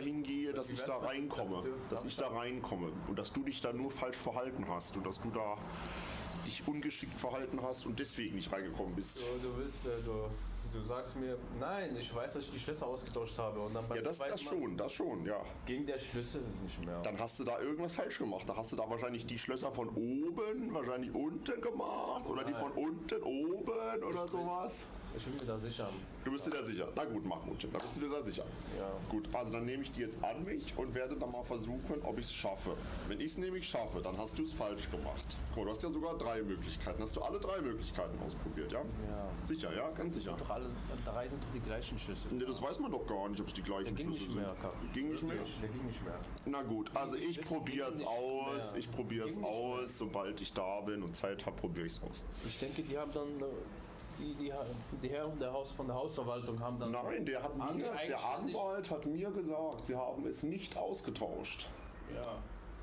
hingehe, dass ich da reinkomme, und dass du dich da nur falsch verhalten hast und dass du da dich ungeschickt verhalten hast und deswegen nicht reingekommen bist. Du sagst mir, nein, ich weiß, dass ich die Schlüssel ausgetauscht habe und dann beim das schon, ja. Ging der Schlüssel nicht mehr. Dann hast du da irgendwas falsch gemacht. Da hast du da wahrscheinlich die Schlösser von oben, wahrscheinlich unten gemacht oder die von unten oben oder sowas. Ich bin mir da sicher. Du bist dir da sicher? Na gut, Mahmoudchen, da bist du dir da sicher. Ja. Gut, also dann nehme ich die jetzt an mich und werde dann mal versuchen, ob ich es schaffe. Wenn ich es nämlich schaffe, dann hast du es falsch gemacht. Guck, du hast ja sogar 3 Möglichkeiten. Hast du alle 3 Möglichkeiten ausprobiert, ja? Ja. Sicher, ja? Ganz sicher. Doch alle 3 sind doch die gleichen Schlüssel. Ne, das weiß man doch gar nicht, ob es die gleichen Schlüssel sind. Ging nicht mehr? Der ging nicht mehr. Na gut, also ich probiere es aus. Ich probiere es aus. Sobald ich da bin und Zeit habe, probiere ich es aus. Ich denke, die haben dann... Die Herren von der Hausverwaltung haben dann... Nein, der Anwalt hat mir gesagt, sie haben es nicht ausgetauscht. Ja.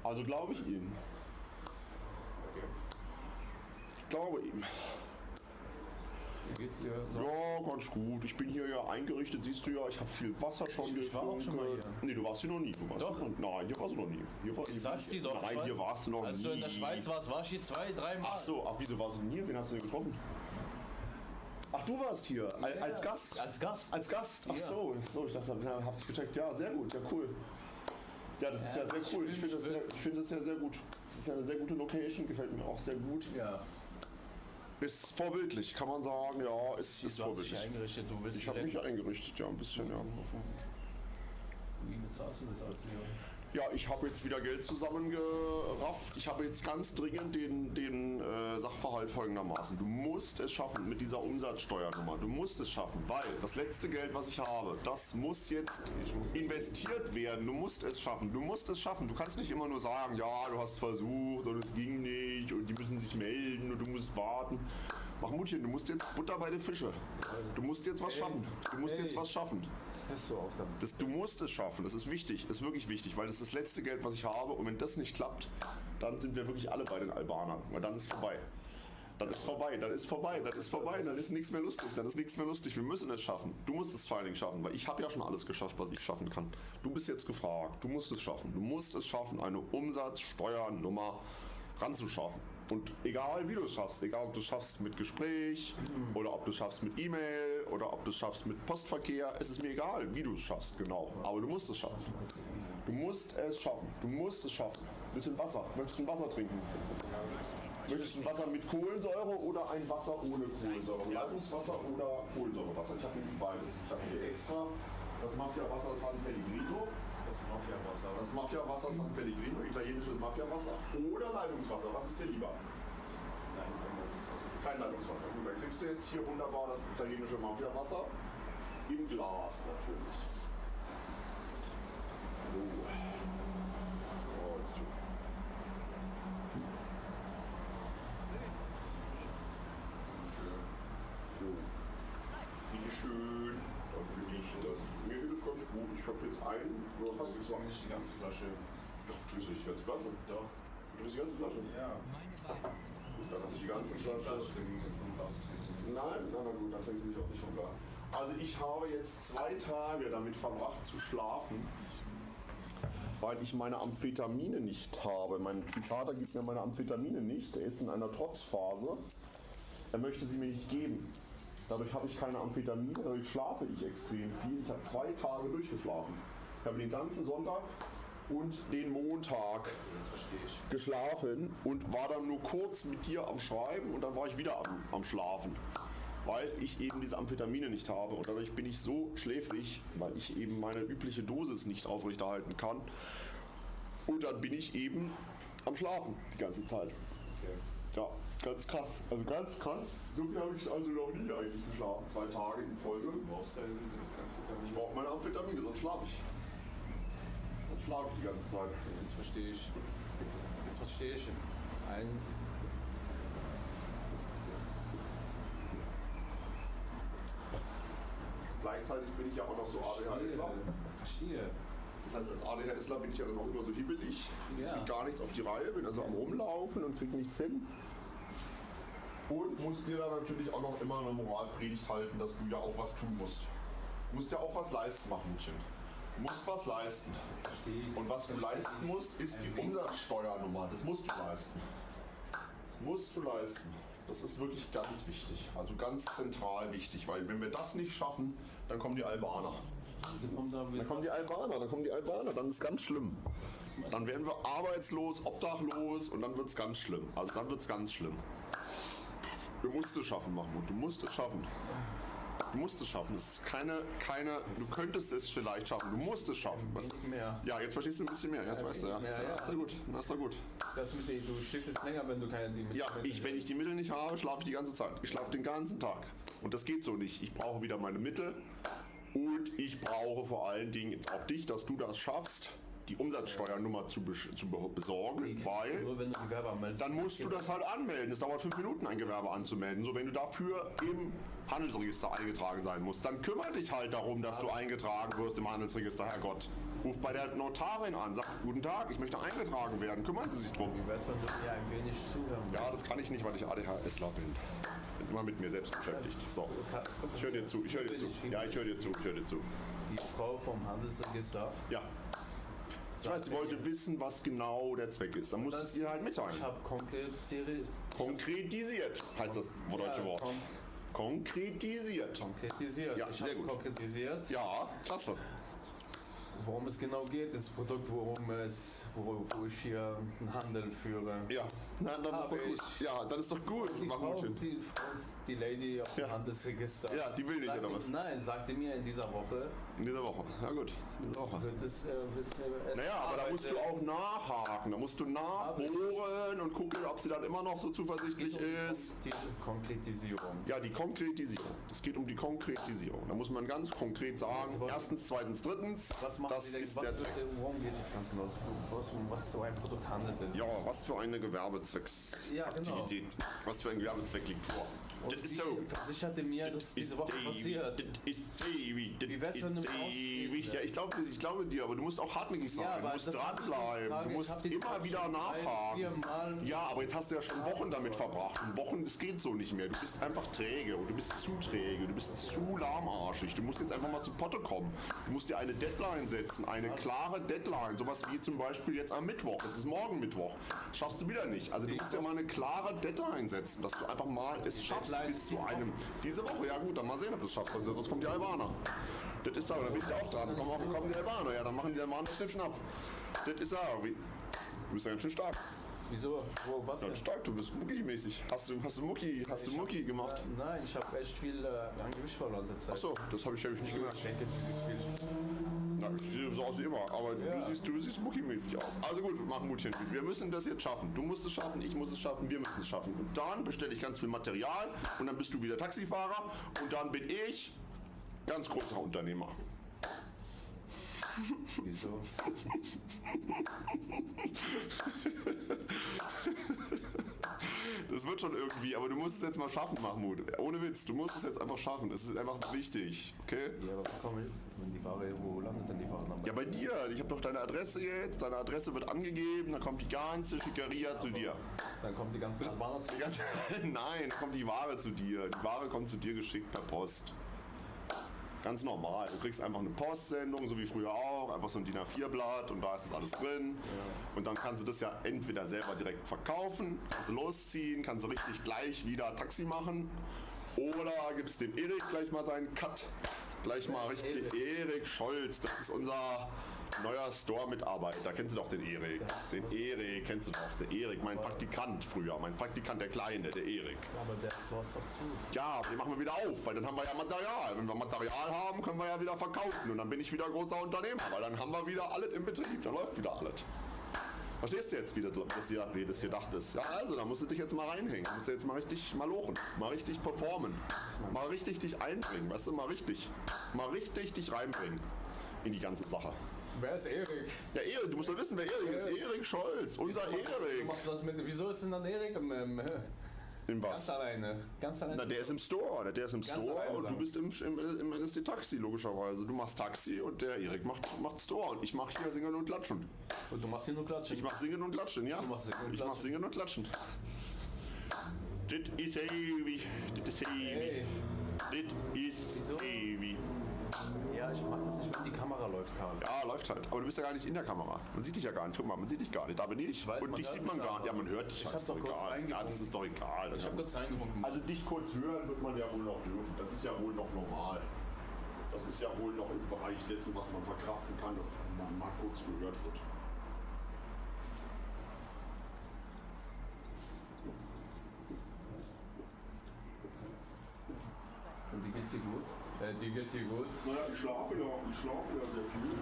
Also glaube ich ihm. Okay. Ich glaube ihm. Wie geht's dir so? Ja, ganz gut. Ich bin hier ja eingerichtet, siehst du ja, ich habe viel Wasser schon getrunken. Ich war auch schon mal hier. Nee, du warst hier noch nie. Nein, hier warst du noch nie. Ich sag's dir doch. Nein, hier warst du noch nie. Als du in der Schweiz warst, war ich hier 2, 3 Mal. Ach so, wieso warst du denn hier? Wen hast du denn getroffen? Ach, du warst hier, als Gast? Als Gast. Als Gast, ach so, ich dachte, hab's gecheckt. Ja, sehr gut, ja cool. Ja, das ist ja sehr cool. Ich finde das ja sehr gut. Das ist ja eine sehr gute Location, gefällt mir auch sehr gut. Ja. Ist vorbildlich, kann man sagen, ja, ist vorbildlich. Ich habe mich eingerichtet, ja, ein bisschen, ja. Wie bezahlst du das alles hier? Ja, ich habe jetzt wieder Geld zusammengerafft. Ich habe jetzt ganz dringend den Sachverhalt folgendermaßen. Du musst es schaffen mit dieser Umsatzsteuernummer. Du musst es schaffen, weil das letzte Geld, was ich habe, das muss jetzt investiert werden. Du musst es schaffen. Du musst es schaffen. Du kannst nicht immer nur sagen, ja, du hast es versucht und es ging nicht und die müssen sich melden und du musst warten. Mahmoudchen, du musst jetzt Butter bei den Fische. Du musst jetzt was schaffen. Du musst jetzt was schaffen. Hörst du auf damit? Du musst es schaffen, das ist wichtig, das ist wirklich wichtig, weil das ist das letzte Geld, was ich habe und wenn das nicht klappt, dann sind wir wirklich alle bei den Albanern, weil dann ist vorbei. Dann ist vorbei, dann ist nichts mehr lustig, wir müssen es schaffen. Du musst es vor allen Dingen schaffen, weil ich habe ja schon alles geschafft, was ich schaffen kann. Du bist jetzt gefragt, du musst es schaffen, eine Umsatzsteuernummer ranzuschaffen. Und egal wie du es schaffst, egal ob du es schaffst mit Gespräch oder ob du es schaffst mit E-Mail oder ob du es schaffst mit Postverkehr, es ist mir egal, wie du es schaffst, genau. Aber du musst es schaffen. Du musst es schaffen. Willst du ein Wasser? Möchtest du ein Wasser trinken? Möchtest du ein Wasser mit Kohlensäure oder ein Wasser ohne Kohlensäure? Leitungswasser oder Kohlensäurewasser? Ich habe nämlich beides. Ich habe hier extra das Mafia-Wasser San Pellegrino. Das Mafia-Wasser San Pellegrino, italienisches Mafia-Wasser oder Leitungswasser. Was ist dir lieber? Nein, kein Leitungswasser. Kein Leitungswasser. Gut, dann kriegst du jetzt hier wunderbar das italienische Mafia-Wasser im Glas natürlich. Bitte schön. Mir geht es ganz gut. Ich habe jetzt nur fast nicht die ganze Flasche. Doch, du trinkst nicht die ganze Flasche. Doch. Du trinkst die ganze Flasche? Ja. Gut, dann hast du die ganze Flasche. Nein, na gut, dann trinkst du dich auch nicht vom Glas. Also ich habe jetzt 2 Tage damit verbracht zu schlafen, weil ich meine Amphetamine nicht habe. Mein Psychiater gibt mir meine Amphetamine nicht. Er ist in einer Trotzphase. Er möchte sie mir nicht geben. Dadurch habe ich keine Amphetamine, dadurch schlafe ich extrem viel. Ich habe 2 Tage durchgeschlafen. Ich habe den ganzen Sonntag und den Montag geschlafen und war dann nur kurz mit dir am Schreiben und dann war ich wieder am Schlafen, weil ich eben diese Amphetamine nicht habe und dadurch bin ich so schläfrig, weil ich eben meine übliche Dosis nicht aufrechterhalten kann und dann bin ich eben am Schlafen die ganze Zeit. Okay. Ja, ganz krass. Also ganz krass. So viel habe ich also noch nie eigentlich geschlafen. 2 Tage in Folge. Du brauchst ja Amphetamine. Ich brauche meine Amphetamine, sonst schlafe ich. Sonst schlafe ich die ganze Zeit. Jetzt verstehe ich. Gleichzeitig bin ich ja auch noch so ADHSler. Verstehe. Das heißt, als ADHSler bin ich ja dann auch immer so hibbelig. Ich krieg gar nichts auf die Reihe, bin also am Rumlaufen und krieg nichts hin. Und musst dir dann natürlich auch noch immer eine Moralpredigt halten, dass du ja auch was tun musst. Du musst ja auch was leisten, Mahmoudchen. musst was leisten. Verstehe ich. Und was du leisten musst, ist die Umsatzsteuernummer. Das musst du leisten. Das musst du leisten. Das ist wirklich ganz wichtig. Also ganz zentral wichtig. Weil wenn wir das nicht schaffen, dann kommen die Albaner. Dann kommen die Albaner, dann ist es ganz schlimm. Dann werden wir arbeitslos, obdachlos und dann wird es ganz schlimm. Also dann wird es ganz schlimm. Du musst es schaffen, Mahmoud. Du musst es schaffen. Du musst es schaffen. Es ist keine, du könntest es vielleicht schaffen. Du musst es schaffen. Was? Mehr. Ja, jetzt verstehst du ein bisschen mehr. Jetzt weißt du, ja. Ja. Ist doch gut. Ist doch gut. Du schläfst jetzt länger, wenn du keine die Mittel Ja, wenn ich die Mittel nicht habe, schlafe ich die ganze Zeit. Ich schlafe den ganzen Tag. Und das geht so nicht. Ich brauche wieder meine Mittel. Und ich brauche vor allen Dingen auch dich, dass du das schaffst, die Umsatzsteuernummer zu besorgen, weil nur wenn du Gewerbe anmeldest. dann musst du das halt anmelden. Es dauert 5 Minuten, ein Gewerbe anzumelden. So, wenn du dafür im Handelsregister eingetragen sein musst, dann kümmere dich halt darum, dass du eingetragen wirst im Handelsregister, Herrgott. Ruf bei der Notarin an, sag, guten Tag, ich möchte eingetragen werden, kümmern Sie sich drum. Wie wär's, wenn du mir ein wenig zuhören? Ja, das kann ich nicht, weil ich ADHSler bin. Bin immer mit mir selbst beschäftigt. So, ich höre dir zu, ich höre dir zu. Ja, ich höre dir zu, ich höre dir zu. Die Frau vom Handelsregister. Ja. Ich weiß, sie wollte wissen, was genau der Zweck ist. Dann musst du es ihr halt mitteilen. Ich habe Konkretisiert heißt das deutsche Wort. Konkretisiert. Ja, ich sehr habe gut. konkretisiert, Ja, klasse. worum es genau geht, das Produkt, wo ich hier einen Handel führe. Ja, na, dann ist doch gut. Ja, dann ist doch gut. Die Lady auf dem Handelsregister. Ja, die will nicht, oder was? Nein, sagte mir in dieser Woche. In dieser Woche. Ja gut, in dieser Woche. Wird es Naja, aber da musst du auch nachhaken. Da musst du nachbohren und gucken, ob sie dann immer noch so zuversichtlich ist. Die Konkretisierung. Ja, die Konkretisierung. Es geht um die Konkretisierung. Da muss man ganz konkret sagen, erstens, zweitens, drittens, Was machen das Sie denn? ist der Zweck. Worum geht es ganz genau? Was so ein Produkt handelt es? Ja, was für eine Gewerbezwecksaktivität, was für ein Gewerbezweck liegt vor. Und Das ist sie so. versicherte mir, dass diese Woche passiert. Das ist ewig. Das Wie wär's, wenn du ist mir ewig. ausredest? Ja, ich glaube dir, aber du musst auch hartnäckig sein. Ja, du aber musst das hab ich dranbleiben. gefragt. Du Ich musst hab die immer Frage wieder schon nachhaken. 3-4 Mal. Ja, aber jetzt hast du ja schon Wochen damit verbracht. Und Wochen, das geht so nicht mehr. Du bist einfach träge und du bist zu träge. Du bist zu lahmarschig. Du musst jetzt einfach mal zu Potte kommen. Du musst dir eine Deadline setzen. Eine klare Deadline. Sowas wie zum Beispiel jetzt am Mittwoch. Jetzt ist morgen Mittwoch. Schaffst du wieder nicht. Also du musst dir mal eine klare Deadline setzen, dass du einfach mal es schaffst bis zu einem... Diese Woche, ja gut, dann mal sehen, ob du es schaffst. Sonst kommt die Albaner. Das ist aber, da bist du auch dran. Kommen die Albaner. Ja, dann machen die Albaner Schnippchen ab. Das ist ja, du bist ja ganz schön stark. Wieso? Was Ja, denn? stark, du bist Mucki-mäßig. Hast du Mucki gemacht? Nein, ich habe echt viel an Gewicht verloren zur Zeit. Achso, das habe ich nicht gemerkt. Ich denke, du bist viel. Na, ich sehe so aus wie immer, aber du siehst Mucki-mäßig aus. Also gut, Mahmoudchen, wir müssen das jetzt schaffen. Du musst es schaffen, ich muss es schaffen, wir müssen es schaffen. Und dann bestelle ich ganz viel Material und dann bist du wieder Taxifahrer und dann bin ich ganz großer Unternehmer. Wieso? Das wird schon irgendwie, aber du musst es jetzt mal schaffen, Mahmoud. Ohne Witz, du musst es jetzt einfach schaffen. Es ist einfach wichtig, okay? Ja, aber wenn die Ware, wo landet denn die Ware dann? Ja, bei dir. Ich habe doch deine Adresse jetzt. Deine Adresse wird angegeben, dann kommt die ganze Schickeria zu dir. Dann kommt die ganzen Albaner zu dir. Nein, dann kommt die Ware zu dir. Die Ware kommt zu dir geschickt per Post. Ganz normal. Du kriegst einfach eine Postsendung, so wie früher auch, einfach so ein DIN A4-Blatt und da ist das alles drin. Und dann kannst du das ja entweder selber direkt verkaufen, kannst du losziehen, kannst du richtig gleich wieder Taxi machen oder gibst dem Erik gleich mal seinen Cut. Gleich mal richtig. Erik Scholz, das ist unser neuer Store-Mitarbeiter. Kennst du doch den Erik? Den Erik kennst du doch. Der Erik, mein Praktikant früher. Mein Praktikant, der Kleine, der Erik. Aber der Store ist doch zu. Ja, den machen wir wieder auf, weil dann haben wir ja Material. Wenn wir Material haben, können wir ja wieder verkaufen und dann bin ich wieder großer Unternehmer, weil dann haben wir wieder alles im Betrieb, dann läuft wieder alles. Verstehst du jetzt, wie das hier dachtest? Ja, also, da musst du dich jetzt mal reinhängen. Da musst du jetzt mal richtig malochen, mal richtig performen, mal richtig dich einbringen, weißt du, mal richtig dich reinbringen in die ganze Sache. Wer ist Erik? Ja, Erik, du musst doch wissen, wer Erik ist. Erik Scholz, unser Du Erik. machst das mit, wieso ist denn dann Erik In was? ganz alleine? Ganz alleine? Na, der ist im Store, der ist im Store alleine und du dann. bist das ist die Taxi, logischerweise. Du machst Taxi und der Erik macht Store und ich mache hier Singen und Klatschen. Und du machst hier nur Klatschen? Ich mache Singen und Klatschen, ja. Du machst Singen und Ich mache Klatschen. Singen und Klatschen. Das ist ewig, das ist ewig, Hey. das ist Wieso? ewig. Ja, Ja, ich mag das nicht, wenn die Kamera läuft, Karl. Ja, läuft halt. Aber du bist ja gar nicht in der Kamera. Man sieht dich ja gar nicht. Guck mal, man sieht dich gar nicht. Da bin ich. weiß, Und man dich hört sieht man mich gar aber. nicht. Ja, man hört dich. Ich halt. hab Ist doch doch kurz egal. Ja, reingewunken. das ist doch egal. Ich habe kurz reingewunken. Also dich kurz hören wird man ja wohl noch dürfen. Das ist ja wohl noch normal. Das ist ja wohl noch im Bereich dessen, was man verkraften kann, dass man mal kurz gehört wird. Und die geht's dir gut? Die geht's dir gut? Naja, ich schlafe ja sehr viel.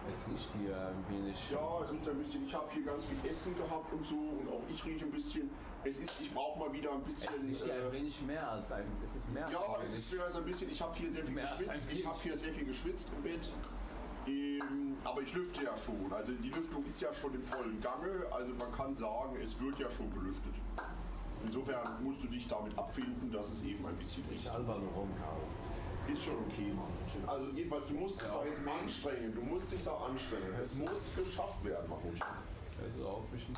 Es riecht hier ein wenig. Ja, es riecht ein bisschen. Ich habe hier ganz viel Essen gehabt und so und auch ich rieche ein bisschen. Ich brauche mal wieder ein bisschen. Es riecht hier ein wenig mehr als ein. Es ist mehr. Ja, es ist mehr als ein bisschen. Ich habe hier sehr viel Mehr als geschwitzt. ein Ich habe hier sehr viel geschwitzt im Bett. Aber ich lüfte ja schon. Also die Lüftung ist ja schon im vollen Gange. Also man kann sagen, es wird ja schon gelüftet. Insofern musst du dich damit abfinden, dass es eben ein bisschen Ich albern rum, Karl. ist schon okay, Mann. Also jedenfalls, du musst dich da jetzt anstrengen. Du musst dich da anstrengen. Es muss geschafft werden, Mahmoud. Also aufmischen.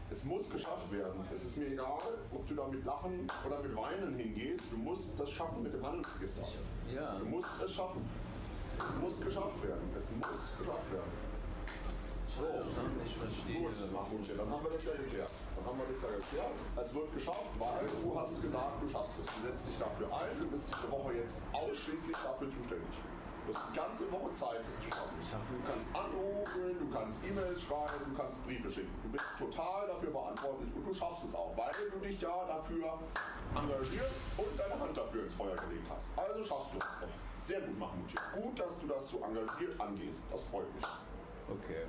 Es muss geschafft werden. Es ist mir egal, ob du da mit Lachen oder mit Weinen hingehst. Du musst das schaffen mit dem Handelsregister. Ja. Du musst es schaffen. Es muss geschafft werden. Es muss geschafft werden. Ich verstehe. Gut, Mahmoud, dann haben wir das ja geklärt. Dann haben wir das ja geklärt. Es wird geschafft, weil du hast gesagt, du schaffst es. Du setzt dich dafür ein. Du bist diese Woche jetzt ausschließlich dafür zuständig. Du hast die ganze Woche Zeit, das zu schaffen. Du kannst anrufen, du kannst E-Mails schreiben, du kannst Briefe schicken. Du bist total dafür verantwortlich und du schaffst es auch, weil du dich ja dafür engagierst und deine Hand dafür ins Feuer gelegt hast. Also schaffst du es auch. Sehr gut, Mahmoud. Gut, dass du das so engagiert angehst. Das freut mich. Okay.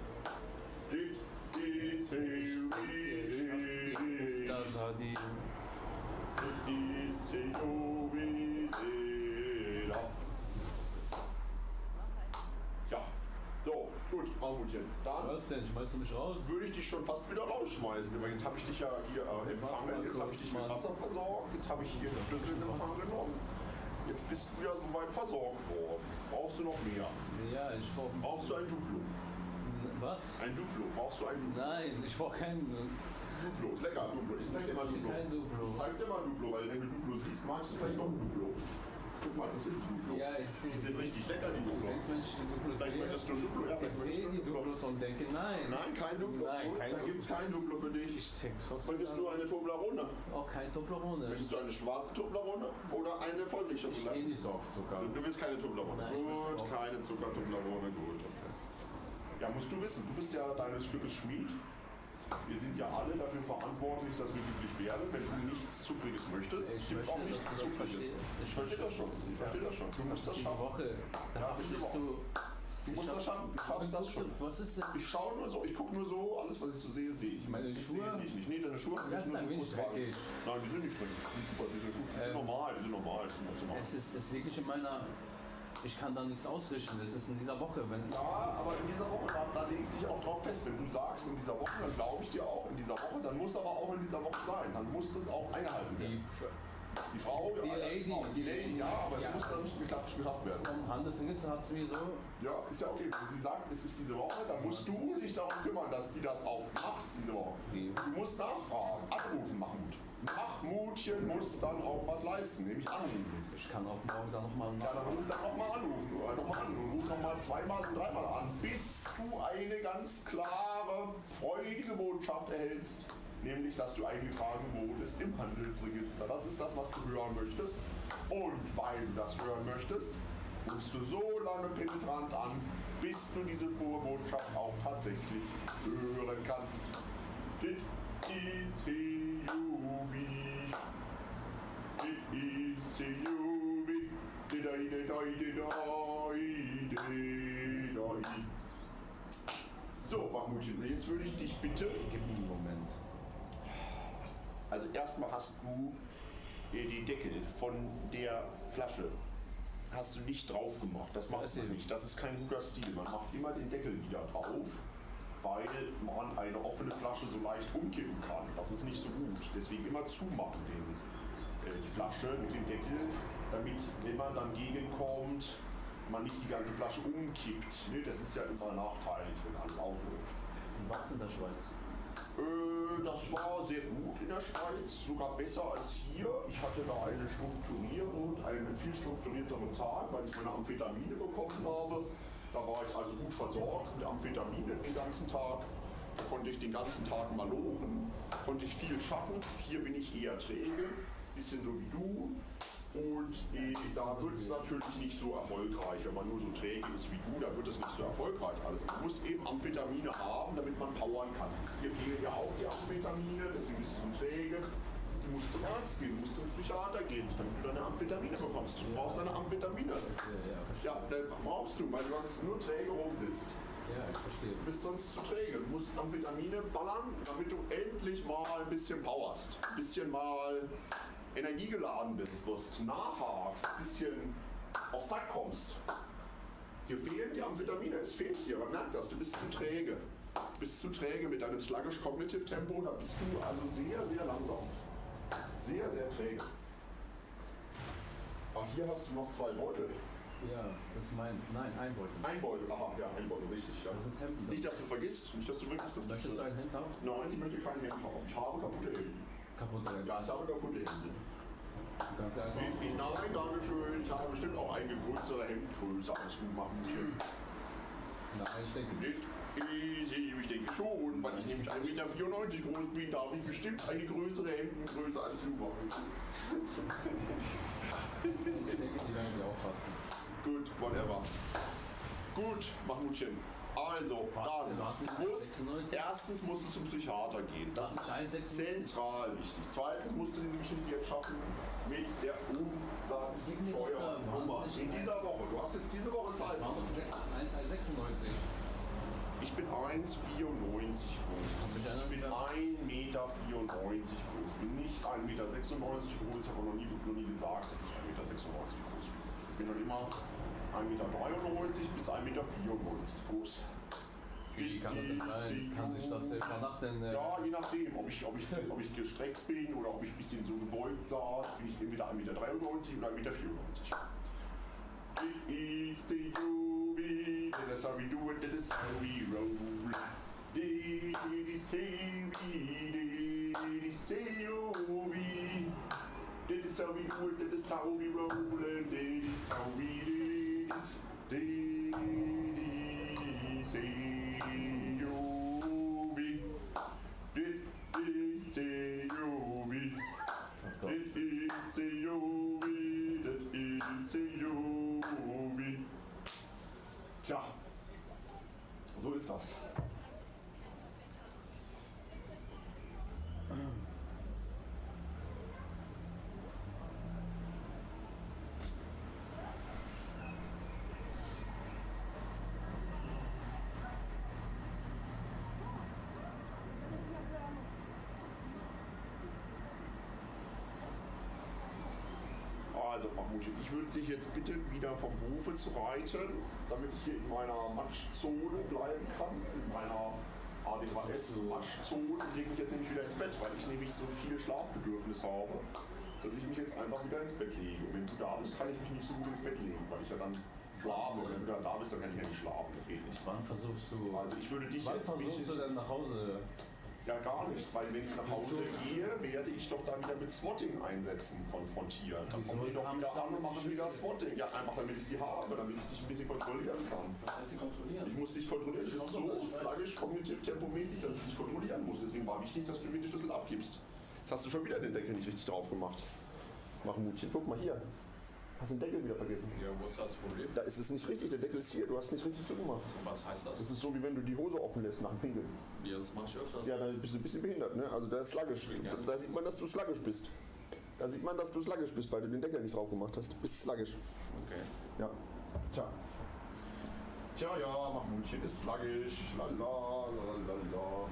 Das war die. Ja, so, gut, Mahmoudchen. Dann Was denn? Schmeißt du mich raus? würde ich dich schon fast wieder rausschmeißen. Aber jetzt habe ich dich ja hier empfangen, jetzt habe ich dich mit Wasser versorgt, jetzt habe ich hier den Schlüssel in Empfang genommen. Jetzt bist du ja soweit versorgt worden. Brauchst du noch mehr? Ja, ich brauche. Brauchst du ein Duplo? Was? Ein Duplo? Brauchst du ein Duplo? Nein, ich brauche keinen. Duplo, ist lecker, Duplo. Ich zeig dir mal Duplo. Kein Duplo. Ich zeig dir mal Duplo, weil wenn du Duplo siehst, magst du vielleicht noch ein Duplo. Guck mal, das sind Duplo. Ja, ich sehe. Die sind richtig lecker, die Duplo. Wenn ich die Duplos Vielleicht sehe, möchtest du ein Duplo? Ja, ich vielleicht sehe möchtest du die ein Duplo. Duplos und denke, nein. Nein, kein Duplo. Nein, Gut, kein dann gibt es kein Duplo für dich. Ich check trotzdem. Möchtest du eine Toblerone? Auch kein Toblerone. Möchtest du eine schwarze Toblerone oder eine Ich Vollmilchschokolade? stehe nicht so auf Zucker. Du willst keine Toblerone. Nein, ich Gut, möchte auch- keine Zucker-Toblerone, gut. Okay. Ja, musst du wissen, du bist ja deines Glückes Schmied. Wir sind ja alle dafür verantwortlich, dass wir glücklich werden. Wenn du nichts Zuckriges möchtest, Ich gibt möchte, auch nichts dass du das Zuckriges. verstehst. Ich verstehe das schon. Ich verstehe das schon. Du musst das Diese schaffen. Woche, da Ja, habe ich diese nicht Woche. so. Du musst das schaffen. Du schaffst das schon. Was ist denn? Ich schaue nur so, ich gucke nur so, alles was ich so sehe, sehe ich. Meine ich Schuhe? sehe ich nicht. Nee, deine Schuhe Ja, sind ein wenig dreckig. Nein, die sind nicht dreckig. Die sind super, die sind gut. Die sind normal, die sind normal. Die sind ganz normal. Es ist wirklich in meiner. Ich kann da nichts ausrichten. Es ist in dieser Woche, wenn es. Ja, aber in dieser Woche, da lege ich dich auch drauf fest. Wenn du sagst, in dieser Woche, dann glaube ich dir auch in dieser Woche, dann muss aber auch in dieser Woche sein. Dann muss das auch eingehalten werden. Die Frau, Die ja, Lady. Die Lady, ja, aber Ja. es muss dann geschafft werden. Vom Handelsregister hat es mir so. Ja, ist ja okay. Wenn sie sagt, es ist diese Woche, dann musst du dich darum kümmern, dass die das auch macht, diese Woche. Du musst nachfragen, anrufen, Mahmoud. Mahmoudchen muss dann auch was leisten, nämlich anrufen. Ich kann auch morgen da nochmal. Ja, dann ruf dann nochmal anrufen, ruf nochmal zweimal und dreimal an, bis du eine ganz klare, freudige Botschaft erhältst, nämlich, dass du eingetragen wurdest im Handelsregister. Das ist das, was du hören möchtest. Und weil du das hören möchtest, rufst du so lange penetrant an, bis du diese frohe Botschaft auch tatsächlich hören kannst. Dit is Juvi. Dit is Juvi. So, Mahmoudchen, jetzt würde ich dich bitten. Gib mir einen Moment. Also erstmal hast du die Deckel von der Flasche hast du nicht drauf gemacht. Das macht man nicht. Das ist kein guter Stil. Man macht immer den Deckel wieder drauf, weil man eine offene Flasche so leicht umkippen kann. Das ist nicht so gut. Deswegen immer zumachen die Flasche mit dem Deckel, damit, wenn man dann gegenkommt, man nicht die ganze Flasche umkippt. Ne, das ist ja immer nachteilig, wenn alles aufläuft. Was in der Schweiz? Das war sehr gut in der Schweiz, sogar besser als hier. Ich hatte da einen viel strukturierteren Tag, weil ich meine Amphetamine bekommen habe. Da war ich also gut versorgt mit Amphetamine den ganzen Tag. Da konnte ich den ganzen Tag malochen, konnte ich viel schaffen. Hier bin ich eher träge, bisschen so wie du. Und da wird es natürlich nicht so erfolgreich, wenn man nur so träge ist wie du, da wird es nicht so erfolgreich alles. Man muss eben Amphetamine haben, damit man powern kann. Hier fehlen ja auch die Amphetamine, deswegen bist du so träge. Du musst zum Arzt gehen, du musst zum Psychiater gehen, damit du deine Amphetamine bekommst. Du brauchst deine Amphetamine. Ja, das brauchst du, weil du sonst nur träge rumsitzt. Ja, ich verstehe. Du bist sonst zu träge. Du musst Amphetamine ballern, damit du endlich mal ein bisschen powerst. Ein bisschen mal energiegeladen bist, wirst nachhakst, ein bisschen auf Zack kommst. Dir fehlen die Amphetamine, es fehlt dir, man merkt das, du bist zu träge. Du bist zu träge mit deinem sluggish Cognitive Tempo, da bist du also sehr, sehr langsam. Sehr, sehr träge. Ach, hier hast du noch 2 Beutel. Ja, das ist ein Beutel. Ein Beutel, aha, ja, ein Beutel, richtig. Ja. Das ist Hemden. Nicht, dass du vergisst, nicht, dass du vergisst, dass Möchtest du ein Hemd haben? Nein, ich möchte kein Hemd haben. Ich habe kaputte Hemden. Kaputt. Ja, ich habe kaputte Hemden. Du kannst ja einfach... Nein, danke schön. Ich habe bestimmt auch eine größere Hemdgröße als du, Mamutchen. Nein, ich denke nicht. Ich denke schon, weil ich nämlich 1,94 Meter groß bin, da habe ich bestimmt eine größere Hemdengröße als du, Mamutchen. Ich denke, die werden dir auch passen. Gut, whatever. Gut, Mamutchen. Also, dann, erstens musst du zum Psychiater gehen. Das ist zentral wichtig. Zweitens musst du diese Geschichte jetzt schaffen mit der Umsatzsteuernummer. In dieser Woche. Du hast jetzt diese Woche Zeit. 1,96. Ich bin 1,94 groß. Ich bin 1,94 Meter groß. Ich bin nicht 1,96 Meter groß. Ich habe noch nie gesagt, dass ich 1,96 Meter groß bin. Ich bin schon immer 1,93 Meter bis 1,94 Meter groß. Wie kann das denn sein? Kann sich das selber nach denn? Ja, je nachdem, ob ich gestreckt bin oder ob ich ein bisschen so gebeugt saß, bin ich entweder 1,93 Meter oder 1,94 Meter. It's the movie, that is how we do it, that is how we roll. This is how we that is how we do it, that is how we roll, and that is how we do this. That is how we, that is how we, that is how we. Tja, so ist das. Also Mahmoudchen, ich würde dich jetzt bitten, wieder vom Hofe zu reiten, damit ich hier in meiner Matschzone bleiben kann, in meiner ADHS-Matschzone. Ich lege mich jetzt nämlich wieder ins Bett, weil ich nämlich so viel Schlafbedürfnis habe, dass ich mich jetzt einfach wieder ins Bett lege. Und wenn du da bist, kann ich mich nicht so gut ins Bett legen, weil ich ja dann schlafe. Wenn du dann da bist, dann kann ich ja nicht schlafen, das geht nicht. Wann versuchst du... Also ich würde dich Wann jetzt... versuchst du denn nach Hause? Ja, gar nicht, weil wenn ich nach Hause gehe, werde ich doch dann wieder mit Swatting-Einsätzen konfrontiert. Dann kommen die doch wieder an und machen wieder Swatting. Ja, einfach damit ich die habe, damit ich dich ein bisschen kontrollieren kann. Was heißt sie kontrollieren? Ich muss dich kontrollieren. Das ist so sluggish, kognitiv, tempomäßig, dass ich dich kontrollieren muss. Deswegen war wichtig, dass du mir die Schlüssel abgibst. Jetzt hast du schon wieder den Deckel nicht richtig drauf gemacht. Mahmoudchen, guck mal hier. Hast den Deckel wieder vergessen. Ja, wo ist das Problem? Da ist es nicht richtig, der Deckel ist hier, du hast nicht richtig zugemacht. Was heißt das? Das ist so, wie wenn du die Hose offen lässt nach dem Pinkeln. Ja, das mach ich öfters. Ja, dann bist du ein bisschen behindert, ne? Also da ist sluggish. Da sieht man, dass du sluggish bist. Da sieht man, dass du sluggish bist, weil du den Deckel nicht drauf gemacht hast. Du bist sluggish. Okay. Ja. Tja. Tja, ja, Mahmoudchen ist sluggish. Lala, lala.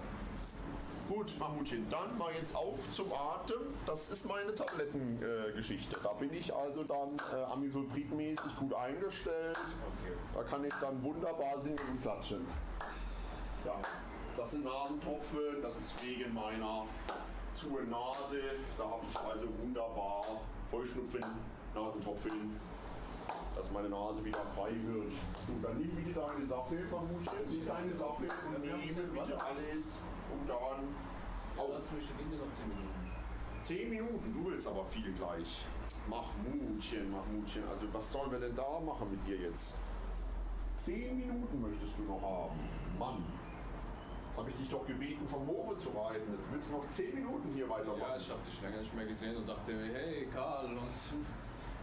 Gut, Mahmoudchen, dann mal jetzt auf zum Atem. Das ist meine Tablettengeschichte. Da bin ich also dann amisulpridmäßig gut eingestellt. Okay. Da kann ich dann wunderbar singen und klatschen. Ja, das sind Nasentropfen, das ist wegen meiner zu Nase. Da habe ich also wunderbar Heuschnupfen, Nasentropfen. dass meine Nase wieder frei wird. So, dann nimm bitte deine Sache, Mamutchen, nimm deine Sache und nehme bitte alles und dann Ja, lass mich schon in noch 10 Minuten. 10 Minuten, du willst aber viel gleich. Mahmutchen, Mahmutchen, also was sollen wir denn da machen mit dir jetzt? 10 Minuten möchtest du noch haben. Mann, jetzt habe ich dich doch gebeten, vom Hofe zu reiten. Jetzt willst du noch 10 Minuten hier Ja, weitermachen. ich habe dich länger nicht mehr gesehen und dachte mir, hey Karl, und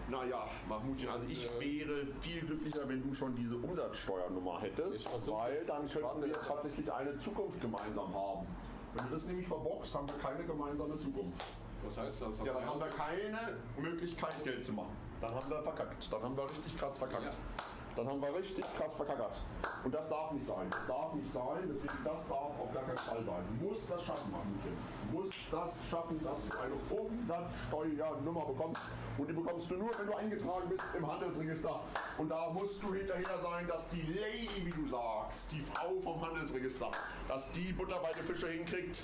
Naja, Mahmutchen, also ich wäre viel glücklicher, wenn du schon diese Umsatzsteuernummer hättest, Ich versuch weil das. dann Ich könnten warte. wir tatsächlich eine Zukunft gemeinsam haben. Wenn du das nämlich verbockst, haben wir keine gemeinsame Zukunft. was heißt das? Ja, dann haben wir keine Möglichkeit, Geld zu machen. Dann haben wir verkackt. Dann haben wir richtig krass verkackt. Ja. Dann haben wir richtig krass verkackert. Und das darf nicht sein. Das darf nicht sein. Deswegen, das darf auf gar keinen Fall sein. Du musst das schaffen, Mahmutchen. Du musst das schaffen, dass du eine Umsatzsteuernummer bekommst. Und die bekommst du nur, wenn du eingetragen bist im Handelsregister. Und da musst du hinterher sein, dass die Lady, wie du sagst, die Frau vom Handelsregister, dass die Butter bei den Fische hinkriegt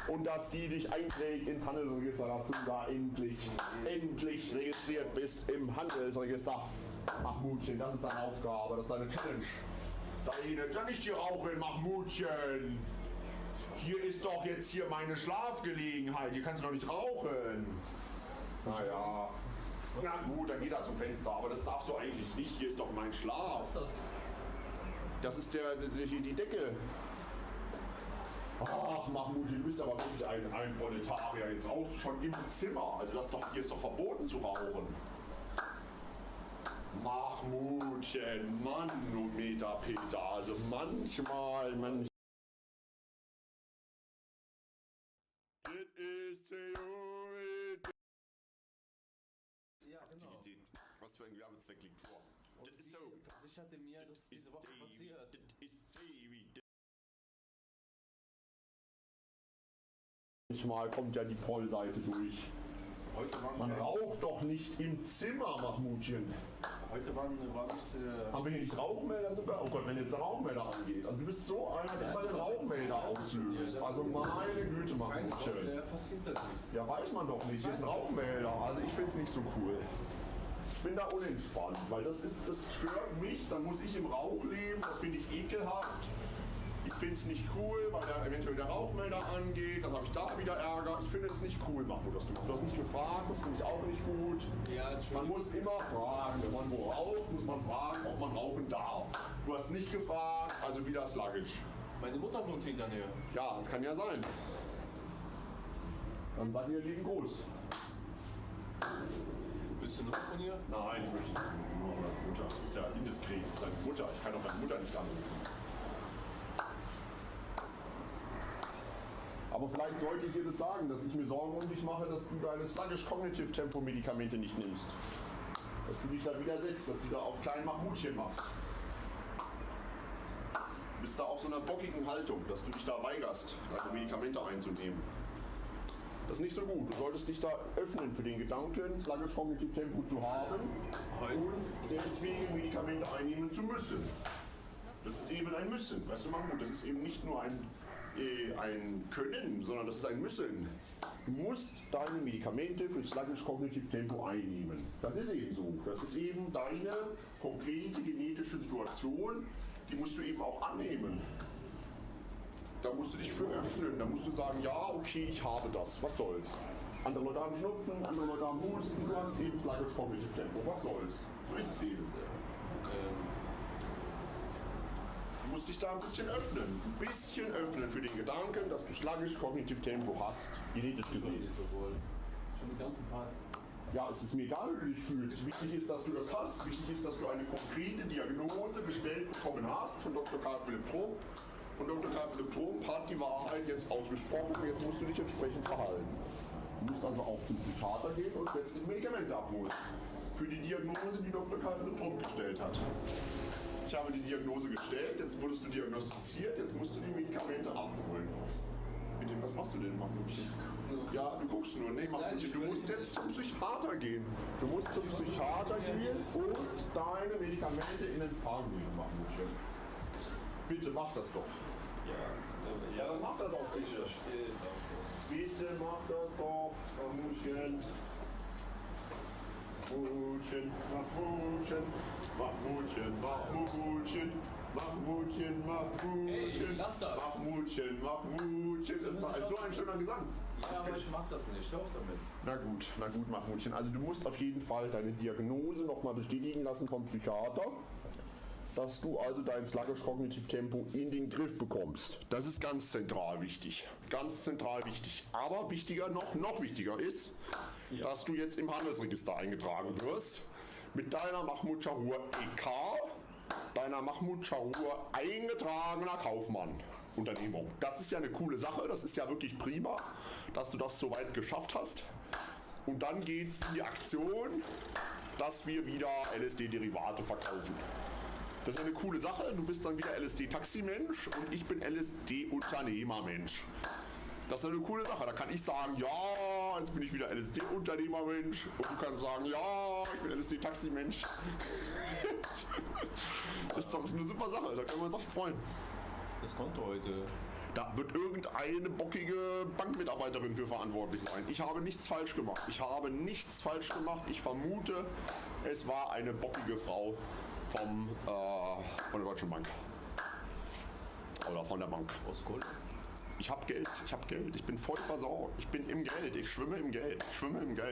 und dass die dich einträgt ins Handelsregister, dass du da endlich registriert bist im Handelsregister. Mahmutchen, das ist deine Aufgabe, das ist deine Challenge. Dann nicht hier rauchen, Mahmutchen. Hier ist doch jetzt hier meine Schlafgelegenheit, hier kannst du doch nicht rauchen. Naja, na gut, dann geht er zum Fenster, aber das darfst du eigentlich nicht, hier ist doch mein Schlaf. Das ist die Decke. Ach, Mahmutchen, du bist aber wirklich ein Proletarier. Jetzt rauchst du schon im Zimmer. Also hier ist doch verboten zu rauchen. Mahmutchen, Manometer, Peter. Also manchmal. Ja, genau. Was für ein Werbezweck liegt vor? Und Das ist sie so. versicherte mir, dass diese Woche passiert. Manchmal kommt ja die Prollseite durch. Man raucht doch nicht im Zimmer, Mahmutchen. Heute war ich Haben wir hier nicht Rauchmelder sogar? Oh Gott, wenn jetzt der Rauchmelder angeht. Also du bist so einer, der immer den Rauchmelder auslöst. Also meine Güte, Mahmutchen. passiert das nichts. Ja, weiß man doch nicht. Hier ist ein Rauchmelder. Also ich finde es nicht so cool. Ich bin da unentspannt, weil das stört mich. Dann muss ich im Rauch leben. Das finde ich ekelhaft. Ich finde es nicht cool, weil da eventuell der Rauchmelder angeht. Dann habe ich da wieder Ärger. Ich finde es nicht cool, Mahmoud, dass du hast nicht gefragt. Das finde ich auch nicht gut. Ja, Man Entschuldigung. muss immer fragen. Wenn man wo raucht, muss man fragen, ob man rauchen darf. Du hast nicht gefragt, also wieder sluggish. Meine Mutter wohnt hinter mir. Ja, das kann ja sein. Dann sag mir lieben Gruß. Bist du nur von ihr? Nein, ich möchte nicht nur von deiner Mutter. Das ist ja indiskret. Das ist deine Mutter. Ich kann auch meine Mutter nicht anrufen. Aber vielleicht sollte ich dir das sagen, dass ich mir Sorgen um dich mache, dass du deine sluggish Cognitive Tempo Medikamente nicht nimmst. Dass du dich da widersetzt, dass du da auf klein Mahmutchen machst. Du bist da auf so einer bockigen Haltung, dass du dich da weigerst, deine Medikamente einzunehmen. Das ist nicht so gut. Du solltest dich da öffnen für den Gedanken, sluggish Cognitive Tempo zu haben und deswegen Medikamente einnehmen zu müssen. Das ist eben ein Müssen, weißt du, Mahmoud, das ist eben nicht nur ein Können, sondern das ist ein Müssen. Du musst deine Medikamente für sluggish Cognitive Tempo einnehmen. Das ist eben so. Das ist eben deine konkrete genetische Situation, die musst du eben auch annehmen. Da musst du dich für öffnen, da musst du sagen, ja, okay, ich habe das, was soll's. Andere Leute haben Schnupfen, andere Leute haben Husten, du hast eben sluggish Cognitive Tempo, was soll's. So ist es eben. Du musst dich da ein bisschen öffnen für den Gedanken, dass du sluggish Cognitive Tempo hast, genetisch gesehen. Sowohl. Schon den ganzen Tag. Ja, es ist mir egal, wie du dich fühlst. Wichtig ist, dass du das hast. Wichtig ist, dass du eine konkrete Diagnose gestellt bekommen hast von Dr. Karl Philipp Tromp. Und Dr. Karl Philipp Tromp hat die Wahrheit jetzt ausgesprochen und jetzt musst du dich entsprechend verhalten. Du musst also auch zum Psychiater gehen und letztlich Medikamente abholen. Für die Diagnose, die Dr. Karl Philipp Tromp gestellt hat. Ich habe die Diagnose gestellt, jetzt wurdest du diagnostiziert, jetzt musst du die Medikamente abholen. Bitte, was machst du denn, Mahmoudchen? Ja, du guckst nur, ne, Mahmoudchen, du musst jetzt zum Psychiater gehen. Du musst zum Psychiater gehen und deine Medikamente in Empfang nehmen, Mahmoudchen. Bitte mach das doch. Ja, dann mach das auch bitte. Bitte mach das doch, Mahmoudchen. Mahmutchen, Mahmutchen, Mahmutchen, Mahmutchen, Mahmutchen, Mahmutchen. Hey, lass das. Mahmutchen, Mahmutchen. Das ist doch so ein schöner Gesang. Ja, aber ich mag das nicht. Hör auf damit. Na gut, Mahmutchen. Also du musst auf jeden Fall deine Diagnose nochmal bestätigen lassen vom Psychiater, dass du also dein sluggish-Kognitiv-Tempo in den Griff bekommst. Das ist ganz zentral wichtig. Ganz zentral wichtig. Aber wichtiger noch wichtiger ist, dass du jetzt im Handelsregister eingetragen wirst mit deiner Mahmud Shahur EK, deiner Mahmud Shahur eingetragener Kaufmann. Unternehmung. Das ist ja eine coole Sache, das ist ja wirklich prima, dass du das so weit geschafft hast. Und dann geht's in die Aktion, dass wir wieder LSD-Derivate verkaufen. Das ist eine coole Sache, du bist dann wieder LSD-Taximensch und ich bin LSD-Unternehmermensch. Das ist eine coole Sache, da kann ich sagen, ja, jetzt bin ich wieder LSD-Unternehmermensch und du kannst sagen, ja, ich bin LSD-Taximensch. Das ist doch eine super Sache, da können wir uns echt freuen. Das Konto heute. Da wird irgendeine bockige Bankmitarbeiterin für verantwortlich sein. Ich habe nichts falsch gemacht. Ich vermute, es war eine bockige Frau von der Deutschen Bank. Oder von der Bank. Aus Gold. Ich habe Geld. Ich bin voll versorgt. Ich bin im Geld. Ich schwimme im Geld.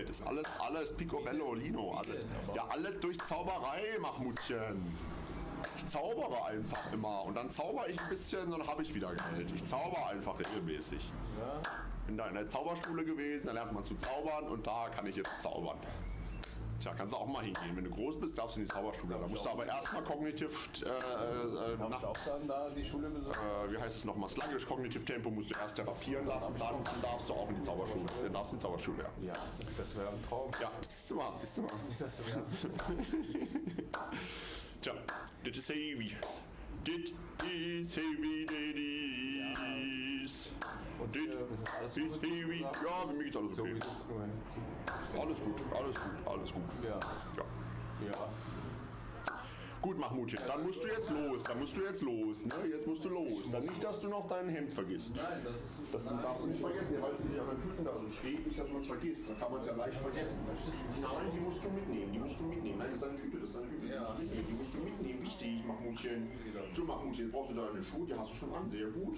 Das ist alles Picobello, Lino. Alles durch Zauberei, Mahmutchen. Ich zaubere einfach immer und dann zauber ich ein bisschen, dann habe ich wieder Geld. Ich zauber einfach regelmäßig. Ja. Bin da in der Zauberschule gewesen, da lernt man zu zaubern und da kann ich jetzt zaubern. Tja, kannst du auch mal hingehen. Wenn du groß bist, darfst du in die Zauberschule. Da musst du aber erstmal kognitiv Hab ich auch dann da die Schule besucht? wie heißt es nochmal, sluggish Kognitiv Tempo musst du erst therapieren lassen, dann darfst du auch in die Zauberschule. Dann darfst du in die Zauberschule, ja. Ja, das wäre ein Traum. Ja, siehst du mal. Tja, das ist heavy. Das ist heavy, das ist. Und Das ist alles ist gut? heavy. Ja, für mich ist alles So okay. wie du. Alles gut. Ja. Ja. Ja. Gut, Mahmutchen, dann musst du jetzt los. Ne? Jetzt musst du los. Dann nicht, dass du noch dein Hemd vergisst. Nein, Das darfst du nicht vergessen, weil es die anderen Tüten da so steht, nicht, dass man es vergisst. Dann kann man es ja leicht vergessen. Nein, die musst du mitnehmen. Nein, das ist deine Tüte. Ja. Die musst du mitnehmen. Wichtig, Mahmutchen. So, Mahmutchen, brauchst du deine Schuhe, die hast du schon an. Sehr gut.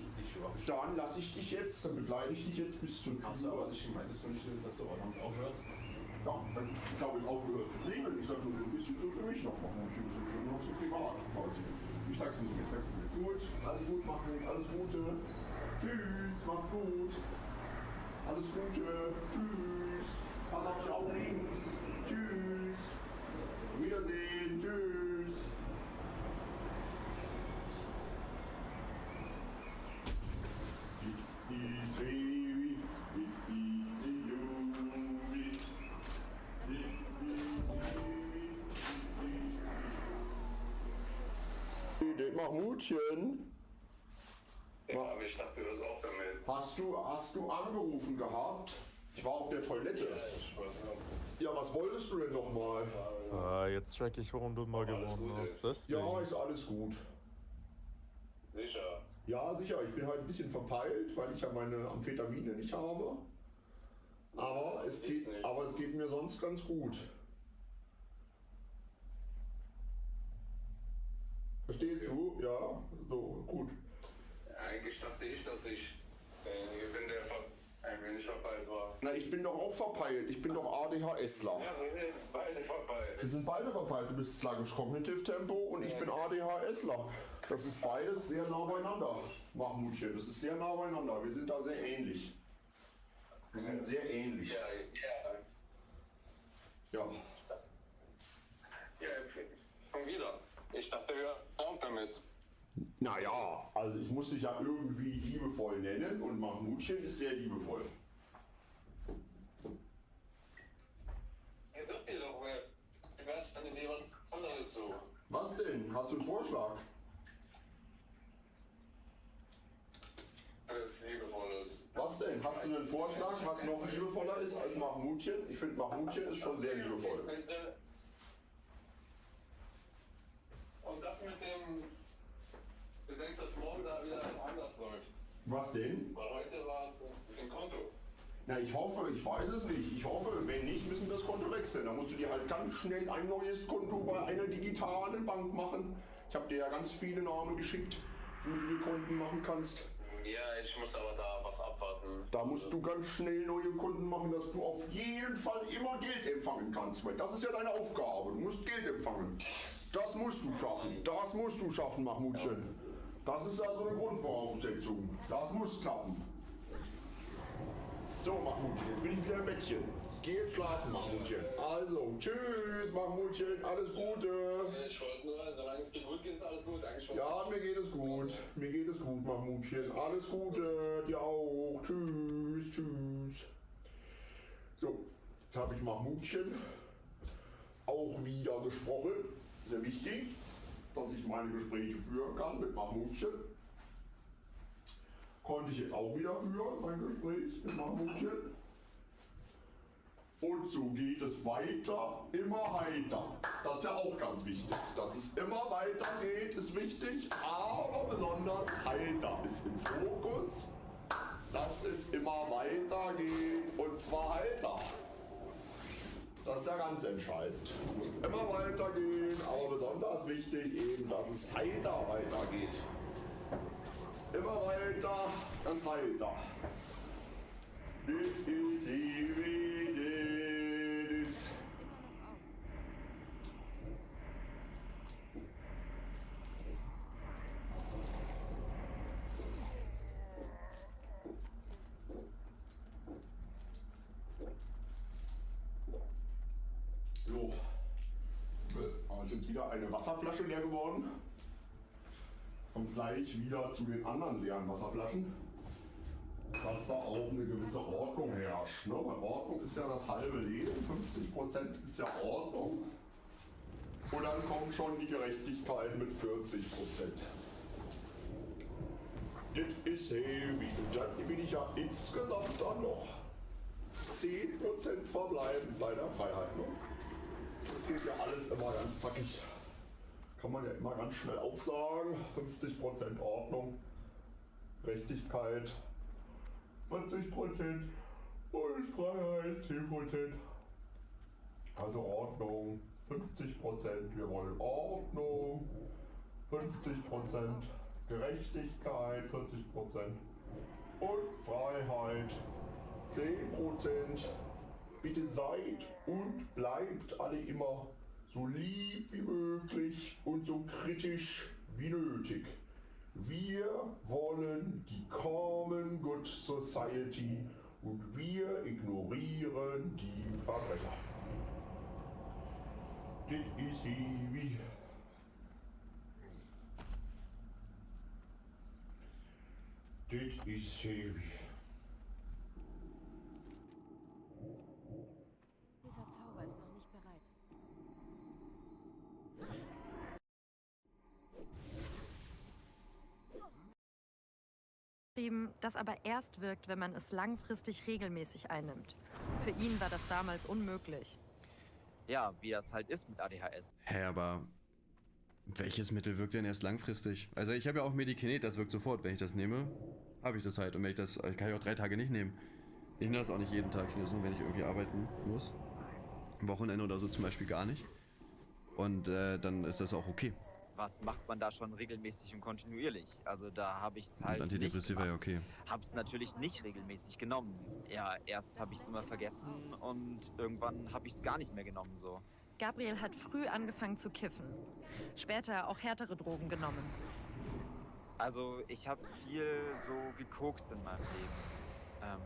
Dann lasse ich dich jetzt, dann begleite ich dich jetzt bis zur Tür. Hast du aber nicht gemeint, dass du auch damit aufhörst? Ja, ich habe jetzt aufgehört zu singen. Ich sage nur so ein bisschen so für mich noch machen. Ich bin noch so privat quasi. Ich sag's nicht mehr. Gut, alles gut machen, alles Gute. Tschüss, mach's gut. Alles Gute. Tschüss. Pass auf dich auf links. Tschüss. Wiedersehen. Tschüss. Mahmutchen, Ja, aber ich dachte, du hörst auch damit. hast du angerufen gehabt? Ich war auf der Toilette. Ich weiß nicht. Ja, was wolltest du denn nochmal? Jetzt check ich, warum du mal alles gewonnen gut hast. ist. Deswegen. Ja, ist alles gut. Sicher. Ja, sicher. Ich bin halt ein bisschen verpeilt, weil ich ja meine Amphetamine nicht habe. Aber es geht mir sonst ganz gut. Verstehst du? Ja, so, gut. Eigentlich dachte ich, dass ich bin der ein wenig verpeilt war. Na, ich bin doch auch verpeilt. Ich bin doch ADHSler. Ja, wir sind beide verpeilt. Wir sind beide verpeilt. Du bist sluggish Kognitiv Tempo und ich bin ADHSler. Das ist beides sehr nah beieinander, Mahmutchen. Das ist sehr nah beieinander. Wir sind da sehr ähnlich. Wir sind sehr ähnlich. Ja. Ja. Ja, schon wieder. Ich dachte, hör auf damit. Naja, also ich muss dich ja irgendwie liebevoll nennen und Mahmutchen ist sehr liebevoll. Jetzt sagt ihr doch, ich weiß eine Idee, was anderes so. Was denn? Hast du einen Vorschlag? Was liebevolles. Was denn? Hast du einen Vorschlag, was noch liebevoller ist als Mahmutchen? Ich finde Mahmutchen ist schon sehr liebevoll. Und das mit dem, du denkst, dass morgen da wieder alles anders läuft. Was denn? Weil heute war ein Konto. Na, ich hoffe, ich weiß es nicht. Ich hoffe, wenn nicht, müssen wir das Konto wechseln. Da musst du dir halt ganz schnell ein neues Konto bei einer digitalen Bank machen. Ich habe dir ja ganz viele Namen geschickt, wie du die Konten machen kannst. Ja, ich muss aber da was abwarten. Da musst du ganz schnell neue Konten machen, dass du auf jeden Fall immer Geld empfangen kannst. Weil das ist ja deine Aufgabe. Du musst Geld empfangen. Das musst du schaffen. Das musst du schaffen, Mahmudchen. Das ist also eine Grundvoraussetzung. Das muss klappen. So, Mahmudchen, jetzt bin ich wieder im Bettchen. Ich gehe jetzt schlafen, Mahmudchen. Also, tschüss, Mahmudchen, alles Gute. Ich wollte nur, solange es dir gut geht, ist alles gut. Eigentlich schon. Ja, mir geht es gut. Mir geht es gut, Mahmudchen. Alles Gute, dir auch. Tschüss, tschüss. So, jetzt habe ich Mahmudchen auch wieder gesprochen. Sehr wichtig, dass ich meine Gespräche führen kann mit Mahmudchen. Konnte ich jetzt auch wieder führen, mein Gespräch mit Mahmudchen. Und so geht es weiter, immer weiter. Das ist ja auch ganz wichtig. Dass es immer weiter geht, ist wichtig, aber besonders heiter ist im Fokus. Dass es immer weiter geht und zwar heiter. Das ist ja ganz entscheidend. Es muss immer weitergehen, aber besonders wichtig eben, dass es heiter weitergeht. Immer weiter, ganz heiter. So, da ist jetzt wieder eine Wasserflasche leer geworden. Kommt gleich wieder zu den anderen leeren Wasserflaschen, dass da auch eine gewisse Ordnung herrscht. Ne? Weil Ordnung ist ja das halbe Leben, 50% ist ja Ordnung. Und dann kommt schon die Gerechtigkeit mit 40%. Das ist heavy. Und dann bin ich ja insgesamt dann noch 10% verbleiben bei der Freiheit. Ne? Das geht ja alles immer ganz zackig. Kann man ja immer ganz schnell aufsagen. 50% Ordnung, Gerechtigkeit, 40% und Freiheit, 10%. Also Ordnung, 50%, wir wollen Ordnung, 50% Gerechtigkeit, 40% und Freiheit, 10%. Bitte seid und bleibt alle immer so lieb wie möglich und so kritisch wie nötig. Wir wollen die Common Good Society und wir ignorieren die Verbrecher. Das ist heavy. Das ist heavy. Dieser Zauber ist noch nicht bereit. Das aber erst wirkt, wenn man es langfristig regelmäßig einnimmt. Für ihn war das damals unmöglich. Ja, wie das halt ist mit ADHS. Hä, aber welches Mittel wirkt denn erst langfristig? Also ich habe ja auch Medikinet, das wirkt sofort. Wenn ich das nehme, habe ich das halt. Und wenn ich das, kann ich auch 3 Tage nicht nehmen. Ich nehme das auch nicht jeden Tag. Ich nehme das nur, wenn ich irgendwie arbeiten muss. Am Wochenende oder so zum Beispiel gar nicht. Und dann ist das auch okay. Was macht man da schon regelmäßig und kontinuierlich? Also da habe ich es halt nicht Antidepressiva ja okay. Habe es natürlich nicht regelmäßig genommen. Ja, erst habe ich es immer vergessen und irgendwann habe ich es gar nicht mehr genommen so. Gabriel hat früh angefangen zu kiffen. Später auch härtere Drogen genommen. Also ich habe viel so gekokst in meinem Leben.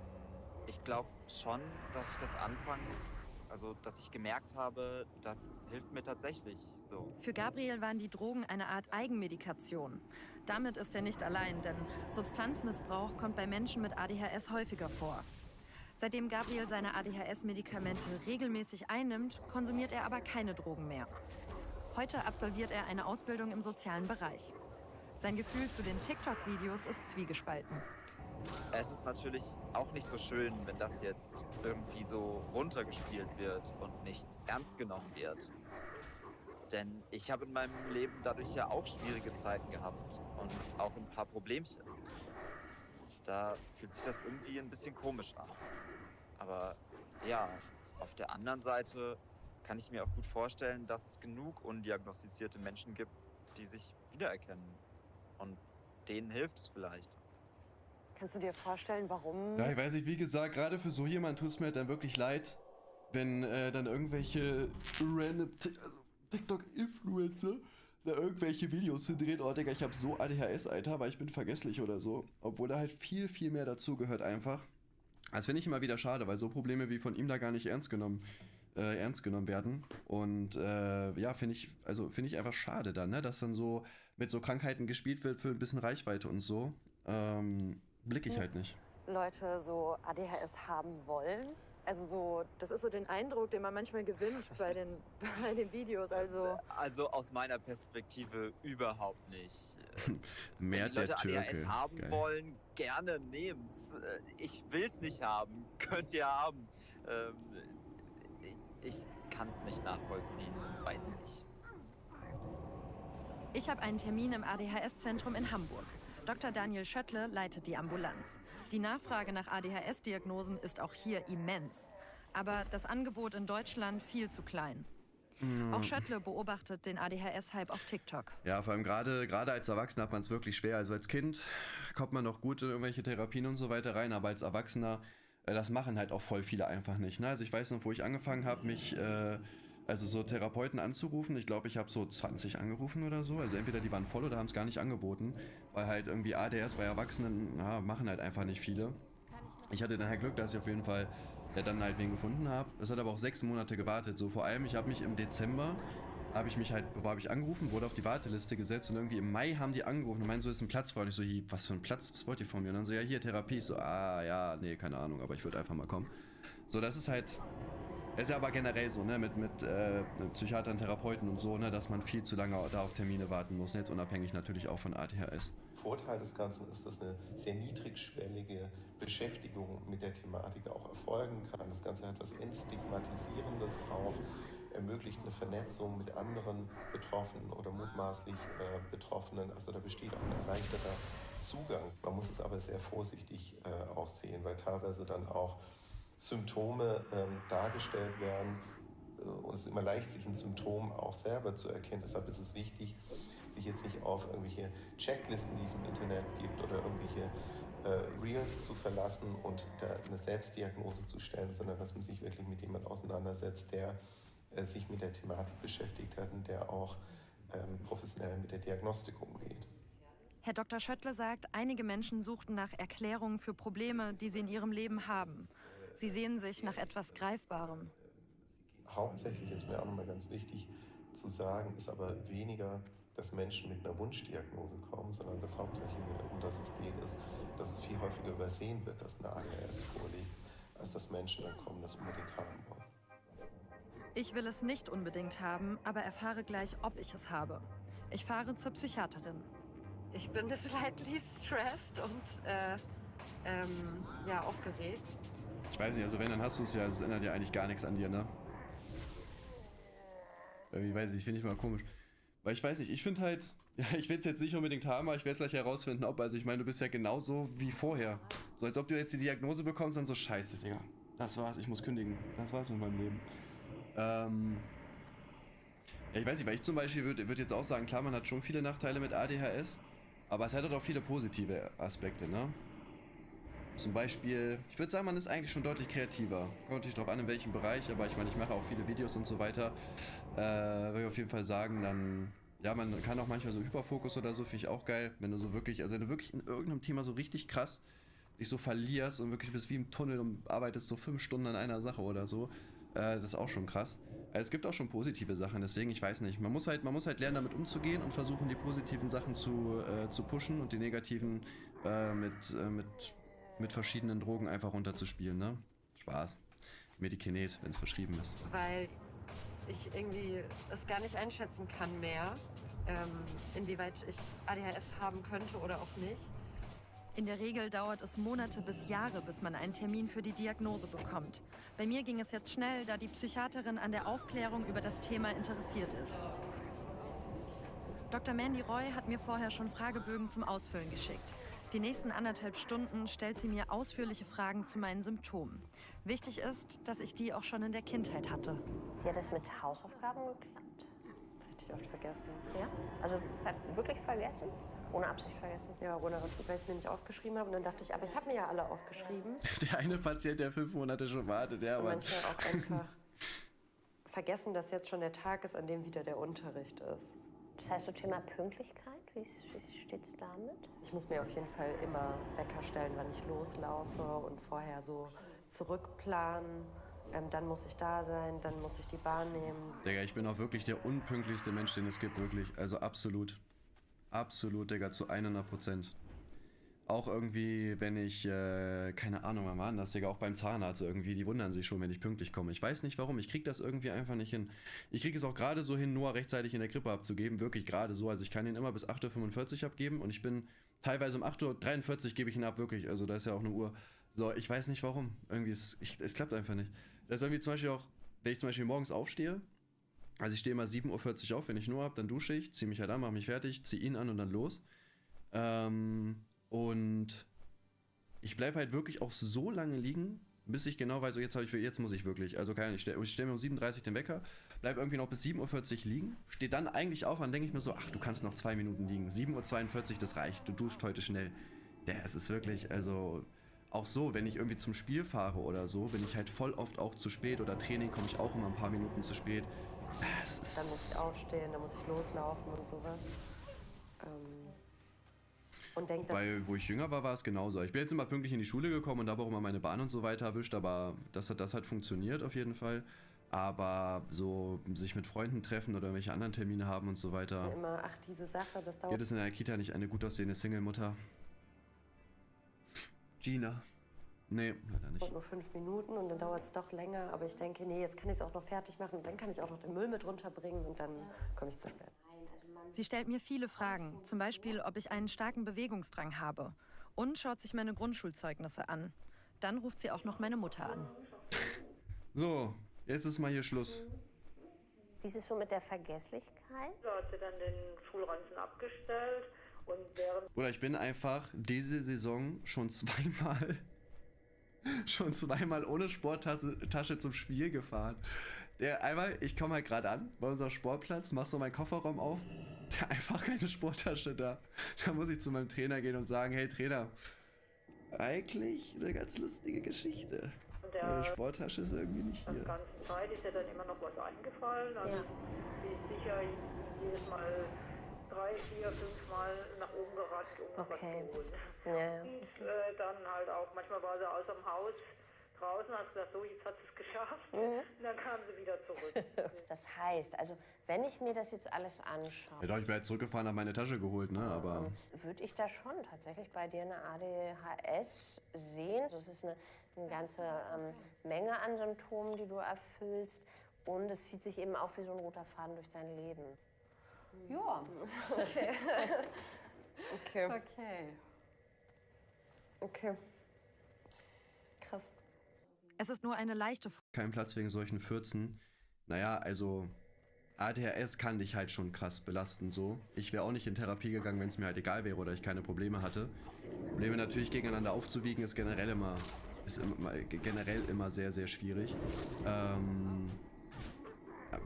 Ich glaube schon, dass ich das anfangs, also dass ich gemerkt habe, das hilft mir tatsächlich so. Für Gabriel waren die Drogen eine Art Eigenmedikation. Damit ist er nicht allein, denn Substanzmissbrauch kommt bei Menschen mit ADHS häufiger vor. Seitdem Gabriel seine ADHS-Medikamente regelmäßig einnimmt, konsumiert er aber keine Drogen mehr. Heute absolviert er eine Ausbildung im sozialen Bereich. Sein Gefühl zu den TikTok-Videos ist zwiegespalten. Es ist natürlich auch nicht so schön, wenn das jetzt irgendwie so runtergespielt wird und nicht ernst genommen wird. Denn ich habe in meinem Leben dadurch ja auch schwierige Zeiten gehabt und auch ein paar Problemchen. Da fühlt sich das irgendwie ein bisschen komisch an. Aber ja, auf der anderen Seite kann ich mir auch gut vorstellen, dass es genug undiagnostizierte Menschen gibt, die sich wiedererkennen. Und denen hilft es vielleicht. Kannst du dir vorstellen, warum? Ja, ich weiß nicht, wie gesagt, gerade für so jemanden tut es mir dann wirklich leid, wenn dann irgendwelche random TikTok-Influencer da irgendwelche Videos drehen. Oh, Digga, ich habe so ADHS, Alter, aber ich bin vergesslich oder so. Obwohl da halt viel, viel mehr dazu gehört einfach. Das finde ich immer wieder schade, weil so Probleme wie von ihm da gar nicht ernst genommen werden. Und ja, finde ich einfach schade dann, ne? Dass dann so mit so Krankheiten gespielt wird für ein bisschen Reichweite und so. Blicke ich halt nicht. Leute so ADHS haben wollen? Also so, das ist so den Eindruck, den man manchmal gewinnt bei den Videos. Also aus meiner Perspektive überhaupt nicht. Mehr Wenn die Leute der Türke. ADHS haben Geil. wollen, gerne nehmt's. Ich will's nicht haben. Könnt ihr haben. Ich kann's nicht nachvollziehen. Weiß ich nicht. Ich habe einen Termin im ADHS-Zentrum in Hamburg. Dr. Daniel Schöttle leitet die Ambulanz. Die Nachfrage nach ADHS-Diagnosen ist auch hier immens. Aber das Angebot in Deutschland viel zu klein. Auch Schöttle beobachtet den ADHS-Hype auf TikTok. Ja, vor allem gerade als Erwachsener hat man es wirklich schwer. Also als Kind kommt man noch gut in irgendwelche Therapien und so weiter rein, aber als Erwachsener, das machen halt auch voll viele einfach nicht. Ne? Also ich weiß noch, wo ich angefangen habe, mich also so Therapeuten anzurufen. Ich glaube, ich habe so 20 angerufen oder so. Also entweder die waren voll oder haben es gar nicht angeboten, weil halt irgendwie ADS bei Erwachsenen machen halt einfach nicht viele. Ich hatte dann halt Glück, dass ich auf jeden Fall dann halt wen gefunden habe. Das hat aber auch 6 Monate gewartet. So vor allem, ich habe mich im Dezember habe ich angerufen, wurde auf die Warteliste gesetzt und irgendwie im Mai haben die angerufen und meinen, so ist ein Platz frei. Und ich so, was für ein Platz, was wollt ihr von mir? Und dann so, ja, hier Therapie. Ich so, ja, nee, keine Ahnung, aber ich würde einfach mal kommen. So, das ist halt. Es ist ja aber generell so, ne, mit Psychiatern, Therapeuten und so, ne, dass man viel zu lange da auf Termine warten muss, jetzt unabhängig natürlich auch von ADHS. Vorteil des Ganzen ist, dass eine sehr niedrigschwellige Beschäftigung mit der Thematik auch erfolgen kann. Das Ganze hat was Entstigmatisierendes auch, ermöglicht eine Vernetzung mit anderen Betroffenen oder mutmaßlich Betroffenen. Also da besteht auch ein erleichterter Zugang. Man muss es aber sehr vorsichtig auch sehen, weil teilweise dann auch Symptome dargestellt werden und es ist immer leicht, sich ein Symptom auch selber zu erkennen. Deshalb ist es wichtig, sich jetzt nicht auf irgendwelche Checklisten, die es im Internet gibt oder irgendwelche Reels zu verlassen und da eine Selbstdiagnose zu stellen, sondern dass man sich wirklich mit jemandem auseinandersetzt, der sich mit der Thematik beschäftigt hat und der auch professionell mit der Diagnostik umgeht. Herr Dr. Schöttle sagt, einige Menschen suchten nach Erklärungen für Probleme, die sie in ihrem Leben haben. Sie sehen sich nach etwas Greifbarem. Hauptsächlich ist mir auch nochmal ganz wichtig zu sagen, ist aber weniger, dass Menschen mit einer Wunschdiagnose kommen, sondern das hauptsächlich, um das es geht, ist, dass es viel häufiger übersehen wird, dass eine ADHS vorliegt, als dass Menschen dann kommen, das unbedingt haben wollen. Ich will es nicht unbedingt haben, aber erfahre gleich, ob ich es habe. Ich fahre zur Psychiaterin. Ich bin slightly stressed und ja, aufgeregt. Ich weiß nicht, also wenn, dann hast du es ja, das ändert ja eigentlich gar nichts an dir, ne? Irgendwie weiß ich finde ich mal komisch. Weil ich weiß nicht, ich finde halt, ja, ich will es jetzt nicht unbedingt haben, aber ich werde es gleich herausfinden, ob, also ich meine, du bist ja genauso wie vorher. So als ob du jetzt die Diagnose bekommst, dann so, scheiße, Digga, das war's, ich muss kündigen, das war's mit meinem Leben. Ja, ich weiß nicht, weil ich zum Beispiel würde jetzt auch sagen, klar, man hat schon viele Nachteile mit ADHS, aber es hat auch viele positive Aspekte, ne? Zum Beispiel, ich würde sagen, man ist eigentlich schon deutlich kreativer. Kommt natürlich drauf an, in welchem Bereich, aber ich meine, ich mache auch viele Videos und so weiter. Würde ich auf jeden Fall sagen, dann, ja, man kann auch manchmal so Hyperfokus oder so, finde ich auch geil. Wenn du so wirklich, also wenn du wirklich in irgendeinem Thema so richtig krass dich so verlierst und wirklich bist wie im Tunnel und arbeitest so 5 Stunden an einer Sache oder so, das ist auch schon krass. Es gibt auch schon positive Sachen, deswegen, ich weiß nicht. Man muss halt lernen, damit umzugehen und versuchen, die positiven Sachen zu pushen und die negativen mit verschiedenen Drogen einfach runterzuspielen, ne? Spaß. Medikinet, wenn es verschrieben ist. Weil ich irgendwie es gar nicht einschätzen kann mehr, inwieweit ich ADHS haben könnte oder auch nicht. In der Regel dauert es Monate bis Jahre, bis man einen Termin für die Diagnose bekommt. Bei mir ging es jetzt schnell, da die Psychiaterin an der Aufklärung über das Thema interessiert ist. Dr. Mandy Roy hat mir vorher schon Fragebögen zum Ausfüllen geschickt. Die nächsten 1,5 Stunden stellt sie mir ausführliche Fragen zu meinen Symptomen. Wichtig ist, dass ich die auch schon in der Kindheit hatte. Wie hat es mit Hausaufgaben geklappt? Richtig oft vergessen. Ja? Also wirklich vergessen? Ohne Absicht vergessen? Ja, ohne Absicht, weil ich es mir nicht aufgeschrieben habe. Und dann dachte ich, aber ich habe mir ja alle aufgeschrieben. Der eine Patient, der 5 Monate schon wartet, der Und aber... manchmal auch einfach vergessen, dass jetzt schon der Tag ist, an dem wieder der Unterricht ist. Das heißt, so Thema Pünktlichkeit, wie steht es damit? Ich muss mir auf jeden Fall immer Wecker stellen, wann ich loslaufe und vorher so zurückplanen. Dann muss ich da sein, dann muss ich die Bahn nehmen. Digga, ich bin auch wirklich der unpünktlichste Mensch, den es gibt, wirklich. Also absolut. Absolut, Digga, zu 100%. Auch irgendwie, wenn ich, keine Ahnung, wann war denn das, Digga, auch beim Zahnarzt irgendwie, die wundern sich schon, wenn ich pünktlich komme. Ich weiß nicht warum, ich krieg das irgendwie einfach nicht hin. Ich krieg es auch gerade so hin, Noah rechtzeitig in der Krippe abzugeben, wirklich gerade so. Also ich kann ihn immer bis 8:45 Uhr abgeben und ich bin teilweise um 8:43 Uhr gebe ich ihn ab, wirklich. Also da ist ja auch eine Uhr. So, ich weiß nicht warum. Irgendwie, es klappt einfach nicht. Das ist irgendwie zum Beispiel auch, wenn ich zum Beispiel morgens aufstehe, also ich stehe immer 7:40 Uhr auf, wenn ich Noah habe, dann dusche ich, ziehe mich halt an, mache mich fertig, ziehe ihn an und dann los. Und ich bleibe halt wirklich auch so lange liegen, bis ich genau weiß, so jetzt muss ich wirklich. Also keine Ahnung, ich stell mir um 7:30 Uhr den Wecker, bleibe irgendwie noch bis 7:40 Uhr liegen, stehe dann eigentlich auf, dann denke ich mir so, ach, du kannst noch 2 Minuten liegen. 7:42 Uhr, das reicht, du duscht heute schnell. Ja, es ist wirklich, also auch so, wenn ich irgendwie zum Spiel fahre oder so, bin ich halt voll oft auch zu spät oder Training komme ich auch immer ein paar Minuten zu spät. Dann muss ich aufstehen, dann muss ich loslaufen und sowas. Und denke Weil, wo ich jünger war, war es genauso. Ich bin jetzt immer pünktlich in die Schule gekommen und habe auch immer meine Bahn und so weiter erwischt, aber das hat funktioniert auf jeden Fall. Aber so sich mit Freunden treffen oder welche anderen Termine haben und so weiter. immer, ach, diese Sache, das dauert. Gibt es in der Kita nicht eine gut aussehende Single-Mutter? Gina. Nee, leider nicht. Nur 5 Minuten und dann dauert es doch länger. Aber ich denke, nee, jetzt kann ich es auch noch fertig machen. Und dann kann ich auch noch den Müll mit runterbringen und dann komme ich zu spät. Sie stellt mir viele Fragen, zum Beispiel, ob ich einen starken Bewegungsdrang habe. Und schaut sich meine Grundschulzeugnisse an. Dann ruft sie auch noch meine Mutter an. So, jetzt ist mal hier Schluss. Wie ist es so mit der Vergesslichkeit? Da hat sie dann den Schulranzen abgestellt und während... Oder ich bin einfach diese Saison schon zweimal ohne Sporttasche zum Spiel gefahren. Ich komme halt gerade an bei unserem Sportplatz, mach so meinen Kofferraum auf, einfach keine Sporttasche da. Da muss ich zu meinem Trainer gehen und sagen, hey Trainer, eigentlich eine ganz lustige Geschichte. Meine Sporttasche ist irgendwie nicht hier. Die ganze Zeit ist ja dann immer noch was eingefallen. Also sie ist sicher jedes Mal 3, 4, 5 Mal nach oben gerannt, um was zu holen. Ja. Und dann halt auch, manchmal war sie aus dem Haus draußen, hat gesagt, so, jetzt hat sie es geschafft. Und dann kam sie wieder zurück. Das heißt, also wenn ich mir das jetzt alles anschaue... Ja doch, ich bin jetzt zurückgefahren, habe meine Tasche geholt, ne, aber... Würde ich da schon tatsächlich bei dir eine ADHS sehen? Das ist eine ganze Menge an Symptomen, die du erfüllst. Und es zieht sich eben auch wie so ein roter Faden durch dein Leben. Ja. Okay. Okay. Okay. Okay. Krass. Es ist nur eine leichte... Kein Platz wegen solchen Fürzen. Naja, also... ADHS kann dich halt schon krass belasten, so. Ich wäre auch nicht in Therapie gegangen, wenn es mir halt egal wäre oder ich keine Probleme hatte. Probleme natürlich gegeneinander aufzuwiegen ist generell immer sehr, sehr schwierig.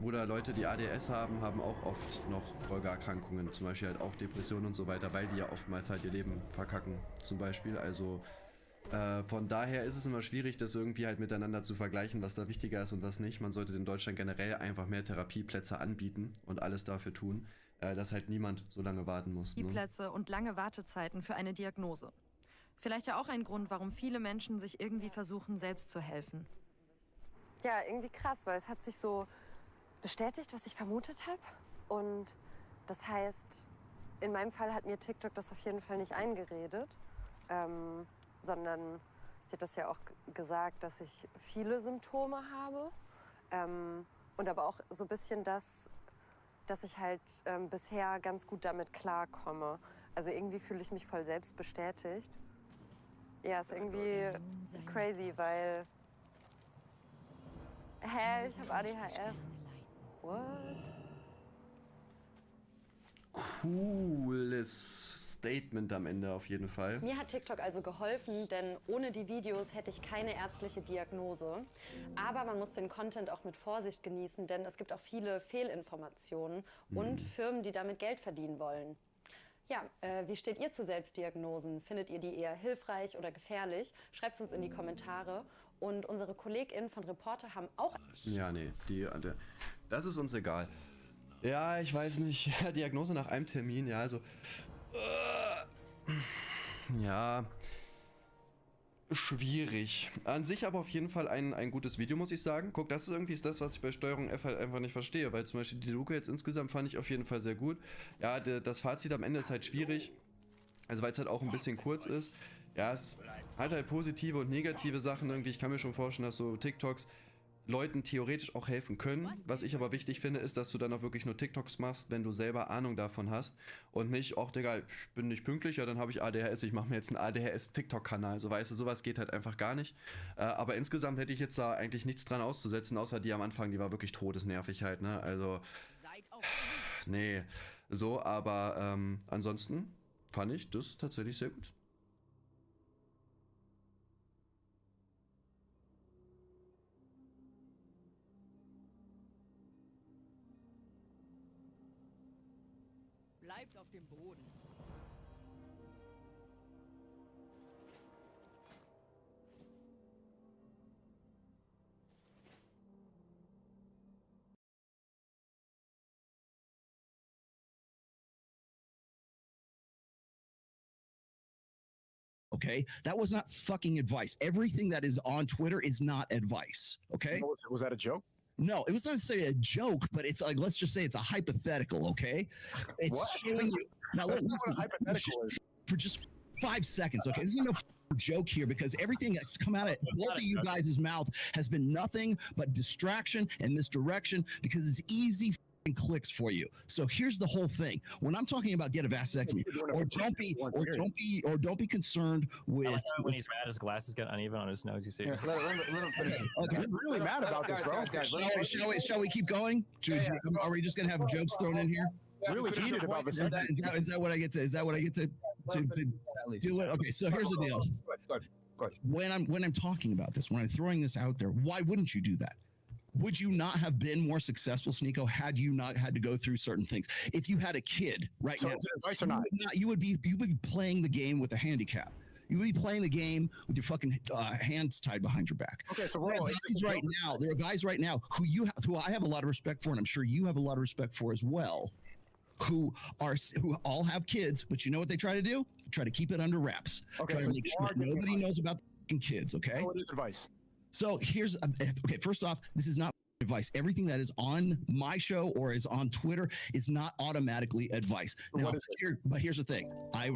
Oder Leute, die ADHS haben, haben auch oft noch Folgeerkrankungen, zum Beispiel halt auch Depressionen und so weiter, weil die ja oftmals halt ihr Leben verkacken, zum Beispiel. Also von daher ist es immer schwierig, das irgendwie halt miteinander zu vergleichen, was da wichtiger ist und was nicht. Man sollte in Deutschland generell einfach mehr Therapieplätze anbieten und alles dafür tun, dass halt niemand so lange warten muss. Therapieplätze und lange Wartezeiten für eine Diagnose. Vielleicht ja auch ein Grund, warum viele Menschen sich irgendwie versuchen, selbst zu helfen. Ja, irgendwie krass, weil es hat sich so bestätigt, was ich vermutet habe. Und das heißt, in meinem Fall hat mir TikTok das auf jeden Fall nicht eingeredet. Sondern sie hat das ja auch gesagt, dass ich viele Symptome habe. Und aber auch so ein bisschen dass ich halt bisher ganz gut damit klarkomme. Also irgendwie fühle ich mich voll selbst bestätigt. Ja, ist irgendwie crazy, weil... Hä, ich habe ADHS. What? Cooles Statement am Ende auf jeden Fall. Mir hat TikTok also geholfen, denn ohne die Videos hätte ich keine ärztliche Diagnose. Aber man muss den Content auch mit Vorsicht genießen, denn es gibt auch viele Fehlinformationen und Firmen, die damit Geld verdienen wollen. Ja, wie steht ihr zu Selbstdiagnosen? Findet ihr die eher hilfreich oder gefährlich? Schreibt es uns in die Kommentare. Und unsere KollegInnen von Reporter haben auch... Ja, nee, das ist uns egal. Ja, ich weiß nicht. Diagnose nach einem Termin, ja, also... ja... Schwierig. An sich aber auf jeden Fall ein gutes Video, muss ich sagen. Guck, das ist irgendwie das, was ich bei Steuerung F halt einfach nicht verstehe, weil zum Beispiel die Luke jetzt insgesamt fand ich auf jeden Fall sehr gut. Ja, das Fazit am Ende ist halt schwierig, also weil es halt auch ein bisschen kurz ist. Ja, es hat halt positive und negative Sachen irgendwie. Ich kann mir schon vorstellen, dass so TikToks Leuten theoretisch auch helfen können. Was ich aber wichtig finde, ist, dass du dann auch wirklich nur TikToks machst, wenn du selber Ahnung davon hast und nicht, ach Digga, ich bin nicht pünktlich, ja dann habe ich ADHS, ich mache mir jetzt einen ADHS-TikTok-Kanal. So, weißt du, sowas geht halt einfach gar nicht. Aber insgesamt hätte ich jetzt da eigentlich nichts dran auszusetzen, außer die am Anfang, die war wirklich todesnervig halt, ne? Also, nee, so, aber ansonsten fand ich das tatsächlich sehr gut. Bleibt auf dem Boden. Okay, that was not fucking advice. Everything that is on Twitter is not advice. Okay, was that a joke? No, it was not necessarily a joke, but it's like, let's just say it's a hypothetical. Okay, it's showing you now. Listen, for just 5 seconds. Okay, this is no joke here, because everything that's come out of both of you guys' mouth has been nothing but distraction and misdirection, because it's easy clicks for you. So here's the whole thing. When I'm talking about get a vasectomy, or don't be concerned with. I like how when he's mad, his glasses get uneven on his nose. You see? Let him finish. Okay. I'm really mad about this, bro. Shall we keep going? Are we just gonna have jokes thrown in here? Really heated about this. Is that what I get to? Is that what I get to do? It? Okay. So here's the deal. When I'm talking about this, when I'm throwing this out there, why wouldn't you do that? Would you not have been more successful, Sneeko, had you not had to go through certain things? If you had a kid right now, advice or not? You would be playing the game with a handicap. You would be playing the game with your fucking hands tied behind your back. Okay, so there are guys right now who I have a lot of respect for, and I'm sure you have a lot of respect for as well, who all have kids, but you know what they try to do? They try to keep it under wraps. Okay, try to make sure nobody knows about the kids. Okay. What is advice? So here's okay. First off, this is not advice. Everything that is on my show or is on Twitter is not automatically advice. Now, but here's the thing.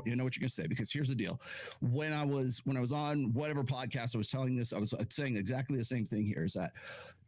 You know what you're gonna say, because here's the deal. When I was on whatever podcast I was telling this, I was saying exactly the same thing here. Is that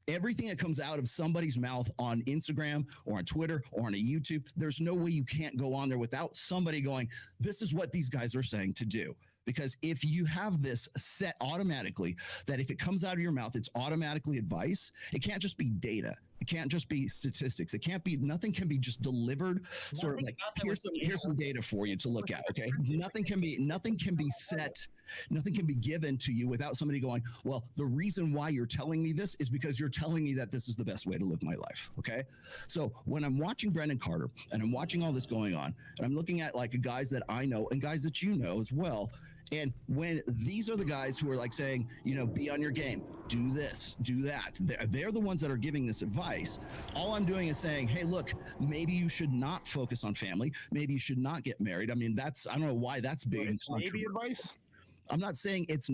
everything that comes out of somebody's mouth on Instagram or on Twitter or on a YouTube, there's no way you can't go on there without somebody going, this is what these guys are saying to do. Because if you have this set automatically, that if it comes out of your mouth, it's automatically advice, it can't just be data. It can't just be statistics. It can't be, nothing can be just delivered sort of like, here's some data for you to look at, okay? Nothing can be set, nothing can be given to you without somebody going, well, the reason why you're telling me this is because you're telling me that this is the best way to live my life, okay? So when I'm watching Brendan Carter and I'm watching all this going on, and I'm looking at like guys that I know and guys that you know as well, and when these are the guys who are like saying, you know, be on your game, do this, do that. They're the ones that are giving this advice. All I'm doing is saying, hey, look, maybe you should not focus on family. Maybe you should not get married. I mean, I don't know why that's big. It's maybe advice. I'm not saying it's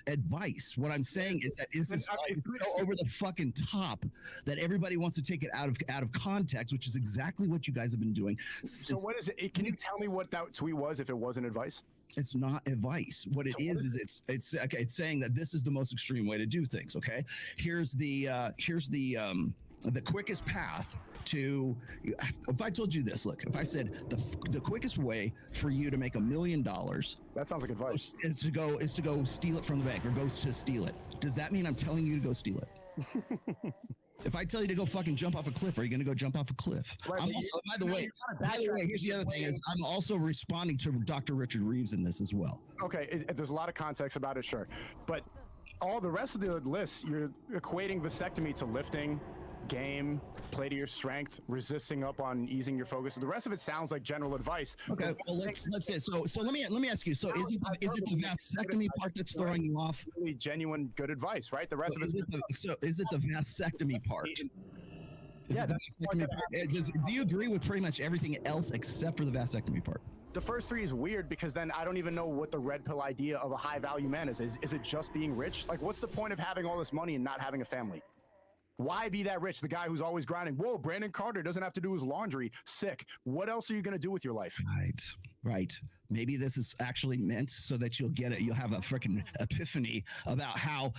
advice. What I'm saying is that this is so over the fucking top that everybody wants to take it out of context, which is exactly what you guys have been doing. So what is it? Can you tell me what that tweet was if it wasn't advice? It's not advice. What it is it's okay. It's saying that this is the most extreme way to do things. Okay, here's the quickest path to. If I told you this, look, if I said the quickest way for you to make $1 million, that sounds like advice. Is to go steal it from the bank or go to steal it. Does that mean I'm telling you to go steal it? If I tell you to go fucking jump off a cliff, are you going to go jump off a cliff? Right, I'm also, by the way, here's the other thing is I'm also responding to Dr. Richard Reeves in this as well. Okay, there's a lot of context about it, sure. But all the rest of the list, you're equating vasectomy to lifting, game, play to your strength, resisting up on easing your focus. The rest of it sounds like general advice. Okay, well let's say so let me ask you. So is it the vasectomy part that's throwing you off? Really genuine good advice, right? The rest of it. So is it the vasectomy part? Yeah, do you agree with pretty much everything else except for the vasectomy part? The first three is weird because then I don't even know what the red pill idea of a high value man is. Is it just being rich? Like, what's the point of having all this money and not having a family? Why be that rich? The guy who's always grinding. Whoa, Brandon Carter doesn't have to do his laundry. Sick. What else are you going to do with your life? Right. Maybe this is actually meant so that you'll get it. You'll have a freaking epiphany about how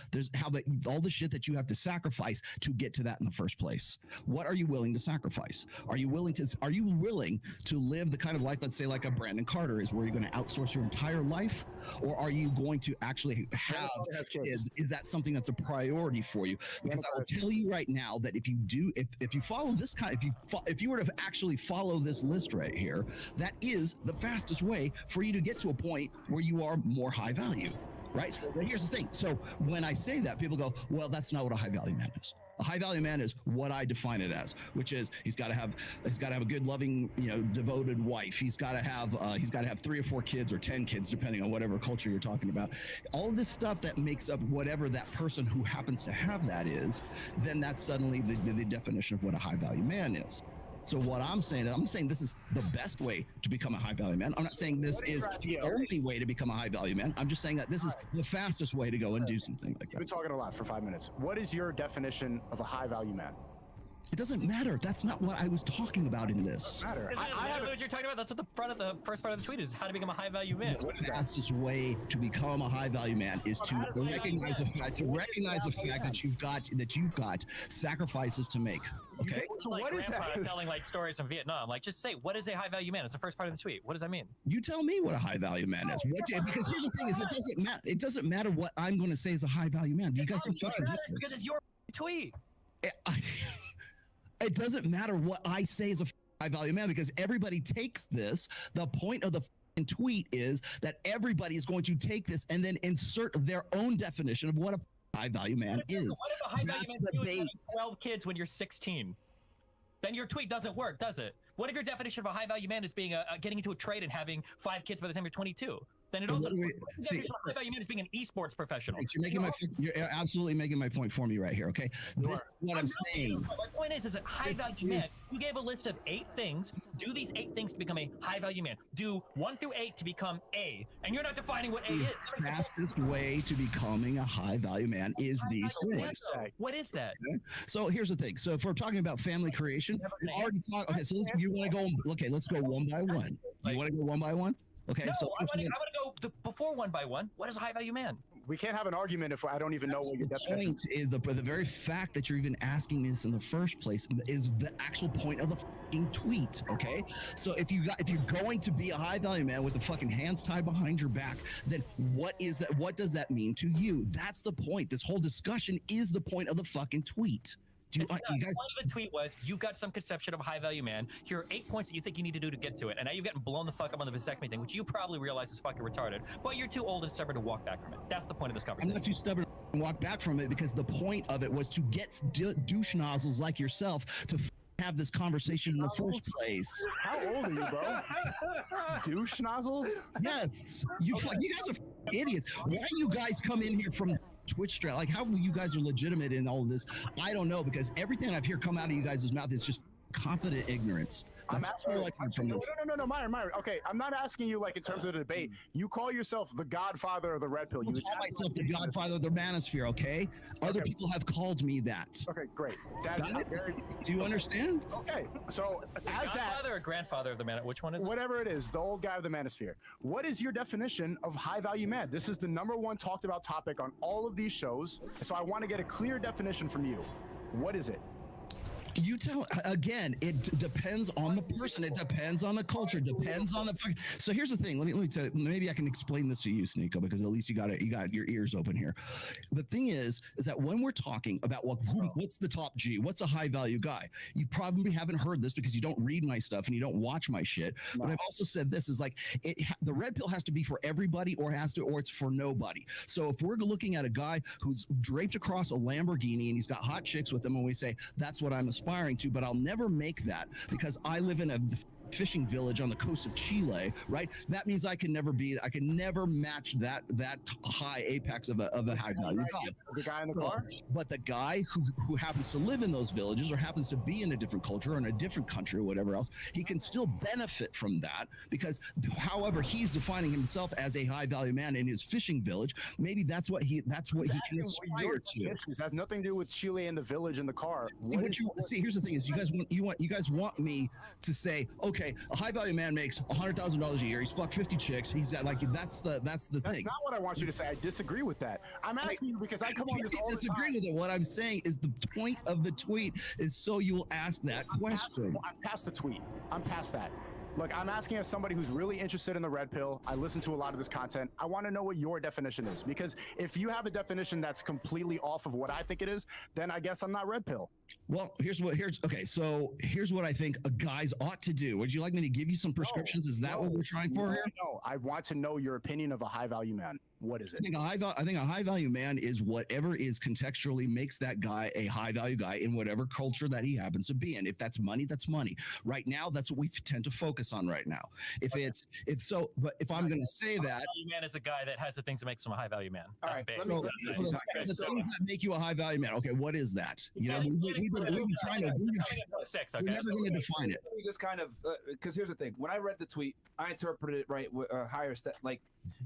all the shit that you have to sacrifice to get to that in the first place. What are you willing to sacrifice? Are you willing to live the kind of life, let's say like a Brandon Carter is, where you're going to outsource your entire life? Or are you going to actually have kids? Is that something that's a priority for you? Because I will tell you right now that if you follow this kind, if you were to actually follow this list right here, that is the fastest way for you to get to a point where you are more high value, right? So here's the thing. So when I say that, people go, well, that's not what a high value man is. A high value man is what I define it as, which is he's got to have a good, loving, devoted wife. He's got to have 3 or 4 kids or 10 kids, depending on whatever culture you're talking about. All of this stuff that makes up whatever that person who happens to have that is, then that's suddenly the definition of what a high value man is. So what I'm saying this is the best way to become a high value man. I'm not saying this is the only way to become a high value man. I'm just saying that this is the fastest way to go and do something like that. You've been talking a lot for 5 minutes. What is your definition of a high value man? It doesn't matter. That's not what I was talking about in this. What you're talking about. That's what the first part of the tweet is: how to become a high value man. The fastest way to become a high value man is to recognize the fact that you've got sacrifices to make. Okay. So like what is that? Telling like stories from Vietnam. Like, just say, what is a high value man? It's the first part of the tweet. What does that mean? You tell me what a high value man is. Because here's the thing: is it doesn't matter what I'm going to say is a high value man. You guys are fucking because it's your tweet. It doesn't matter what I say is a high value man, because everybody takes this. The point of the tweet is that everybody is going to take this and then insert their own definition of what a high value man is. What if a high value man is having 12 kids when you're 16? Then your tweet doesn't work, does it? What if your definition of a high value man is being getting into a trade and having 5 kids by the time you're 22? Then it also high value man is being an esports professional. You're absolutely making my point for me right here. Okay, this is what I'm saying. My point is that high value man. You gave a list of 8 things. Do these 8 things to become a high value man. Do 1 through 8 to become A, and you're not defining what A is. The fastest way to becoming a high value man is these things. What is that? Okay? So here's the thing. So if we're talking about family creation, we already talked. Okay, so you want to go? Okay, let's go one by one. You want to go one by one? Okay, no, so I want to go before one by one. What is a high value man? We can't have an argument if I don't even know what your definition is. The very fact that you're even asking me this in the first place is the actual point of the fucking tweet. Okay, so if you're going to be a high value man with the fucking hands tied behind your back, then what is that? What does that mean to you? That's the point. This whole discussion is the point of the fucking tweet. You guys... One of the tweet was, you've got some conception of a high value man. Here are 8 points that you think you need to do to get to it. And now you've gotten blown the fuck up on the vasectomy thing, which you probably realize is fucking retarded. But you're too old and stubborn to walk back from it. That's the point of this conversation. I'm not too stubborn to walk back from it, because the point of it was to get douche nozzles like yourself to have this conversation in the first place. How old are you, bro? Douche nozzles? Yes. You guys are idiots. Why you guys come in here from Twitch stream? Like, how you guys are legitimate in all of this? I don't know, because everything I've heard come out of you guys' mouth is just confident ignorance. That's No, Myron. Okay, I'm not asking you like in terms of the debate. You call yourself the godfather of the red pill. You call myself the godfather of the manosphere, okay? Other people have called me that. Okay, great. Do you understand? Okay, so as godfather or grandfather of the man, which one is it? Whatever it is, the old guy of the manosphere. What is your definition of high value man? This is the #1 talked about topic on all of these shows, so I want to get a clear definition from you. What is it? You tell again. It depends on the person. It depends on the culture. Depends on the. So here's the thing. Let me tell you. Maybe I can explain this to you, Sneeko, because at least you got your ears open here. The thing is that when we're talking about what's the top G, what's a high value guy, you probably haven't heard this because you don't read my stuff and you don't watch my shit. But I've also said this is like the red pill has to be for everybody, or it's for nobody. So if we're looking at a guy who's draped across a Lamborghini and he's got hot chicks with him, and we say that's what I'm aspiring to, but I'll never make that because I live in a fishing village on the coast of Chile, right? That means I can never match that high apex of a high value guy. The guy in the car? But the guy who happens to live in those villages or happens to be in a different culture or in a different country or whatever else, he can still benefit from that because however he's defining himself as a high value man in his fishing village, maybe that's what he can aspire to. This has nothing to do with Chile and the village and the car. See, here's the thing: is you guys want me to say, okay, a high value man makes $100,000 a year. He's fucked 50 chicks. He's got like that's the thing. That's not what I want you to say. I disagree with that. I'm asking you because I come on this all the time. Disagree with it. What I'm saying is the point of the tweet is so you will ask that question. I'm past the tweet. I'm past that. Look, I'm asking as somebody who's really interested in the red pill. I listen to a lot of this content. I want to know what your definition is, because if you have a definition that's completely off of what I think it is, then I guess I'm not red pill. Well, here's what I think guys ought to do. Would you like me to give you some prescriptions? Is that what we're trying for here? No, I want to know your opinion of a high value man. What is it? I think a high value man is whatever is contextually makes that guy a high value guy in whatever culture that he happens to be in. If that's money, that's money. Right now, that's what we tend to focus on right now. But if I'm going to say that, value man is a guy that has the things that makes him a high value man. All right, the things that make you a high value man. Okay, what is that? You know, we've been trying to. We're never going to define it. We just kind of because here's the thing. When I read the tweet, I interpreted it right with a higher step. Like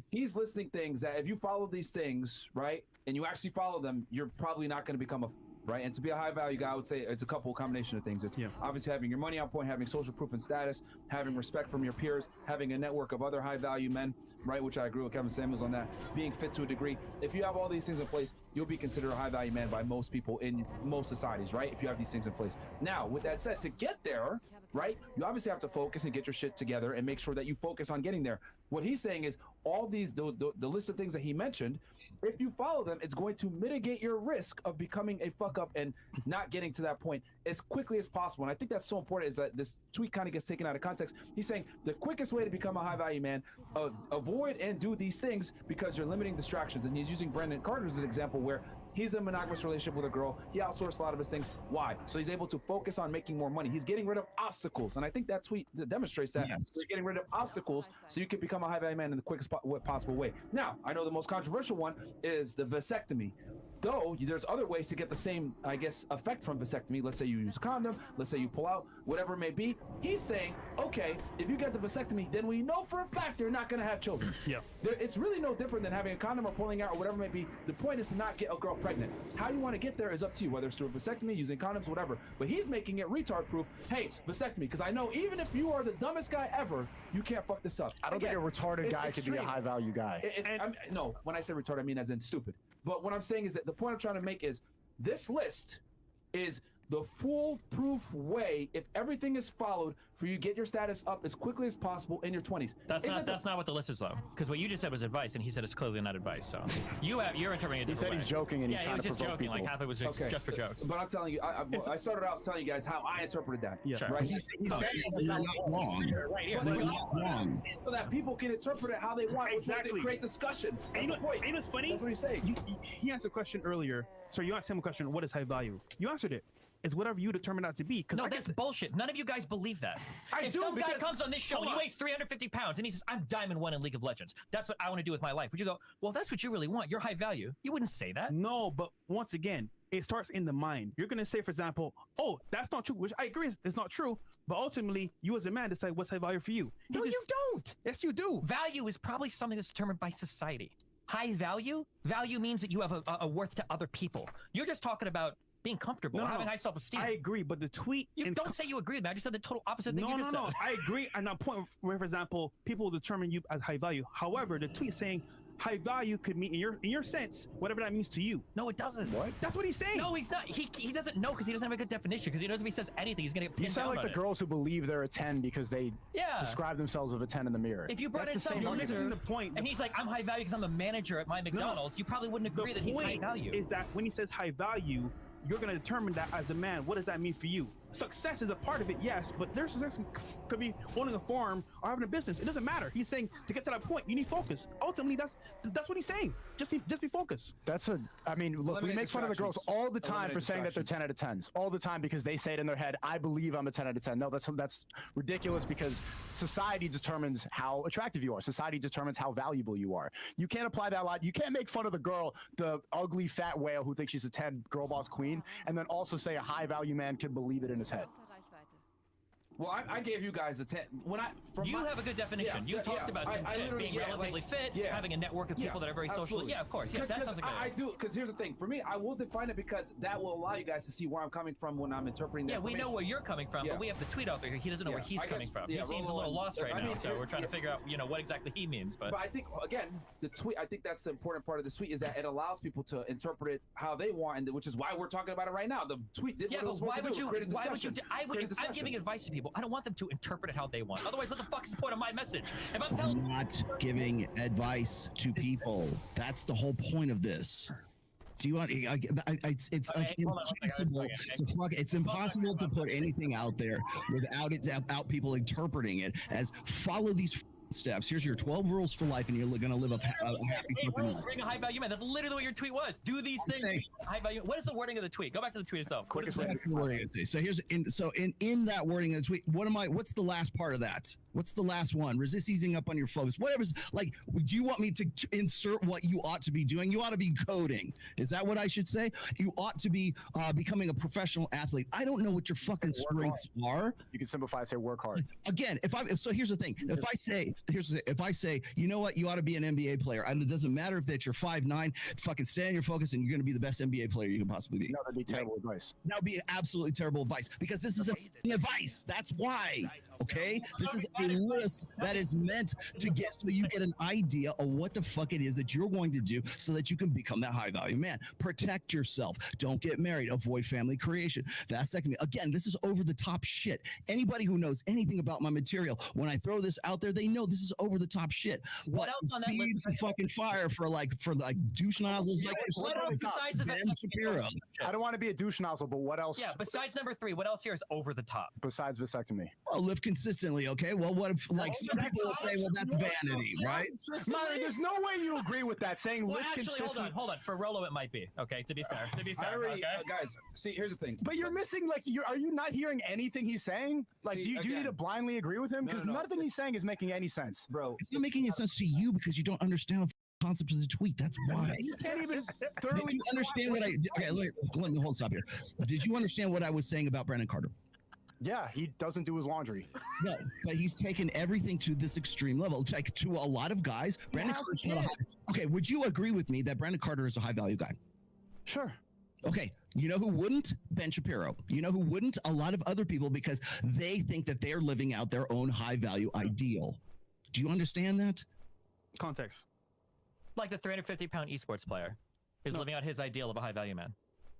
he's listing things that if you follow these things, right, and you actually follow them, you're probably not going to become a right. And to be a high value guy, I would say it's a combination of things. It's obviously having your money on point, having social proof and status, having respect from your peers, having a network of other high value men, right, which I agree with Kevin Samuels on that, being fit to a degree. If you have all these things in place, you'll be considered a high value man by most people in most societies, right, if you have these things in place. Now, with that said, to get there, right, you obviously have to focus and get your shit together and make sure that you focus on getting there. What he's saying is all these, the list of things that he mentioned, if you follow them, it's going to mitigate your risk of becoming a fuck up and not getting to that point as quickly as possible. And I think that's so important, is that this tweet kind of gets taken out of context. He's saying the quickest way to become a high value man, avoid and do these things because you're limiting distractions. And he's using Brandon Carter as an example where he's in a monogamous relationship with a girl. He outsourced a lot of his things. Why? So he's able to focus on making more money. He's getting rid of obstacles. And I think that tweet demonstrates that. Yes. You're getting rid of obstacles so you can become a high value man in the quickest possible way. Now, I know the most controversial one is the vasectomy. Though there's other ways to get the same, I guess, effect from vasectomy. Let's say you use a condom, let's say you pull out, whatever it may be. He's saying, okay, if you get the vasectomy, then we know for a fact you're not going to have children. Yeah. It's really no different than having a condom or pulling out or whatever it may be. The point is to not get a girl pregnant. How you want to get there is up to you, whether it's through a vasectomy, using condoms, whatever. But he's making it retard proof. Hey, vasectomy, because I know even if you are the dumbest guy ever, you can't fuck this up. I don't think a retarded guy could be a high value guy. No, when I say retarded, I mean as in stupid. But what I'm saying is that the point I'm trying to make is this list is the foolproof way, if everything is followed, for you to get your status up as quickly as possible in your 20s. That's not what the list is, though. Because what you just said was advice, and he said it's clearly not advice. So you're interpreting it. He said he's joking, and he's trying to provoke joking. people. Like half it was just for jokes. But I'm telling you, I started out telling you guys how I interpreted that. Yeah. Right. He's saying you're not wrong. Right here. But you're not wrong. So that people can interpret it how they want. Exactly. To create discussion. That's And the point. you know what's funny? That's what he's saying. He asked a question earlier. So you asked him a question, what is high value? You answered it. It's whatever you determine that to be. No, that's bullshit. None of you guys believe that. If some guy comes on this show and he weighs 350 pounds and he says, I'm Diamond 1 in League of Legends, that's what I want to do with my life, would you go, well, if that's what you really want, you're high value? You wouldn't say that. No, but once again, it starts in the mind. You're going to say, for example, oh, that's not true, which I agree it's not true, but ultimately, you as a man decide what's high value for you. No, you don't. Yes, you do. Value is probably something that's determined by society. High value means that you have a worth to other people. You're just talking about being comfortable, having high self-esteem. I agree, but the tweet... You don't say you agree with me. I just said the total opposite thing you just said. I agree. And a point where, for example, people will determine you as high value. However, the tweet saying, high value could mean in your sense whatever that means to you. No, it doesn't. What? That's what he's saying. No, he's not. He doesn't know because he doesn't have a good definition. Because he knows if he says anything, he's gonna get pinned You sound down like the on girls who believe they're a 10 because they describe themselves as a 10 in the mirror. If you brought in That's the some same loser, argument. the point. and he's like, I'm high value because I'm the manager at my McDonald's, you probably wouldn't agree that he's high value. Is that when he says high value, you're going to determine that as a man, what does that mean for you? Success is a part of it, yes, but their success could be owning a farm or having a business. It doesn't matter. He's saying to get to that point, you need focus. Ultimately, that's what he's saying. Just be focused. I mean, look, we make fun of the girls all the time for saying that they're 10 out of 10s. All the time because they say it in their head, I believe I'm a 10 out of 10. No, that's ridiculous because society determines how attractive you are. Society determines how valuable you are. You can't apply that a lot. You can't make fun of the girl, the ugly fat whale who thinks she's a 10 girl boss queen, and then also say a high value man can believe it in his head. Well, I gave you guys a 10. You have a good definition. You talked about some shit, being relatively fit, having a network of people that are very socially. Yeah, of course. Yeah, that sounds like I do. Because here's the thing. For me, I will define it because that will allow you guys to see where I'm coming from when I'm interpreting the we know where you're coming from, but we have the tweet out there. He doesn't know where he's coming from. He seems a little lost right now, so we're trying to figure out, what exactly he means. But I think, again, the tweet, I think that's the important part of the tweet is that it allows people to interpret it how they want, and which is why we're talking about it right now. The tweet did what it was supposed to do. Why would you? I'm giving advice to people. I don't want them to interpret it how they want. Otherwise, what the fuck is the point of my message? If I'm telling not giving advice to people, that's the whole point of this. Do you want? It's impossible. It's impossible to put anything out there without people interpreting it as follow these steps. Here's your 12 rules for life, and you're going to live a happy fucking life. Bring a high value man. That's literally what your tweet was. Do these things. High value. What is the wording of the tweet? Go back to the tweet itself. So here's in that wording of the tweet. What's the last part of that? What's the last one? Resist easing up on your focus. Whatever's like. Do you want me to insert what you ought to be doing? You ought to be coding. Is that what I should say? You ought to be becoming a professional athlete. I don't know what your fucking strengths are. You can simplify and say work hard. Again, so here's the thing. If I say, you know what, you ought to be an NBA player, and it doesn't matter if that you're 5'9", fucking stay on your focus, and you're going to be the best NBA player you can possibly be. No, that'd be terrible advice. That would be absolutely terrible advice because this is advice. That's why. Okay, this is a list that is meant to get so you get an idea of what the fuck it is that you're going to do so that you can become that high value man. Protect yourself. Don't get married. Avoid family creation. Vasectomy. Again, this is over the top shit. Anybody who knows anything about my material, when I throw this out there, they know this is over the top shit. What else on that list? A fucking fire for douche nozzles like what else besides Ben Shapiro? I don't want to be a douche nozzle, but what else? Yeah, besides number 3, what else here is over the top? Besides vasectomy. Well, live consistently, okay? Well, what if, some people will say, well, that's vanity, right? Molly, there's no way you agree with that, saying live consistently. Hold on. For Rolo, it might be. Okay, to be fair. Guys, see, here's the thing. But you're missing, are you not hearing anything he's saying? Do you need to blindly agree with him? Because nothing he's saying is making any sense. Bro, it's not making any sense to you because you don't understand the concept of the tweet. That's why. You can't even thoroughly Did you understand what Okay, let me stop here. Did you understand what I was saying about Brandon Carter? Yeah, he doesn't do his laundry. No, but he's taken everything to this extreme level. Like to a lot of guys, Brandon Carter's not a high. Okay, would you agree with me that Brandon Carter is a high value guy? Sure. Okay, you know who wouldn't? Ben Shapiro. You know who wouldn't? A lot of other people because they think that they're living out their own high value ideal. Do you understand that? Context. Like the 350-pound esports player is living out his ideal of a high value man.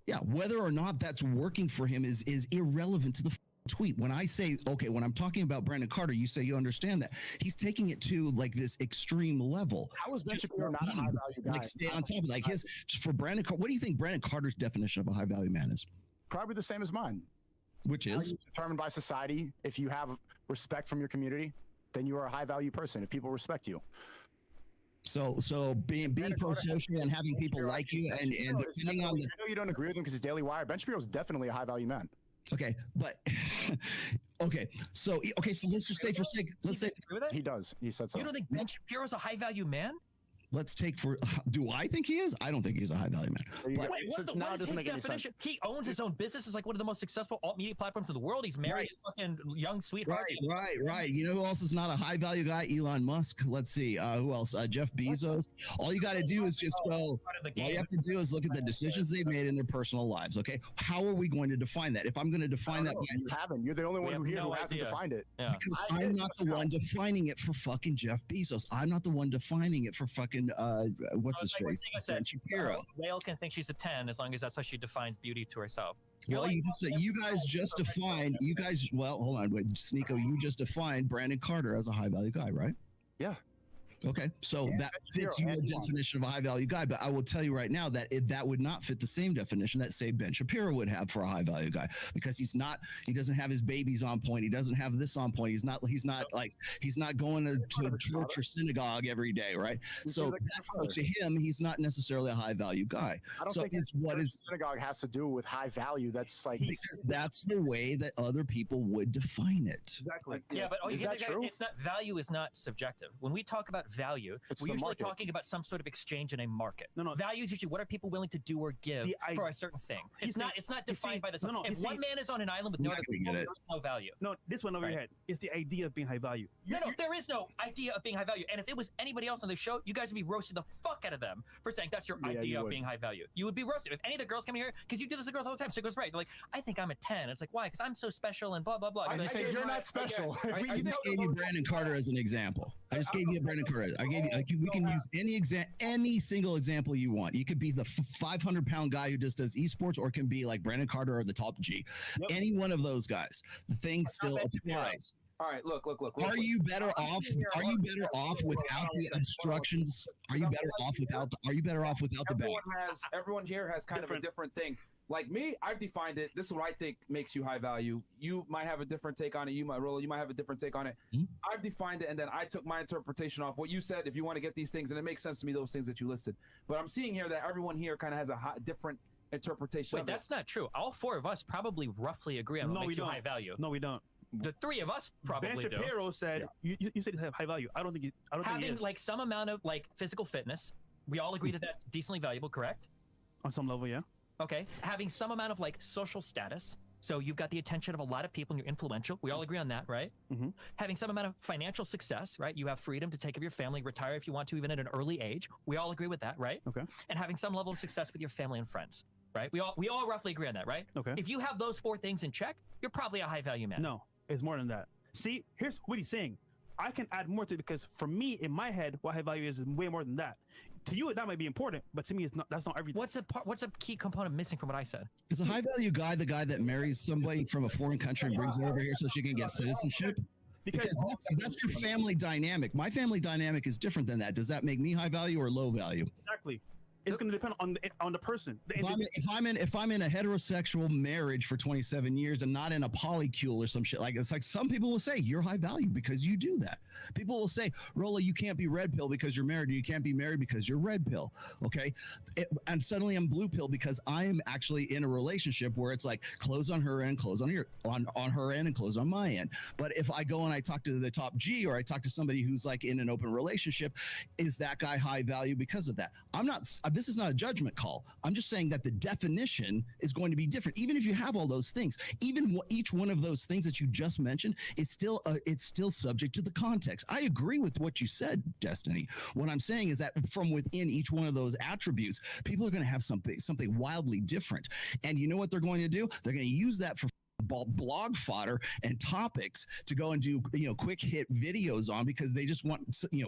Yeah, whether or not that's working for him is irrelevant to the tweet. When I say, okay, when I'm talking about Brandon Carter, you say you understand that. He's taking it to this extreme level. How is Ben Shapiro not a high value guy? Stay on top of it. For Brandon Carter, what do you think Brandon Carter's definition of a high value man is? Probably the same as mine. Which is? Determined by society. If you have respect from your community, then you are a high value person. If people respect you. So being pro-social and having people like you and depending on I know you don't agree with him because he's Daily Wire. Ben Shapiro is definitely a high value man. Okay, but so let's just say let's say he does. He said so. You don't think Ben Shapiro's a high value man? Let's take do I think he is? I don't think he's a high value man. Wait, what is his definition? He owns his own business. Is like one of the most successful alt media platforms in the world. He's married his fucking young sweetheart. Right. You know who else is not a high value guy? Elon Musk. Let's see. Who else? Jeff Bezos. All you got to do is just go. All you have to do is look at the decisions they've made in their personal lives. Okay. How are we going to define that? If I'm going to define that, you haven't. You're the only one who hasn't defined it. Yeah. Because I'm not the one defining it for fucking Jeff Bezos. I'm not the one defining it for fucking fucking what's his face? Ben Shapiro. Whale can think she's a 10 as long as that's how she defines beauty to herself. Well, you guys just defined. You guys. Well, hold on, wait, Sneeko. You just defined Brandon Carter as a high value guy, right? Yeah. Okay, so that fits your definition of a high value guy, but I will tell you right now that that would not fit the same definition that, say, Ben Shapiro would have for a high value guy, because he doesn't have his babies on point, he doesn't have this on point, he's not going to church or synagogue every day, right? So to him, he's not necessarily a high value guy. I don't think synagogue has to do with high value. That's like because that's the way that other people would define it. Exactly. Yeah, but is that true? It's not, value is not subjective. When we talk about value, we're usually talking about some sort of exchange in a market. No, value is usually what are people willing to do or give for a certain thing. It's not defined by this. If one man is on an island with no other people, there is no value. No, this one over your head is the idea of being high value. No, there is no idea of being high value. And if it was anybody else on the show, you guys would be roasting the fuck out of them for saying that's your idea of being high value. You would be roasted. If any of the girls come here, because you do this to girls all the time, so it goes right. They're like, I think I'm a 10. It's like, why? Because I'm so special and blah blah blah. I say you're not special. I just gave you Brandon Carter as an example. I just gave you Brandon Carter. I gave you. We can use any single example you want. You could be the 500-pound guy who just does esports, or it can be like Brandon Carter or the top G. Yep. Any one of those guys. The thing still applies. All right, look. Are you better off? Are you better off without the obstructions? Are you better off without the ban? Everyone here has kind of a different thing. Like me, I've defined it. This is what I think makes you high value. You might have a different take on it. You might have a different take on it. I've defined it, and then I took my interpretation off what you said. If you want to get these things, and it makes sense to me, those things that you listed. But I'm seeing here that everyone here kind of has a different interpretation. Wait, that's not true. All four of us probably roughly agree on what makes you high value. No, we don't. The three of us probably Ben Shapiro said you said you have high value. I don't think having like some amount of like physical fitness. We all agree that that's decently valuable, correct? On some level, yeah. Okay, having some amount of like social status, so you've got the attention of a lot of people and you're influential. We all agree on that, right? Mm-hmm. Having some amount of financial success, right? You have freedom to take care of your family, retire if you want to, even at an early age. We all agree with that, right? Okay. And having some level of success with your family and friends, right? We all roughly agree on that, right? Okay. If you have those four things in check, you're probably a high value man. No, it's more than that. See, here's what he's saying. I can add more to it because for me, in my head, what high value is way more than that. To you, that might be important, but to me, it's not. That's not everything. What's a key component missing from what I said? Is a high value guy the guy that marries somebody from a foreign country and brings her over here so she can get citizenship? Because that's your family dynamic. My family dynamic is different than that. Does that make me high value or low value? Exactly. It's going to depend on the person. If I'm in a heterosexual marriage for 27 years and not in a polycule or some shit, like it's like some people will say you're high value because you do that. People will say, Rolla, you can't be red pill because you're married. You can't be married because you're red pill. Okay. And suddenly I'm blue pill because I am actually in a relationship where it's like close on her end, close on her end, and close on my end. But if I go and I talk to the top G, or I talk to somebody who's like in an open relationship, is that guy high value because of that? This is not a judgment call. I'm just saying that the definition is going to be different. Even if you have all those things, even each one of those things that you just mentioned is still it's still subject to the context. I agree with what you said, Destiny. What I'm saying is that from within each one of those attributes, people are going to have something wildly different. And you know what they're going to do? They're going to use that for blog fodder and topics to go and do quick hit videos on, because they just want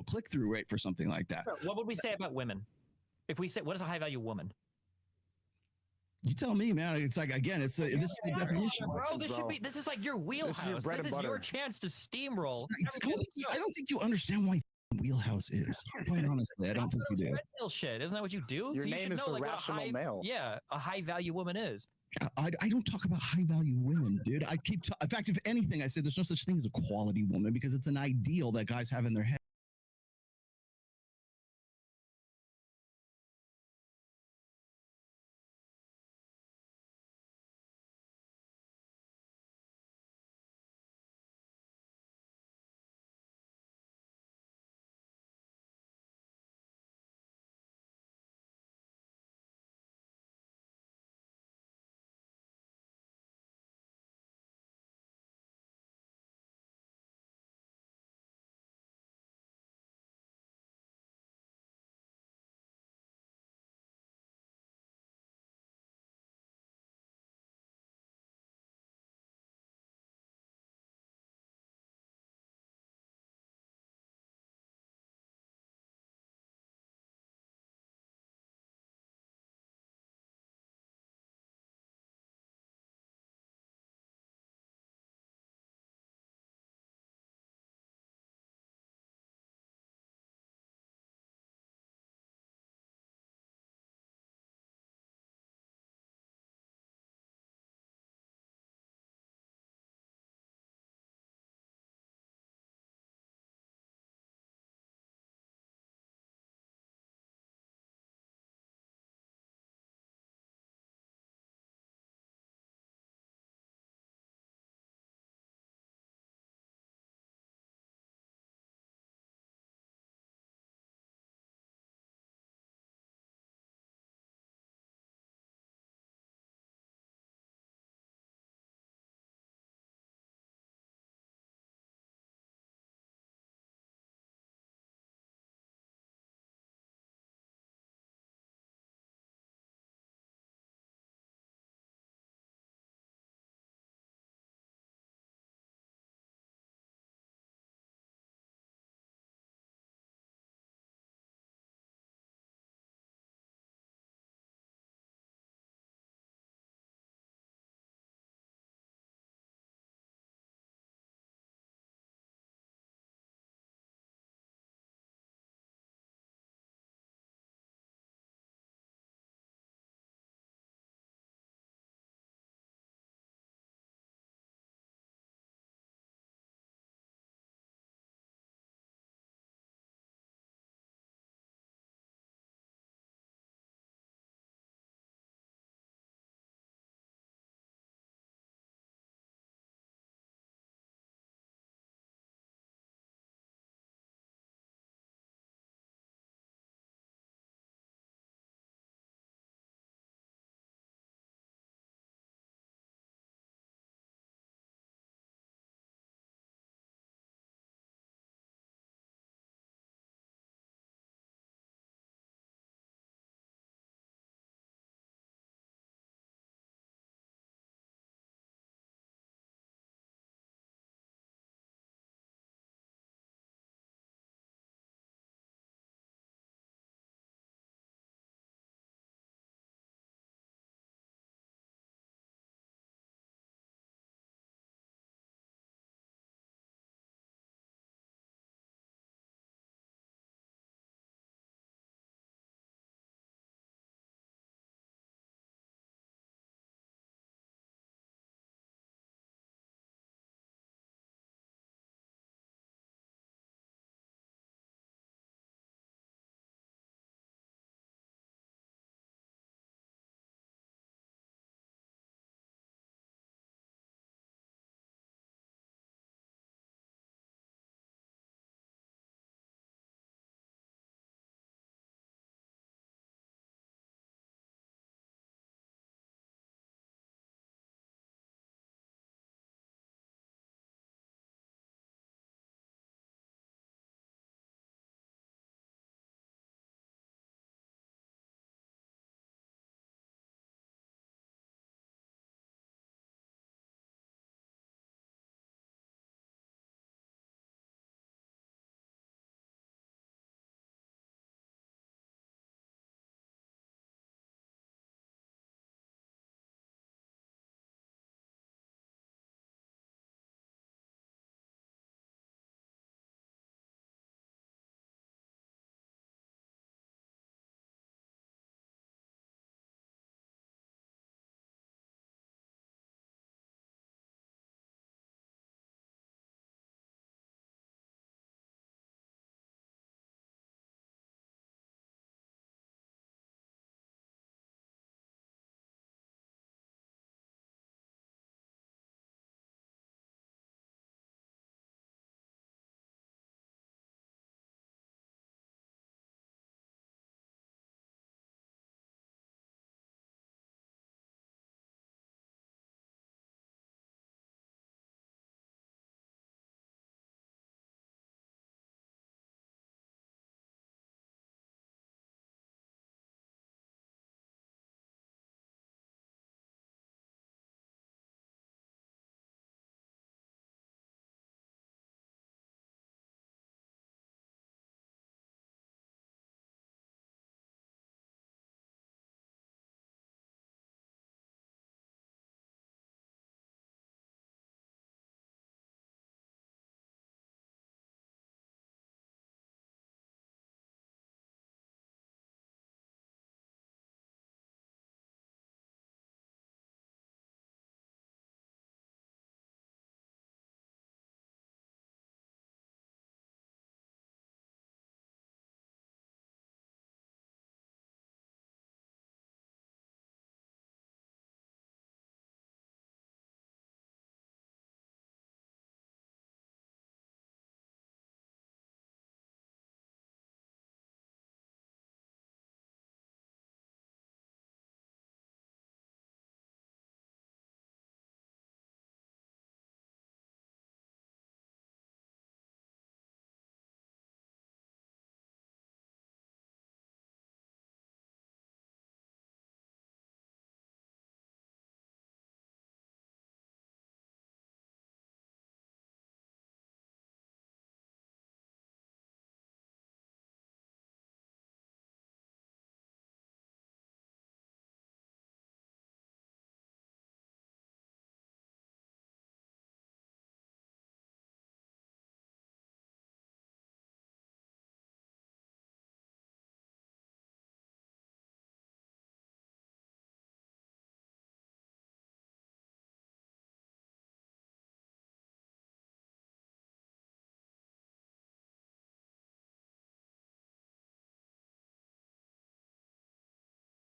click through rate for something like that. What would we say about women? If we say, what is a high value woman? You tell me, man. It's like, again, this is the definition. Bro, this is like your wheelhouse. This is your chance to steamroll. I don't think you understand why wheelhouse is. Quite honestly, I don't think you do. Red pill shit, isn't that what you do? Your so you name should is know, the like, rational male. Yeah, a high value woman is. I don't talk about high value women, dude. In fact, if anything, I say there's no such thing as a quality woman, because it's an ideal that guys have in their head.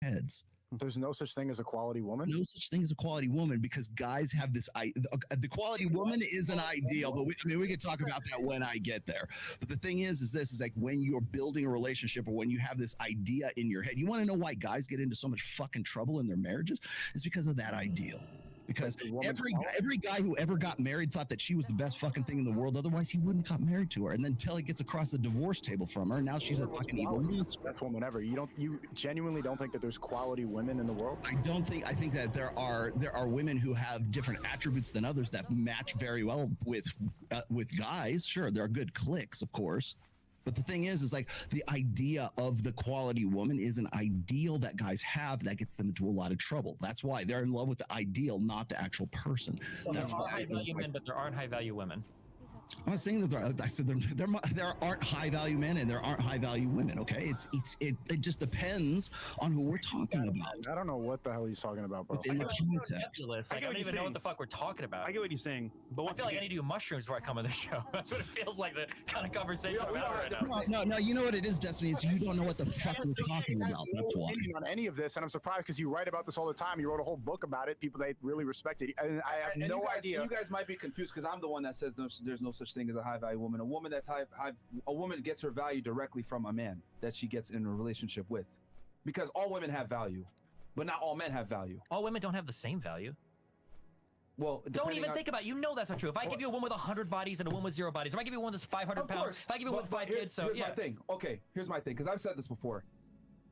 heads. There's no such thing as a quality woman? No such thing as a quality woman because guys have this. The quality woman is an ideal, but we could talk about that when I get there. But the thing is this is like when you're building a relationship or when you have this idea in your head, you want to know why guys get into so much fucking trouble in their marriages? It's because of that ideal. Because every guy who ever got married thought that she was the best fucking thing in the world. Otherwise, he wouldn't have got married to her. And then until he gets across the divorce table from her, now she's a fucking evil monster. Best woman ever. You genuinely don't think that there's quality women in the world? I think that there are women who have different attributes than others that match very well with guys. Sure, there are good clicks, of course. But the thing is like the idea of the quality woman is an ideal that guys have that gets them into a lot of trouble. That's why they're in love with the ideal, not the actual person. That's there are why high value men, but there aren't high value women. I'm not saying that I said there aren't high value men and there aren't high value women. Okay, it just depends on who we're talking about. I don't know what the hell he's talking about, bro. In the context, I don't even know what the fuck we're talking about. I get what he's saying, but I feel like I need to do mushrooms before I come on the show. That's what it feels like. The kind of conversation we're having right now. No. You know what it is, Destiny? Is you don't know what the fuck we're talking about. That's why. On any of this, and I'm surprised because you write about this all the time. You wrote a whole book about it. People they really respected, and I have no idea. You guys might be confused because I'm the one that says there's no such thing as a high value woman. A woman that's a woman gets her value directly from a man that she gets in a relationship with, because all women have value, but not all men have value. All women don't have the same value. Well, don't even think about it. You know that's not true. If I give you a woman with 100 bodies and a woman with 0 bodies, if I give you one that's 500 pounds, if I give you one with 5 kids, so here's yeah. my thing. Okay, here's my thing, because I've said this before.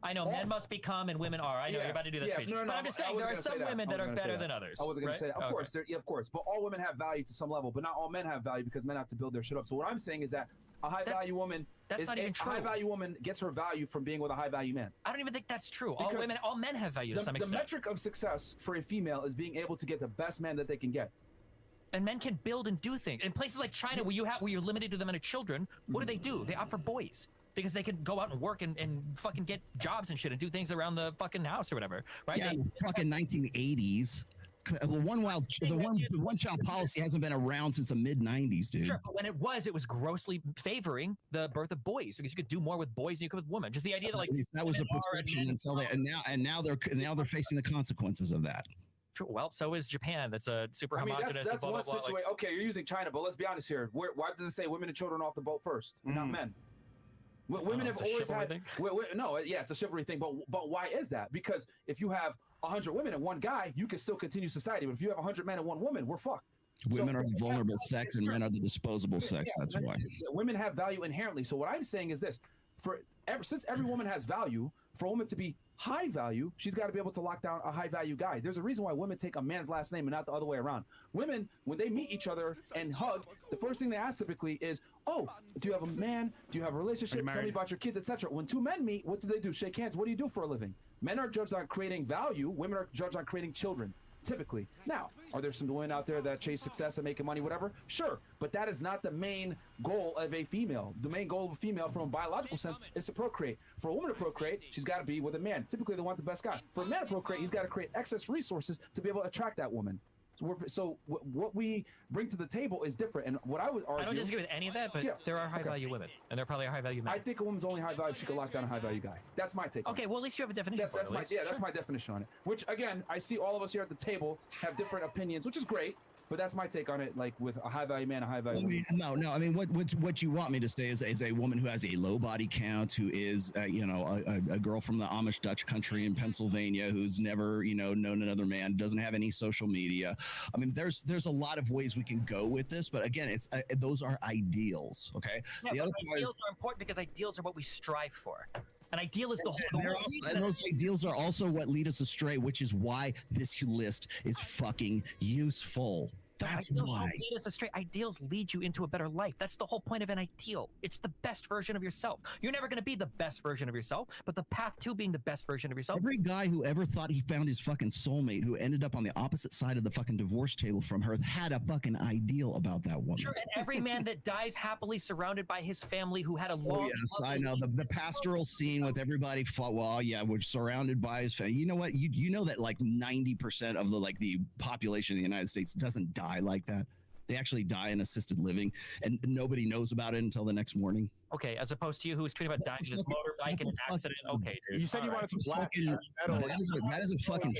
I know men must become and women are. I know you're about to do that speech. No, but I'm just saying there are some women that are better than others. I wasn't going to say that. Of course, of course. But all women have value to some level, but not all men have value because men have to build their shit up. So what I'm saying is that a high value woman high value woman gets her value from being with a high value man. I don't even think that's true. All men have value to some extent. The metric of success for a female is being able to get the best man that they can get. And men can build and do things. In places like China where you're limited to the amount of children, what do? They opt for boys. Because they can go out and work and fucking get jobs and shit and do things around the fucking house or whatever, right? Yeah, the fucking 1980s. The one child policy hasn't been around since the mid 90s, dude. Sure, but when it was grossly favoring the birth of boys because you could do more with boys than you could with women. Just the idea that like at least that was the perception until now they're facing the consequences of that. True. Well, so is Japan. That's a super homogenous. That's one situation. Like, okay, you're using China, but let's be honest here. Why does it say women and children off the boat first, not men? Women have always had. It's a chivalry thing, but why is that? Because if you have 100 women and one guy, you can still continue society. But if you have 100 men and one woman, we're fucked. Women are the vulnerable sex, and men are the disposable sex. That's why. Women have value inherently. So what I'm saying is this: since every woman has value, for a woman to be high value, she's got to be able to lock down a high value guy. There's a reason why women take a man's last name and not the other way around. Women, when they meet each other and hug, the first thing they ask typically is, "Oh, do you have a man? Do you have a relationship? Tell me about your kids, etc." When two men meet, what do? Shake hands. What do you do for a living? Men are judged on creating value. Women are judged on creating children. Typically. Now, are there some women out there that chase success and making money, whatever? Sure, but that is not the main goal of a female. The main goal of a female from a biological sense is to procreate. For a woman to procreate, she's got to be with a man. Typically, they want the best guy. For a man to procreate, he's got to create excess resources to be able to attract that woman. So what we bring to the table is different. And what I would argue... I don't disagree with any of that, but there are high-value women. And there probably are high-value men. I think a woman's only high-value if she can lock down a high-value guy. That's my take. Okay, well, at least you have a definition for it. That's my definition on it. Which, again, I see all of us here at the table have different opinions, which is great. But that's my take on it, like with a high-value man, a high-value woman. No. I mean, what you want me to say is a woman who has a low body count, who is, a girl from the Amish Dutch country in Pennsylvania, who's never, known another man, doesn't have any social media. I mean, there's a lot of ways we can go with this, but again, it's those are ideals, okay? Yeah, the other ideals are important because ideals are what we strive for. An ideal is the whole and those ideals are also what lead us astray, which is why this list is fucking useful. That's why. Lead us astray. Ideals lead you into a better life. That's the whole point of an ideal. It's the best version of yourself. You're never going to be the best version of yourself, but the path to being the best version of yourself. Every guy who ever thought he found his fucking soulmate, who ended up on the opposite side of the fucking divorce table from her, had a fucking ideal about that woman. Sure, and every man that dies happily surrounded by his family who had a long... Oh, yes, I know. The pastoral scene with everybody fought, we're surrounded by his family. You know what? You know that like 90% of the population of the United States doesn't die like that. They actually die in assisted living, and nobody knows about it until the next morning. Okay, as opposed to you, who was tweeting about dying in his motorbike in an accident. Okay, dude. You said you wanted to black That is a fucking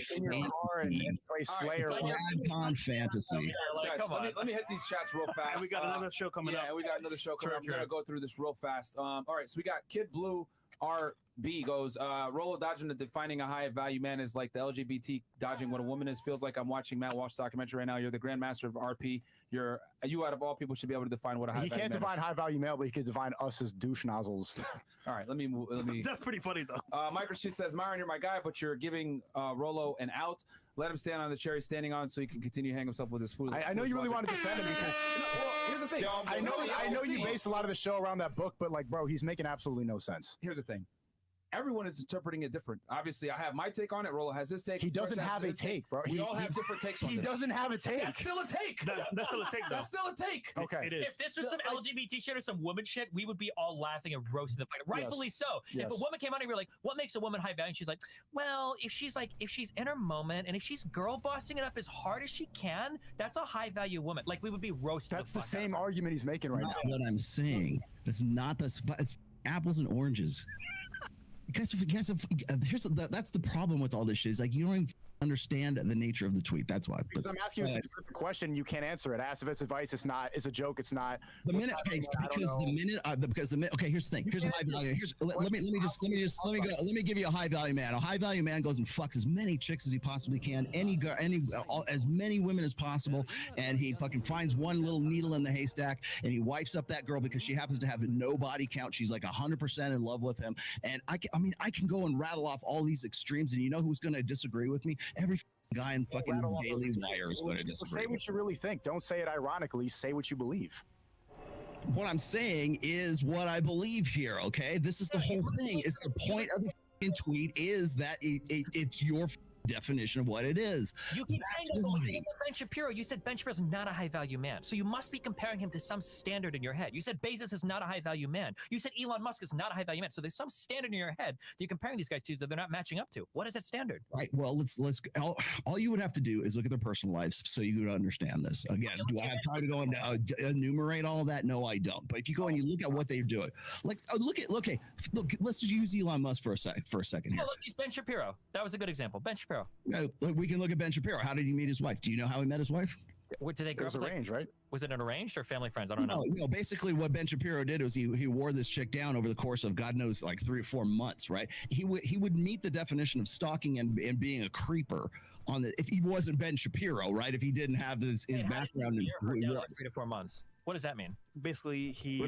Con fantasy. Guys, let me hit these chats real fast. And we got another show coming up. Yeah, we got another show coming up. I'm gonna go through this real fast. All right, so we got Kid Blue RB goes, Rolo dodging the defining a high value man is like the LGBT dodging what a woman is. Feels like I'm watching Matt Walsh documentary right now. You're the grandmaster of RP. You out of all people should be able to define what a high value man is. He can't define high value male, but he can define us as douche nozzles. All right, let me. That's pretty funny though. Microchip says, Myron, you're my guy, but you're giving Rolo an out. Let him stand on the chair he's standing on so he can continue to hang himself with his food. I know you really want to defend him because here's the thing. I know you base a lot of the show around that book, but like, bro, he's making absolutely no sense. Here's the thing. Everyone is interpreting it different. Obviously, I have my take on it. Rolo has his take. He doesn't have a take, bro. We all have different takes on this. He doesn't have a take. That's still a take. That's still a take, though. That's still a take. Okay. It is. If this was some LGBT shit or some woman shit, we would be all laughing and roasting the fighter. Rightfully so. Yes. If a woman came out and we were like, what makes a woman high value? And she's like, well, if she's in her moment and if she's girl bossing it up as hard as she can, that's a high value woman. Like, we would be roasting. That's the same argument he's making right now. What I'm saying. That's not it's apples and oranges. That's the problem with all this shit. Is like you don't even understand the nature of the tweet. That's why. Because I'm asking you a specific question, you can't answer it. Ask if it's advice. It's not. It's a joke. It's not. The minute, okay, here's the thing. Here's a high value. Let me give you a high value man. A high value man goes and fucks as many chicks as he possibly can, as many women as possible, and he fucking finds one little needle in the haystack, and he wipes up that girl because she happens to have no body count. She's like 100% in love with him, and I can go and rattle off all these extremes, and you know who's going to disagree with me? Every guy in fucking Daily Wire is going to disagree. Say what you really think. Don't say it ironically. Say what you believe. What I'm saying is what I believe here, okay? This is the whole thing. It's the point of the fucking tweet is that it's your definition of what it is. You keep saying that Ben Shapiro. You said Ben Shapiro's not a high value man. So you must be comparing him to some standard in your head. You said Bezos is not a high value man. You said Elon Musk is not a high value man. So there's some standard in your head that you're comparing these guys to that they're not matching up to. What is that standard? Right. Well, all you would have to do is look at their personal lives so you would understand this. Again, do I have time to go and enumerate all of that? No, I don't. But if you go and you look at what they're doing, look, let's just use Elon Musk for a second here. Yeah, let's use Ben Shapiro. That was a good example. Ben Shapiro. We can look at Ben Shapiro. How did he meet his wife? Do you know how he met his wife? Did they grow up arranged, right? Was it an arranged or family friends? I don't know. No, basically what Ben Shapiro did was he wore this chick down over the course of God knows like 3 or 4 months, right? He would meet the definition of stalking and being a creeper if he wasn't Ben Shapiro, right? If he didn't have his background in who he was. 3 to 4 months. What does that mean? Basically, he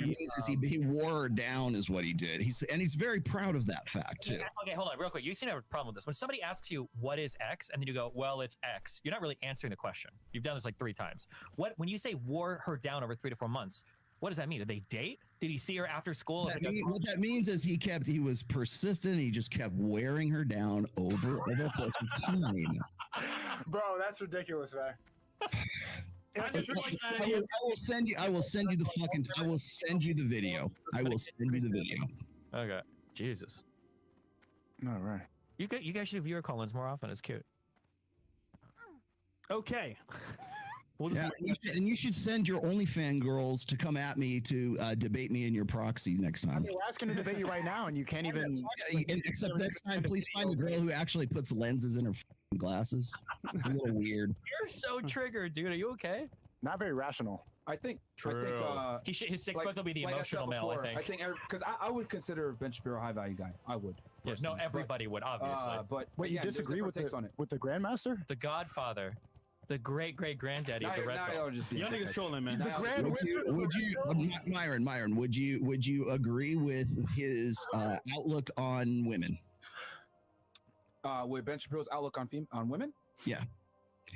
wore her down is what he did. He's very proud of that fact too. Okay, hold on, real quick. You seem to have a problem with this. When somebody asks you what is X, and then you go, "Well, it's X," you're not really answering the question. You've done this like 3 times. When you say wore her down over 3 to 4 months, what does that mean? Did they date? Did he see her after school? What that means is he was persistent. He just kept wearing her down over the course of time. Bro, that's ridiculous, man. I will send you the video. Okay. Jesus. All right. You guys should do viewer call-ins more often. It's cute. Okay. And you should send your OnlyFans girls to come at me to debate me in your proxy next time. We're asking to debate you right now, and you can't even. Except next time, please find a girl who actually puts lenses in her glasses. A little weird. You're so triggered, dude. Are you okay? Not very rational. I think. His 6 month will be the emotional male. I think. Because I would consider Ben Shapiro a high value guy. I would. Yeah, no, everybody would obviously. But wait, you disagree with the Grandmaster? The Godfather. The great granddaddy of the Red Bull. Y'all niggas trolling, man. The Grand Wizard. Myron, would you agree with his outlook on women? With Ben Shapiro's outlook on women? Yeah.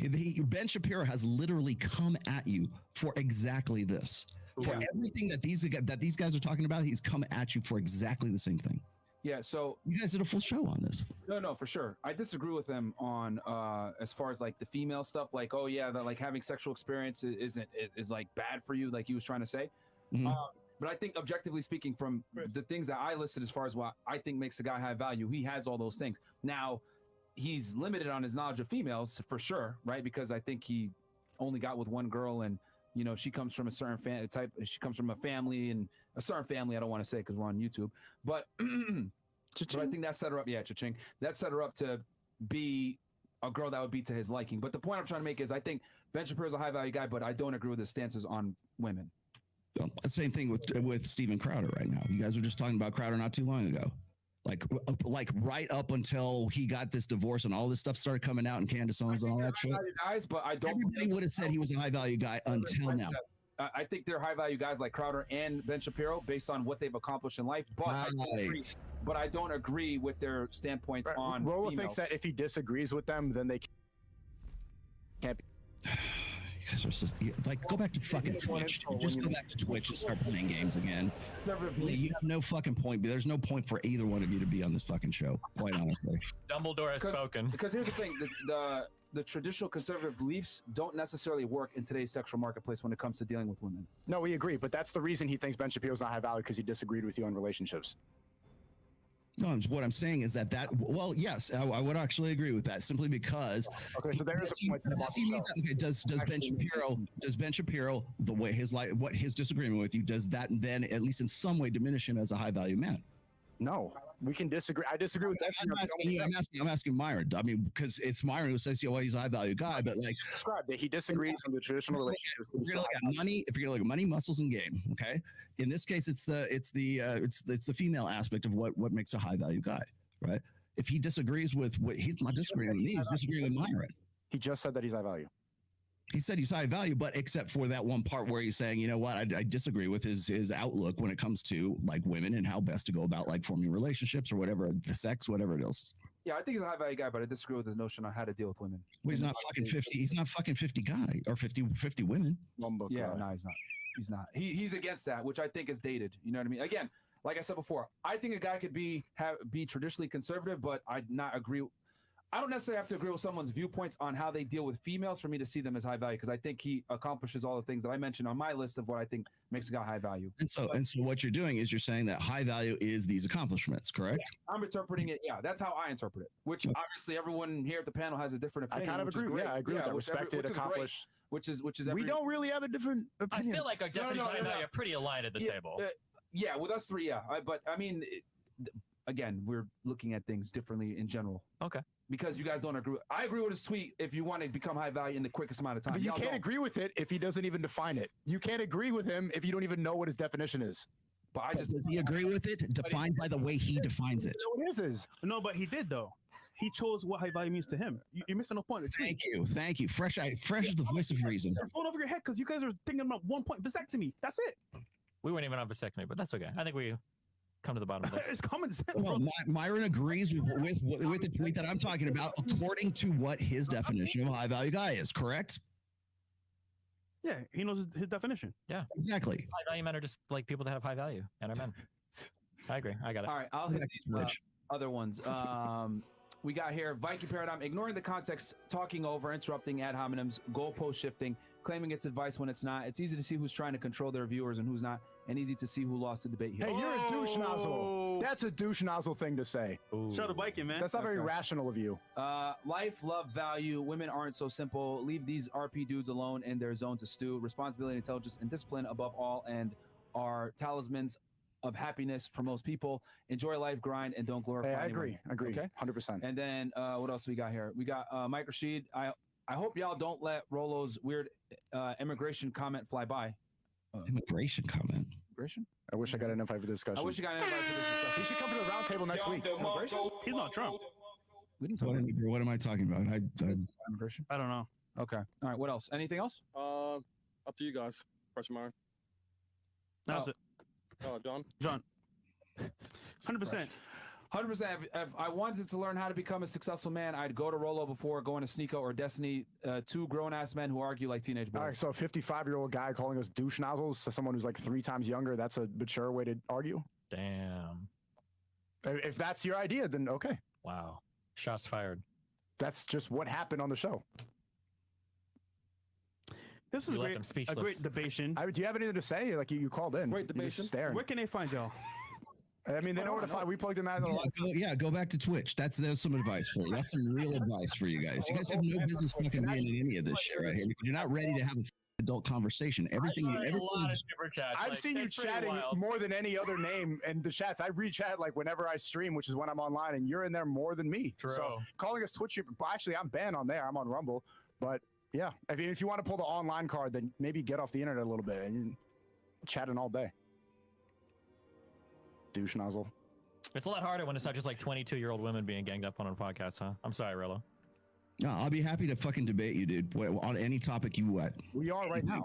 Ben Shapiro has literally come at you for exactly this. For everything that these guys are talking about, he's come at you for exactly the same thing. Yeah, so you guys did a full show on this. No, for sure. I disagree with him on as far as like the female stuff. Like, oh yeah, that like having sexual experience is like bad for you, like he was trying to say. Mm-hmm. But I think objectively speaking, from the things that I listed as far as what I think makes a guy high value, he has all those things. Now, he's limited on his knowledge of females for sure, right? Because I think he only got with one girl, and you know, she comes from a certain type. She comes from a family, and a certain family. I don't want to say because we're on YouTube, but but I think that set her up. Yeah, cha-ching. That set her up to be a girl that would be to his liking. But the point I'm trying to make is, I think Ben Shapiro's a high value guy, but I don't agree with his stances on women. Same thing with Steven Crowder right now. You guys were just talking about Crowder not too long ago. Like right up until he got this divorce and all this stuff started coming out, and Candace Owens and all that shit. Guys, but I don't. Everybody would have said he was a high value guy until now. I think they're high value guys like Crowder and Ben Shapiro based on what they've accomplished in life. But I don't agree with their standpoints on. Rolo females. thinks that if he disagrees with them, then they can't be. You guys are just, like, go back to fucking Twitch. Just go back to Twitch and start playing games again. You have no fucking point. There's no point for either one of you to be on this fucking show, quite honestly. Dumbledore has spoken. Because here's the thing: the traditional conservative beliefs don't necessarily work in today's sexual marketplace when it comes to dealing with women. No, we agree, but that's the reason he thinks Ben Shapiro's not high value, because he disagreed with you on relationships. No, what I'm saying is that well, yes, I would actually agree with that, simply because. Okay, so there's a point. Does Ben Shapiro, the way what his disagreement with you, does that then at least in some way diminish him as a high value man? No, we can disagree. I disagree with that. I'm asking Myron. I mean, because it's Myron who says, well, he's a high value guy, but like described that he disagrees on the traditional relationships. If you're gonna look at money, if you're gonna look at money, muscles, and game, okay. In this case, it's the female aspect of what makes a high value guy, right? If he disagrees with what he's not disagreeing with me, he's disagreeing with Myron. He just said that he's high value. He said he's high value, but except for that one part where he's saying, you know what, I disagree with his outlook when it comes to like women and how best to go about like forming relationships or whatever, the sex, whatever it is. Yeah, I think he's a high value guy, but I disagree with his notion on how to deal with women. Well, he's not fucking 50. He's not fucking 50 guy or 50 women. No, he's not. He's not. He's against that, which I think is dated. You know what I mean? Again, like I said before, I think a guy could be traditionally conservative, but I'd not agree. I don't necessarily have to agree with someone's viewpoints on how they deal with females for me to see them as high value, because I think he accomplishes all the things that I mentioned on my list of what I think makes a guy high value. And so what you're doing is you're saying that high value is these accomplishments, correct? Yeah, I'm interpreting it. Yeah, that's how I interpret it. Which obviously everyone here at the panel has a different opinion. I kind of agree. Yeah, I agree with that. Respected, accomplished. Which is. We don't really have a different opinion. I feel like our definition of high value are pretty aligned at the table. Yeah, with us three, yeah. But I mean, again, we're looking at things differently in general. Okay. Because you guys don't agree. I agree with his tweet if you want to become high value in the quickest amount of time. But you can't agree with it if he doesn't even define it. You can't agree with him if you don't even know what his definition is. But does he agree with it? Defined by the way he defines it. What is? No, but he did though. He chose what high value means to him. You're missing a point. Thank you. Fresh is the voice of reason. It's going over your head because you guys are thinking about 1 point vasectomy. That's it. We weren't even on vasectomy, but that's okay. I think we come to the bottom of this. It's common sense. Well, Myron agrees with the tweet that I'm talking about, according to what his definition of a high value guy is. Correct? Yeah, he knows his definition. Yeah, exactly. High value men are just like people that have high value and are men. I agree. I got it. All right, I'll hit these other ones. We got here Viking Paradigm, ignoring the context, talking over, interrupting ad hominems, goalpost shifting, claiming it's advice when it's not. It's easy to see who's trying to control their viewers and who's not, and easy to see who lost the debate here. Hey, you're a douche nozzle. That's a douche nozzle thing to say. Shout out Viking, man. That's not very rational of you. Life, love, value. Women aren't so simple. Leave these RP dudes alone in their zone to stew. Responsibility, intelligence, and discipline above all, and are talismans of happiness for most people. Enjoy life, grind, and don't glorify anyone. I agree. Okay, 100%. And then what else we got here? We got Mike Rashid. I hope y'all don't let Rolo's weird immigration comment fly by. Immigration comment? Immigration? I wish I got an invite for this discussion. I wish I got an invite for this discussion. He should come to the round table next week. Immigration? He's not Trump. We didn't talk about what am I talking about? immigration. I don't know. Okay. All right. What else? Anything else? Up to you guys. Question mark. That's it. John. 100%. 100%. If I wanted to learn how to become a successful man, I'd go to Rolo before going to Sneeko or Destiny, two grown-ass men who argue like teenage boys. All right, so a 55-year-old guy calling us douche nozzles to someone who's like 3 times younger, that's a mature way to argue? Damn. If that's your idea, then okay. Wow. Shots fired. That's just what happened on the show. This is a great debation. Do you have anything to say? Like you called in. Great debation. Where can they find y'all? I mean, they know where to find. We plugged them out. Go back to Twitch. There's some advice for you. That's some real advice for you guys. You guys have no business fucking being in any of this shit right here. You're not ready to have a adult conversation. Everything. I've seen you chatting more than any other name in the chats. I re-chat like whenever I stream, which is when I'm online, and you're in there more than me. True. So calling us Twitch, actually, I'm banned on there. I'm on Rumble, but yeah, if you want to pull the online card, then maybe get off the internet a little bit and chatting all day. Douche nozzle. It's a lot harder when it's not just like 22-year-old women being ganged up on a podcast, huh? I'm sorry, Rillo. No, I'll be happy to fucking debate you, dude. On any topic you want. We are right now.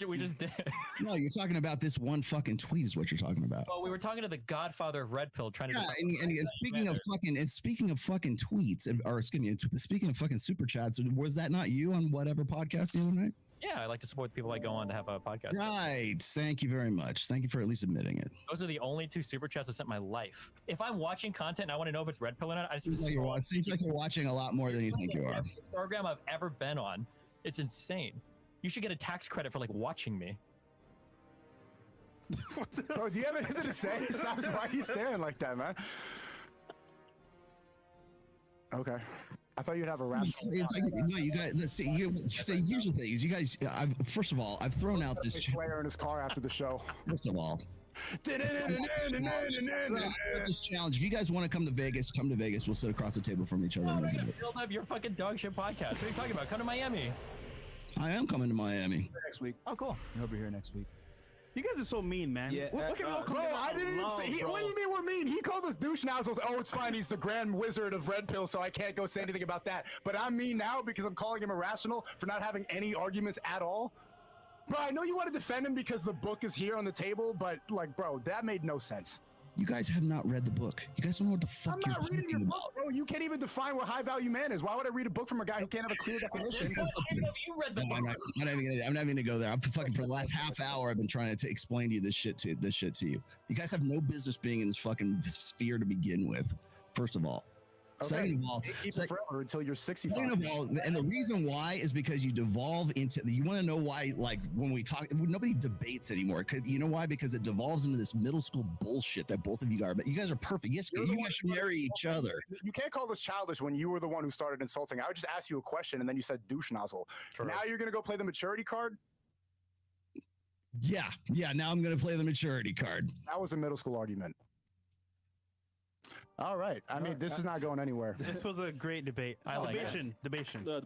We just did. No, you're talking about this one fucking tweet is what you're talking about. Well, we were talking to the godfather of Red Pill trying to. Yeah, and speaking of fucking tweets, or excuse me, speaking of fucking super chats, was that not you on whatever podcast the other night? Yeah, I like to support people I go on to have a podcast. Right. Thank you very much. Thank you for at least admitting it. Those are the only 2 super chats I've sent in my life. If I'm watching content and I want to know if it's Red Pill or not, I just seems like you're watching a lot more than you think you are. Program I've ever been on. It's insane. You should get a tax credit for like watching me. Bro, do you have anything to say? Why are you staring like that, man? Okay. I thought you'd have a rap. It's like, no, you guys. Let's see. Here's the thing: is you guys. First of all, I've thrown out this. Slayer in his car after the show. First of all, this challenge. If you guys want to come to Vegas, come to Vegas. We'll sit across the table from each other. Build up your fucking dog shit podcast. What are you talking about? Come to Miami. I am coming to Miami next week. Oh, cool. I hope you're here next week. You guys are so mean, man. Yeah, Look at all bro, I didn't even say. What do you mean we're mean? He called us douche nozzles. Oh, it's fine. He's the grand wizard of Red Pill, so I can't go say anything about that. But I'm mean now because I'm calling him irrational for not having any arguments at all. Bro, I know you want to defend him because the book is here on the table, but like, bro, that made no sense. You guys have not read the book. You guys don't know what the fuck I'm not reading your book, bro. You can't even define what high value man is. Why would I read a book from a guy who can't have a clear definition? You read the book. I'm not even gonna go there. I'm fucking for the last half hour. I've been trying to explain to you this shit to you. You guys have no business being in this fucking sphere to begin with. First of all. Okay. Second of all, keep it forever until you're 65. Second of all, and the reason why is because you devolve into. You want to know why? Like when we talk, nobody debates anymore. You know why? Because it devolves into this middle school bullshit that both of you are. But you guys are perfect. Yes, you guys should marry each other. You can't call this childish when you were the one who started insulting. I would just ask you a question, and then you said douche nozzle. True. Now you're gonna go play the maturity card. Yeah. Now I'm gonna play the maturity card. That was a middle school argument. All right. I mean, this is not going anywhere. This was a great debate. I like debation. Well,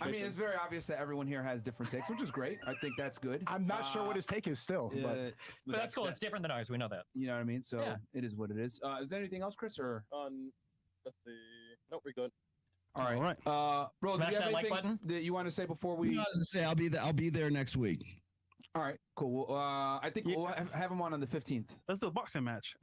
I mean, it's very obvious that everyone here has different takes, which is great. I think that's good. I'm not sure what his take is still. But that's cool. It's different than ours. We know that. You know what I mean? So it is what it is. Is there anything else, Chris? Or let's see. Nope, we're good. All right. Bro, smash do you have that like anything button that you want to say before we? I was gonna say I'll be there next week. All right, cool. Well, I think we'll have him on the 15th. Let's do a boxing match.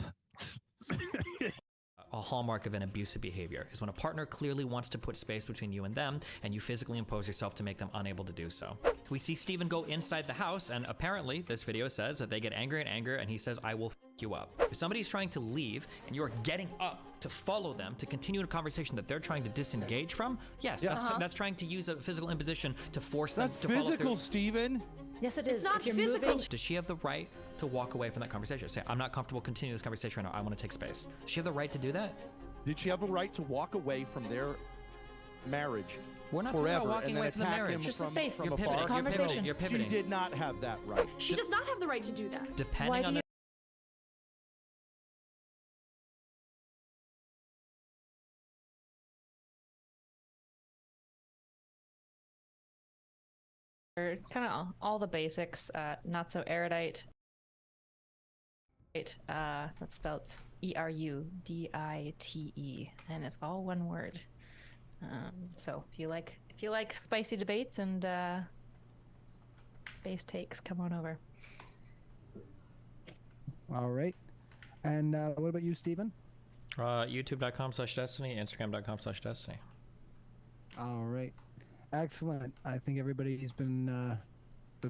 A hallmark of an abusive behavior is when a partner clearly wants to put space between you and them, and you physically impose yourself to make them unable to do so. We see Steven go inside the house, and apparently this video says that they get angry and angry, and he says, "I will f you up." If somebody's trying to leave and you're getting up to follow them to continue a conversation that they're trying to disengage from, yes, that's trying to use a physical imposition to force them to follow through. Steven. Yes, it is. It's not If you're physical. moving- Does she have the right to walk away from that conversation? Say, "I'm not comfortable continuing this conversation right now. I want to take space." Does she have the right to do that? Did she have a right to walk away from their marriage We're not talking forever about walking and then away from the attack marriage. him Just a from, space. from You're afar? pivoting. Conversation. You're pivoting. She did not have that right. She does not have the right to do that. Depending on the kind of all the basics, not so erudite. That's spelled Erudite, and it's all one word. So if you like spicy debates and base takes, come on over. All right. And what about you, Steven? YouTube.com/Destiny, Instagram.com/Destiny. All right. Excellent. I think everybody's been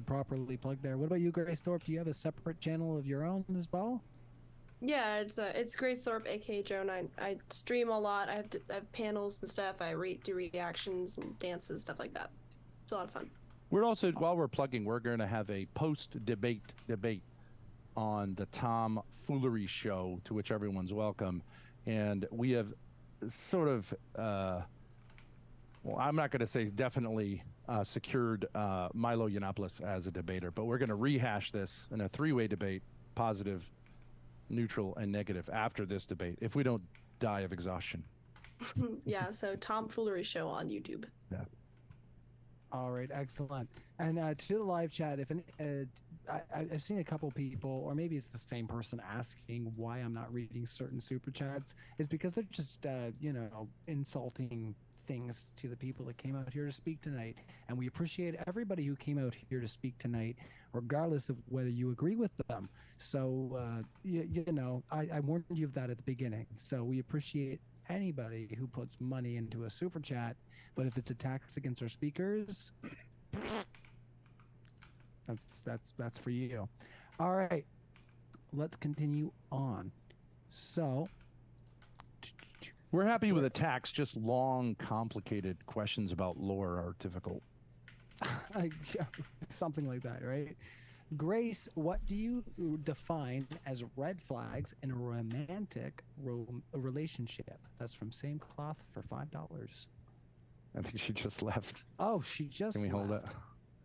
properly plugged there. What about you, Grace Thorpe? Do you have a separate channel of your own as well? Yeah, it's Grace Thorpe, aka Joan. I stream a lot. I have panels and stuff. I do reactions and dances, stuff like that. It's a lot of fun. We're also, while we're plugging, we're going to have a post-debate on the Tom Foolery Show, to which everyone's welcome. And we have sort of Well, I'm not going to say definitely secured Milo Yiannopoulos as a debater, but we're going to rehash this in a three-way debate, positive, neutral, and negative after this debate, if we don't die of exhaustion. Yeah, so Tomfoolery Show on YouTube. Yeah. All right, excellent. And to the live chat, if I've seen a couple people, or maybe it's the same person asking why I'm not reading certain super chats, is because they're just insulting things to the people that came out here to speak tonight. And we appreciate everybody who came out here to speak tonight, regardless of whether you agree with them. So I warned you of that at the beginning. So we appreciate anybody who puts money into a super chat, but if it's attacks against our speakers, that's for you. All right, let's continue on. So we're happy with attacks, just long, complicated questions about lore are difficult. Something like that, right? Grace, what do you define as red flags in a romantic relationship? That's from Same Cloth for $5. I think she just left. Oh, she just Can we hold it?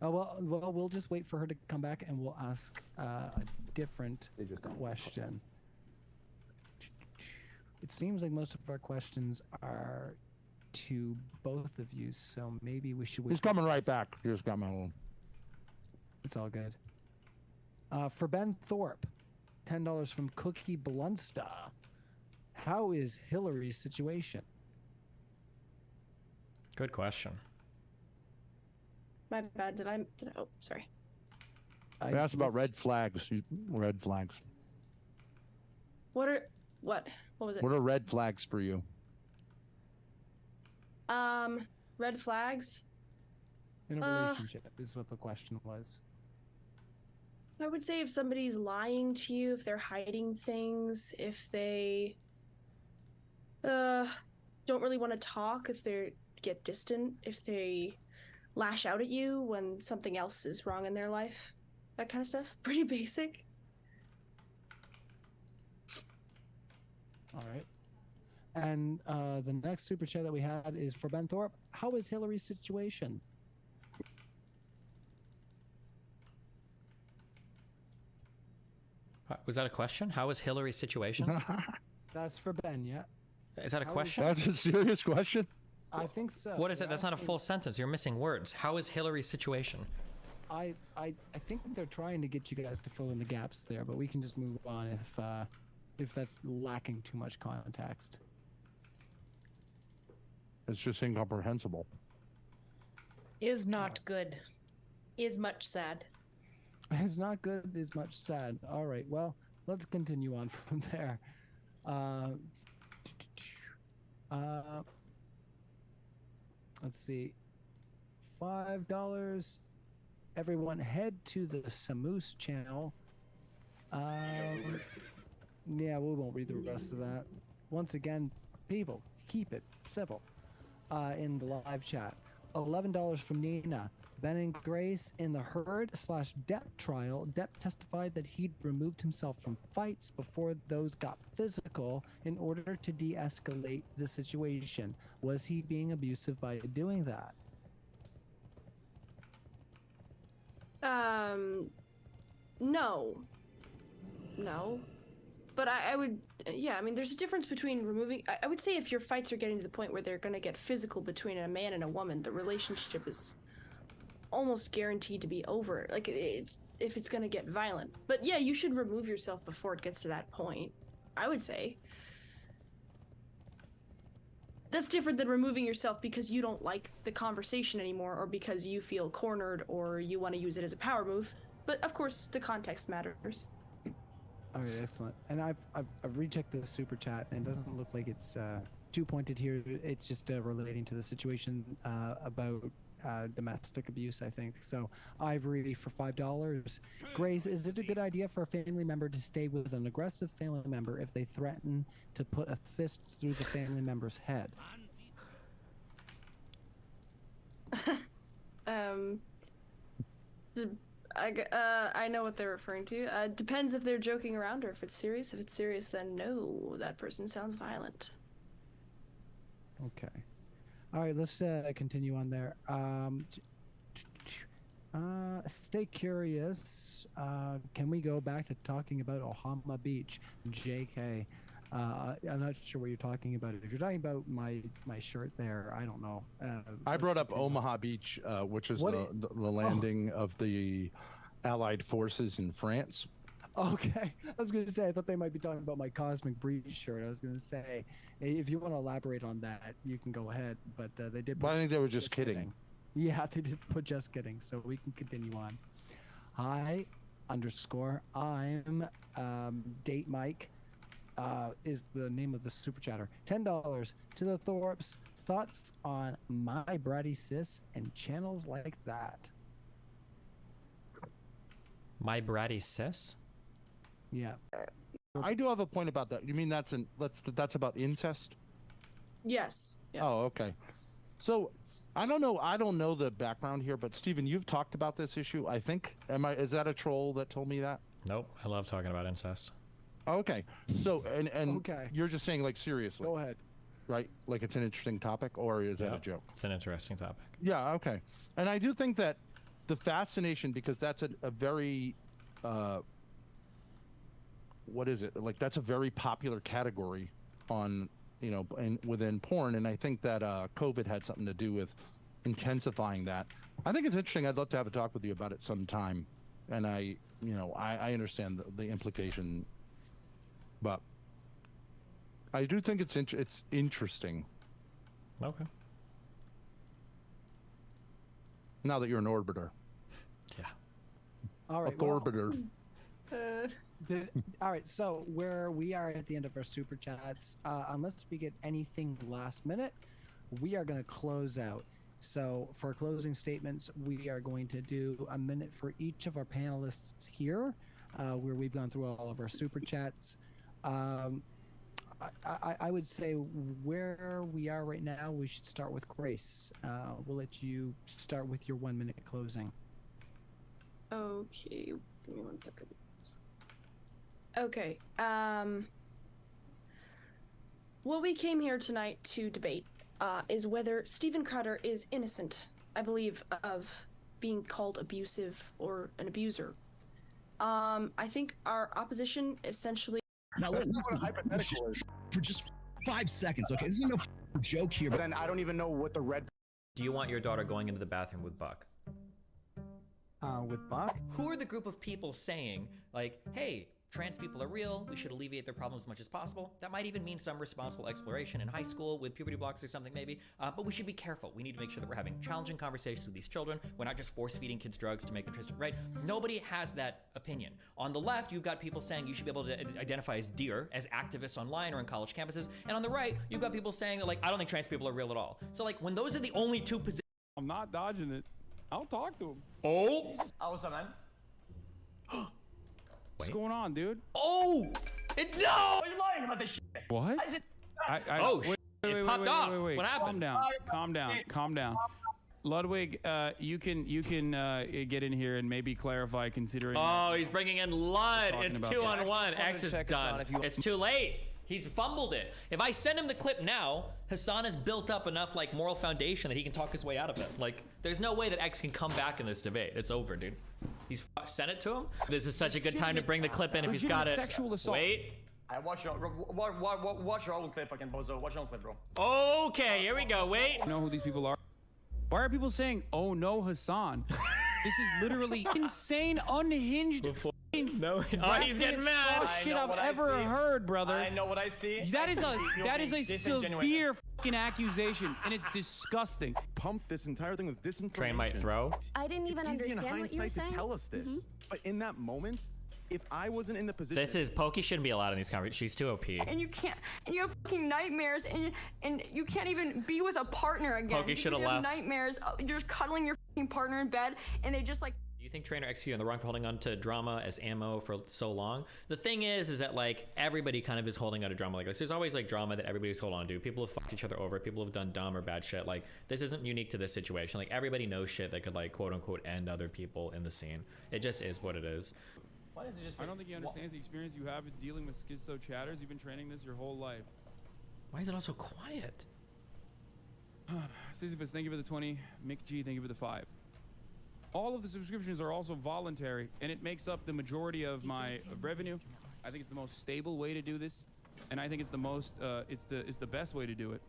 Oh, well, we'll just wait for her to come back and we'll ask a different question. It seems like most of our questions are to both of you, so maybe we should wait. He's coming right back. He just got my own. It's all good. For Ben Thorpe, $10 from Cookie Blunsta. How is Hillary's situation? Good question. My bad. Oh, sorry. I asked about red flags. Red flags. What was it? What are red flags for you? Red flags? In a relationship is what the question was. I would say if somebody's lying to you, if they're hiding things, if they don't really want to talk, if they get distant, if they lash out at you when something else is wrong in their life, that kind of stuff. Pretty basic. All right. And the next super chat that we had is for Ben Thorpe. How is Hillary's situation? Was that a question? How is Hillary's situation? That's for Ben, yeah. Is that a question? That's a serious question? I think so. What is it? That's not a full sentence. You're missing words. How is Hillary's situation? I think they're trying to get you guys to fill in the gaps there, but we can just move on if that's lacking too much context. It's just incomprehensible. Is not good. Is much sad. It's not good, is much sad. All right, well, let's continue on from there. Let's see. $5. Everyone head to the Samoose channel. Yeah, we won't read the rest of that. Once again, people, keep it civil in the live chat. $11 from Nina. Ben and Grace in the Herd/Depp trial. Depp testified that he'd removed himself from fights before those got physical in order to de-escalate the situation. Was he being abusive by doing that? No. But I would, yeah, I mean, there's a difference between removing, I would say if your fights are getting to the point where they're going to get physical between a man and a woman, the relationship is almost guaranteed to be over. Like, if it's going to get violent. But yeah, you should remove yourself before it gets to that point, I would say. That's different than removing yourself because you don't like the conversation anymore, or because you feel cornered, or you want to use it as a power move. But of course, the context matters. All right, excellent. And I've rechecked the super chat, and it doesn't look like it's too pointed here. It's just relating to the situation about domestic abuse, I think. So Ivory for $5. Grace, is it a good idea for a family member to stay with an aggressive family member if they threaten to put a fist through the family member's head? I know what they're referring to. Depends if they're joking around or if it's serious. If it's serious, then no, that person sounds violent. Okay. All right, let's continue on there. Stay curious. Can we go back to talking about Ohama Beach? JK. I'm not sure what you're talking about. If you're talking about my shirt there, I don't know. I brought up Omaha Beach, which is the landing of the Allied forces in France. Okay, I was going to say, I thought they might be talking about my Cosmic Breeze shirt. I was going to say, if you want to elaborate on that, you can go ahead. But they did. But I think they were just kidding. Yeah, they did put just kidding. So we can continue on. Hi, _. I'm Date Mike. Is the name of the super chatter. $10 to the Thorpes. Thoughts on my bratty sis and channels like that? My bratty sis? Yeah. I do have a point about that. You mean that's about incest? Yes. Yeah. Oh, okay. So I don't know the background here, but Steven, you've talked about this issue. I think. Is that a troll that told me that? Nope. I love talking about incest. Okay. So and okay. You're just saying, like, seriously. Go ahead. Right? Like it's an interesting topic, or is that a joke? It's an interesting topic. Yeah, okay. And I do think that the fascination, because that's a very what is it? Like, that's a very popular category on, within porn, and I think that COVID had something to do with intensifying that. I think it's interesting. I'd love to have a talk with you about it sometime. And I understand the implication, but I do think it's interesting. Okay. Now that you're an orbiter. Yeah. All right. A Thorbiter. All right. So where we are at the end of our super chats, unless we get anything last minute, we are going to close out. So for closing statements, we are going to do a minute for each of our panelists here, where we've gone through all of our super chats. I would say where we are right now, we should start with Grace. We'll let you start with your 1 minute closing. Okay, give me 1 second. Okay, what we came here tonight to debate is whether Steven Crowder is innocent, I believe, of being called abusive or an abuser. I think our opposition essentially... Now, listen, for just 5 seconds, okay? This is no joke here. But then I don't even know what the red... Do you want your daughter going into the bathroom with Buck? With Buck? Who are the group of people saying, like, hey, trans people are real, we should alleviate their problems as much as possible? That might even mean some responsible exploration in high school with puberty blockers or something maybe, but we should be careful. We need to make sure that we're having challenging conversations with these children. We're not just force-feeding kids drugs to make them interested, right? Nobody has that opinion. On the left, you've got people saying you should be able to identify as deer, as activists online or on college campuses, and on the right, you've got people saying that, like, I don't think trans people are real at all. So, like, when those are the only two positions... I'm not dodging it. I'll talk to him. Oh! Oh, what's up, man? What's going on, dude? Oh! No! Why are you lying about this shit? What? Is it... It popped off. What happened? Calm down. Ludwig, you can get in here and maybe clarify, considering... Oh, he's bringing in Lud. It's 2-on-1. X is done. It's too late. He's fumbled it. If I send him the clip now, Hassan has built up enough, like, moral foundation that he can talk his way out of it. Like, there's no way that X can come back in this debate. It's over, dude. He's sent it to him. This is such a good time to bring the clip in if he's got it. Sexual assault. Wait. I watch your own clip, fucking bozo. Watch your own clip, bro. Okay, here we go. Wait. You know who these people are? Why are people saying, "Oh no, Hassan"? This is literally insane, unhinged. No, he's getting mad. Shit I've ever heard, brother. I know what I see. That is a severe fucking accusation, and it's disgusting. Pump this entire thing with disinformation. Train might throw. I didn't even understand what you were saying. To tell us this, but in that moment, if I wasn't in the position... This is... Pokey shouldn't be allowed in these conversations. She's too OP. And you can't... And you have fucking nightmares, and you can't even be with a partner again. Pokey should have left. left. Nightmares. You're just cuddling your fucking partner in bed, and they just, like... Do you think Trainer executed on the wrong for holding on to drama as ammo for so long? The thing is that, like, everybody kind of is holding on to drama like this. There's always, like, drama that everybody's holding on to. People have fucked each other over. People have done dumb or bad shit. Like, this isn't unique to this situation. Like, everybody knows shit that could, like, quote-unquote end other people in the scene. It just is what it is. Why does it just... I don't think he understands the experience you have with dealing with schizo chatters. You've been training this your whole life. Why is it all so quiet? Sisyphus, thank you for the 20. Mick G, thank you for the 5. All of the subscriptions are also voluntary, and it makes up the majority of my revenue. I think it's the most stable way to do this, and I think it's the most it's the best way to do it.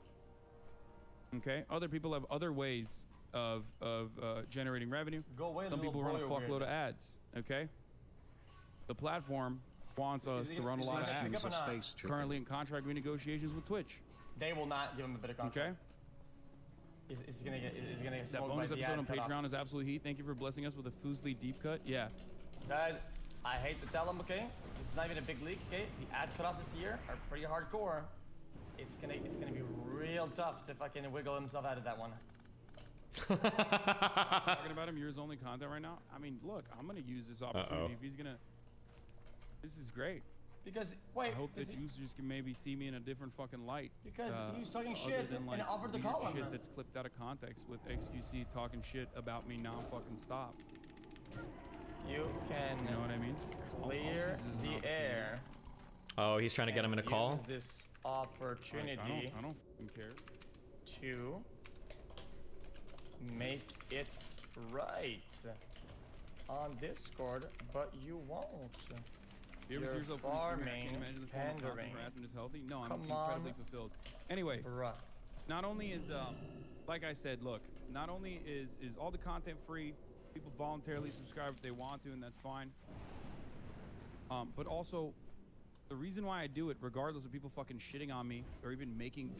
Okay, other people have other ways of generating revenue. Go away, Some little people run a boy over fuckload here. of ads. Okay, the platform wants us to run a lot of ads. Currently in contract renegotiations with Twitch. They will not give him a bit of contract. Okay. It's gonna get That smoked bonus by the episode on ad Patreon cutoffs. is absolute heat. Thank you for blessing us with a Foosley deep cut. Yeah. Guys, I hate to tell them, okay? This is not even a big leak, okay? The ad cutoffs this year are pretty hardcore. It's gonna be real tough to fucking wiggle himself out of that one. Talking about him, yours only content right now. I mean, look, I'm gonna use this opportunity. If he's gonna, this is great. Because wait, I hope that users can maybe see me in a different fucking light. Because he was talking other shit than, and offered to weird call him. shit that's clipped out of context with XQC talking shit about me non-fucking stop. You can. You know what I mean? Clear the air. Oh, he's trying to get him in a call. Use this opportunity. I don't fucking care. To make it right on Discord, but you won't. You ever see You're yourself on Instagram? I farming, can't imagine the form of constant pandering. harassment is healthy. No, I'm Come incredibly on. fulfilled. Anyway, Bruh. not only is like I said, look, not only is all the content free, people voluntarily subscribe if they want to, and that's fine. But also, the reason why I do it, regardless of people fucking shitting on me or even making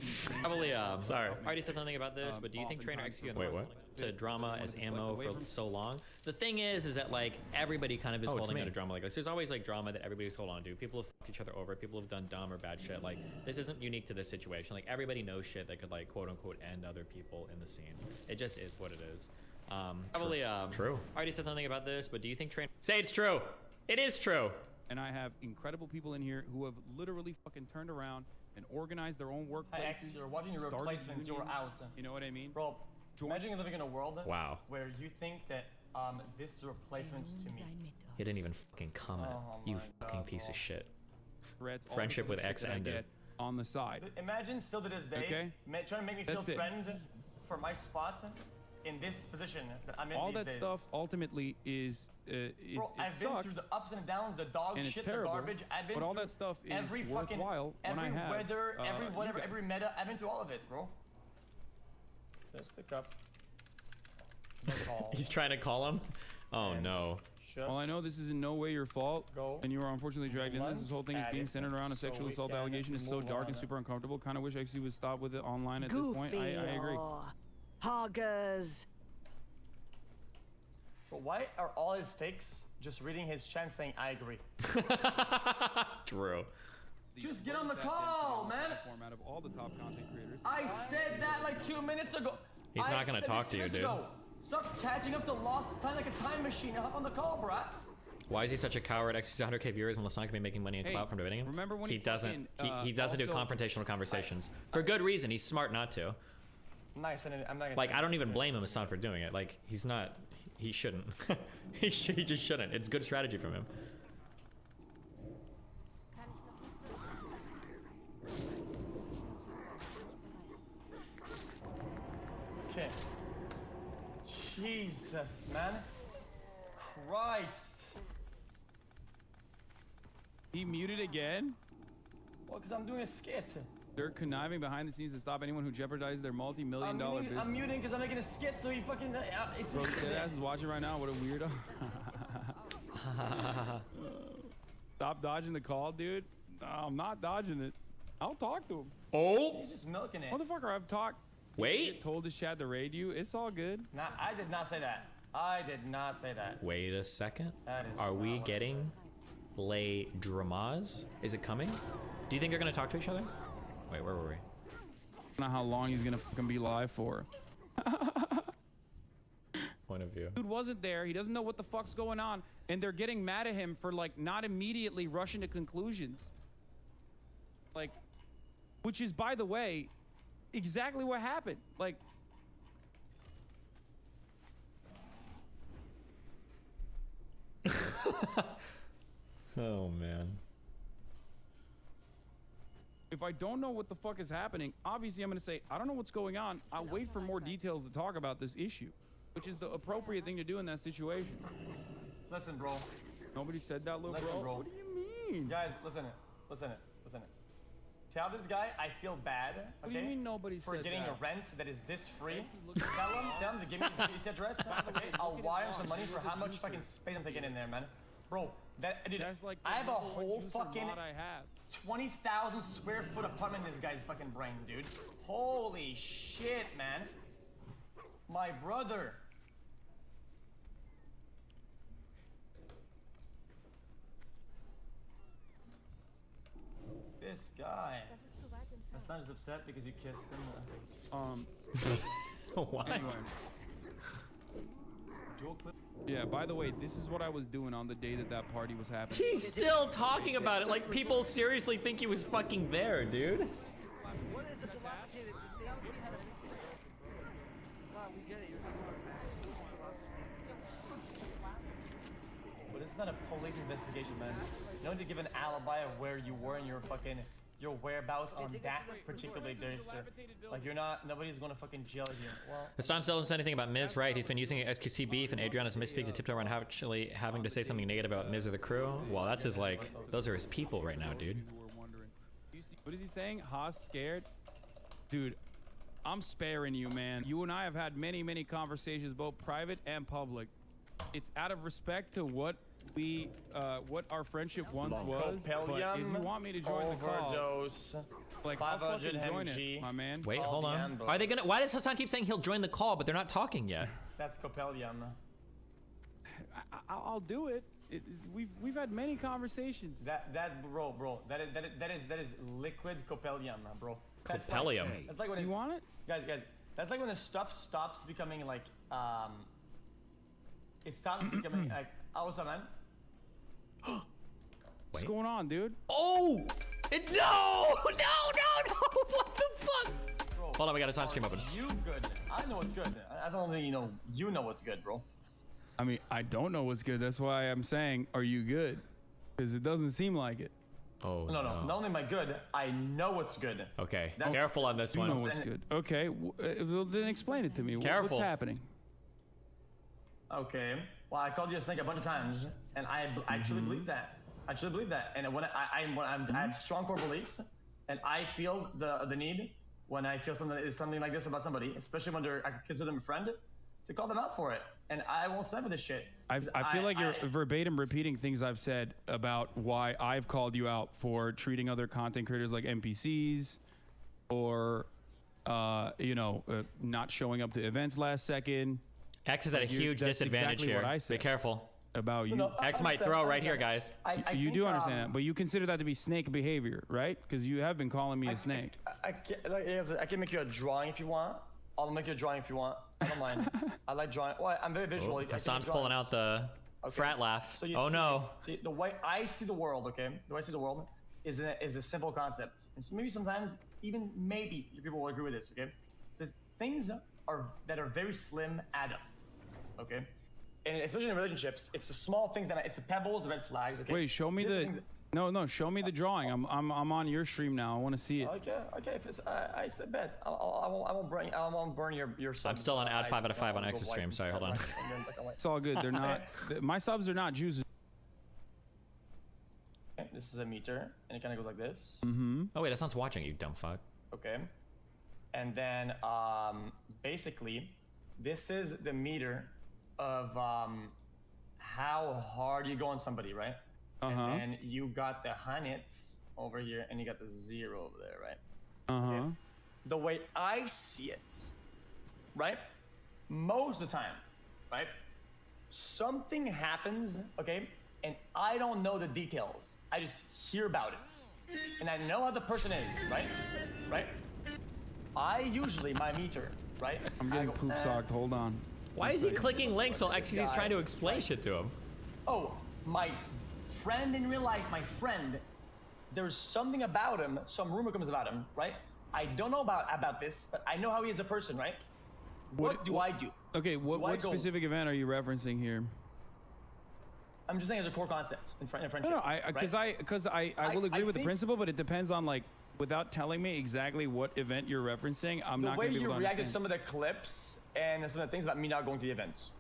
Probably, sorry. I already said something about this, but do you think Trainer executed to drama as ammo for so long? The thing is that like everybody kind of is holding out a drama like this. There's always like drama that everybody's holding on to. People have fucked each other over. People have done dumb or bad shit. Like this isn't unique to this situation. Like everybody knows shit that could like quote unquote end other people in the scene. It just is what it is. Probably, true. I already said something about this, but do you think Trainer? Say it's true. It is true. And I have incredible people in here who have literally fucking turned around and organized their own workplaces. You're watching your started replacement. You're unions. out. You know what I mean? Bro, imagine living in a world where you think that this is a replacement to me. He didn't even fucking comment. Oh You my fucking God, piece of shit. Threats, all Friendship the with shit X that I ended. get on the side. Imagine still to this day, Okay. Trying to make me feel That's it. threatened for my spot in this position that I'm in All these that days. stuff ultimately is Bro, it I've been sucks. through the ups and downs, the dog and it's shit, terrible, the garbage. I've been but all through that stuff is every fucking, worthwhile when I every have weather, every you whatever, guys. every meta. I've been through all of it, bro. Let's pick up the call. He's trying to call him. Oh no. Well, I know this is in no way your fault, and you are unfortunately dragged into this. This whole thing is being centered around a sexual assault allegation is so dark and super uncomfortable. Kind of wish XC would stop with it online at this point. I agree. Hoggers. But why are all his takes just reading his chat saying I agree? True. Just get on the call, man. Out of all the top content creators. I said that like 2 minutes ago. He's not gonna talk to you, dude. Stop catching up to lost time like a time machine. Hop on the call, bruh. Why is he such a coward? XC 100k viewers and Lasan can be making money and Hey, clout from debating him. remember when he he doesn't? fucking, He doesn't do also- confrontational conversations for good reason. He's smart not to. Nice, and I'm not gonna Like I don't even blame him, Lasan, for doing it. Like he's not. He shouldn't. he just shouldn't. It's good strategy from him. Okay. Jesus, man. Christ. He muted again? Well, because I'm doing a skit. They're conniving behind the scenes to stop anyone who jeopardizes their multi-million-dollar business. I'm muting because I'm making a skit, so he fucking. It's Bro, that ass is watching right now. What a weirdo. Stop dodging the call, dude. No, I'm not dodging it. I'll talk to him. Oh. He's just milking it. Motherfucker, I've talked. Wait. Told his chat to raid you. It's all good. Nah, I did not say that. I did not say that. Wait a second. That is Are we not getting Les Dramas? Is it coming? Do you think they're gonna talk to each other? Wait, where were we? I don't know how long he's gonna fucking be live for. Point of view. Dude wasn't there. He doesn't know what the fuck's going on, and they're getting mad at him for like not immediately rushing to conclusions. Like, which is, by the way, exactly what happened. Like, Oh man. if if I don't know what the fuck is happening, obviously I'm gonna say, I don't know what's going on. I'll wait for more details to talk about this issue, which is the appropriate thing to do in that situation. Listen, bro. Nobody said that, little Listen, bro. What do you mean? Guys, listen. Tell this guy I feel bad, okay? What do you mean nobody for said getting that? a rent that is this free. Tell him to give me his address, okay? I'll wire him some money for how much fucking space I'm taking in there, man. Bro, dude, like I have a the whole juice or fucking mod I have. 20,000 square foot apartment in this guy's fucking brain, dude. Holy shit, man. My brother. This guy. Hassan's upset because you kissed him. What? Anyway. Yeah, by the way, this is what I was doing on the day that party was happening. He's still talking about it like people seriously think he was fucking there, dude. What is a dilapidated facility? God, we get it. You're smart, man. But it's not a police investigation, man. You don't need to give an alibi of where you were in your whereabouts on that particular day, sir. Like nobody's gonna fucking jail you. Well, Hassan still doesn't say anything about Miz, right? He's been using SQC beef, and Adriana's misspeak to tiptoe around actually having to say something negative about Miz or the crew. Well, that's his, like, those are his people right now, dude. What is he saying? Haas scared? Dude, I'm sparing you, man. You and I have had many, many conversations, both private and public. It's out of respect to what our friendship once was. But if you want me to join the call, like, I'll fucking join it, my man. Wait, hold on. Are they gonna? Why does Hassan keep saying he'll join the call, but they're not talking yet? That's Copelium. I'll do it. We've had many conversations. Bro, that is liquid Copelium, bro. Copelium. That's like when you want it, guys. That's like when the stuff stops becoming like it stops becoming like. Oh, what's up, man? What's going on, dude? Oh! No! What the fuck? Bro, hold on, we got a stream open. You good? I know what's good. I don't think you know what's good, bro. I mean, I don't know what's good. That's why I'm saying, are you good? Because it doesn't seem like it. Oh, no. Not only am I good, I know what's good. Okay, careful on this you one. You know what's good. Okay, well, then explain it to me. Careful. What's happening? Okay. Well, I called you a snake a bunch of times, and I actually believe that. I actually believe that. And when I have strong core beliefs, and I feel the need when I feel something like this about somebody, especially when I consider them a friend, to call them out for it. And I won't stand for this shit. I feel like you're verbatim repeating things I've said about why I've called you out for treating other content creators like NPCs, or not showing up to events last second. X is at a huge disadvantage here. Be careful. About you. X might throw right here, guys. You do understand that, but you consider that to be snake behavior, right? Because you have been calling me a snake. I can make you a drawing if you want. I'll make you a drawing if you want. I don't mind. I like drawing. Well, I'm very visual. Hassan's pulling out the frat laugh. So See, the way I see the world, okay? The way I see the world is a simple concept. And so maybe sometimes, maybe people will agree with this, okay? So things that are very slim add up, okay? And especially in relationships, it's the small things it's the pebbles, the red flags, okay? Wait, show me No, show me the drawing. I'm on your stream now. I want to see it. Okay. If I bet I won't burn your subs. I'm still on ad 5 out of 5 on X's stream. Sorry, hold on. It's all good. They're not. My subs are not juices. This is a meter, and it kind of goes like this. Mm-hmm. Oh wait, Hassan's watching, you dumb fuck. Okay. And then basically, this is the meter of how hard you go on somebody, right? And then you got the hundreds over here, and you got the 0 over there, right? Okay. The way I see it, right? Most of the time, right? Something happens, okay? And I don't know the details. I just hear about it. And I know how the person is, right? Right? I usually, my meter, right? I'm getting poop socked. Hold on. Why is he clicking links while XQC's trying to explain shit to him? Oh, my friend in real life, my friend, there's something about him, some rumor comes about him, right? I don't know about this, but I know how he is a person, right? What do I do? Okay, what specific event are you referencing here? I'm just saying as a core concept in friendship. No, because I will agree with the principle, but it depends on like without telling me exactly what event you're referencing, I'm not going to be able to The way you react to understand. some of the clips and some of the things about me not going to the events.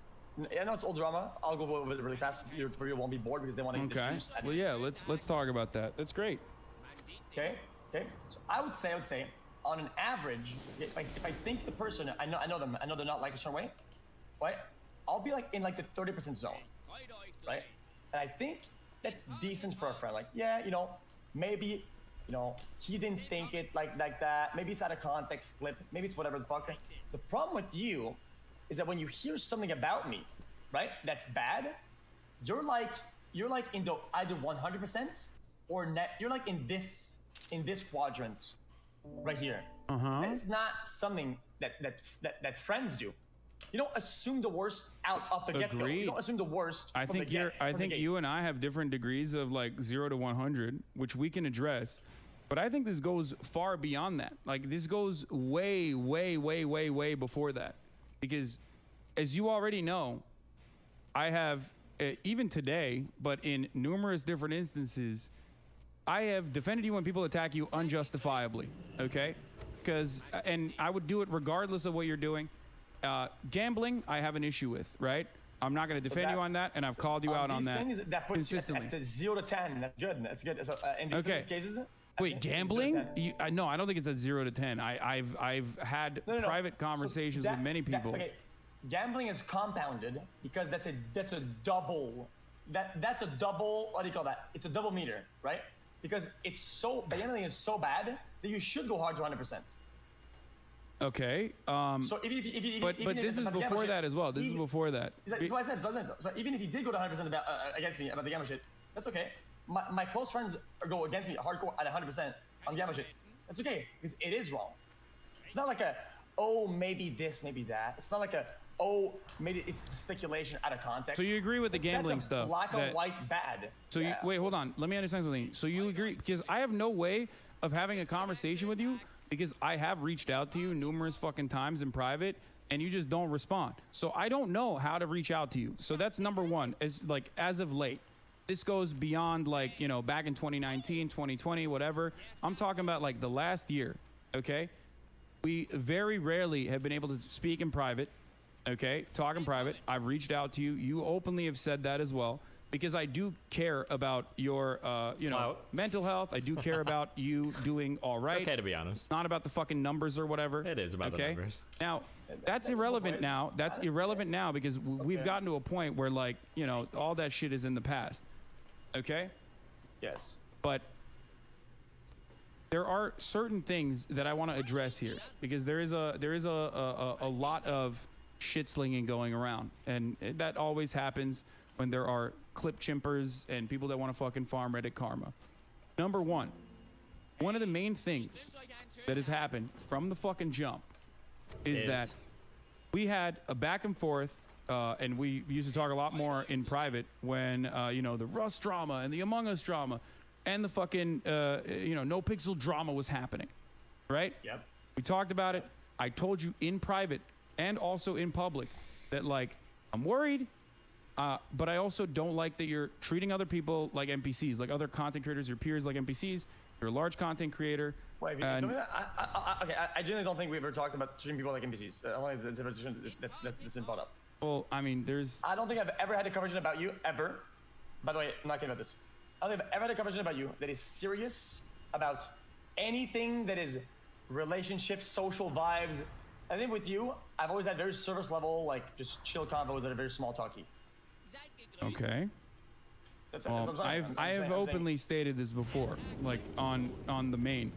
I know it's old drama. I'll go over it really fast. Your people won't be bored because they want to get the Okay. juice. Well, yeah. Let's talk about that. That's great. Okay. So I would say, on an average, if I think the person, I know them, I know they're not like a certain way, right? I'll be like in like the 30% zone, right? And I think that's decent for a friend. Like, yeah, maybe, he didn't think it like that. Maybe it's out of context clip. Maybe it's whatever the fuck. The problem with you is that when you hear something about me, right, that's bad, you're like in the either 100% or net. You're like in this quadrant right here. That is not something that friends do. You don't assume the worst out of the get-go. You don't assume the worst. I think you and I have different degrees of like 0 to 100, which we can address. But I think this goes far beyond that. Like this goes way before that, because as you already know, I have even today, but in numerous different instances, I have defended you when people attack you unjustifiably. Okay, and I would do it regardless of what you're doing. Gambling, I have an issue with, right? I'm not going to defend you on that, and I've called you out on that that puts consistently. You at 0 to 10. That's good. That's good. So, in these cases. Wait, gambling? No, I don't think it's at 0 to 10. I've had private conversations with many people. Gambling is compounded because that's a double. That's a double. What do you call that? It's a double meter, right? Because the gambling is so bad that you should go hard to 100%. Okay. So but this is before that as well. This is before that. That's what I said. So even if he did go to 100% against me about the gamma shit, that's okay. My close friends go against me hardcore at 100% on gamma shit. That's okay because it is wrong. It's not like maybe this, maybe that. It's not like maybe it's speculation out of context. So you agree with the gambling stuff? Black and white bad. So wait, hold on. Let me understand something. So you agree, because I have no way of having a conversation with you, because I have reached out to you numerous fucking times in private and you just don't respond. So I don't know how to reach out to you. So that's number one, as of late. This goes beyond back in 2019, 2020, whatever. I'm talking about like the last year, okay? We very rarely have been able to speak in private, okay? Talk in private. I've reached out to you. You openly have said that as well, because I do care about your, mental health. I do care about you doing all right. It's okay, to be honest. Not about the fucking numbers or whatever. It is about the numbers. Now, that's irrelevant now. That's irrelevant now because we've gotten to a point where all that shit is in the past. Okay? Yes. But there are certain things that I want to address here, because there is a lot of shit slinging going around, and that always happens when there are clip chimpers and people that want to fucking farm Reddit karma. Number one of the main things that has happened from the fucking jump is that we had a back and forth, and we used to talk a lot more in private when the Rust drama and the Among Us drama and the fucking No Pixel drama was happening, right? Yep. We talked about it. I told you in private and also in public that I'm worried, but I also don't like that you're treating other people like NPCs, like other content creators, your peers like NPCs. You're a large content creator. Wait, I genuinely don't think we ever talked about treating people like NPCs. Only that's been brought up. Well, I mean, I don't think I've ever had a conversation about you, ever. By the way, I'm not kidding about this. I don't think I've ever had a conversation about you that is serious about anything that is relationships, social vibes. I think with you, I've always had very service level, just chill convos that are very small talky. Okay. I have openly stated this before, on the main.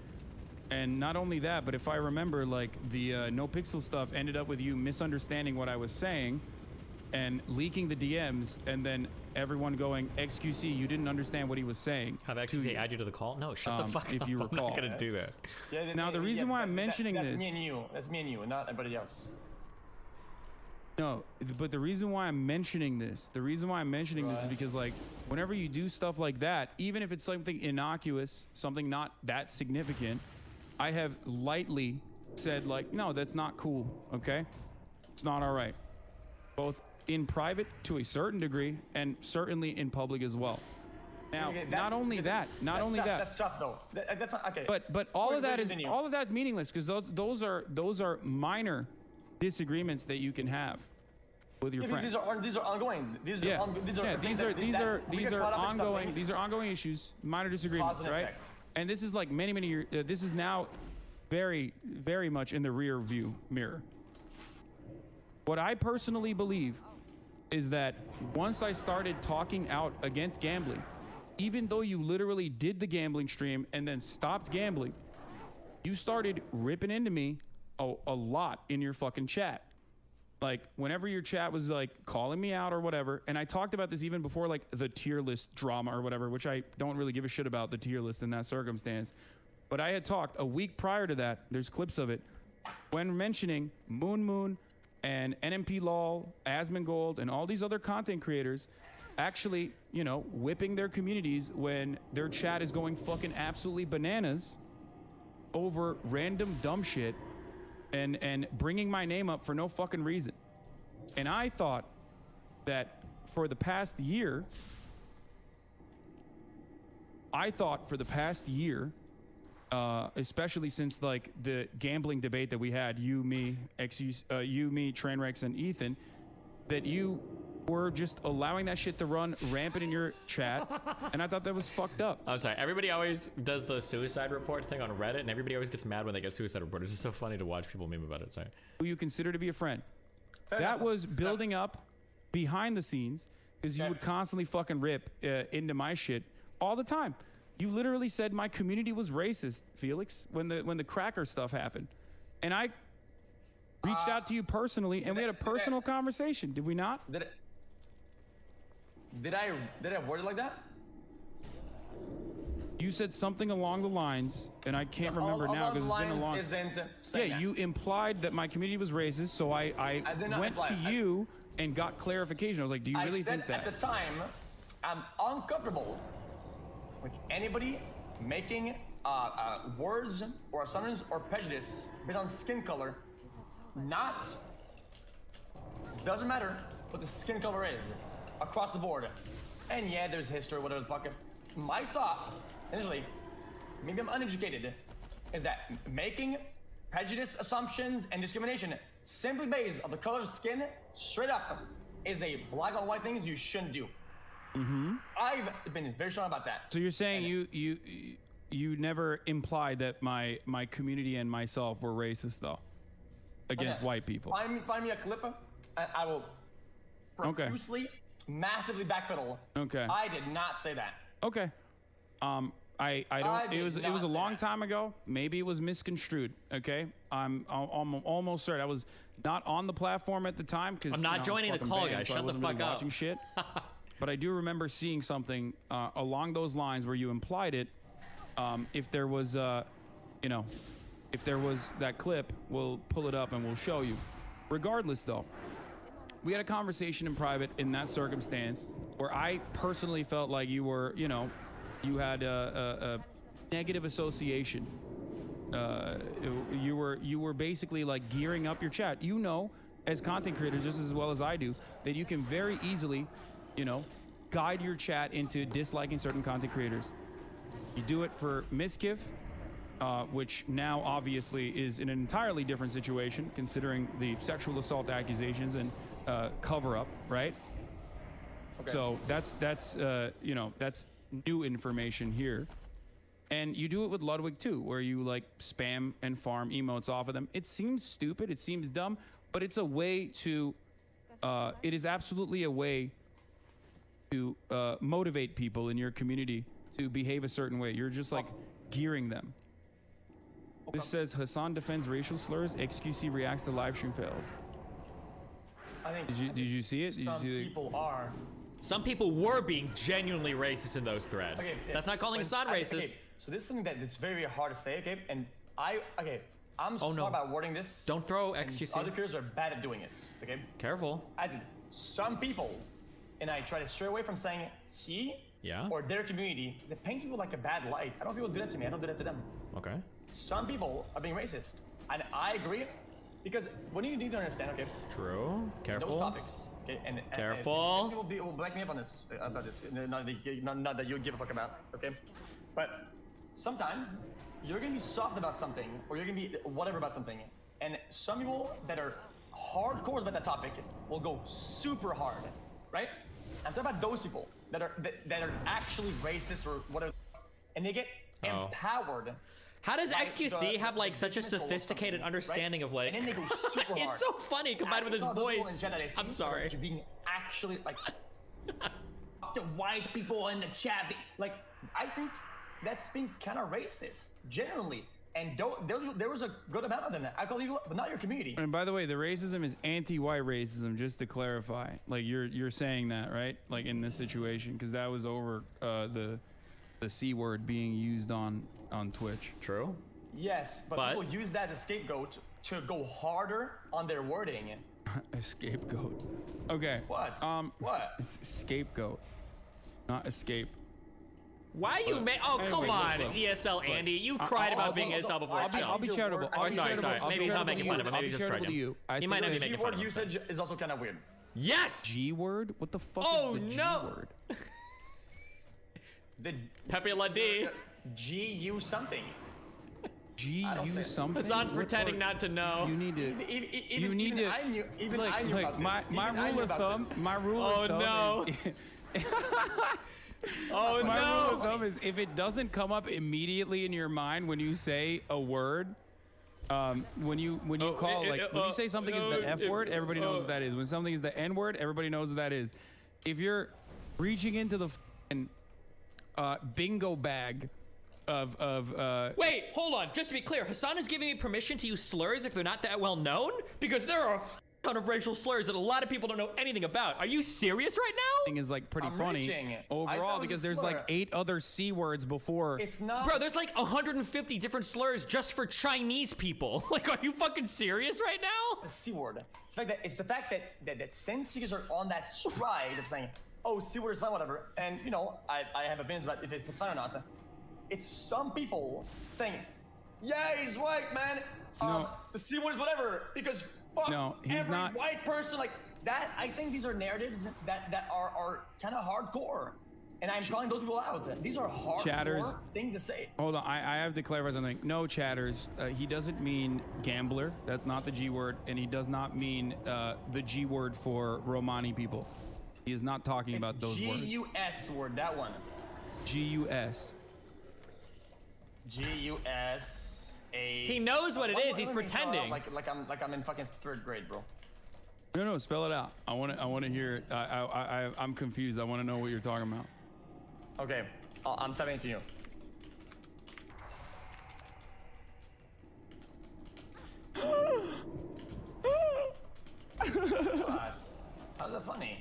And not only that, but if I remember, the No Pixel stuff ended up with you misunderstanding what I was saying and leaking the DMs, and then everyone going, XQC, you didn't understand what he was saying. Have XQC add you to the call? No, shut the fuck up. If you recall. I'm not going to do that. Yeah, now, the reason why I'm mentioning that's this... me and you. That's me and you, not everybody else. No, but the reason why I'm mentioning this, is because, whenever you do stuff like that, even if it's something innocuous, something not that significant, I have lightly said, no, that's not cool, okay? It's not all right. Both in private to a certain degree and certainly in public as well. Now, Okay, not only that, That's tough though. That's not, okay. But all of that is meaningless because those are minor disagreements that you can have with your friends. These are ongoing. These are ongoing. These are ongoing issues, minor disagreements, right? Effect. And this is like many years. This is now very much in the rear view mirror. What I personally believe is that once I started talking out against gambling, even though you literally did the gambling stream and then stopped gambling, you started ripping into me a lot in your fucking chat. Like whenever your chat was like calling me out or whatever, and I talked about this even before like the tier list drama or whatever, which I don't really give a shit about the tier list in that circumstance. But I had talked a week prior to that, there's clips of it, when mentioning Moon and NMP Lol, Asmongold, and all these other content creators actually, you know, whipping their communities when their chat is going fucking absolutely bananas over random dumb shit and bringing my name up for no fucking reason. And I thought that for the past year, especially since like the gambling debate that we had, you, me, Trainwrecks, and Ethan, that you were just allowing that shit to run rampant in your chat, and I thought that was fucked up. I'm sorry. Everybody always does the suicide report thing on Reddit, and everybody always gets mad when they get suicide report. It's just so funny to watch people meme about it. Sorry. Who you consider to be a friend. That was building up behind the scenes because you would constantly fucking rip into my shit all the time. You literally said my community was racist, Felix, when the cracker stuff happened, and I reached out to you personally, and we had a personal conversation. Did we not? Did I word it like that? You said something along the lines, and I can't remember now because it's been a long. Yeah, you implied that my community was racist, so I went to you and got clarification. I was like, "Do you really think that?" At the time, I'm uncomfortable with anybody making words or assumptions or prejudice based on skin color. Doesn't matter what the skin color is. Across the board. And yeah, there's history, whatever the fuck. My thought, initially, maybe I'm uneducated, is that making prejudice, assumptions, and discrimination simply based on the color of skin, straight up, is a black on white things you shouldn't do. Mm-hmm. I've been very strong about that. So you're saying you never implied that my community and myself were racist though, against white people. Find me a clip, and I will profusely, massively backpedal. Okay. I did not say that. Okay. I don't. It was a long time ago. Maybe it was misconstrued. Okay. I'm almost certain I was not on the platform at the time because I'm not joining the call, guys. Shut the fuck up. Watching shit. But I do remember seeing something along those lines where you implied it. If there was, if there was that clip, we'll pull it up and we'll show you. Regardless, though, we had a conversation in private in that circumstance where I personally felt like you were, you had a negative association. You were basically like gearing up your chat. As content creators, just as well as I do, that you can very easily, guide your chat into disliking certain content creators. You do it for Miskiff, which now obviously is in an entirely different situation considering the sexual assault accusations and cover up, right? Okay. So that's new information here. And you do it with Ludwig too, where you like spam and farm emotes off of them. It seems stupid, it seems dumb, but it's a way to, it is absolutely a way to motivate people in your community to behave a certain way. You're just like gearing them. Okay. This says Hassan defends racial slurs, XQC reacts to live stream fails. Did you see it? Some people were being genuinely racist in those threads. Okay, that's not calling Hassan racist. Okay. So this is something that it's very hard to say, okay? And I'm sorry about wording this. Don't throw XQC. Other creators are bad at doing it, okay? Careful. As in, some people, and I try to stray away from saying he or their community, because it paints people like a bad light. I don't want people to do that to me. I don't do that to them. Okay. Some people are being racist. And I agree Because what you need to understand, okay? True. Careful. Those topics, okay, and Careful. People will back me up on this about this. Not that you give a fuck about, okay? But sometimes you're gonna be soft about something, or you're gonna be whatever about something, and some people that are hardcore about that topic will go super hard, right? I'm talking about those people that are actually racist or whatever, and they get empowered. How does XQC have like such a sophisticated understanding of like? And then they go super hard. It's so funny combined with his voice. I'm sorry. Being actually like the white people in the chat, like I think that's being kind of racist generally. And there was a good amount of them. I call you, but not your community. And by the way, the racism is anti-white racism, just to clarify. Like you're saying that, right? Like in this situation, because that was over the C word being used on Twitch. True. Yes, but people use that as a scapegoat to go harder on their wording. A scapegoat. Okay. What? What? It's scapegoat, not escape. Why you Oh, come on, ESL Andy. You cried about being ESL before. I'll be charitable. Oh, sorry. Maybe he's not making fun of it. Maybe he's just correcting you. He might not be making fun of it. Usage is also kind of weird. Yes. G word? What the fuck is the G word? The Pepe La D. GU something. GU something. Hassan's pretending not to know. You need to. You need to. I knew about this. My rule of thumb. My rule of thumb. Oh no. Oh my rule of thumb is if it doesn't come up immediately in your mind when you say a word, when you call when you say something is the F word, everybody knows what that is. When something is the N word, everybody knows what that is. If you're reaching into the bingo bag of Wait, hold on. Just to be clear, Hassan is giving me permission to use slurs if they're not that well known, because there are a ton of racial slurs that a lot of people don't know anything about. Are you serious right now? Thing is like pretty funny overall because there's like 8 other C words before. It's not. Bro, there's like 150 different slurs just for Chinese people. Like, are you fucking serious right now? The C word. It's the fact that since you guys are on that stride of saying, oh, C word is fine, whatever, and you know, I have opinions about if it's fine or not. It's some people saying, yeah, he's white, man. The C word is whatever because. Fuck he's every not. White person like that. I think these are narratives that are kind of hardcore, and I'm calling those people out. These are hardcore things to say. Hold on, I have to clarify something. No, chatters. He doesn't mean gambler. That's not the G word, and he does not mean the G word for Romani people. He is not talking about those words. G-U-S word, that one. G-U-S. G-U-S. He knows what it is. He's pretending. Like I'm in fucking 3rd grade, bro. No, spell it out. I want to hear it. I'm confused. I want to know what you're talking about. Okay, I'm typing it to you. God. How's that funny?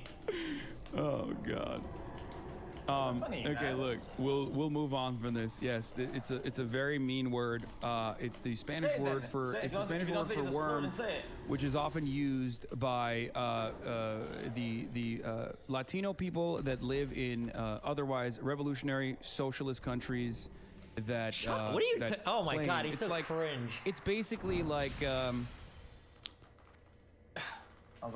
Oh God. Okay, look, we'll move on from this. Yes, it's a very mean word. It's the Spanish word for worm, which is often used by the Latino people that live in otherwise revolutionary socialist countries. That what are you? Oh my God, he's so like cringe. It's basically like.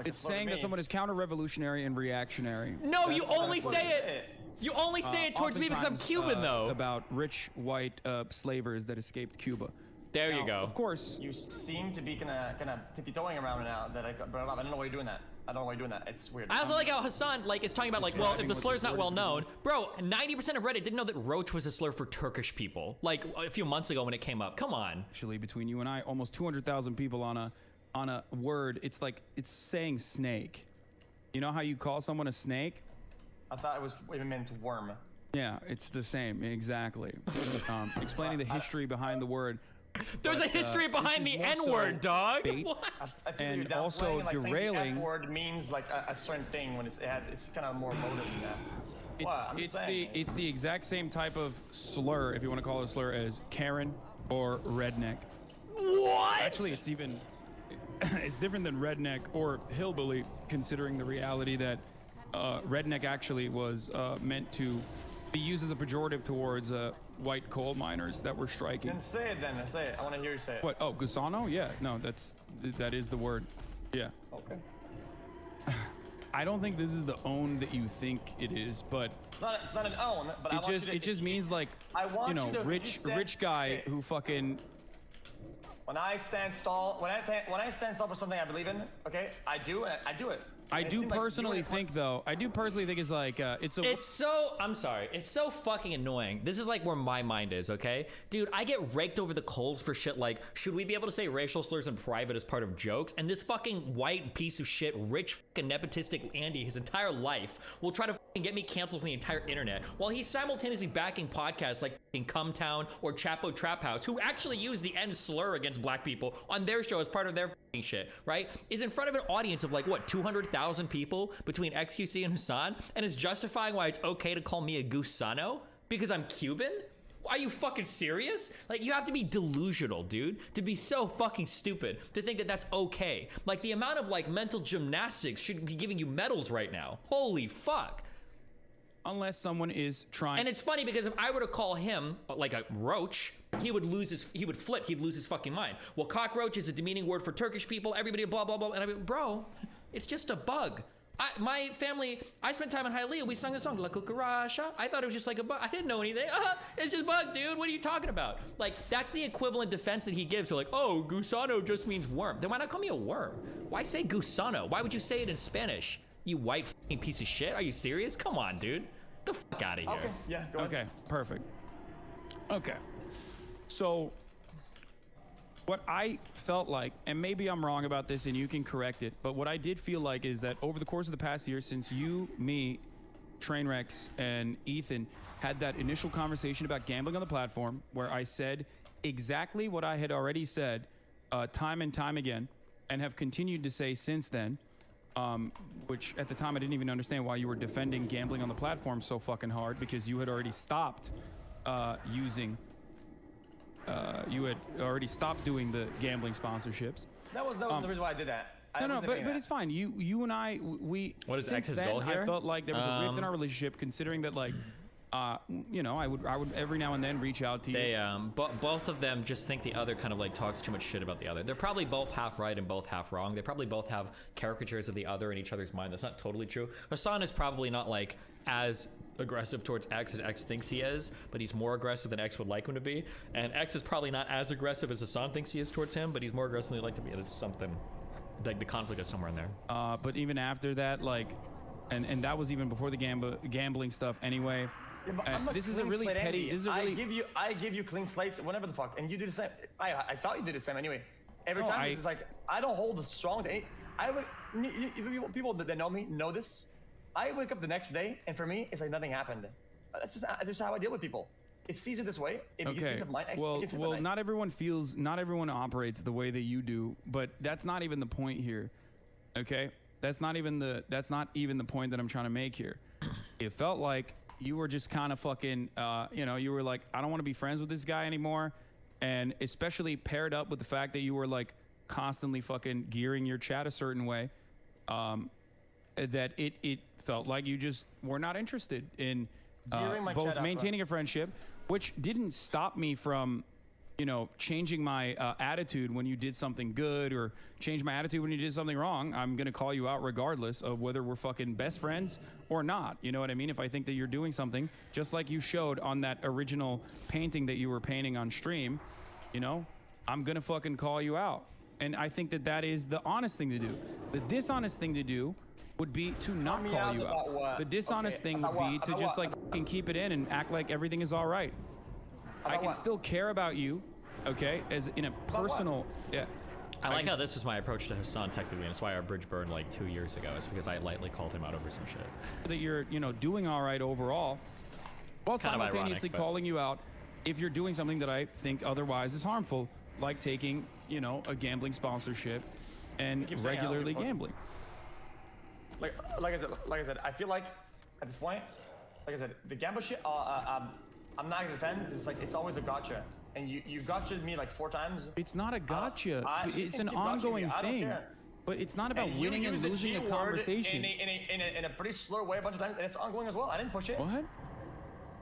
It's saying that someone is counter-revolutionary and reactionary. No, you only say it. You only say it towards me because I'm Cuban, though. About rich white slavers that escaped Cuba. There you go. Of course. You seem to be kind of tippy-toeing around now that I brought up. I don't know why you're doing that. I don't know why you're doing that. It's weird. I also like how Hassan is talking about like, well, if the slur's not well known, bro. 90% of Reddit didn't know that roach was a slur for Turkish people. Like a few months ago when it came up. Come on. Actually, between you and I, almost 200,000 people on a word. It's like it's saying snake. You know how you call someone a snake? I thought it meant worm. Yeah, it's the same exactly. Explaining the history behind the word. There's a history behind the N-word, dog. And also like derailing. The F-word means like a certain thing when it's kind of more motive than that. It's the exact same type of slur, if you want to call it a slur, as Karen or redneck. What? Actually, it's even. It's different than redneck or hillbilly, considering the reality that redneck actually was meant to be used as a pejorative towards white coal miners that were striking. Then say it. Then say it. I want to hear you say it. What? Oh, gusano? Yeah. No, that is the word. Yeah. Okay. I don't think this is the own that you think it is, but it's not an own. But it just means like, you know, rich guy who fucking. When I stand tall, when I stand tall for something I believe in, okay, I do it. I do personally think though. I do personally think it's like It's so. I'm sorry. It's so fucking annoying. This is like where my mind is. Okay, dude. I get raked over the coals for shit like, should we be able to say racial slurs in private as part of jokes? And this fucking white piece of shit, rich fucking nepotistic Andy, his entire life will try to fucking get me canceled from the entire internet, while he's simultaneously backing podcasts like fucking Cumtown or Chapo Trap House, who actually use the N slur against black people on their show as part of their fucking shit. Right? Is in front of an audience of like what 200,000 people between XQC and Hassan, and is justifying why it's okay to call me a gusano because I'm Cuban? Are you fucking serious? Like, you have to be delusional, dude, to be so fucking stupid to think that that's okay. Like, the amount of like mental gymnastics should be giving you medals right now. Holy fuck. Unless someone is trying. And it's funny because if I were to call him like a roach, he would flip, he'd lose his fucking mind. Well, cockroach is a demeaning word for Turkish people, everybody blah, blah, blah. And I mean, bro, it's just a bug. My family, I spent time in Hialeah, we sung a song, La Cucaracha. I thought it was just like a bug. I didn't know anything. It's just a bug, dude. What are you talking about? Like, that's the equivalent defense that he gives to like, oh, gusano just means worm. Then why not call me a worm? Why say gusano? Why would you say it in Spanish? You white fucking piece of shit. Are you serious? Come on, dude. Get the fuck out of here. Okay, yeah, go ahead. Okay, perfect. Okay. So, what I felt like, and maybe I'm wrong about this and you can correct it, but what I did feel like is that over the course of the past year, since you, me, Trainwrecks, and Ethan had that initial conversation about gambling on the platform, where I said exactly what I had already said time and time again, and have continued to say since then, which at the time I didn't even understand why you were defending gambling on the platform so fucking hard, because you had already stopped you had already stopped doing the gambling sponsorships. That was the reason why I did that. But it's fine. You and I, we. What is since X's then, goal here? I felt like there was a rift in our relationship, considering that like, you know, I would every now and then reach out to you. They both of them just think the other kind of like talks too much shit about the other. They're probably both half right and both half wrong. They probably both have caricatures of the other in each other's mind. That's not totally true. Hassan is probably not like as aggressive towards X as X thinks he is, but he's more aggressive than X would like him to be. And X is probably not as aggressive as Hassan thinks he is towards him, but he's more aggressive than he'd like to be. It's something like the conflict is somewhere in there. But even after that, like, and that was even before the gambling stuff anyway. Yeah, but this is a really petty. This is a really. I give you clean slates whenever the fuck, and you do the same. I thought you did the same anyway. Every time it's like I don't hold strong to any. People that know me know this. I wake up the next day, and for me, it's like nothing happened. That's just how I deal with people. It's easier this way. If you peace of mind, well, not everyone operates the way that you do, but that's not even the point here. Okay, that's not even the point that I'm trying to make here. It felt like you were just kind of fucking, you know, you were like, I don't want to be friends with this guy anymore, and especially paired up with the fact that you were like constantly fucking gearing your chat a certain way, that it felt like you just were not interested in both maintaining a friendship, which didn't stop me from, you know, changing my attitude when you did something good, or change my attitude when you did something wrong. I'm gonna call you out regardless of whether we're fucking best friends or not. You know what I mean? If I think that you're doing something, just like you showed on that original painting that you were painting on stream, you know, I'm gonna fucking call you out. And I think that is the honest thing to do. The dishonest thing to do would be to not call you out. The dishonest thing would be to just like fucking keep it in and act like everything is all right. I can still care about you, okay, as in a personal. Yeah. I like how this is my approach to Hassan technically, and it's why our bridge burned like 2 years ago. It's because I lightly called him out over some shit. That you're, you know, doing all right overall, while simultaneously calling you out if you're doing something that I think otherwise is harmful, like taking, you know, a gambling sponsorship and regularly gambling. Like I said, I feel like at this point, like I said, the gamble shit, I'm not gonna defend. It's like it's always a gotcha, and you gotcha'd me like 4 times. It's not a gotcha. It's an ongoing thing. But it's not about winning and losing a conversation. In a pretty slur way a bunch of times, and it's ongoing as well. I didn't push it. What?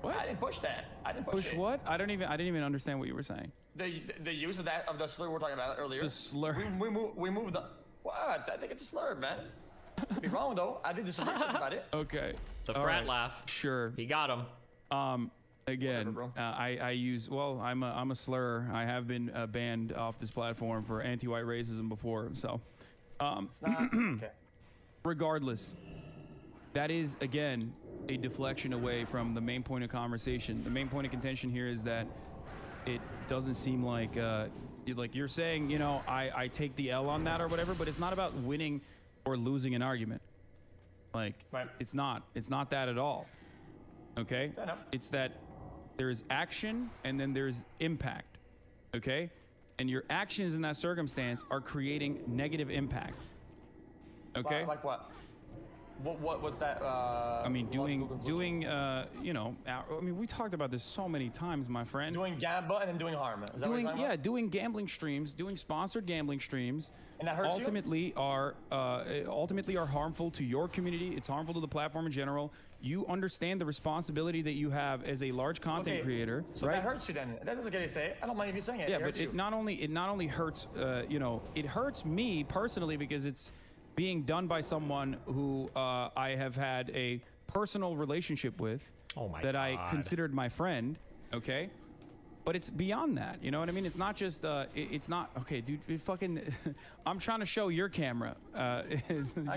What? I didn't push that. I didn't push Push it. what? I didn't even understand what you were saying. The use of the slur we were talking about earlier. The slur. We moved the. What? I think it's a slur, man. Could be wrong though. I did some research about it. Okay. The All frat right. laugh. Sure. He got him. Again, I use, well, I'm a slur. I have been banned off this platform for anti-white racism before. So, It's not, okay. regardless, that is again a deflection away from the main point of conversation. The main point of contention here is that it doesn't seem like you're saying, you know, I take the L on that or whatever, but it's not about winning or losing an argument. Like, it's not that at all. Okay? Fair enough. It's that there's action and then there's impact. Okay? And your actions in that circumstance are creating negative impact. Okay? Like what? What's that? I mean, doing you know, I mean, we talked about this so many times, my friend. Doing gambling and then doing harm. Is that what you're talking about? doing gambling streams, doing sponsored gambling streams. And that hurts ultimately are harmful to your community. It's harmful to the platform in general. You understand the responsibility that you have as a large content creator, so right? that hurts you then. That doesn't get to say it. I don't mind if you saying it. Yeah, it but it not only hurts, you know, it hurts me personally because it's being done by someone who I have had a personal relationship with, that I considered my friend. Okay, but it's beyond that. You know what I mean? It's not just it's not okay, dude. It fucking I'm trying to show your camera. I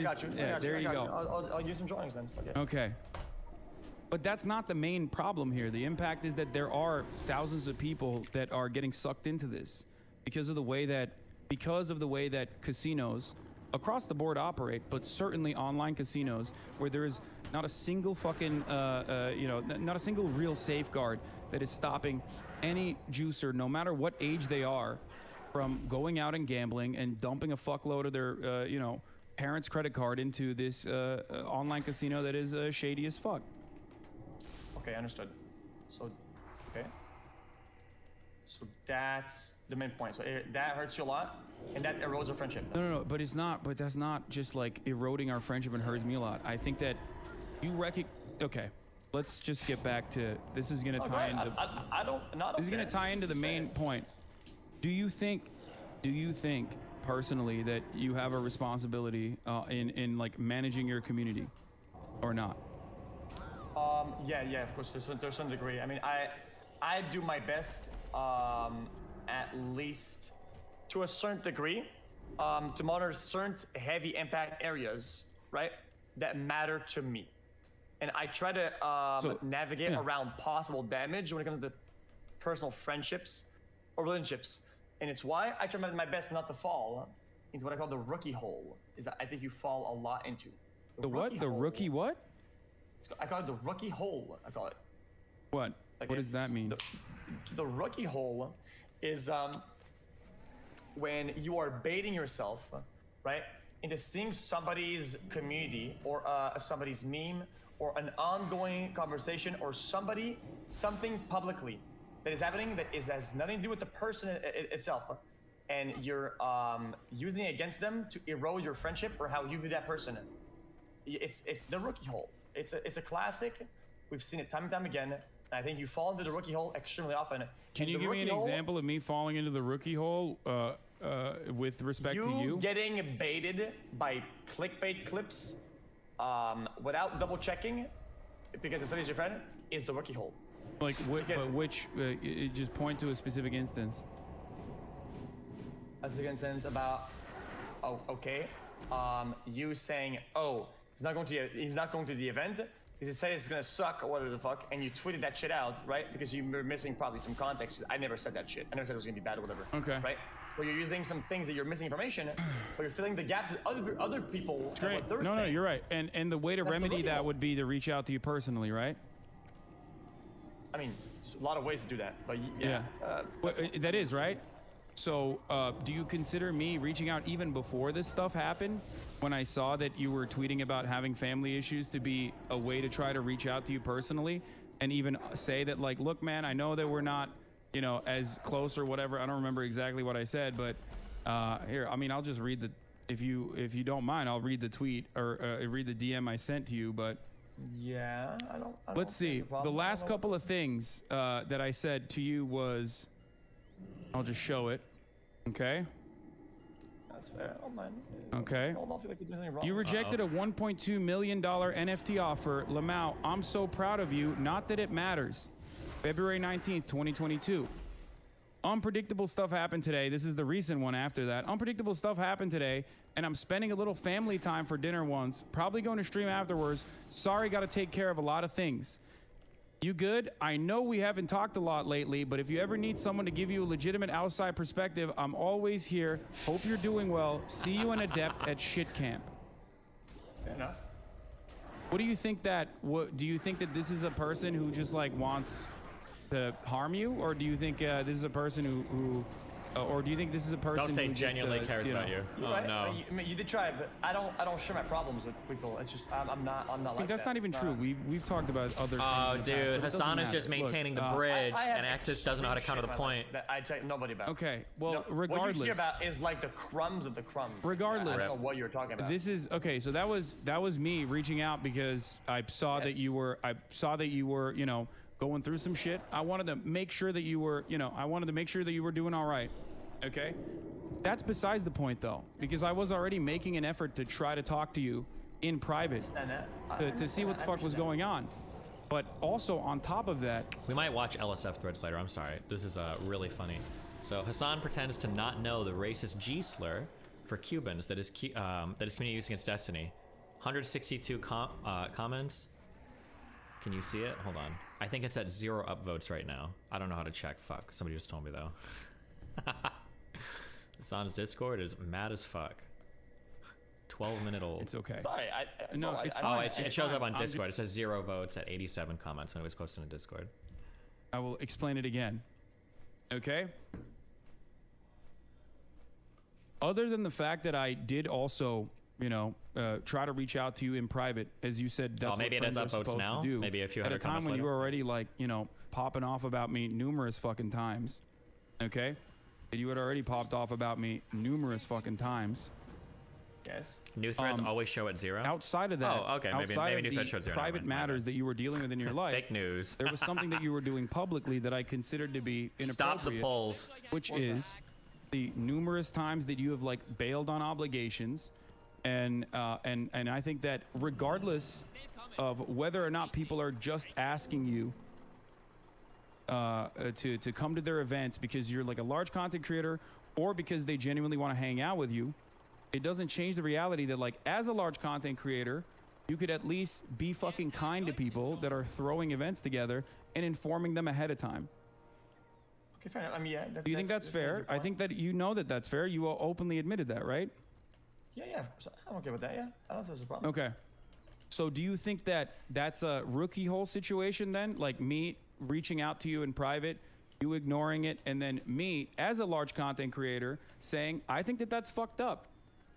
got you. Yeah, there you go. I'll use some drawings then. Okay. But that's not the main problem here. The impact is that there are thousands of people that are getting sucked into this because of the way that casinos across the board operate, but certainly online casinos where there is not a single fucking you know, not a single real safeguard that is stopping any juicer, no matter what age they are, from going out and gambling and dumping a fuckload of their you know, parents' credit card into this online casino that is shady as fuck. Okay, understood. So, okay. So that's the main point. So that hurts you a lot, and that erodes our friendship. No, but it's not. But that's not just like eroding our friendship and hurts me a lot. I think that you Okay, let's just get back to this. Is going to tie into. I don't. Not. This is going to tie into the main point. Do you think personally that you have a responsibility in like managing your community, or not? Yeah, of course, there's some degree. I mean, I do my best, at least to a certain degree, to monitor certain heavy impact areas, right, that matter to me. And I try to navigate around possible damage when it comes to personal friendships or relationships. And it's why I try my best not to fall into what I call the rookie hole, is that I think you fall a lot into. The what? The rookie what? I call it the rookie hole. I call it. What? Okay. What does that mean? The rookie hole is when you are baiting yourself, right, into seeing somebody's community or somebody's meme or an ongoing conversation or something publicly that is happening that has nothing to do with the person itself, and you're using it against them to erode your friendship or how you view that person. It's the rookie hole. It's a classic. We've seen it time and time again. I think you fall into the rookie hole extremely often. Can you give me an example of me falling into the rookie hole with respect to you? Getting baited by clickbait clips without double checking because it says your friend is the rookie hole. Like which just point to a specific instance. A specific instance about you saying, oh, he's not going to the event because he said it's gonna suck or whatever the fuck, and you tweeted that shit out, right? Because you were missing probably some context. I never said that shit. I never said it was gonna be bad or whatever. Okay. Right? So you're using some things that you're missing information, but you're filling the gaps with other people. It's great. No, you're right. And the way to remedy that would be to reach out to you personally, right? I mean, there's a lot of ways to do that, but yeah. That is right. So, do you consider me reaching out even before this stuff happened, when I saw that you were tweeting about having family issues, to be a way to try to reach out to you personally and even say that, like, look, man, I know that we're not, you know, as close or whatever. I don't remember exactly what I said, but here, I mean, I'll just read the, if you don't mind, I'll read the tweet or read the DM I sent to you. But Yeah, I don't Let's see. The last couple of things that I said to you was, I'll just show it. Okay. That's fair. I don't mind. Okay. I don't feel like you're doing anything wrong. You rejected a $1.2 million NFT offer. Lamau, I'm so proud of you. Not that it matters. February 19th, 2022. Unpredictable stuff happened today. This is the recent one after that. Unpredictable stuff happened today, and I'm spending a little family time for dinner once. Probably going to stream afterwards. Sorry, got to take care of a lot of things. You good? I know we haven't talked a lot lately, but if you ever need someone to give you a legitimate outside perspective, I'm always here. Hope you're doing well. See you in Adept at Shit Camp. Fair enough. What do you think that? What do you think that this is a person who just like wants to harm you, or do you think this is a person who or do you think this is a person Don't say who genuinely just, cares about you? You're Oh right. no. I mean, you did try, but I don't share my problems with people. It's just I'm not like that's that. not even It's true. We've talked about other. Oh, things in the past, dude, but it doesn't Hassan is matter. just maintaining Look, the bridge, I have and Axis doesn't know how to counter the extreme shit in my point. life that I tell nobody about. Okay, well, You know, what you regardless. hear about is like the crumbs of the crumbs. Regardless, I don't know what you're talking about. This is okay. So that was me reaching out because I saw that you were you know, going through some shit. I wanted to make sure that you were, you know, doing all right. Okay, that's besides the point though, because I was already making an effort to try to talk to you in private to see what the fuck was going on. But also on top of that, we might watch LSF threads later. I'm sorry. This is really funny. So Hassan pretends to not know the racist G slur for Cubans that is community used against Destiny. 162 comments. Can you see it? Hold on. I think it's at 0 upvotes right now. I don't know how to check. Fuck. Somebody just told me though. Hassan's Discord is mad as fuck. 12-minute old. It's okay. Sorry, no, it's fine. It shows up on Discord. It says 0 votes at 87 comments when it was posted in Discord. I will explain it again. Okay? Other than the fact that I did also, you know, try to reach out to you in private, as you said, that's maybe what it has friends are upvotes supposed now? to do. Maybe a few at a hundred time comments when you later? were already like, you know, popping off about me numerous fucking times. Okay? And you had already popped off about me numerous fucking times. Yes. New threads always show at 0. Outside of that, oh, okay. Maybe new threads showed 0. private matters that you were dealing with in your life. Fake news. There was something that you were doing publicly that I considered to be inappropriate. Stop the polls. Which is the numerous times that you have like bailed on obligations, and I think that regardless of whether or not people are just asking you to come to their events because you're like a large content creator or because they genuinely want to hang out with you, it doesn't change the reality that like as a large content creator, you could at least be fucking kind to people that are throwing events together and informing them ahead of time. Okay, fair enough. I mean, yeah. Do you think that's fair? I think that you know that that's fair. You openly admitted that, right? Yeah, of course. I'm okay with that. Yeah, I don't think there's a problem. Okay. So do you think that that's a rookie hole situation then? Like me reaching out to you in private, you ignoring it, and then me as a large content creator saying, I think that that's fucked up.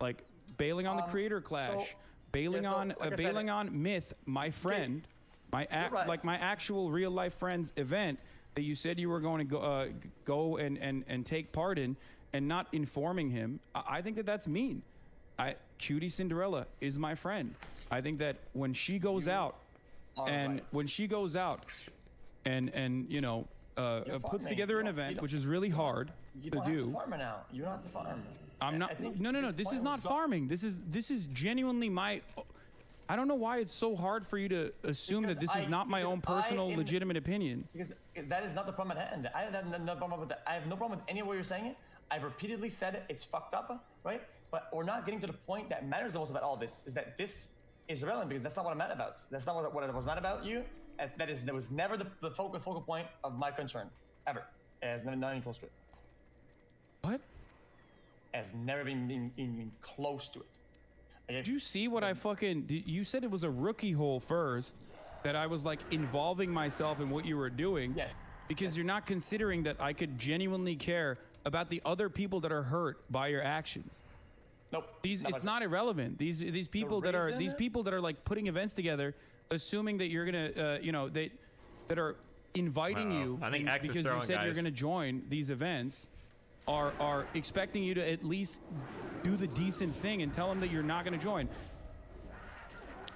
Like bailing on the creator clash, bailing on Myth, my friend, my actual real life friend's event that you said you were going to go and take part in, and not informing him. I think that that's mean. Cutie Cinderella is my friend. I think that when she goes out and you know puts together an event, which is really hard to do. You don't have to farm now. You don't have to farm. I'm not. No. This is not farming. This is genuinely my. I don't know why it's so hard for you to assume that this is not my own personal legitimate opinion. Because that is not the problem at hand. I have no problem with that. I have no problem with any way you're saying it. I've repeatedly said it. It's fucked up, right? But we're not getting to the point that matters the most about all this. Is that this is irrelevant because that's not what I'm mad about. That's not what I was mad about you. That was never the focal point of my concern ever. It has never been close to it. What? Has never been close to it. Did you see what I fucking... You said it was a rookie hole first, that I was like involving myself in what you were doing. Yes. Because you're not considering that I could genuinely care about the other people that are hurt by your actions. Nope. It's not irrelevant. These people that are like putting events together, assuming that you're gonna that are inviting you I think X is because you throwing, said guys. you're gonna join these events, are expecting you to at least do the decent thing and tell them that you're not gonna join.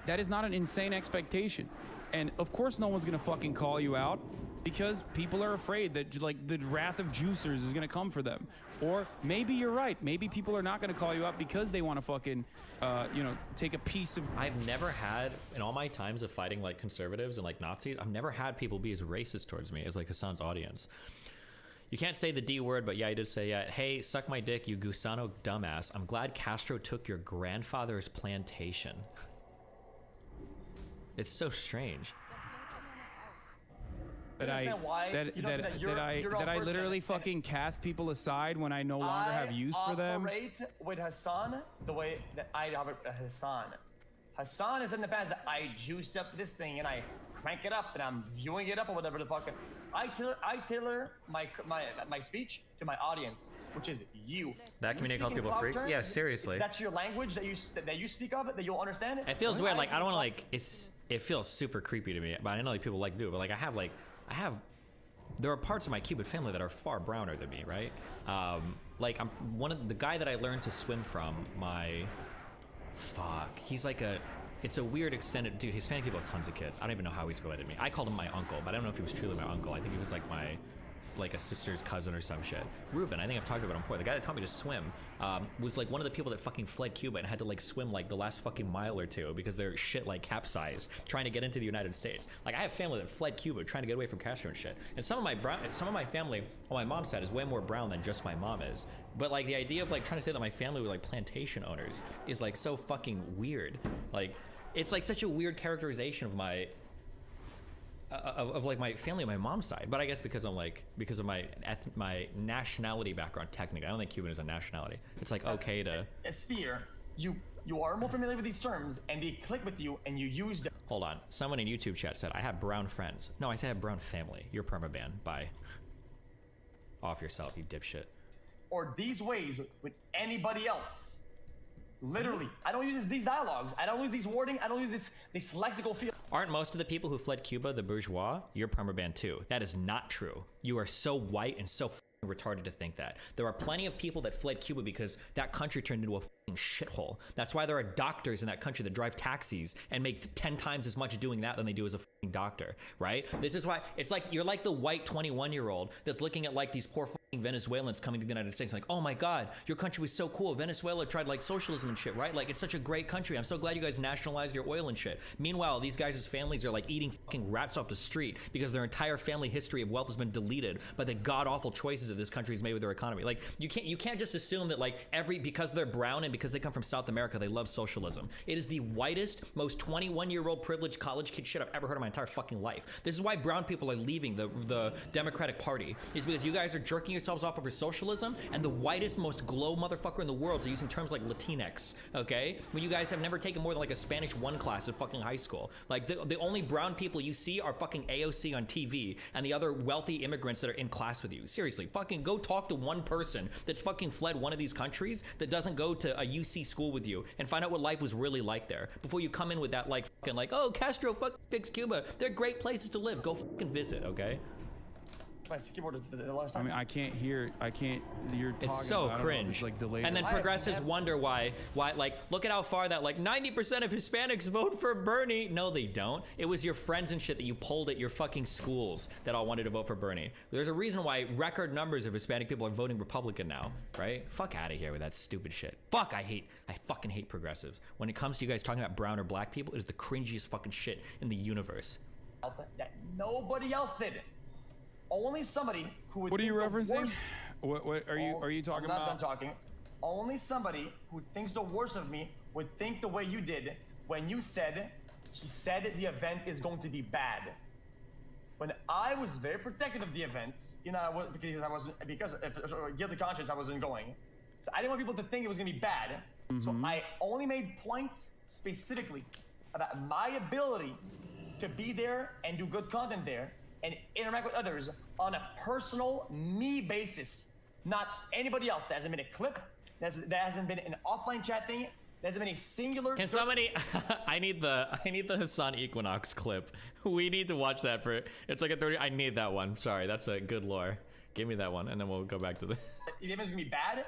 That is not an insane expectation. And of course no one's gonna fucking call you out because people are afraid that like the wrath of juicers is gonna come for them. Or maybe you're right. Maybe people are not gonna call you out because they want to fucking, take a piece of. I've never had, in all my times of fighting like conservatives and like Nazis, I've never had people be as racist towards me as like Hassan's audience. You can't say the D word, but yeah, I did say, hey, suck my dick, you Gusano dumbass. I'm glad Castro took your grandfather's plantation. It's so strange. That I literally fucking cast people aside when I no longer have use for them. I operate with Hassan the way that I operate with Hassan. Hassan is in the past that I juice up this thing and I crank it up and I'm viewing it up or whatever the fuck. I tailor my speech to my audience, which is you. That community calls people freaks? Yeah, seriously. That's your language that you speak of, that you'll understand. It feels weird. Like I don't want to like it feels super creepy to me, but I know like people like do it. But like I have there are parts of my Cuban family that are far browner than me, right? Like I'm one of the guy that I learned to swim from. He's like it's a weird extended dude. Hispanic people have tons of kids. I don't even know how he's related to me. I called him my uncle, but I don't know if he was truly my uncle. I think he was like a sister's cousin or some shit. Ruben, I think I've talked about him before. The guy that taught me to swim was like one of the people that fucking fled Cuba and had to like swim like the last fucking mile or two because their shit like capsized trying to get into the United States. Like I have family that fled Cuba trying to get away from Castro and shit. And some of my family on my mom's side is way more brown than just my mom is. But like the idea of like trying to say that my family were like plantation owners is like so fucking weird. Like it's like such a weird characterization of my like my family on my mom's side, but I guess because of my nationality background, technically I don't think Cuban is a nationality. It's like okay to a sphere. You are more familiar with these terms and they click with you and you use them. Hold on, someone in YouTube chat said I have brown friends. No, I said I have brown family. You're permaban. Bye. Off yourself, you dipshit. Or these ways with anybody else. Literally, I don't use these dialogues. I don't use these wording. I don't use this lexical field. Aren't most of the people who fled Cuba the bourgeois? You're permaban too. That is not true. You are so white and so retarded to think that. There are plenty of people that fled Cuba because that country turned into a shithole. That's why there are doctors in that country that drive taxis and make 10 times as much doing that than they do as a doctor, right? This is why it's like you're like the white 21-year-old that's looking at like these poor Venezuelans coming to the United States like, oh my god, your country was so cool. Venezuela tried like socialism and shit, right? Like it's such a great country. I'm so glad you guys nationalized your oil and shit. Meanwhile, these guys' families are like eating fucking rats off the street because their entire family history of wealth has been deleted by the god-awful choices that this country has made with their economy. Like you can't just assume that like because they're brown and because they come from South America, they love socialism. It is the whitest, most 21-year-old privileged college kid shit I've ever heard in my entire fucking life. This is why brown people are leaving the Democratic Party, is because you guys are jerking yourselves off over socialism, and the whitest, most glow motherfucker in the world is using terms like Latinx, okay? When you guys have never taken more than like a Spanish 1 class in fucking high school. Like the only brown people you see are fucking AOC on TV and the other wealthy immigrants that are in class with you. Seriously, fucking go talk to one person that's fucking fled one of these countries that doesn't go to a UC school with you and find out what life was really like there before you come in with that like fucking like, oh, Castro fucking fixed Cuba. They're great places to live. Go fucking visit, okay? My keyboard is the last I time. mean, I can't hear. You're talking. It's so about, cringe. It's like delayed. And then progressives wonder why. Like, look at how far that like 90% of Hispanics vote for Bernie. No, they don't. It was your friends and shit that you polled at your fucking schools that all wanted to vote for Bernie. There's a reason why record numbers of Hispanic people are voting Republican now, right? Fuck out of here with that stupid shit. Fuck, I fucking hate progressives. When it comes to you guys talking about brown or black people, it is the cringiest fucking shit in the universe. That nobody else did. Only somebody who would. What are you referencing? What are you talking about? about? I'm not done talking. Only somebody who thinks the worst of me would think the way you did when you said he said the event is going to be bad. When I was very protective of the event, because of guilty conscience, I wasn't going. So I didn't want people to think it was going to be bad. Mm-hmm. So I only made points specifically about my ability to be there and do good content there and interact with others on a personal me basis, not anybody else. There hasn't been a clip, there hasn't been an offline chat thing, there hasn't been a singular. Can somebody? I need the Hassan Equinox clip. We need to watch that for. It's like a 30. I need that one. Sorry, that's a good lore. Give me that one, and then we'll go back to the. The image is gonna be bad.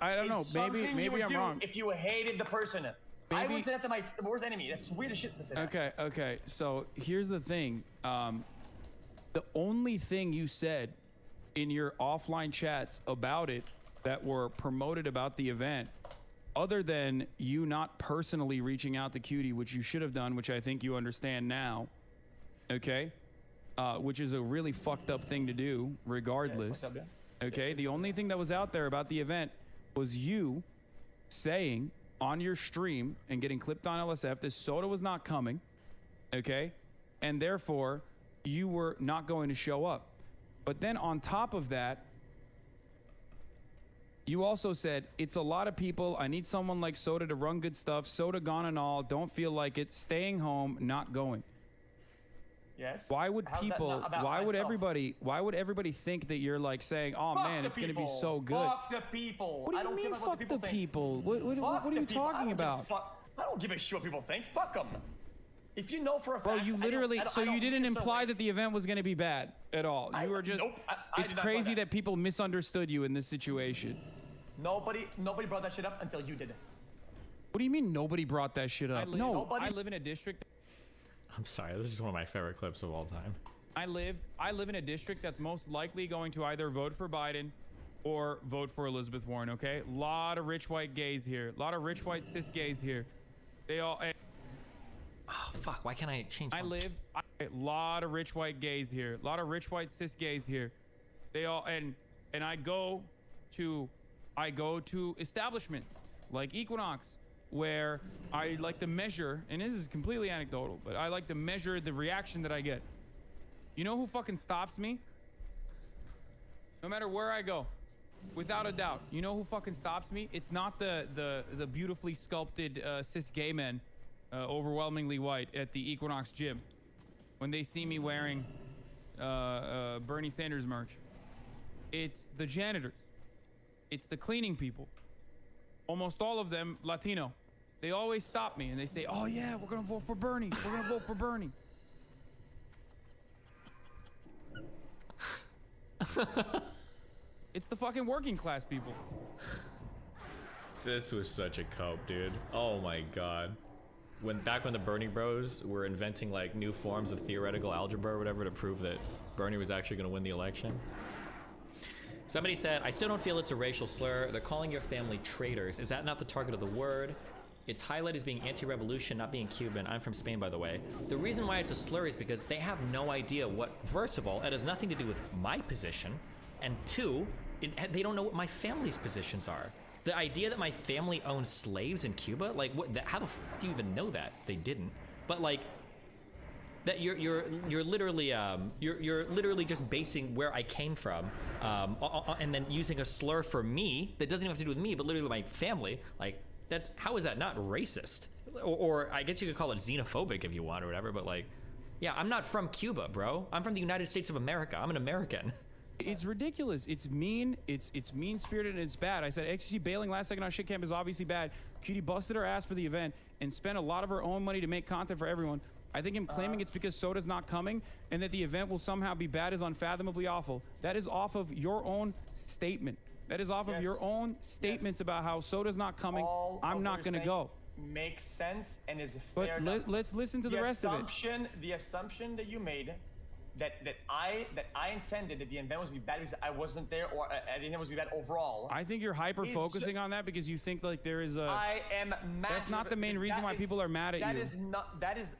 I don't know. Maybe I'm wrong. If you hated the person, I would say that to my worst enemy. That's weird as shit to say that. Okay. So here's the thing. The only thing you said in your offline chats about it that were promoted about the event, other than you not personally reaching out to Cutie, which you should have done, which I think you understand now, okay? Which is a really fucked up thing to do, regardless. Yeah, Okay, the only thing that was out there about the event was you saying on your stream and getting clipped on LSF that Soda was not coming, okay? And therefore, you were not going to show up. But then on top of that, you also said, it's a lot of people. I need someone like Soda to run good stuff. Soda gone and all. Don't feel like it. Staying home, not going. Yes. Why would people, why would everybody think that you're like saying, oh Fuck man, the it's going to be people. so good? Fuck the people. What do I you don't mean, care about fuck the people? What are you people. talking about? I don't give a shit what people think. Fuck them. If you know for a fact, Bro, you literally, so you didn't imply that the event was going to be bad at all. You were just, nope, it's crazy that people misunderstood you in this situation. Nobody brought that shit up until you did. What do you mean nobody brought that shit up? No, I live in a district. I'm sorry, this is just one of my favorite clips of all time. I live in a district that's most likely going to either vote for Biden or vote for Elizabeth Warren, okay? A lot of rich white gays here. A lot of rich white cis gays here. They all... Oh, fuck, why can't I change a lot of rich white gays here. A lot of rich white cis gays here. They all... And I go to establishments like Equinox, where I like to measure, and this is completely anecdotal, but I like to measure the reaction that I get. You know who fucking stops me? No matter where I go, without a doubt. You know who fucking stops me? It's not the beautifully sculpted cis gay men, overwhelmingly white, at the Equinox gym when they see me wearing Bernie Sanders merch. It's the janitors. It's the cleaning people. Almost all of them Latino. They always stop me and they say, oh yeah, we're gonna vote for Bernie. We're gonna vote for Bernie. It's the fucking working class people. This was such a cope, dude. Oh my god. Back when the Bernie bros were inventing like new forms of theoretical algebra or whatever to prove that Bernie was actually gonna win the election. Somebody said, I still don't feel it's a racial slur. They're calling your family traitors. Is that not the target of the word? It's highlighted as being anti-revolution, not being Cuban. I'm from Spain, by the way. The reason why it's a slur is because they have no idea what, first of all, it has nothing to do with my position. And two, they don't know what my family's positions are. The idea that my family owns slaves in Cuba, like, how the f do you even know that? They didn't. But like, that you're literally just basing where I came from, and then using a slur for me that doesn't even have to do with me, but literally my family. Like, how is that not racist? Or I guess you could call it xenophobic if you want or whatever. But like, yeah, I'm not from Cuba, bro. I'm from the United States of America. I'm an American. It's ridiculous. It's mean. It's mean-spirited and it's bad. I said XQC bailing last second on shit camp is obviously bad. Cutie busted her ass for the event and spent a lot of her own money to make content for everyone. I think him claiming it's because Soda's not coming and that the event will somehow be bad is unfathomably awful. That is off of your own statement. That is off of your own statements about how Soda's not coming. I'm not going to go. Makes sense and is fair. But let's listen to the rest of it. The assumption that you made that I intended that the event was to be bad because I wasn't there, or I didn't know it was to be bad overall. I think you're hyper focusing on that because you think like there is a. I am mad. That's not the main reason why people are mad at you. That is.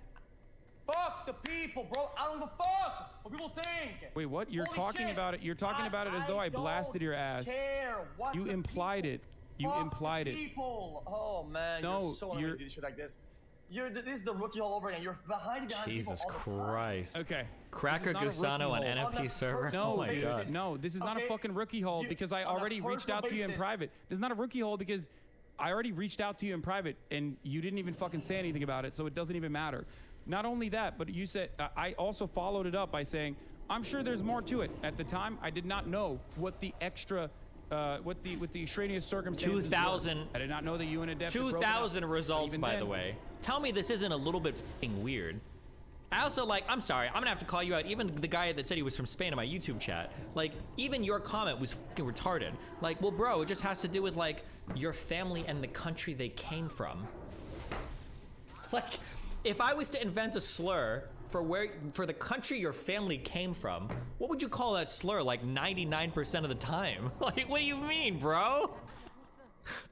Fuck the people, bro. I don't give a fuck what people think. Wait, what? You're talking about it. You're talking about it as though I blasted your ass. You implied it. You implied it. People. Oh man, you're so annoying to do shit like this. This is the rookie all over again. You're behind Jesus Christ. Okay. Cracker Gusano on NFP server. No, oh my God. No, this is not a fucking rookie hole because I already reached out to you in private. This is not a rookie hole because I already reached out to you in private and you didn't even fucking say anything about it, so it doesn't even matter. Not only that, but you said, I also followed it up by saying, I'm sure there's more to it. At the time, I did not know what the extra, what the extraneous circumstances 2,000. I did not know that you and Adept 2,000 results, by the way. Tell me this isn't a little bit f***ing weird. I also, like, I'm sorry, I'm gonna have to call you out. Even the guy that said he was from Spain in my YouTube chat, like, even your comment was f***ing retarded. Like, well, bro, it just has to do with, like, your family and the country they came from. Like, if I was to invent a slur for the country your family came from, what would you call that slur? Like 99% of the time. Like, what do you mean, bro?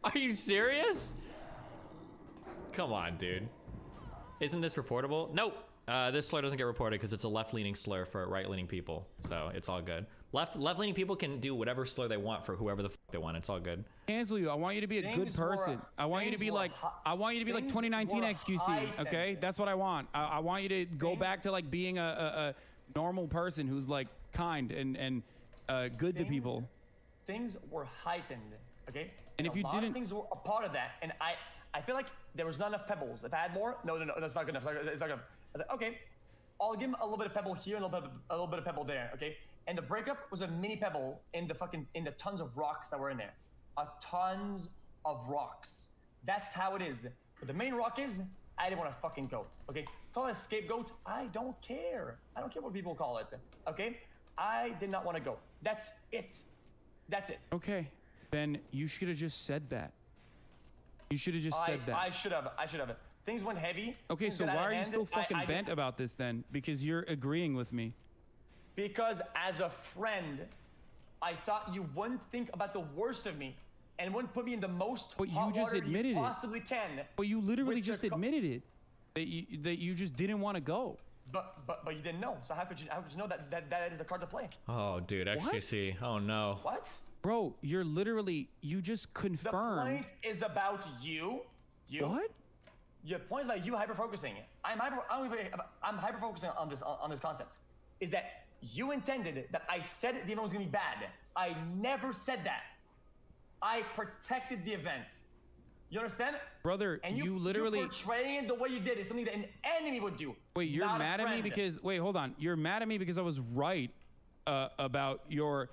Are you serious? Come on, dude. Isn't this reportable? Nope. This slur doesn't get reported because it's a left-leaning slur for right-leaning people, so it's all good. Left-leaning people can do whatever slur they want for whoever the fuck they want. It's all good. Cancel you. I want you to be a good person. I want you to be like 2019 XQC. Okay, that's what I want. I want you to go back to like being a normal person who's like kind and good to people. Things were heightened. Okay. And if you didn't, things were a part of that, and I feel like there was not enough pebbles. If I had more, no, that's not good enough. It's not good enough. I was like, okay, I'll give him a little bit of pebble here and a little bit of pebble there. Okay. And the breakup was a mini pebble in the tons of rocks that were in there. Tons of rocks. That's how it is. But the main rock is, I didn't want to fucking go. Okay? Call it a scapegoat. I don't care. I don't care what people call it. Okay? I did not want to go. That's it. That's it. Okay. Then you should have just said that. You should have just said that. I should have. Things went heavy. Okay, so why are you still fucking bent about this then? Because you're agreeing with me. Because as a friend, I thought you wouldn't think about the worst of me and wouldn't put me in the most hot water you possibly can. But you literally just admitted it. That you just didn't want to go. But you didn't know. So how could you know that is the card to play? Oh, dude, XQC. Oh no. What? Bro, you just confirmed. The point is about you. What? Your point is about you hyper-focusing. I'm hyper-focusing on this concept. Is that you intended that I said the event was gonna be bad. I never said that. I protected the event. You understand? Brother, and you literally portraying it the way you did is something that an enemy would do. Wait, you're mad at me because hold on. You're mad at me because I was right about your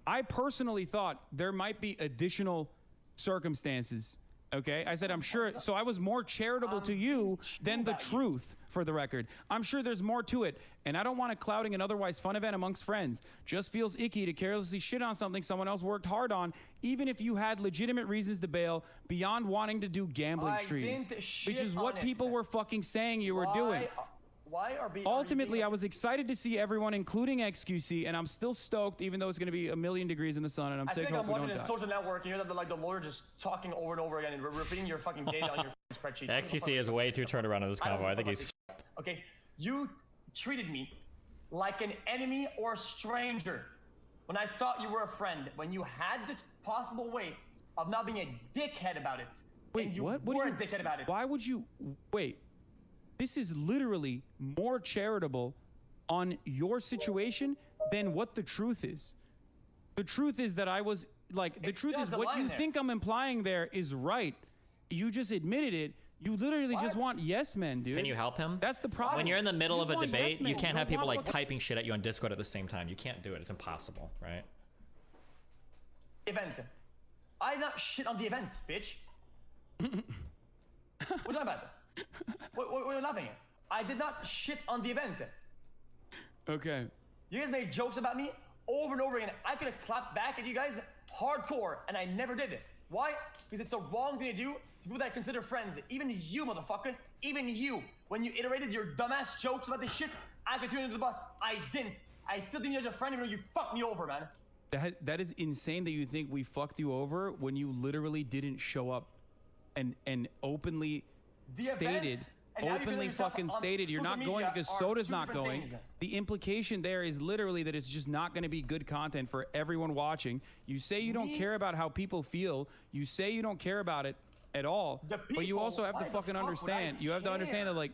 I personally thought there might be additional circumstances. Okay, I said I'm sure. So I was more charitable to you than the truth, for the record. I'm sure there's more to it, and I don't want it clouding an otherwise fun event amongst friends. Just feels icky to carelessly shit on something someone else worked hard on, even if you had legitimate reasons to bail beyond wanting to do gambling streams, which is what people were fucking saying you were doing. Ultimately, I was excited to see everyone, including XQC, and I'm still stoked, even though it's going to be 1,000,000 degrees in the sun, and I'm sick. I'm watching a social network, and you're the lawyer just talking over and over again and repeating your fucking data on your spreadsheet. XQC is way too turned around in this combo. I think he's. Okay, you treated me like an enemy or a stranger when I thought you were a friend. When you had the possible way of not being a dickhead about it. Wait, and you what? were a dickhead about it. Why would you wait? This is literally more charitable on your situation than what the truth is. The truth is that I was like, the truth is what you think I'm implying there is right. You just admitted it. You literally just want yes men, dude. Can you help him? That's the problem. When you're in the middle of a debate, you can't have people like typing shit at you on Discord at the same time. You can't do it. It's impossible, right? Event. I not shit on the event, bitch. What's that about? What are you laughing at? I did not shit on the event. Okay. You guys made jokes about me over and over again. I could have clapped back at you guys hardcore, and I never did it. Why? Because it's the wrong thing to do to people that I consider friends. Even you, motherfucker. Even you. When you iterated your dumbass jokes about this shit, I could turn you into the bus. I didn't. I still think you're a friend even though you fucked me over, man. That is insane that you think we fucked you over when you literally didn't show up and openly stated you're not going because Soda's not going. The implication there is literally that it's just not going to be good content for everyone watching. You say you don't care about how people feel. You say you don't care about it at all. But you also have to fucking understand. You have to understand that, like,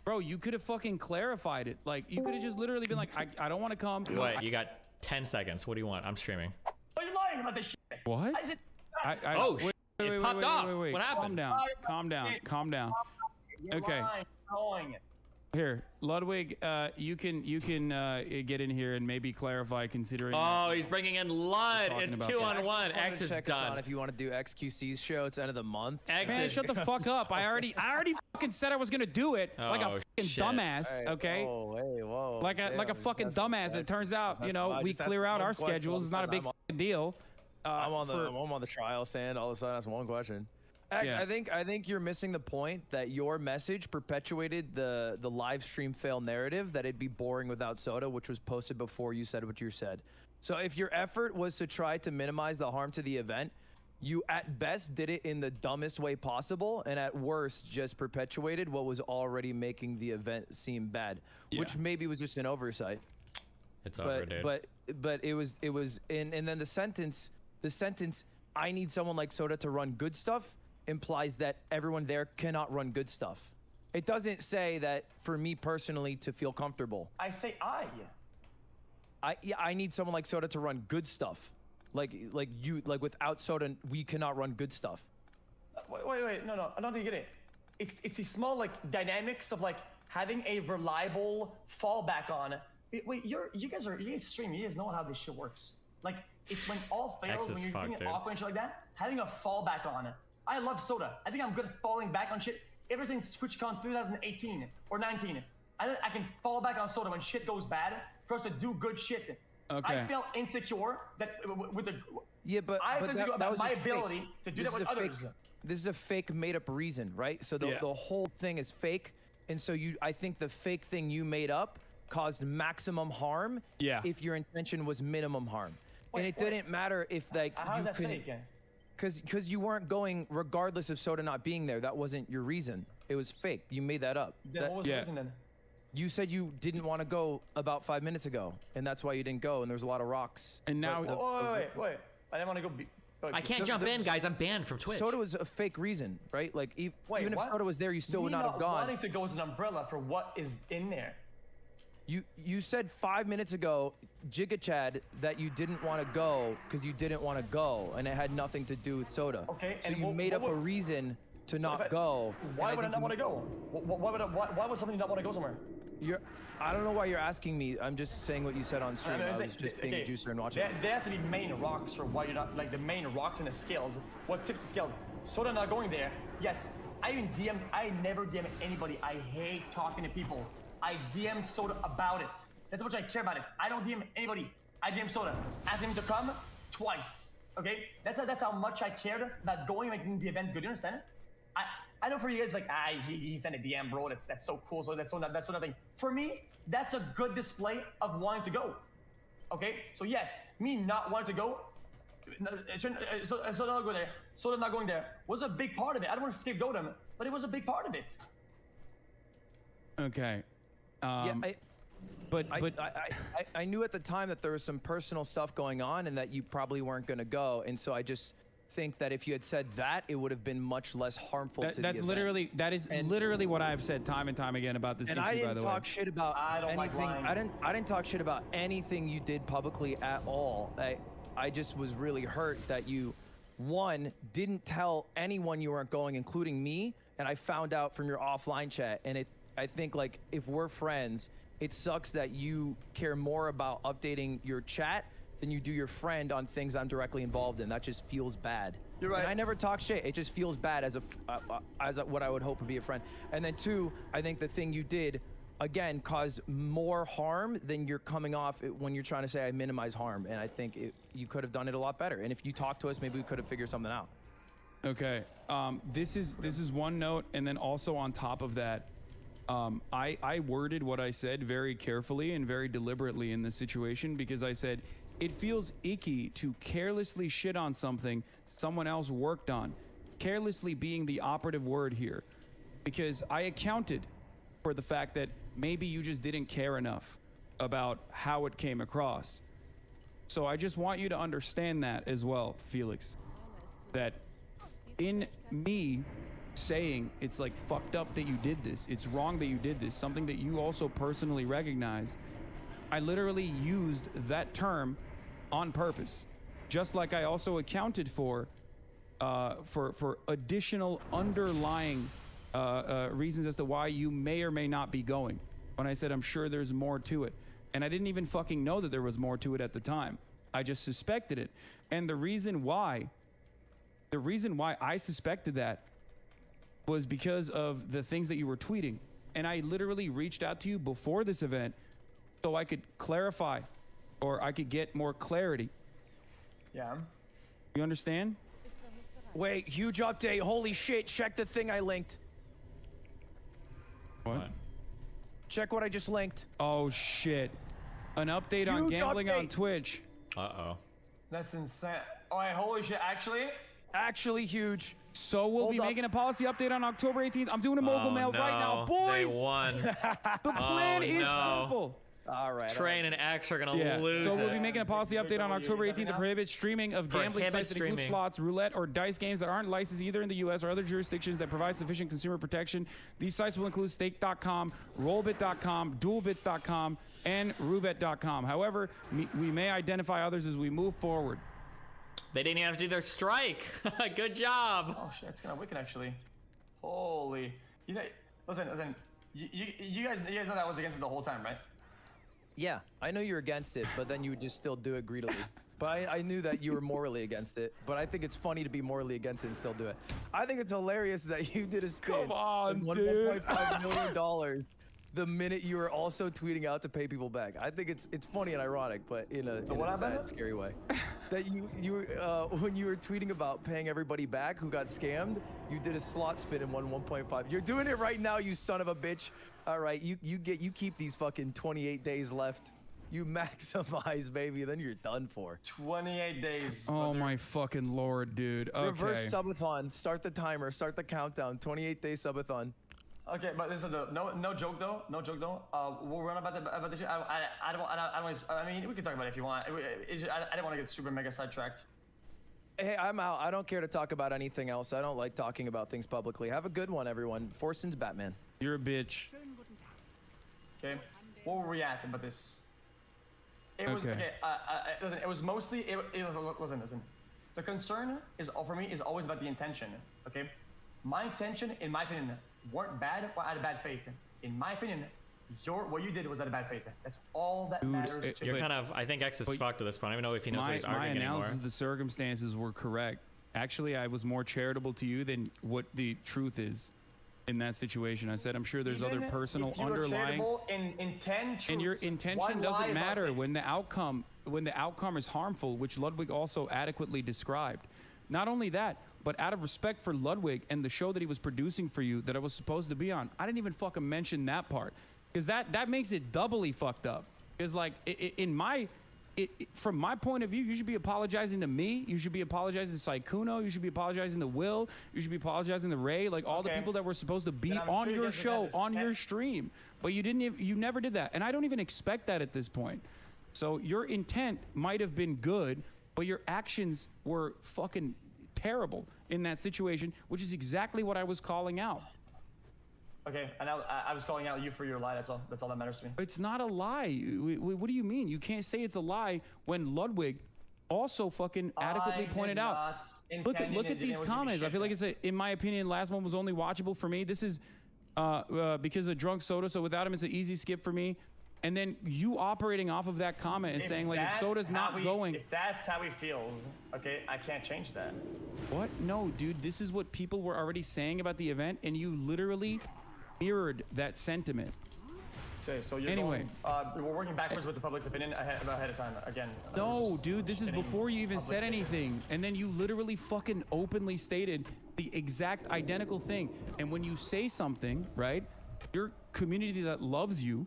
bro, you could have fucking clarified it. Like, you could have just literally been like, I don't want to come. What? You got 10 seconds. What do you want? I'm streaming. Why are you lying about this shit? What? Oh, shit. It popped off. What happened? Calm down. Okay. Here, Ludwig, you can get in here and maybe clarify, considering. Oh, he's bringing in Lud. It's 2-on-1. X is done. If you want to do XQC's show, it's end of the month. Man, shut the fuck up. I already fucking said I was gonna do it. Like a fucking dumbass. Okay. Oh, hey, whoa. Like a fucking dumbass. It turns out, we clear out our schedules. It's not a big fucking deal. I'm on the trial stand. All of a sudden, that's one question. X, I think you're missing the point that your message perpetuated the live stream fail narrative that it'd be boring without soda, which was posted before you said what you said. So if your effort was to try to minimize the harm to the event, you at best did it in the dumbest way possible, and at worst just perpetuated what was already making the event seem bad, which maybe was just an oversight. It's over, dude. But it was and then the sentence I need someone like Soda to run good stuff implies that everyone there cannot run good stuff. It doesn't say that for me personally to feel comfortable. I say I need someone like Soda to run good stuff. Like without Soda we cannot run good stuff. Wait, no, I don't think you get it. It's the small like dynamics of like having a reliable fallback on. Wait, you guys stream. You guys know how this shit works. Like it's when all fails, when you're doing it awkward and shit like that, having a fallback on. I love Soda. I think I'm good at falling back on shit ever since TwitchCon 2018 or 19. I can fall back on Soda when shit goes bad for us to do good shit. Okay. I felt insecure that with the I feel insecure about my ability to do that with others. This is a fake made up reason, right? So the whole thing is fake, and so I think the fake thing you made up caused maximum harm. If your intention was minimum harm. And it didn't matter if like how is that fake? Because you weren't going regardless of Soda not being there. That wasn't your reason. It was fake. You made that up. Then what was the reason then? You said you didn't want to go about 5 minutes ago, and that's why you didn't go. And there's a lot of rocks. And now, wait! I didn't want to go. I can't jump in, guys. I'm banned from Twitch. Soda was a fake reason, right? Like even if Soda was there, you still would not have gone. Wanting to go as an umbrella for what is in there. You said 5 minutes ago, Giga Chad, that you didn't want to go because you didn't want to go, and it had nothing to do with Soda. Okay. So you made up a reason to not go. Why would I not want to go? Why would somebody not want to go somewhere? I don't know why you're asking me. I'm just saying what you said on stream. I was just being a juicer and watching. There has to be main rocks for why you're not, like the main rocks and the scales. What tips the scales? Soda not going there. Yes, I never DM anybody. I hate talking to people. I DM Soda about it. That's how much I care about it. I don't DM anybody. I DM Soda. Ask him to come twice. Okay? That's how much I cared about going, making the event good. You understand? I know for you guys, like, he sent a DM, bro. That's so cool. So that's nothing. For me, that's a good display of wanting to go. Okay? So yes, me not wanting to go, so not going there, Soda not going there was a big part of it. I don't want to scapegoat him, but it was a big part of it. Okay. But I knew at the time that there was some personal stuff going on and that you probably weren't going to go, and so I just think that if you had said that, it would have been much less harmful to the event. That is literally what I've said time and time again about this issue. I by didn't the talk way. shit about anything. I didn't talk shit about anything you did publicly at all. I just was really hurt that you, one, didn't tell anyone you weren't going, including me, and I found out from your offline chat. And I think like if we're friends, it sucks that you care more about updating your chat than you do your friend on things I'm directly involved in. That just feels bad. You're right. And I never talk shit. It just feels bad as what I would hope would be a friend. And then two, I think the thing you did, again, caused more harm than you're coming off when you're trying to say I minimize harm. And I think you could have done it a lot better. And if you talked to us, maybe we could have figured something out. Okay. This is one note, and then also on top of that, I worded what I said very carefully and very deliberately in this situation, because I said it feels icky to carelessly shit on something someone else worked on. Carelessly being the operative word here, because I accounted for the fact that maybe you just didn't care enough about how it came across. So I just want you to understand that as well, Felix, that in me saying it's like fucked up that you did this, it's wrong that you did this, something that you also personally recognize, I literally used that term on purpose, just like I also accounted for additional underlying reasons as to why you may or may not be going. When I said I'm sure there's more to it, and I didn't even fucking know that there was more to it at the time. I just suspected it, and the reason why I suspected that was because of the things that you were tweeting, and I literally reached out to you before this event so I could clarify, or I could get more clarity. Yeah. You understand? Wait, huge update. Holy shit, check the thing I linked. What? Check what I just linked. Oh shit. An update on gambling on Twitch. Uh-oh. That's insane. Oh, wait, holy shit, actually? Actually huge. So we'll be making a policy update on October 18th. I'm doing a mogul mail right now, boys. They won. The plan is simple. All right. Train and X are gonna lose. So we'll be making a policy update on October 18th to prohibit streaming of gambling sites that include slots, roulette, or dice games that aren't licensed either in the U.S. or other jurisdictions that provide sufficient consumer protection. These sites will include stake.com, rollbit.com, duelbits.com, and roulette.com. However, we may identify others as we move forward. They didn't even have to do their strike. Good job. Oh shit, it's kind of wicked actually. Holy. You know, listen. You guys know that I was against it the whole time, right? Yeah, I know you're against it, but then you would just still do it greedily. But I knew that you were morally against it. But I think it's funny to be morally against it and still do it. I think it's hilarious that you did a spin. Come on, and won dude. $1.5 million the minute you were also tweeting out to pay people back. I think it's funny and ironic, but in a sad, scary way. That you when you were tweeting about paying everybody back who got scammed, you did a slot spin and won 1.5. You're doing it right now, you son of a bitch. All right, you keep these fucking 28 days left. You maximize, baby, then you're done for. 28 days. Oh my fucking lord, dude. Okay. Reverse subathon. Start the timer. Start the countdown. 28-day subathon. Okay, but listen, no joke though. We'll run about the shit. I mean, we can talk about it if you want. I didn't want to get super mega sidetracked. Hey, I'm out. I don't care to talk about anything else. I don't like talking about things publicly. Have a good one, everyone. Forson's Batman. You're a bitch. Okay, what were we at about this? It was okay. Listen, it was mostly. Listen. The concern is for me is always about the intention. Okay, my intention, in my opinion, weren't bad or out of bad faith. In my opinion, what you did was out of bad faith. That's all that matters. You're kind of. I think X is fucked at this point. I don't even know if he knows what he's arguing anymore. My analysis of the circumstances were correct. Actually, I was more charitable to you than what the truth is. In that situation, I said, I'm sure there's other personal underlying. And your intention doesn't matter when the outcome is harmful, which Ludwig also adequately described. Not only that, but out of respect for Ludwig and the show that he was producing for you that I was supposed to be on, I didn't even fucking mention that part, because that makes it doubly fucked up. Because like from my point of view, you should be apologizing to me. You should be apologizing to Saikuno. You should be apologizing to Will. You should be apologizing to Ray. Like all the people that were supposed to be on your show, on your stream. But you didn't. You never did that. And I don't even expect that at this point. So your intent might have been good, but your actions were fucking terrible in that situation, which is exactly what I was calling out. Okay, and I was calling out you for your lie. That's all that matters to me. It's not a lie. What do you mean? You can't say it's a lie when Ludwig also fucking adequately pointed out. Look at these comments. I feel like in my opinion, last one was only watchable for me. This is because of Drunk Soda. So without him, it's an easy skip for me. And then you operating off of that comment and saying like, if Soda's not going. If that's how he feels, okay, I can't change that. What? No, dude. This is what people were already saying about the event, and you literally mirrored that sentiment. So you're anyway, we're working backwards with the public's opinion ahead of time again. No, dude, this is before you even said anything, and then you literally fucking openly stated the exact identical thing. And when you say something, right, your community that loves you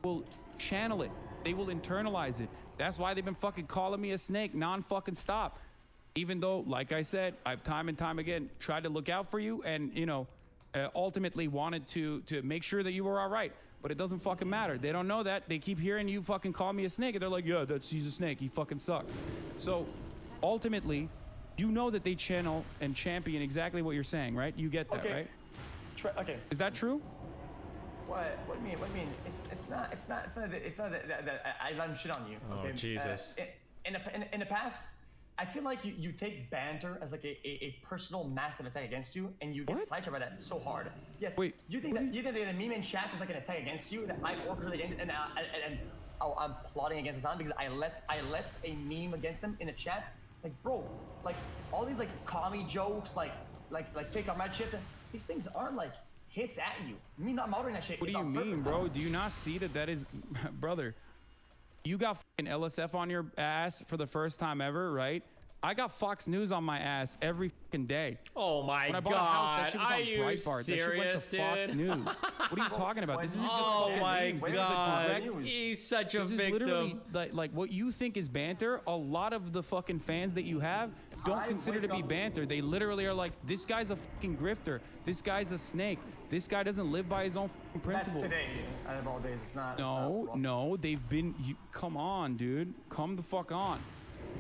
will channel it. They will internalize it. That's why they've been fucking calling me a snake non-fucking stop. Even though, like I said, I've time and time again tried to look out for you, and you know. Ultimately wanted to make sure that you were all right, but it doesn't fucking matter. They don't know that. They keep hearing you fucking call me a snake, and they're like, yeah, he's a snake. He fucking sucks. So ultimately, you know that they channel and champion exactly what you're saying, right? You get that, right? Okay. Is that true? What do you mean? It's not that I'm shit on you. Okay? Oh Jesus. In the past, I feel like you take banter as like a personal massive attack against you, and you get sidetracked by that so hard. Yes. Wait. You think that a meme in chat is like an attack against you, that I orchestrated against, and I'm plotting against Hassan because I let a meme against them in a chat. Like, bro, like all these like commie jokes, like fake on my shit. These things aren't like hits at you. Me not motoring that shit. What do you mean, bro? Do you not see that is, brother? You got fucking LSF on your ass for the first time ever, right? I got Fox News on my ass every fucking day. Oh my when I bought a house, that shit was God. on Are you Breitbart. That shit went to serious, Fox dude? News. What are you talking about? This isn't just Oh fucking my memes. This is a God. direct- He's such a This is literally victim. like what you think is banter. A lot of the fucking fans that you have don't consider to be banter. They literally are like, this guy's a fucking grifter. This guy's a snake. This guy doesn't live by his own fucking principles. That's today. Out of all days, it's not. No, they've been. Come on, dude. Come the fuck on.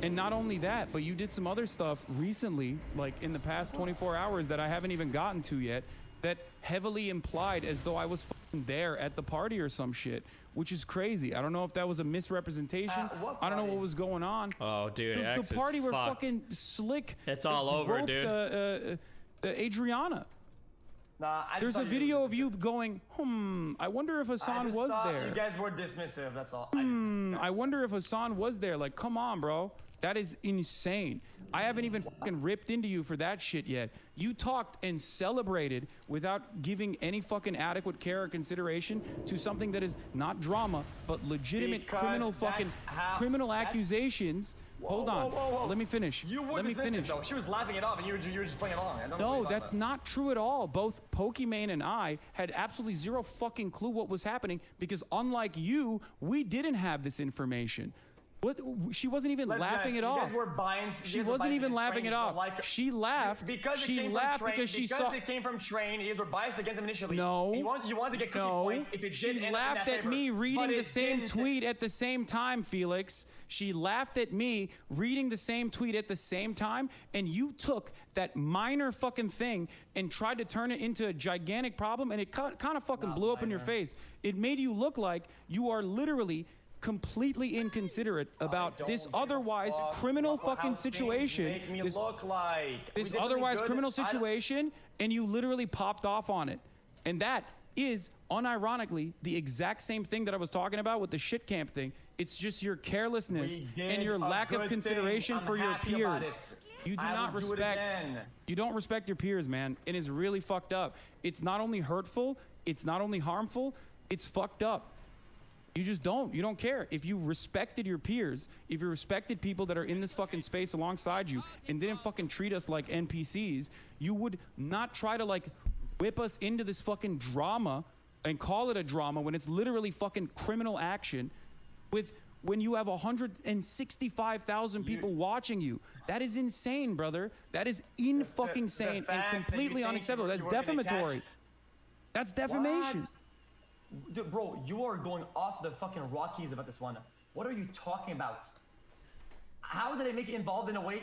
And not only that, but you did some other stuff recently, like in the past 24 hours that I haven't even gotten to yet, that heavily implied as though I was fucking there at the party or some shit, which is crazy. I don't know if that was a misrepresentation. I don't know what was going on. Oh, dude, The party were fucking slick. It's all over, dude. Adriana. Nah, There's a video of you going, I wonder if I Hassan just was thought there. You guys were dismissive. That's all. I wonder if Hassan was there. Like, come on, bro. That is insane. I haven't even fucking ripped into you for that shit yet. You talked and celebrated without giving any fucking adequate care or consideration to something that is not drama, but legitimate Because criminal fucking criminal accusations. Hold on. Whoa. Let me finish. You were Let me dismissive, finish. though. She was laughing it off, and you were just playing along. I don't know what No, you're talking that's not true at all. Both Pokimane and I had absolutely zero fucking clue what was happening because unlike you, we didn't have this information. What? She wasn't even laughing it off. You guys were buying. She wasn't even laughing it off. She laughed. Because she laughed because she saw. Because it came from Train. You guys were biased against him initially. No. You wanted to get cookie points. If it She did end up in laughed that at favor. me reading But the it same didn't. tweet at the same time, Felix. She laughed at me reading the same tweet at the same time, and you took that minor fucking thing and tried to turn it into a gigantic problem, and it kind of fucking blew up in your face. It made you look like you are literally completely inconsiderate about this otherwise criminal fucking situation. Make me look like This we did otherwise something good. criminal situation, and you literally popped off on it. And that is unironically the exact same thing that I was talking about with the shit camp thing. It's just your carelessness We and did your a lack of good consideration thing. for I'm your happy about peers. it. You do I not will do it respect. again. You don't respect your peers, man. It is really fucked up. It's not only hurtful, it's not only harmful, it's fucked up. You just don't. You don't care. If you respected your peers, if you respected people that are in this fucking space alongside you and didn't fucking treat us like NPCs, you would not try to like whip us into this fucking drama and call it a drama when it's literally fucking criminal action when you have 165,000 people watching you. That is insane, brother. That is fucking insane and completely unacceptable. That's defamatory. That's defamation. Dude, bro, you are going off the fucking Rockies about this one. What are you talking about? How did they make it involved in a way?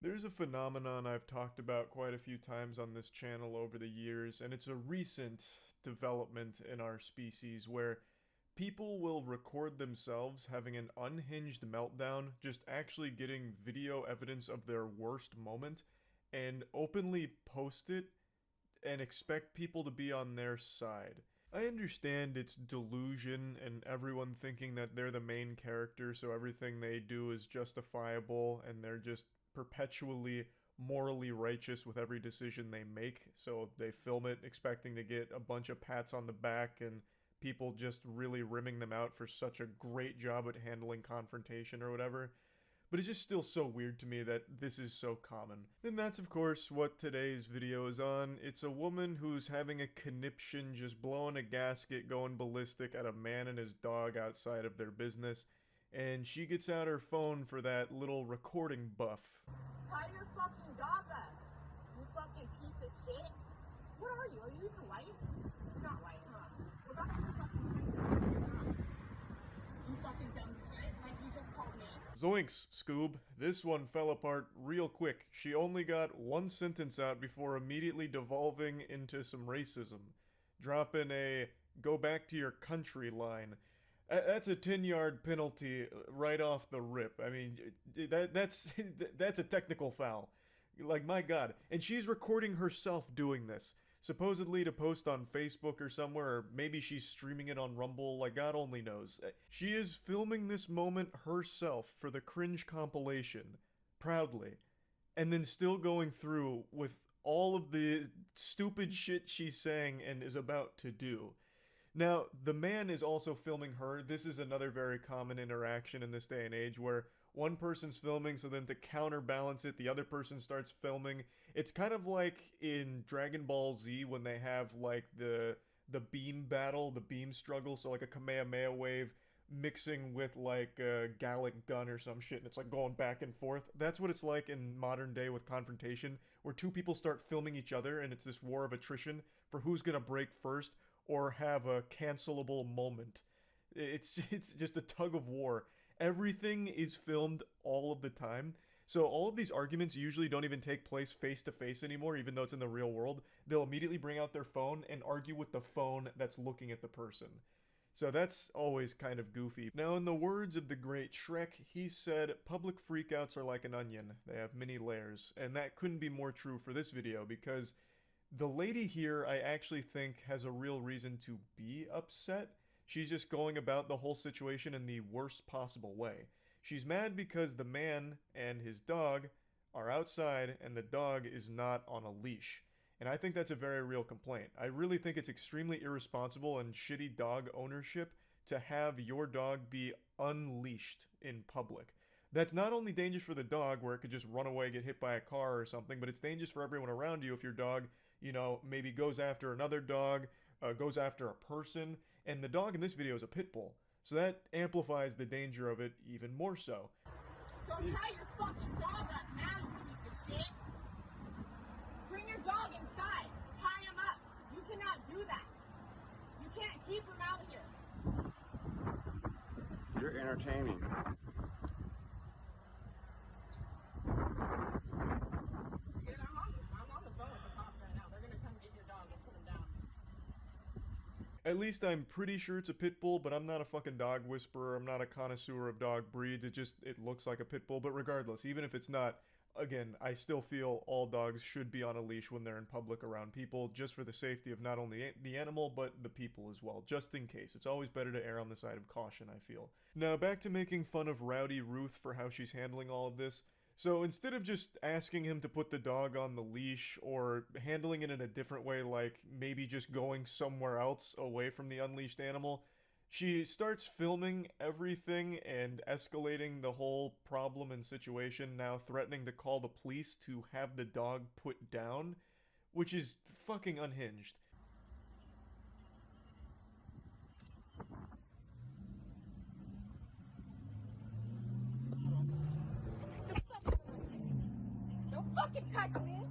There's a phenomenon I've talked about quite a few times on this channel over the years, and it's a recent development in our species where people will record themselves having an unhinged meltdown, just actually getting video evidence of their worst moment, and openly post it and expect people to be on their side. I understand it's delusion and everyone thinking that they're the main character, so everything they do is justifiable and they're just perpetually morally righteous with every decision they make, so they film it expecting to get a bunch of pats on the back and people just really rimming them out for such a great job at handling confrontation or whatever. But it's just still so weird to me that this is so common. And that's of course what today's video is on. It's a woman who's having a conniption, just blowing a gasket, going ballistic at a man and his dog outside of their business. And she gets out her phone for that little recording buff. Tie your fucking dog up, you fucking piece of shit. What are you? Are you even white? You're not white, huh? We're about to fucking country. You fucking dumb shit, like you just called me. Zoinks, Scoob. This one fell apart real quick. She only got one sentence out before immediately devolving into some racism. Dropping a "go back to your country" line. That's a 10-yard penalty right off the rip. I mean, that's a technical foul. Like, my God. And she's recording herself doing this. Supposedly to post on Facebook or somewhere, or maybe she's streaming it on Rumble, like God only knows. She is filming this moment herself for the cringe compilation, proudly, and then still going through with all of the stupid shit she's saying and is about to do. Now, the man is also filming her. This is another very common interaction in this day and age where one person's filming, so then to counterbalance it, the other person starts filming. It's kind of like in Dragon Ball Z when they have like the beam battle, the beam struggle, so like a Kamehameha wave mixing with like a Gallic gun or some shit, and it's like going back and forth. That's what it's like in modern day with confrontation, where two people start filming each other and it's this war of attrition for who's gonna break first or have a cancelable moment. It's just a tug of war. Everything is filmed all of the time. So all of these arguments usually don't even take place face to face anymore, even though it's in the real world. They'll immediately bring out their phone and argue with the phone that's looking at the person. So that's always kind of goofy. Now, in the words of the great Shrek, he said, "Public freakouts are like an onion. They have many layers." And that couldn't be more true for this video, because the lady here, I actually think, has a real reason to be upset. She's just going about the whole situation in the worst possible way. She's mad because the man and his dog are outside and the dog is not on a leash. And I think that's a very real complaint. I really think it's extremely irresponsible and shitty dog ownership to have your dog be unleashed in public. That's not only dangerous for the dog, where it could just run away, get hit by a car or something, but it's dangerous for everyone around you if your dog, you know, maybe goes after another dog, goes after a person, and the dog in this video is a pit bull. So that amplifies the danger of it even more so. Go tie your fucking dog up now, you piece of shit. Bring your dog inside. Tie him up. You cannot do that. You can't keep him out here. You're entertaining. At least I'm pretty sure it's a pit bull, but I'm not a fucking dog whisperer. I'm not a connoisseur of dog breeds. It looks like a pit bull. But regardless, even if it's not, again, I still feel all dogs should be on a leash when they're in public around people, just for the safety of not only the animal, but the people as well, just in case. It's always better to err on the side of caution, I feel. Now, back to making fun of Rowdy Ruth for how she's handling all of this. So instead of just asking him to put the dog on the leash or handling it in a different way, like maybe just going somewhere else away from the unleashed animal, she starts filming everything and escalating the whole problem and situation, now threatening to call the police to have the dog put down, which is fucking unhinged. Don't fucking touch me,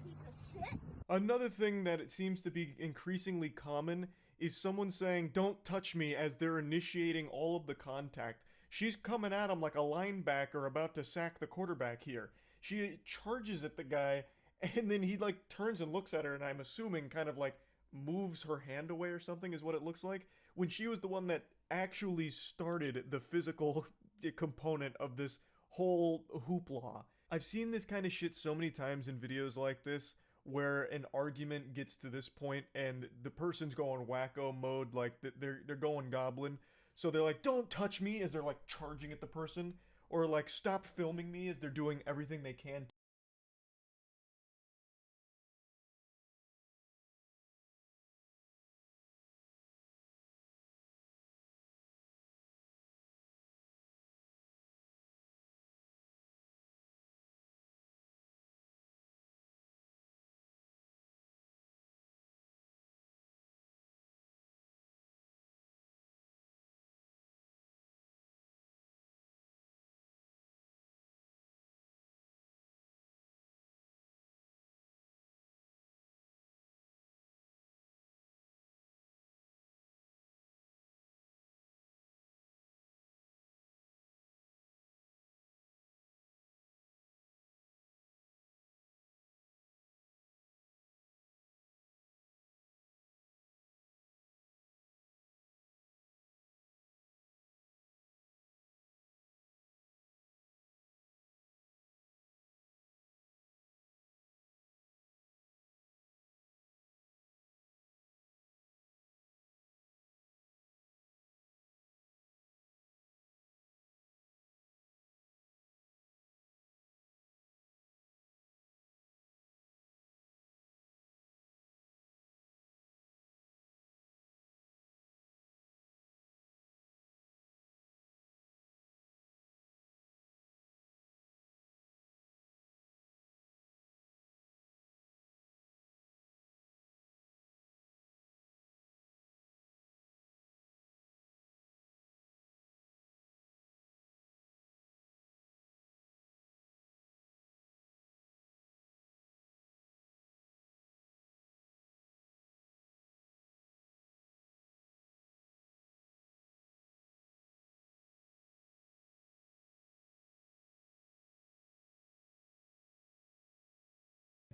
piece of shit. Another thing that it seems to be increasingly common is someone saying, "Don't touch me," as they're initiating all of the contact. She's coming at him like a linebacker about to sack the quarterback here. She charges at the guy, and then he like turns and looks at her, and I'm assuming kind of like moves her hand away or something is what it looks like, when she was the one that actually started the physical component of this whole hoopla. I've seen this kind of shit so many times in videos like this, where an argument gets to this point and the person's going wacko mode, like they're going goblin. So they're like, don't touch me, as they're like charging at the person, or like stop filming me, as they're doing everything they can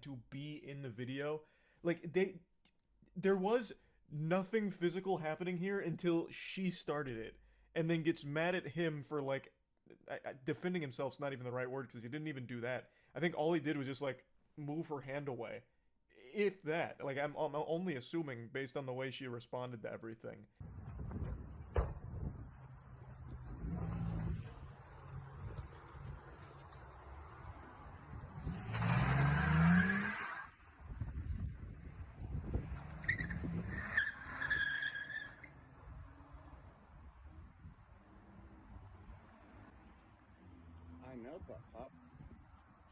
to be in the video. Like there was nothing physical happening here until she started it, and then gets mad at him for like defending himself's not even the right word, because he didn't even do that. I think all he did was just like move her hand away, if that. Like I'm only assuming based on the way she responded to everything. I know, Pop.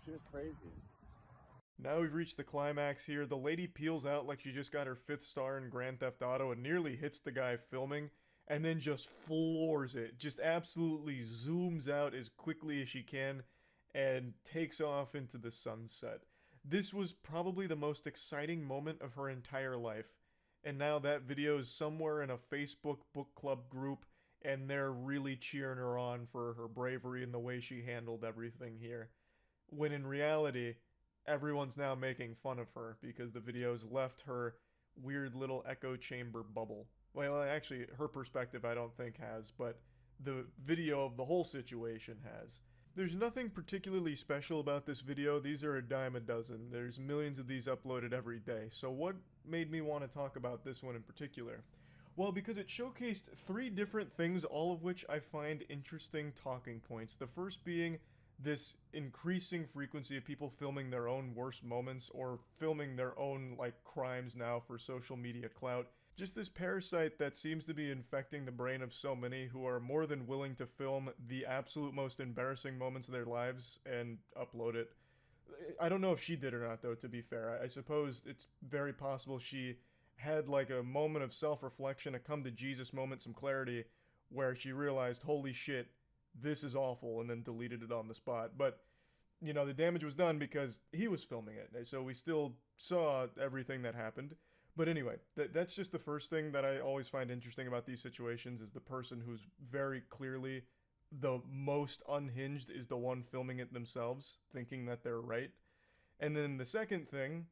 She was crazy. Now we've reached the climax here. The lady peels out like she just got her 5th star in Grand Theft Auto and nearly hits the guy filming, and then just floors it. Just absolutely zooms out as quickly as she can and takes off into the sunset. This was probably the most exciting moment of her entire life. And now that video is somewhere in a Facebook book club group, and they're really cheering her on for her bravery and the way she handled everything here. When in reality, everyone's now making fun of her because the video's left her weird little echo chamber bubble. Well, actually, her perspective I don't think has, but the video of the whole situation has. There's nothing particularly special about this video. These are a dime a dozen. There's millions of these uploaded every day. So what made me want to talk about this one in particular? Well, because it showcased 3 different things, all of which I find interesting talking points. The first being this increasing frequency of people filming their own worst moments, or filming their own, like, crimes now for social media clout. Just this parasite that seems to be infecting the brain of so many who are more than willing to film the absolute most embarrassing moments of their lives and upload it. I don't know if she did or not, though, to be fair. I suppose it's very possible she had like a moment of self-reflection, a come to Jesus moment, some clarity, where she realized, holy shit, this is awful, and then deleted it on the spot. But, you know, the damage was done because he was filming it, so we still saw everything that happened. But anyway, that's just the first thing that I always find interesting about these situations, is the person who's very clearly the most unhinged is the one filming it themselves, thinking that they're right. And then the second thing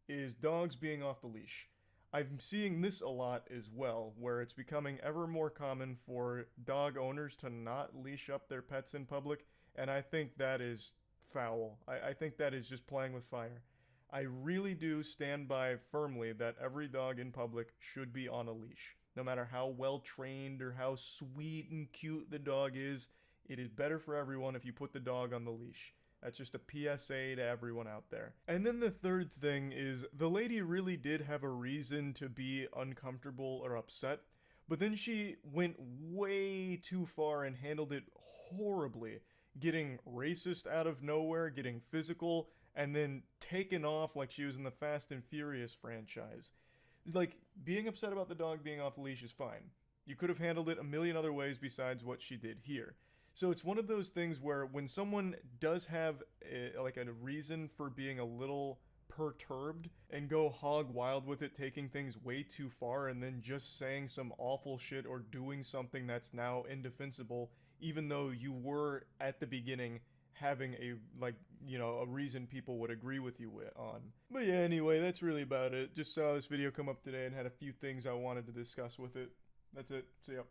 is dogs being off the leash. I'm seeing this a lot as well, where it's becoming ever more common for dog owners to not leash up their pets in public, and I think that is foul. I think that is just playing with fire. I really do stand by firmly that every dog in public should be on a leash. No matter how well trained or how sweet and cute the dog is, it is better for everyone if you put the dog on the leash. That's just a PSA to everyone out there. And then the third thing is, the lady really did have a reason to be uncomfortable or upset, but then she went way too far and handled it horribly, getting racist out of nowhere, getting physical, and then taken off like she was in the Fast and Furious franchise. Like, being upset about the dog being off the leash is fine. You could have handled it a million other ways besides what she did here. So it's one of those things where when someone does have like a reason for being a little perturbed and go hog wild with it, taking things way too far and then just saying some awful shit or doing something that's now indefensible, even though you were at the beginning having a, like, you know, a reason people would agree with you on. But yeah, anyway, that's really about it. Just saw this video come up today and had a few things I wanted to discuss with it. That's it. See ya.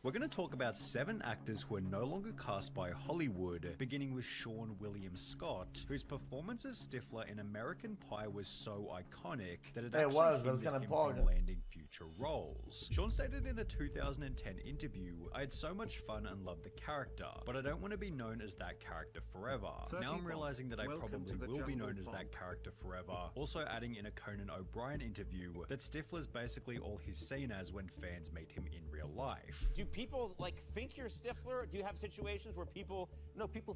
We're going to talk about 7 actors who are no longer cast by Hollywood, beginning with Sean William Scott, whose performance as Stifler in American Pie was so iconic that it actually hindered him from landing future roles. Sean stated in a 2010 interview, "I had so much fun and loved the character, but I don't want to be known as that character forever. Now I'm realizing that I probably will be known as that character forever." Also adding in a Conan O'Brien interview that Stifler's basically all he's seen as when fans meet him in real life. Do people like think you're Stifler? Do you have situations where people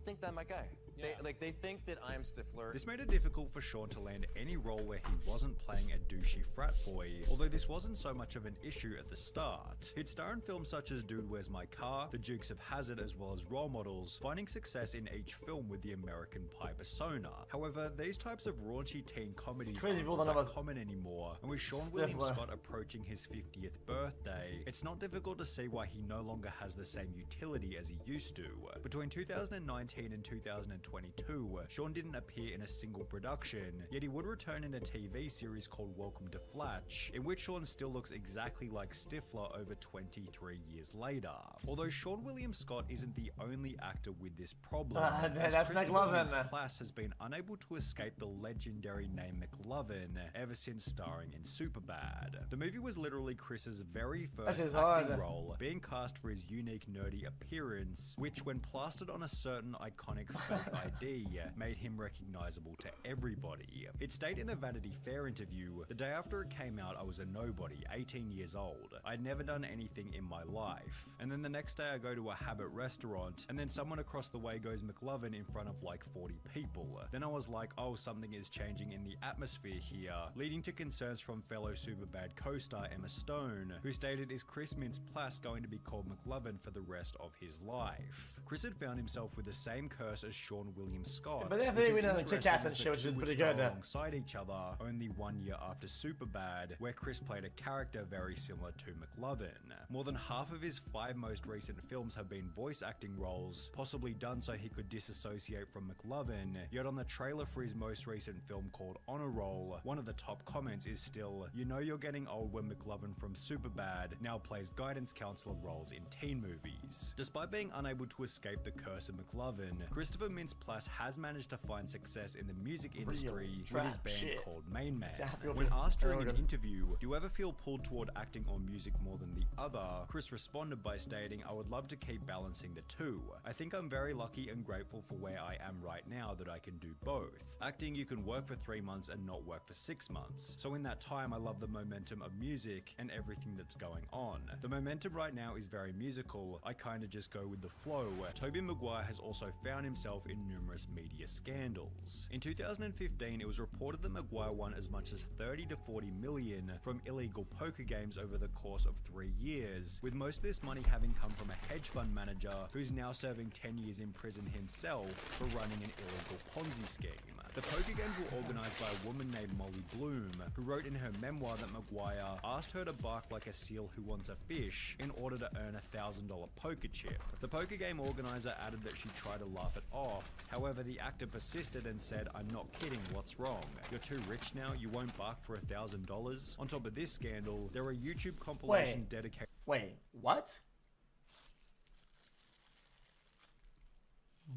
think that I'm my guy? Yeah. They think that I'm Stifler. This made it difficult for Sean to land any role where he wasn't playing a douchey frat boy, although this wasn't so much of an issue at the start. He'd star in films such as Dude, Where's My Car, The Dukes of Hazzard, as well as Role Models, finding success in each film with the American Pie persona. However, these types of raunchy teen comedies aren't that common anymore, and with Sean William Scott approaching his 50th birthday, it's not difficult to see why he no longer has the same utility as he used to. Between 2019 and 2022, Sean didn't appear in a single production, yet he would return in a TV series called Welcome to Flatch, in which Sean still looks exactly like Stifler over 23 years later. Although Sean William Scott isn't the only actor with this problem, as Christopher Mintz-Plasse has been unable to escape the legendary name McLovin ever since starring in Superbad. The movie was literally Chris's very first acting role, being cast for his unique nerdy appearance, which when plastered on a certain iconic fake ID, made him recognizable to everybody. It stated in a Vanity Fair interview, "The day after it came out, I was a nobody, 18 years old. I'd never done anything in my life. And then the next day I go to a Habit restaurant, and then someone across the way goes McLovin in front of like 40 people. Then I was like, oh, something is changing in the atmosphere here," leading to concerns from fellow Superbad co-star Emma Stone, who stated, "Is Chris Mintz-Plasse going to be called McLovin for the rest of his life?" Chris had found himself with the same curse as Sean William Scott, but they have a Kick-Ass and shit, which is pretty good. Alongside each other, only 1 year after Superbad, where Chris played a character very similar to McLovin. More than half of his 5 most recent films have been voice acting roles, possibly done so he could disassociate from McLovin, yet on the trailer for his most recent film called Honor Roll, one of the top comments is still, "You know you're getting old when McLovin from Superbad now plays guidance counselor roles in teen movies." Despite being unable to escape the curse of McLovin, Christopher Mintz Prince Plus has managed to find success in the music industry with trap his band shit. called Main Man. Yeah, I feel When good. asked during Feel an good. interview, do you ever feel pulled toward acting or music more than the other? Chris responded by stating, I would love to keep balancing the two. I think I'm very lucky and grateful for where I am right now that I can do both. Acting, you can work for 3 months and not work for 6 months. So in that time, I love the momentum of music and everything that's going on. The momentum right now is very musical. I kind of just go with the flow. Tobey Maguire has also found himself in numerous media scandals. In 2015, it was reported that Maguire won as much as 30 to 40 million from illegal poker games over the course of 3 years, with most of this money having come from a hedge fund manager who's now serving 10 years in prison himself for running an illegal Ponzi scheme. The poker games were organized by a woman named Molly Bloom, who wrote in her memoir that Maguire asked her to bark like a seal who wants a fish in order to earn a $1,000 poker chip. The poker game organizer added that she tried to laugh it off. However, the actor persisted and said, I'm not kidding, what's wrong? You're too rich now, you won't bark for $1,000? On top of this scandal, there are YouTube compilations dedicated... Wait, what?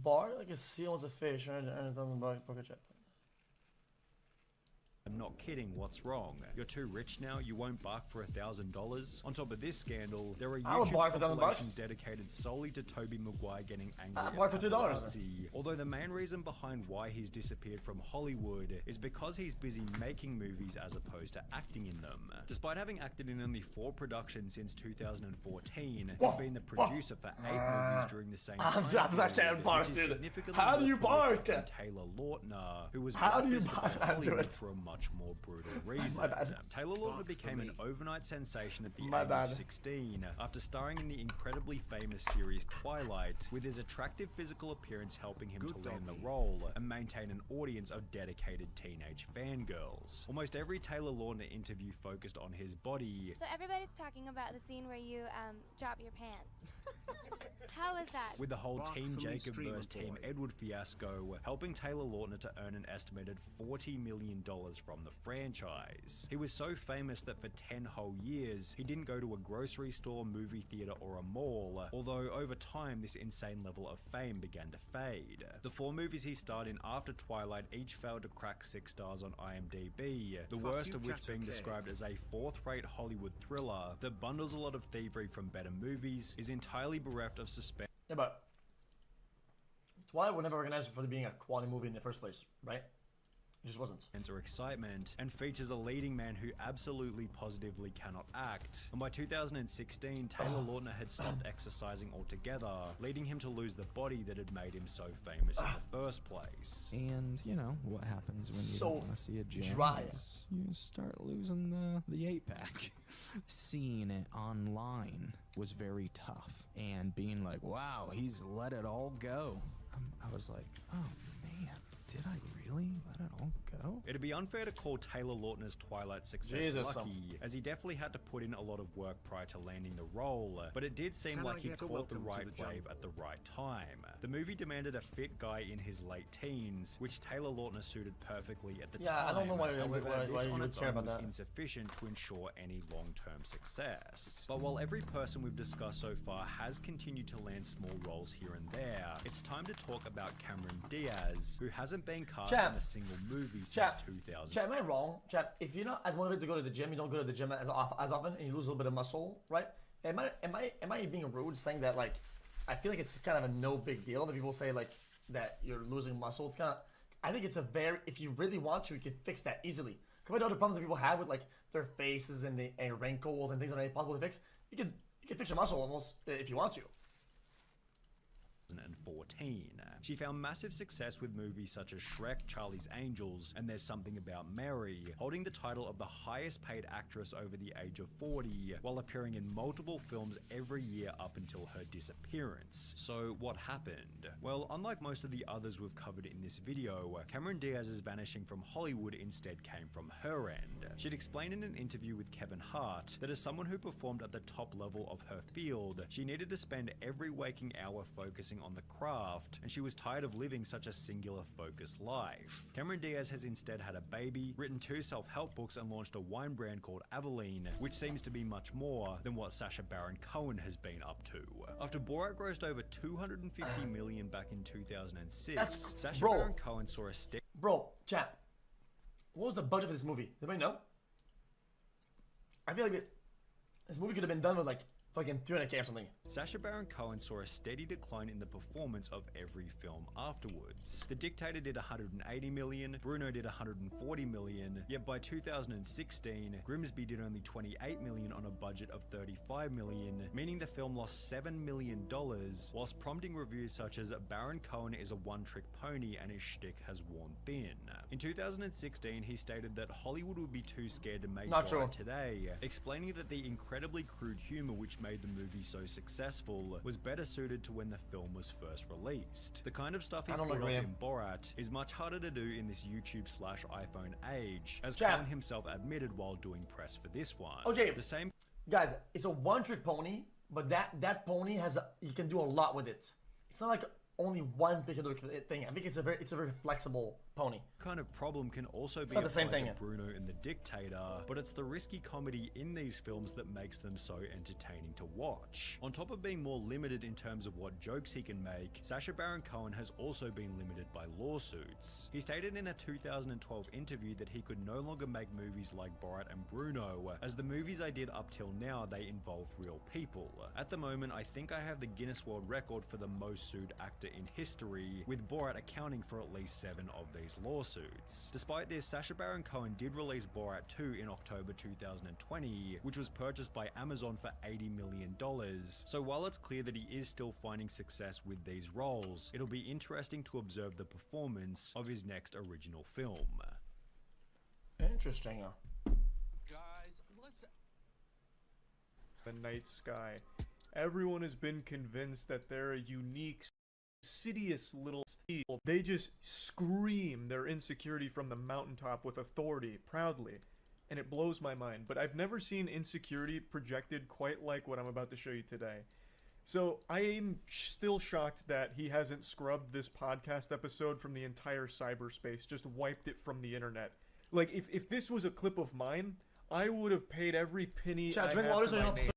Bar like a seal wants a fish and a $1,000 poker chip. I'm not kidding, what's wrong? You're too rich now, you won't bark for $1,000? On top of this scandal, there are I would YouTube bark for compilations $1,000. dedicated solely to Tobey Maguire getting angry I'd bark for $2. paparazzi. Although the main reason behind why he's disappeared from Hollywood is because he's busy making movies as opposed to acting in them. Despite having acted in only 4 productions since 2014, he's been the producer for 8 movies during the same time I can't bark, which is dude. significantly How do more you bark? prolific than Taylor Lautner, who was How do you blacklisted bark? by I do Hollywood it. for a much more brutal reason. My bad. Taylor Lautner became an overnight sensation at the My age bad. of 16 after starring in the incredibly famous series Twilight, with his attractive physical appearance helping him to land the role and maintain an audience of dedicated teenage fangirls. Almost every Taylor Lautner interview focused on his body. So everybody's talking about the scene where you drop your pants. How is that? With the whole Team Jacob vs. Team Edward fiasco, helping Taylor Lautner to earn an estimated $40 million from the franchise. He was so famous that for 10 whole years, he didn't go to a grocery store, movie theater, or a mall, although over time this insane level of fame began to fade. The 4 movies he starred in after Twilight each failed to crack 6 stars on IMDb, the worst of which being described as a 4th-rate Hollywood thriller that bundles a lot of thievery from better movies, is entirely bereft of suspense. Yeah, but Twilight were never organized for being a quality movie in the first place, right? It just wasn't. Or excitement, and features a leading man who absolutely positively cannot act. And by 2016, Taylor Lautner had stopped exercising altogether, leading him to lose the body that had made him so famous in the first place. And you know what happens when you So don't want to see a gym dry. is you start losing the 8-pack. Seeing it online was very tough, and being like, wow, he's let it all go. I was like, oh man, did I really let it all go? It'd be unfair to call Taylor Lautner's Twilight success Jesus. lucky, as he definitely had to put in a lot of work prior to landing the role, but it did seem like he caught the right wave at the right time. The movie demanded a fit guy in his late teens, which Taylor Lautner suited perfectly at the time. Yeah, I don't know why this you on would its care own about was that. insufficient to ensure any long-term success. But while every person we've discussed so far has continued to land small roles here and there, it's time to talk about Cameron Diaz, who hasn't been cast in a single movie since 2000. Chat, am I wrong? Chat, if you're not as motivated to go to the gym, you don't go to the gym as often, and you lose a little bit of muscle, right? Am I being rude saying that, like, I feel like it's kind of a no big deal that people say, like, that you're losing muscle? It's kind of, I think it's a very, if you really want to, you can fix that easily. Compared to other problems that people have with, like, their faces and wrinkles and things that are impossible to fix, you can fix your muscle almost if you want to. 2014. She found massive success with movies such as Shrek, Charlie's Angels, and There's Something About Mary, holding the title of the highest paid actress over the age of 40, while appearing in multiple films every year up until her disappearance. So what happened? Well, unlike most of the others we've covered in this video, Cameron Diaz's vanishing from Hollywood instead came from her end. She'd explained in an interview with Kevin Hart that as someone who performed at the top level of her field, she needed to spend every waking hour focusing on the craft, and she was tired of living such a singular focused life. Cameron Diaz has instead had a baby, written 2 self-help books, and launched a wine brand called Aveline, which seems to be much more than what Sacha Baron Cohen has been up to. After Borat grossed over $250 million back in 2006, Sacha Baron Cohen saw a steady... Bro, chat. What was the budget for this movie? Does anybody know? I feel like this movie could have been done with like fucking 300K or something. Sacha Baron Cohen saw a steady decline in the performance of every film afterwards. The Dictator did 180 million, Bruno did 140 million, yet by 2016, Grimsby did only 28 million on a budget of 35 million, meaning the film lost $7 million, whilst prompting reviews such as Baron Cohen is a one-trick pony and his shtick has worn thin. In 2016, he stated that Hollywood would be too scared to make Borat today, explaining that the incredibly crude humor which made the movie so successful was better suited to when the film was first released. The kind of stuff he pulled off in Borat is much harder to do in this YouTube/iPhone age, as Cohen himself admitted while doing press for this one. Okay, the same guys, it's a one-trick pony, but that pony has you can do a lot with it. It's not like only one particular thing. I think it's a very flexible pony. Kind of problem can also be not the same applied thing. to Bruno and the Dictator, but it's the risky comedy in these films that makes them so entertaining to watch. On top of being more limited in terms of what jokes he can make, Sacha Baron Cohen has also been limited by lawsuits. He stated in a 2012 interview that he could no longer make movies like Borat and Bruno, as the movies I did up till now, they involved real people. At the moment, I think I have the Guinness World Record for the most sued actor in history, with Borat accounting for at least 7 of these lawsuits. Despite this, Sacha Baron Cohen did release Borat 2 in October 2020, which was purchased by Amazon for $80 million. So while it's clear that he is still finding success with these roles, it'll be interesting to observe the performance of his next original film. Interesting. Guys, let's... The night sky. Everyone has been convinced that they're a unique, insidious little steal. They just scream their insecurity from the mountaintop with authority, proudly. And it blows my mind, but I've never seen insecurity projected quite like what I'm about to show you today. So I am still shocked that he hasn't scrubbed this podcast episode from the entire cyberspace, just wiped it from the internet. Like, if this was a clip of mine, I would have paid every penny I have to my name.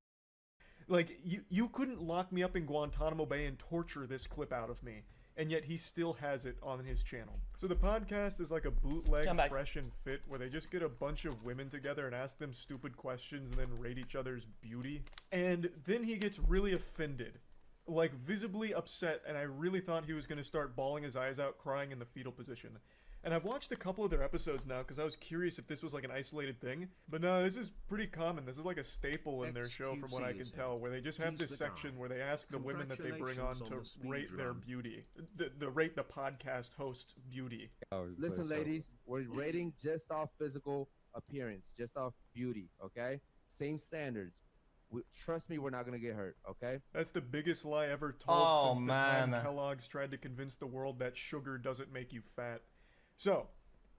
Like, you couldn't lock me up in Guantanamo Bay and torture this clip out of me, and yet he still has it on his channel. So the podcast is like a bootleg Fresh and Fit, where they just get a bunch of women together and ask them stupid questions and then rate each other's beauty. And then he gets really offended, like visibly upset, and I really thought he was going to start bawling his eyes out, crying in the fetal position. And I've watched a couple of their episodes now because I was curious if this was like an isolated thing. But no, this is pretty common. This is like a staple in their show from what I can tell, where they just have this section where they ask the women that they bring on to rate their beauty. The rate the podcast host's beauty. Listen, ladies, we're rating just off physical appearance, just off beauty, okay? Same standards. Trust me, we're not gonna get hurt, okay? That's the biggest lie ever told since the time Kellogg's tried to convince the world that sugar doesn't make you fat. So,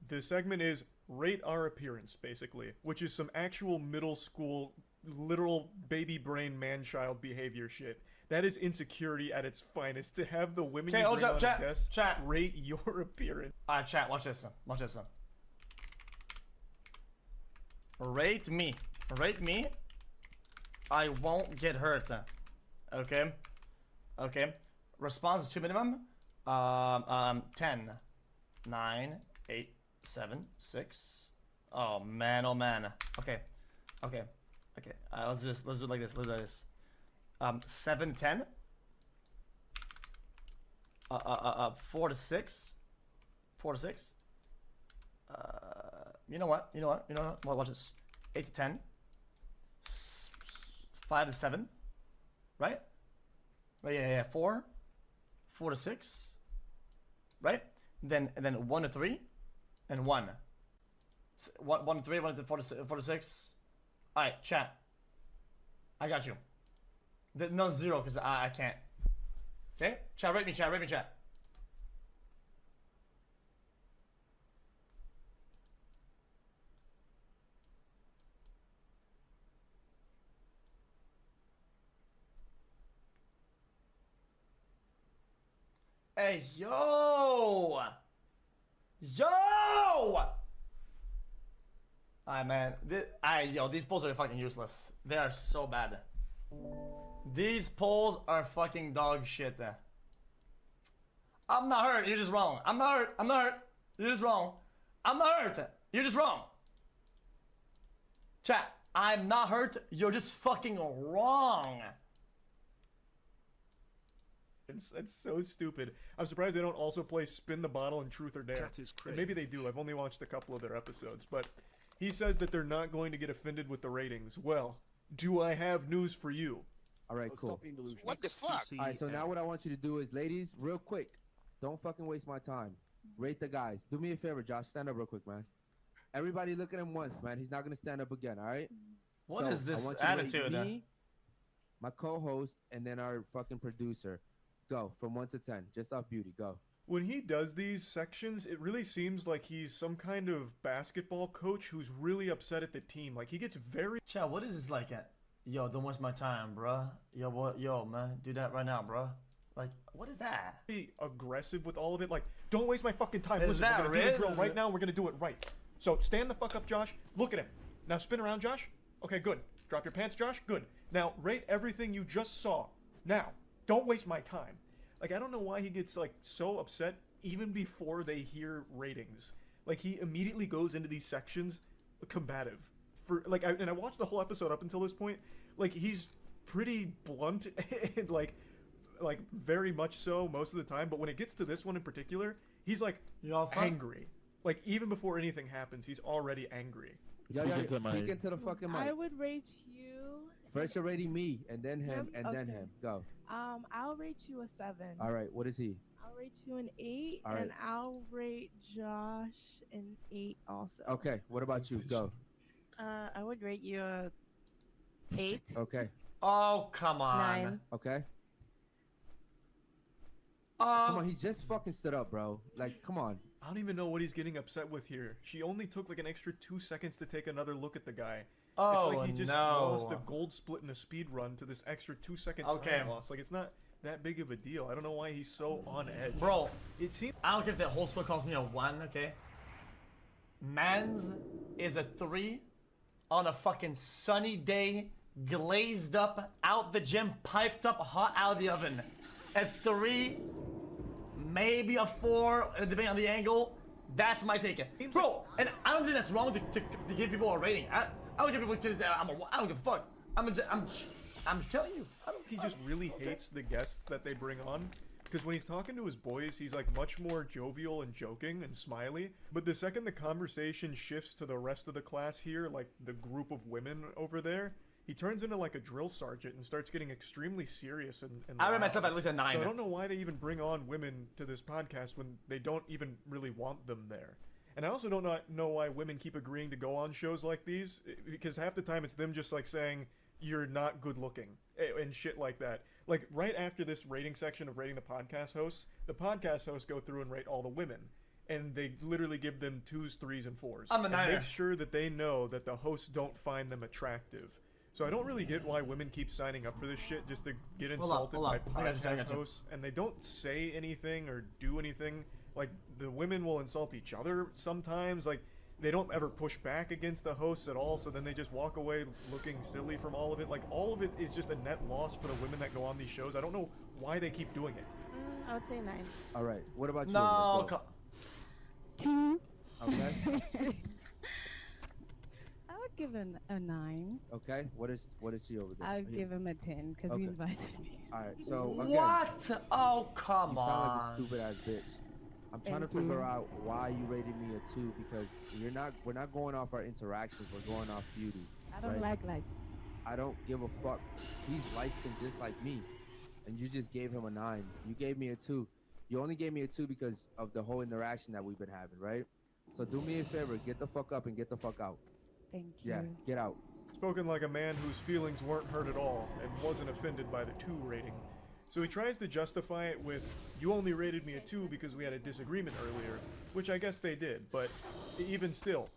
the segment is rate our appearance, basically, which is some actual middle school, literal baby brain man-child behavior shit. That is insecurity at its finest, to have the women you bring on as guests rate your appearance. Alright, chat, watch this. Watch this. Rate me. Rate me. I won't get hurt. Okay? Okay. Response to minimum. 10. 9, 8, 7, 6. Oh man, oh man. Okay. Let's do it like this. Let's do this. 7, 10. 4 to 6. 4 to 6. You know what? Well, watch this. 8 to 10. 5 to 7. Right? Right. Yeah. 4 to 6. Right? And then 1 to 3, and 1. 1 to 3, 1 to 4 to 6. All right, chat. I got you. No 0 because I can't. Okay, chat. Rate me, chat. Hey, yo! Yo! Alright, man. Yo, these polls are fucking useless. They are so bad. These polls are fucking dog shit. I'm not hurt. You're just wrong. I'm not hurt. I'm not hurt. You're just wrong. I'm not hurt. You're just wrong. Chat. I'm not hurt. You're just fucking wrong. It's so stupid. I'm surprised they don't also play Spin the Bottle and Truth or Dare. And maybe they do. I've only watched a couple of their episodes. But he says that they're not going to get offended with the ratings. Well, do I have news for you? All right, cool. What the fuck? All right, so now what I want you to do is, ladies, real quick, don't fucking waste my time. Rate the guys. Do me a favor, Josh. Stand up real quick, man. Everybody look at him once, man. He's not gonna stand up again. All right? What is this attitude? Me, my co-host, and then our fucking producer. Go from 1 to 10, just off beauty. Go. When he does these sections, it really seems like he's some kind of basketball coach who's really upset at the team. Like, he gets very... Chat, what is this like at? Yo, don't waste my time, bruh. Yo, what? Yo, man, do that right now, bruh. Like, what is that? Be aggressive with all of it. Like, don't waste my fucking time. Is Listen, we're that gonna do the drill Riz? right now. We're gonna do it right. So stand the fuck up, Josh. Look at him. Now spin around, Josh. Okay, good. Drop your pants, Josh. Good. Now rate everything you just saw. Now, don't waste my time. Like, I don't know why he gets like so upset even before they hear ratings. Like, he immediately goes into these sections combative. For like, I watched the whole episode up until this point. Like, he's pretty blunt and like very much so most of the time. But when it gets to this one in particular, he's like angry. Like, even before anything happens, he's already angry. Speaking to the fucking mic. I would rate you. First you're rating me, and then him, and then him. Go. I'll rate you a 7. All right, what is he? I'll rate you an 8, All right. and I'll rate Josh an 8 also. Okay, what about you? Go. I would rate you a 8. Okay. Oh, come on. 9. Okay. Come on, he just fucking stood up, bro. Like, come on. I don't even know what he's getting upset with here. She only took like an extra 2 seconds to take another look at the guy. It's like he just lost a gold split in a speed run to this extra 2-second time loss. Like, it's not that big of a deal. I don't know why he's so on edge. Bro, it seems... I don't care if the whole score calls me a 1, okay? Mans is a 3 on a fucking sunny day, glazed up, out the gym, piped up, hot out of the oven. A 3, maybe a 4, depending on the angle. That's my take. Bro, and I don't think that's wrong to give people a rating. I don't give people I don't give a fuck. I'm telling you. He just really hates the guests that they bring on. Because when he's talking to his boys, he's like much more jovial and joking and smiley. But the second the conversation shifts to the rest of the class here, like the group of women over there, he turns into like a drill sergeant and starts getting extremely serious and I rate loud. myself at least a 9. So I don't know why they even bring on women to this podcast when they don't even really want them there. And I also don't know why women keep agreeing to go on shows like these, because half the time it's them just like saying, you're not good looking and shit like that. Like, right after this rating section of rating the podcast hosts go through and rate all the women. And they literally give them 2s, 3s, and 4s. I'm a 9er. And make sure that they know that the hosts don't find them attractive. So I don't really get why women keep signing up for this shit just to get insulted by podcast hosts. And they don't say anything or do anything. Like, the women will insult each other sometimes. Like, they don't ever push back against the hosts at all, so then they just walk away looking silly from all of it. Like, all of it is just a net loss for the women that go on these shows. I don't know why they keep doing it. I would say 9. All right, what about you? No, 2. Okay. I would give him a 9. Okay, what is she over there? I would give him a 10 because he invited me. All right, so again, what? Oh, come you on. sound like a stupid ass bitch. I'm trying to figure out why you rated me a 2 because we're not going off our interactions. We're going off beauty. I don't like I don't give a fuck. He's light skinned just like me, and you just gave him a 9. You gave me a 2. You only gave me a 2 because of the whole interaction that we've been having, right? So do me a favor, get the fuck up and get the fuck out. Thank you. Yeah, get out. Spoken like a man whose feelings weren't hurt at all and wasn't offended by the 2 rating. So he tries to justify it with, you only rated me a 2 because we had a disagreement earlier, which I guess they did, but even still,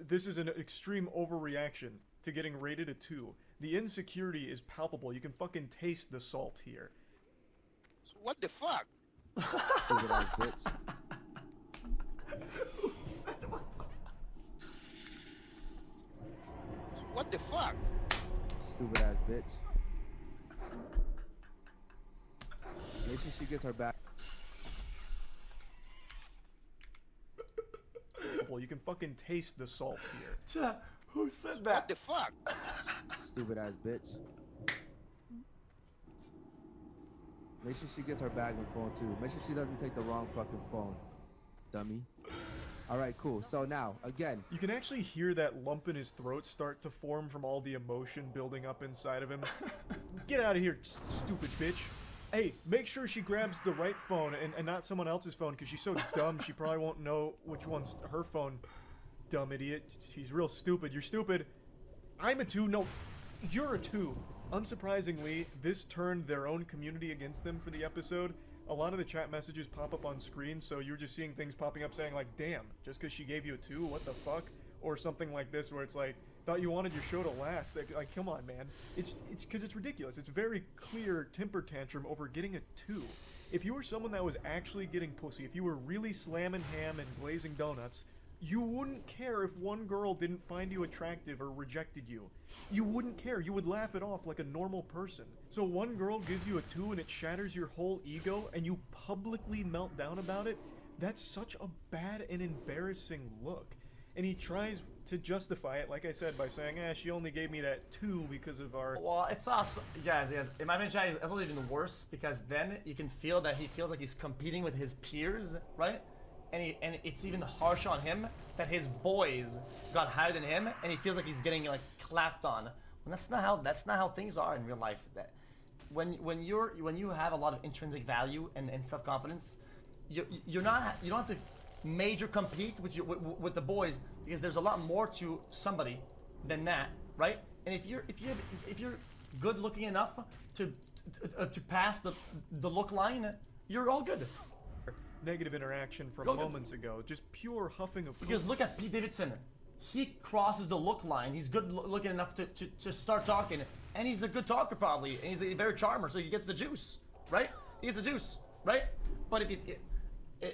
this is an extreme overreaction to getting rated a 2. The insecurity is palpable. You can fucking taste the salt here. What the fuck? Stupid ass bitch. What the fuck? Stupid ass bitch. Make sure she gets her back. Well, you can fucking taste the salt here. Chat, who said that? What the fuck? Stupid ass bitch. Make sure she gets her bag and phone too. Make sure she doesn't take the wrong fucking phone. Dummy. Alright, cool. So now, again. You can actually hear that lump in his throat start to form from all the emotion building up inside of him. Get out of here, stupid bitch. Hey, make sure she grabs the right phone and not someone else's phone, because she's so dumb she probably won't know which one's her phone. Dumb idiot. She's real stupid. You're stupid. I'm a 2. No, you're a 2. Unsurprisingly, this turned their own community against them for the episode. A lot of the chat messages pop up on screen, so you're just seeing things popping up saying like, damn, just because she gave you a 2, what the fuck? Or something like this where it's like, thought you wanted your show to last. Like, come on, man. It's because it's ridiculous. It's a very clear temper tantrum over getting a 2. If you were someone that was actually getting pussy, if you were really slamming ham and glazing donuts, you wouldn't care if one girl didn't find you attractive or rejected you. You wouldn't care. You would laugh it off like a normal person. So one girl gives you a 2 and it shatters your whole ego and you publicly melt down about it? That's such a bad and embarrassing look. And he tries to justify it, like I said, by saying, she only gave me that 2 because of our... Well, it's also... Guys, in my opinion, it's also even worse, because then you can feel that he feels like he's competing with his peers, right? And it's even harsher on him that his boys got higher than him, and he feels like he's getting like clapped on. And that's not how things are in real life. That when you have a lot of intrinsic value and self-confidence, you don't have to major compete with the boys, because there's a lot more to somebody than that, right? And if you're good looking enough to pass the look line, you're all good. Negative interaction from moments ago, just pure huffing of... Because look at Pete Davidson. He crosses the look line. He's good looking enough to start talking, and he's a good talker probably, and he's a very charmer, so he gets the juice, right? He gets the juice, right? But if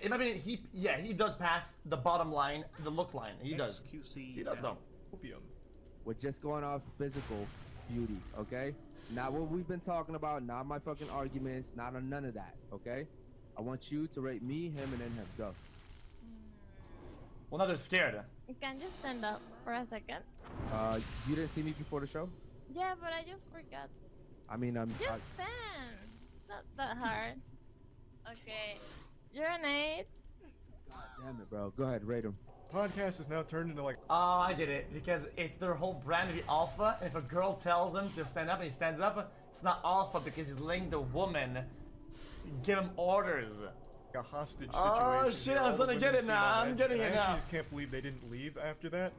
in my opinion, he does pass the bottom line, the look line. He does. He does though. We're just going off physical beauty, okay? Not what we've been talking about, not my fucking arguments, not on none of that, okay? I want you to rate me, him, and then him. Go. Well, now they're scared. Can you stand up for a second? You didn't see me before the show? Yeah, but I just forgot. I mean, Just stand. It's not that hard. Okay. You're an 8. Damn it, bro. Go ahead, rate him. Podcast is now turned into like... Oh, I get it. Because it's their whole brand of the alpha, and if a girl tells him to stand up and he stands up, it's not alpha because he's letting the woman give him orders. A hostage situation. Oh shit, I'm starting to get it now. I'm getting it now. I actually just can't believe they didn't leave after that.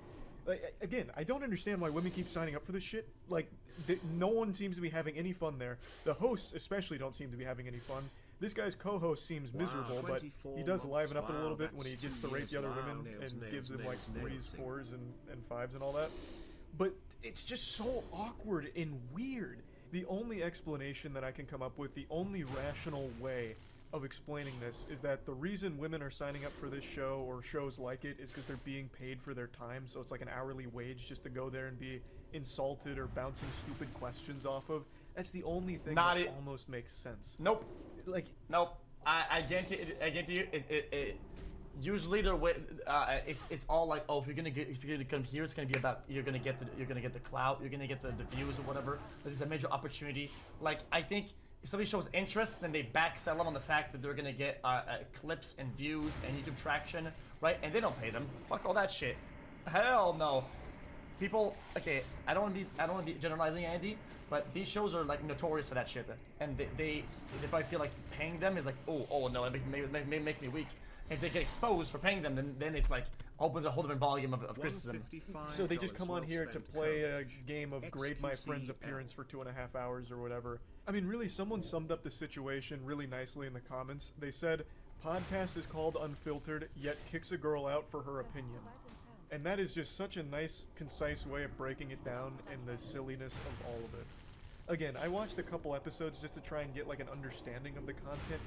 Like, again, I don't understand why women keep signing up for this shit. Like, no one seems to be having any fun there. The hosts especially don't seem to be having any fun. This guy's co-host seems miserable, but he does liven up a little bit when he gets to rate the other women and gives them like 3s, 4s, and 5s and all that. But it's just so awkward and weird. The only explanation that I can come up with, the only rational way of explaining this, is that the reason women are signing up for this show or shows like it is because they're being paid for their time, so it's like an hourly wage just to go there and be insulted or bouncing stupid questions off of. That's the only thing that almost makes sense. Nope. Like, nope. I guarantee you, usually they're it's all like, oh, if you're gonna come here, it's gonna be about you're gonna get the clout, you're gonna get the views or whatever. There's a major opportunity. Like, I think if somebody shows interest, then they backsell them on the fact that they're gonna get clips and views and YouTube traction, right? And they don't pay them. Fuck all that shit. Hell no. People, okay, I don't want to be generalizing, Andy, but these shows are like notorious for that shit, and they probably feel like paying them is like, oh no, it makes me weak. If they get exposed for paying them, then it's like opens a whole different volume of criticism. So they just come on here to play a game of grade my friend's appearance for 2.5 hours or whatever. I mean, really, someone summed up the situation really nicely in the comments. They said, podcast is called Unfiltered, yet kicks a girl out for her opinion. And that is just such a nice, concise way of breaking it down and the silliness of all of it. Again, I watched a couple episodes just to try and get like an understanding of the content.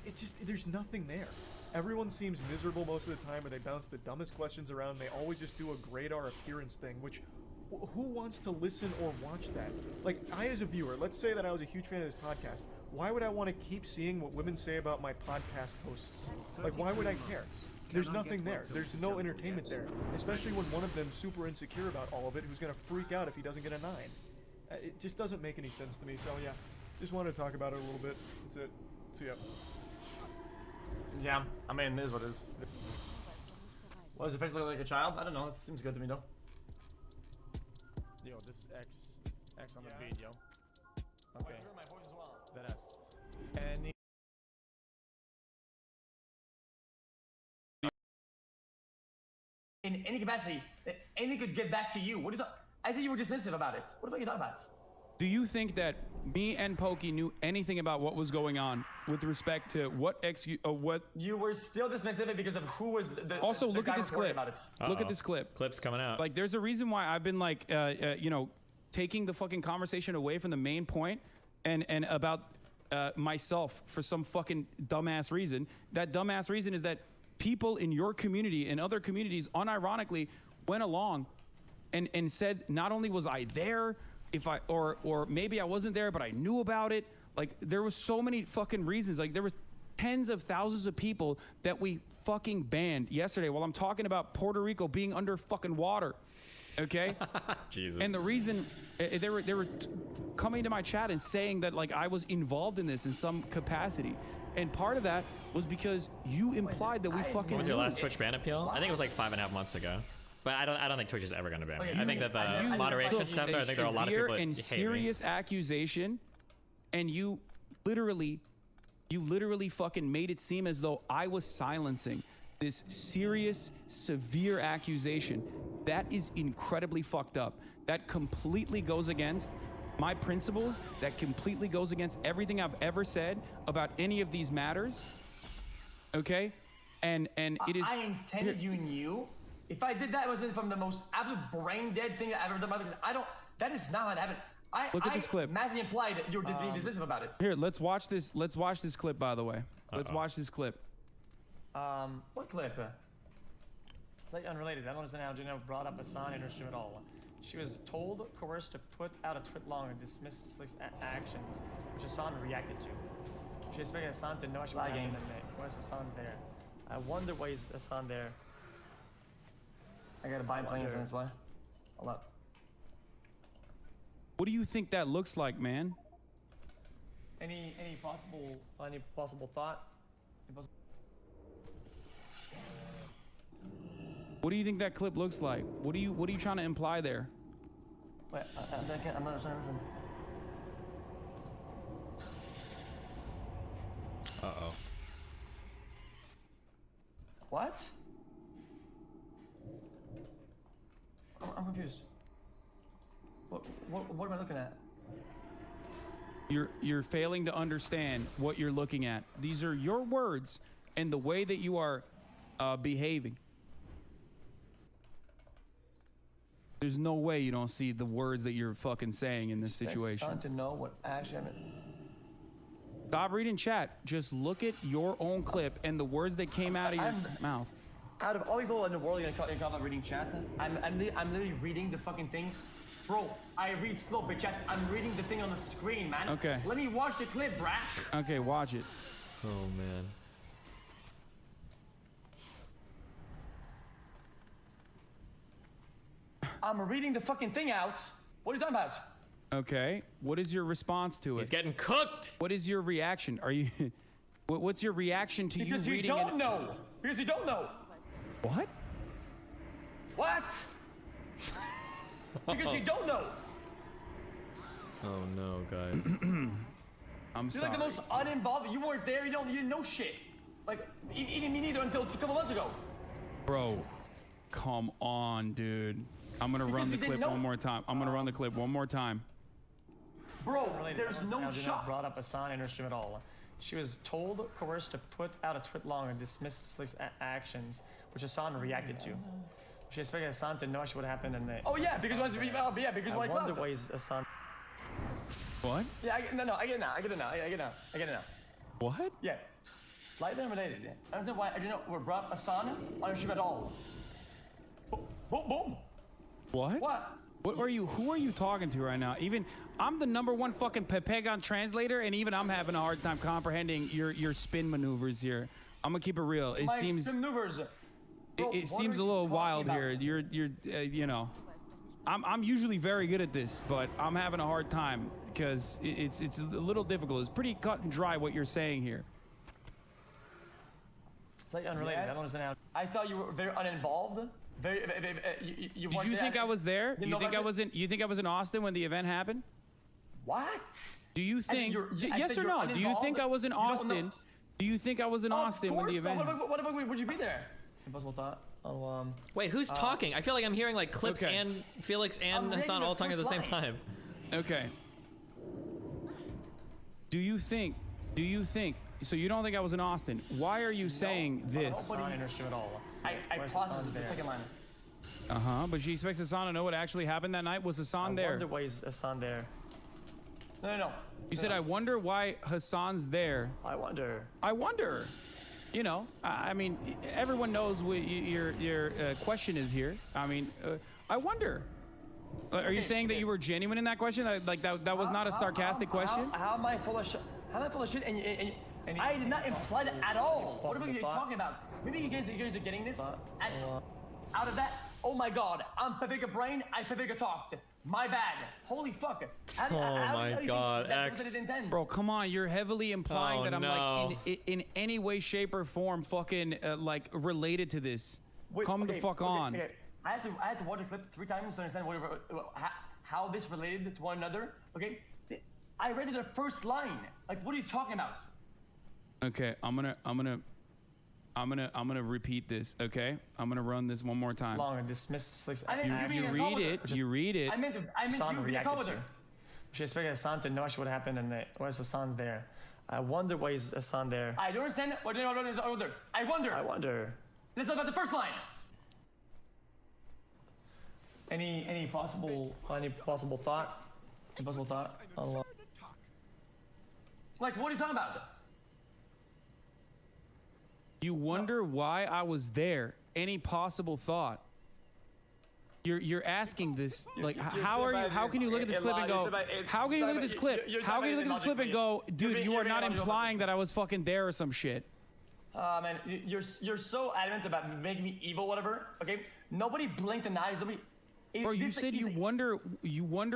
it just, there's nothing there. Everyone seems miserable most of the time, or they bounce the dumbest questions around. They always just do a gradar appearance thing, which, who wants to listen or watch that? Like, I as a viewer, let's say that I was a huge fan of this podcast. Why would I want to keep seeing what women say about my podcast hosts? Like, why would I care? There's nothing there. There's no entertainment there. Especially when one of them's super insecure about all of it, who's going to freak out if he doesn't get a 9. It just doesn't make any sense to me, so yeah. Just wanted to talk about it a little bit. That's it. So yeah. Yeah, I mean, it is what it is. What, does your face look like a child? I don't know, it seems good to me though. Yo, this X on the beat, yo. Okay. That S. Any. In any capacity, anything could get back to you. What do you thought? I said you were dismissive about it. What the fuck are you talking about? Do you think that me and Pokey knew anything about what was going on with respect to what what? You were still dismissive because of who was the. Also, the look guy at this reporting clip. About it. Look at this clip. Clip's coming out. Like, there's a reason why I've been like, you know, taking the fucking conversation away from the main point and about myself for some fucking dumbass reason. That dumbass reason is that people in your community and other communities unironically went along and said, not only was I there, if I or maybe I wasn't there, but I knew about it. Like, there was so many fucking reasons. Like, there was tens of thousands of people that we fucking banned yesterday while I'm talking about Puerto Rico being under fucking water. Okay? Jesus. And the reason they were coming to my chat and saying that, like, I was involved in this in some capacity. And part of that was because you implied that we fucking. When was your last Twitch ban appeal? I think it was like 5.5 months ago. But I don't think Twitch is ever going to ban me. I think that the moderation stuff there, I think there are a lot of people that and hate serious me. accusation, and you literally fucking made it seem as though I was silencing this serious, severe accusation. That is incredibly fucked up. That completely goes against my principles. That completely goes against everything I've ever said about any of these matters. Okay? And it is. I intended you knew. If I did that, it was from the most absolute brain dead thing I've ever done. Because I don't. That is not how it happened. Look at this clip. Massively implied that you were just being dismissive about it. Here, let's watch this. Let's watch this clip. By the way, let's watch this clip. What clip? It's like unrelated. I don't understand how Gina brought up a sign in her stream at all. She was told, coerced to put out a tweet long and dismiss Slick's actions, which Hassan reacted to. She expected Hassan to know she was happening. Why is Hassan there? I wonder why is Hassan there. I gotta buy planes and that's why. Hold up. What do you think that looks like, man? Any possible thought? What do you think that clip looks like? What are you trying to imply there? Wait, I'm not understanding. Uh-oh. What? I'm confused. What am I looking at? You're failing to understand what you're looking at. These are your words and the way that you are behaving. There's no way you don't see the words that you're fucking saying in this situation. To know what actually Stop reading chat. Just look at your own clip and the words that came out of your mouth. Out of all people in the world, you're gonna call about reading chat? I'm literally reading the fucking thing. Bro, I read slow, bitch ass. I'm reading the thing on the screen, man. Okay. Let me watch the clip, bruh. Okay, watch it. Oh, man. I'm reading the fucking thing out. What are you talking about? Okay. What is your response to it? He's getting cooked. What is your reaction? Are you... What's your reaction to because you reading it? Because you don't know. Because you don't know. What? What? Because you don't know. Oh no, guys. I'm You're sorry. like the most uninvolved. You weren't there. You didn't know shit. Like even me neither until a couple months ago. Bro, come on, dude. I'm gonna run the clip one more time. I'm gonna run the clip one more time. Bro, there's no shot. Brought up a sign in her stream at all. She was told, coerced to put out a tweet long and dismiss Slick's actions, which Hassan reacted to. She expected Hassan to know what would happen and oh yeah, because why because I wonder why is Hassan. What? Yeah, I get it now. I get it now. What? Yeah. Slightly unrelated. I don't know why I didn't know we brought Hassan on a ship at all. Boom, boom, boom. What? What are you? Who are you talking to right now? Even I'm the #1 fucking Pepegon translator, and even I'm having a hard time comprehending your spin maneuvers here. I'm gonna keep it real. It My seems spin maneuvers. Bro, it what seems are a you little talking wild about? here. You're you know, I'm usually very good at this, but I'm having a hard time because it's a little difficult. It's pretty cut and dry what you're saying here. It's like unrelated. Yes. I don't understand how. I thought you were very uninvolved. Very. You Did weren't you there. think I was there? Didn't You know think I about it? was in? You think I was in Austin when the event happened? What? Do you I think think? I Yes think or you're no? Do you think uninvolved. I was in You don't know- Austin? Do you think I was in Austin when the event? What if would you be there? Impossible thought. Oh, Wait, who's talking? I feel like I'm hearing like clips okay. and Felix and I'm Hassan reading all the talking at the first same line. time. Okay. Do you think? So you don't think I was in Austin? Why are you saying this? Nobody understood at all. I paused the second line. But she expects Hassan to know what actually happened that night. Was Hassan I there? wonder why is Hassan there. No. You said I wonder why Hassan's there. I wonder. You know, I mean, everyone knows what your question is here. I mean, I wonder. Are you saying that you were genuine in that question? Like that was not a sarcastic question? How am I full of shit? How am I full of shit? And I did not imply that at all. What are you talking about? Maybe you guys are getting this out of that. Oh my God, I'm Pepega Brain. I Pepega talked. My bad. Holy fuck. How do you think that's what it intends? Bro, come on. You're heavily implying Oh, that I'm no. like in any way, shape, or form fucking like related to this. Come the fuck on. Okay. I had to watch the clip 3 times to understand how this related to one another. Okay. I read it the first line. Like, what are you talking about? Okay, I'm gonna repeat this. Okay, I'm gonna run this one more time. Longer dismissed. You read it. You read it. I meant you be a commenter. She expected Hassan to know actually what happened, and why is Hassan there? I wonder why is Hassan there. I don't understand. I wonder. Let's talk about the first line. Any possible thought? Like, what are you talking about? You wonder why I was there. Any possible thought? You're asking this like how can you look at this clip and go how can you look at this clip and go dude you are not implying that I was fucking there or some shit. Man, you're so adamant about making me evil, whatever. Okay, nobody blinked an eye. Bro, you said you wonder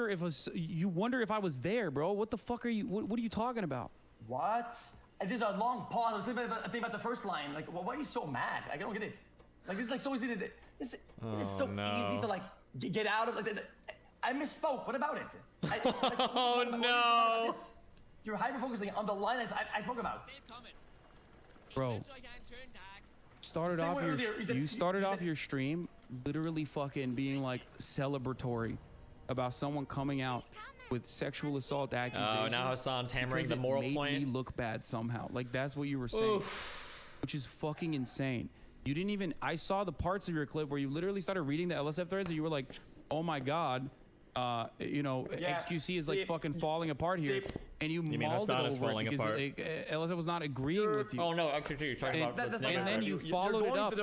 if I was there, bro. What the fuck are you? What are you talking about? What? There's a long pause. I was thinking about the first line. Like, why are you so mad? I don't get it. Like, it's like so easy to. It's so easy to like get out of. Like, I misspoke. What about it? Oh no! You're hyper focusing on the line I spoke about. Bro, you started off your stream literally fucking being like celebratory about someone coming out with sexual assault accusations. Oh, now Hassan's hammering the because moral it made point. me look bad somehow. Like that's what you were saying, which is fucking insane. You didn't even. I saw the parts of your clip where you literally started reading the LSF threads and you were like, "Oh my God, you know, XQC is like fucking falling apart here." And you mean mauled Hassan it is over falling it because apart? LSF was not agreeing with you. Oh no, XQC, you're talking about. And then you followed it up.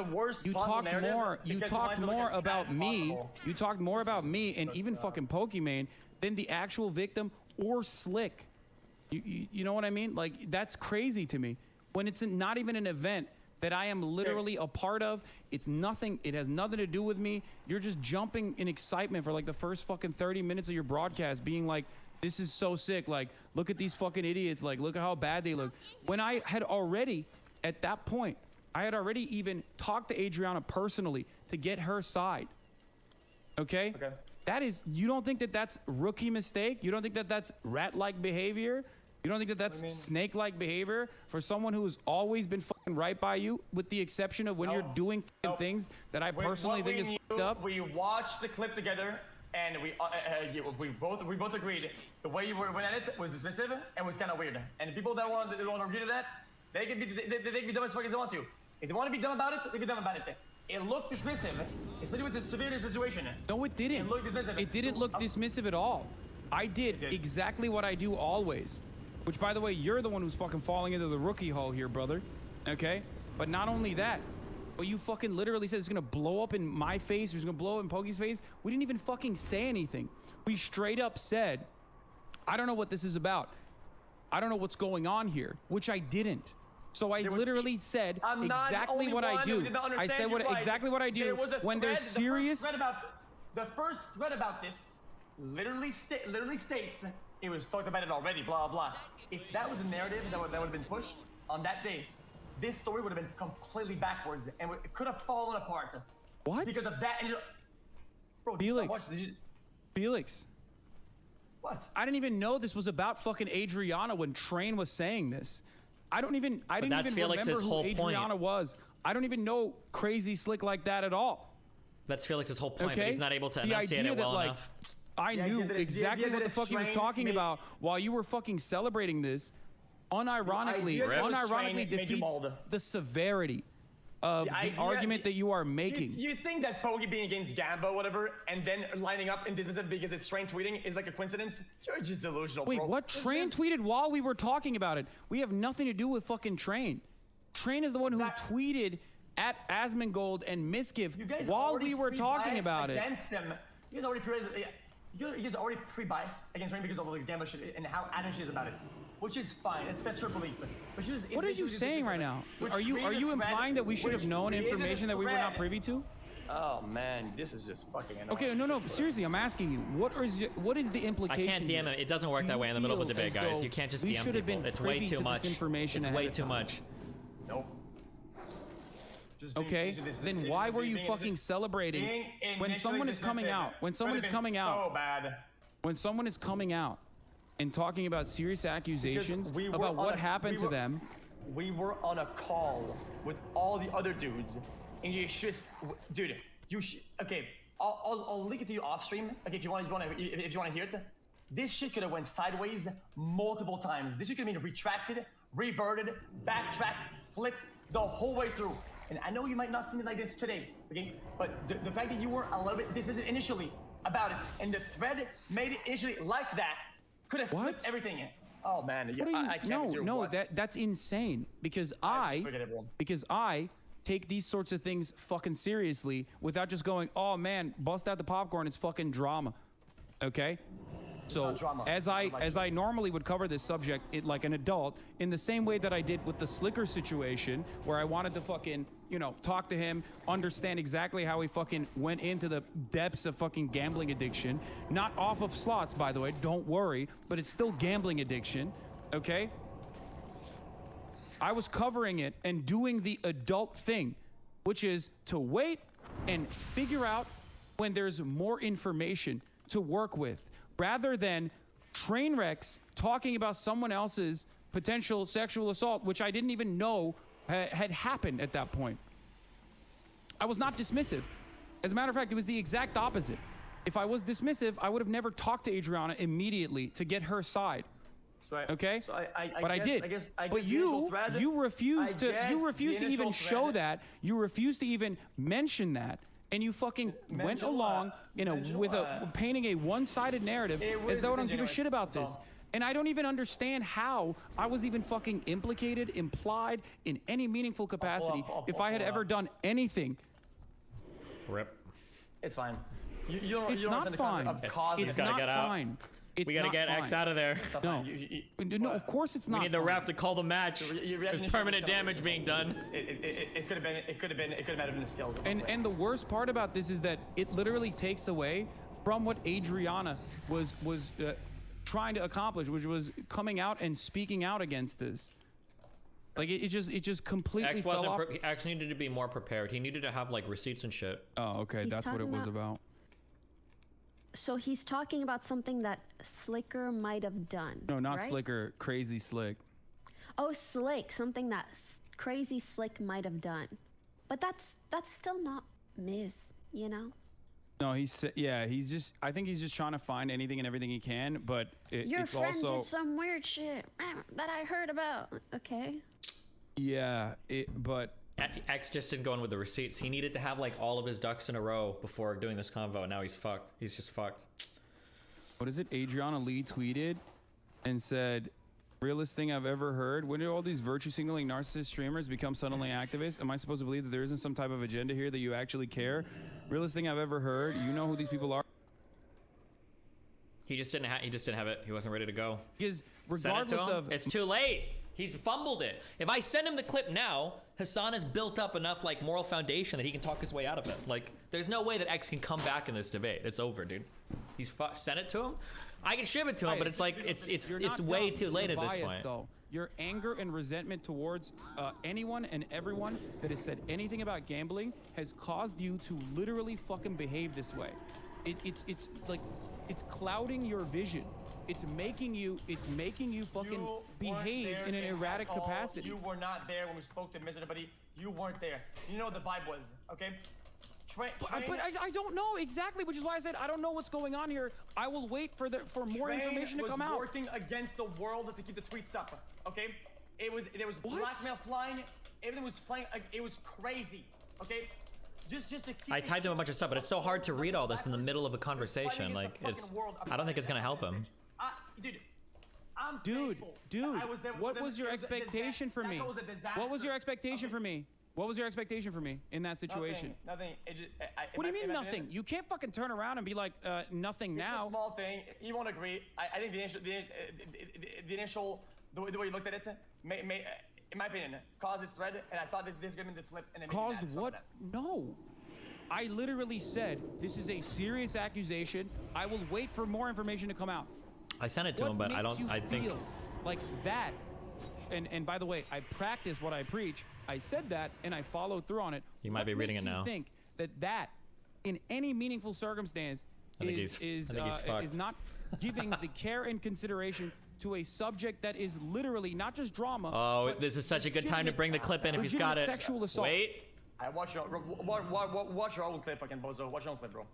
You talked more. You talked more about me. You talked more about me and even fucking Pokimane than the actual victim or Slick. You know what I mean? Like that's crazy to me. When it's not even an event that I am literally a part of, it's nothing. It has nothing to do with me. You're just jumping in excitement for like the first fucking 30 minutes of your broadcast, being like, "This is so sick. Like, look at these fucking idiots. Like, look at how bad they look." When I had already, at that point, I had already even talked to Adriana personally to get her side. Okay? That is, you don't think that that's rookie mistake? You don't think that that's rat-like behavior? You don't think that that's snake-like behavior for someone who has always been fucking right by you, with the exception of when you're doing fucking things that I personally think is fucked up? We watched the clip together, and we both agreed the way you went at it was dismissive and was kind of weird. And the people that want to agree to that, they can be dumb as fuck as they want to. If they want to be dumb about it, they be dumb about it. It looked dismissive. It's literally a severe situation. No, it didn't. It looked dismissive. It didn't look dismissive at all. I did exactly what I do always. Which, by the way, you're the one who's fucking falling into the rookie hole here, brother. Okay? But not only that, but you fucking literally said it's gonna blow up in my face, it's gonna blow up in Pokey's face. We didn't even fucking say anything. We straight up said, I don't know what this is about. I don't know what's going on here, which I didn't. So I literally said exactly what I do. I said exactly what I do when there's serious. The first thread about this literally states it was talked about it already. Blah blah. If that was a narrative that would have been pushed on that day, this story would have been completely backwards and it could have fallen apart. What? Because of that. Bro, Felix. What? I didn't even know this was about fucking Adriana when Train was saying this. I didn't even remember who Adriana was. I don't even know Crazy Slick like that at all. That's Felix's whole point, but he's not able to enunciate it well enough. I knew exactly what the fuck he was talking about while you were fucking celebrating this. Unironically defeats the severity of the argument that you are making. You think that Pokey being against Gamba, whatever, and then lining up and dismissive because it's Train tweeting is like a coincidence? You're just delusional, Wait, bro. what? Train tweeted while we were talking about it. We have nothing to do with fucking Train. Train is the one who tweeted at Asmongold and Miskiv while we were talking about it. Against him. You guys already pre-biased against Train because of the Gamba shit and how adamant she is about it. Which is fine. That's her belief. But what are you saying right now? Are you implying that we should have known information that we were not privy to? Oh man, this is just fucking annoying. Okay, no, seriously, I'm asking you. What is the implication? I can't DM him. It doesn't work that way in the middle of a debate, guys. You can't just DM people. It's way too much. It's way too much. Nope. Okay, then why were you fucking celebrating when someone is coming out? When someone is coming out. So bad. When someone is coming out and talking about serious accusations about what happened to them. We were on a call with all the other dudes, and you should, dude. You should. Okay, I'll link it to you off stream. Okay, if you want to hear it. This shit could have went sideways multiple times. This shit could have been retracted, reverted, backtracked, flipped the whole way through. And I know you might not see me like this today, okay? But the fact that you were a little bit dismissive initially about it, and the thread made it initially like that, could have flipped everything in. Oh man, I can't. That's insane. Because I take these sorts of things fucking seriously without just going, oh man, bust out the popcorn, it's fucking drama. Okay? So as I normally would cover this subject like an adult, in the same way that I did with the Slicker situation, where I wanted to fucking, talk to him, understand exactly how he fucking went into the depths of fucking gambling addiction, not off of slots, by the way, don't worry, but it's still gambling addiction, okay? I was covering it and doing the adult thing, which is to wait and figure out when there's more information to work with, rather than train wrecks talking about someone else's potential sexual assault, which I didn't even know had happened at that point. I was not dismissive. As a matter of fact, it was the exact opposite. If I was dismissive, I would have never talked to Adriana immediately to get her side. Right. Okay? So I did. But you refused to even show that. You refused to even mention that. And you fucking went along painting a one-sided narrative as though I don't give a shit about this. And I don't even understand how I was even fucking implicated, implied in any meaningful capacity if I had ever done anything. Rip. It's fine. It's not fine. It's not fine. We gotta get X out of there. No, of course it's not. We need the ref to call the match. There's permanent damage being done. It could have been the skills. And the worst part about this is that it literally takes away from what Adriana was trying to accomplish, which was coming out and speaking out against this. Like it just completely fell off. X needed to be more prepared. He needed to have like receipts and shit. Oh, okay, that's what it was about. So he's talking about something that Slicker might have done. No, not right? Slicker. Crazy Slick. Oh, Slick. Something that Crazy Slick might have done. But that's still not Miz, No, I think he's just trying to find anything and everything he can, but Your friend did some weird shit that I heard about. Okay. Yeah, but X just didn't go in with the receipts. He needed to have like all of his ducks in a row before doing this convo. Now he's fucked. He's just fucked. What is it? Adriana Lee tweeted and said, Realest thing I've ever heard. When do all these virtue signaling narcissist streamers become suddenly activists? Am I supposed to believe that there isn't some type of agenda here that you actually care? Realest thing I've ever heard. You know who these people are. He just didn't have it. He wasn't ready to go. Because regardless of, it's too late. He's fumbled it. If I send him the clip now, Hassan has built up enough like moral foundation that he can talk his way out of it. Like, there's no way that X can come back in this debate. It's over, dude. He's sent it to him. I can ship it to him, but it's like it's way too late at this point. Though. Your anger and resentment towards anyone and everyone that has said anything about gambling has caused you to literally fucking behave this way. It's like it's clouding your vision. It's making you fucking behave in an erratic capacity. You were not there when we spoke to Mr. Buddy. You weren't there. You know what the vibe was, okay? But I don't know exactly, which is why I said I don't know what's going on here. I will wait for more information to come out. Was working against the world to keep the tweets up, okay? There was blackmail flying. Everything was flying. It was crazy, okay? Just to keep. I typed him a bunch of stuff, but it's so hard to read all this in the middle of a conversation. Like, I don't think it's gonna help him. Dude, what was your expectation for me? What was your expectation for me? What was your expectation for me in that situation? Nothing. What do you mean nothing? You can't fucking turn around and be like, nothing now. It's a small thing. You won't agree. I think the initial, the way you looked at it, in my opinion, caused this thread, and I thought that this was going to flip. And then caused what? No. I literally said, this is a serious accusation. I will wait for more information to come out. I sent it to him, but I think like that. And by the way, I practice what I preach. I said that, and I followed through on it. You might be reading it now. What makes you think that in any meaningful circumstance is not giving the care and consideration to a subject that is literally not just drama? Oh, this is such a good time to bring the clip in if he's got it. Sexual assault. Wait. I watch your own clip, fucking bozo. Watch your own clip, bro.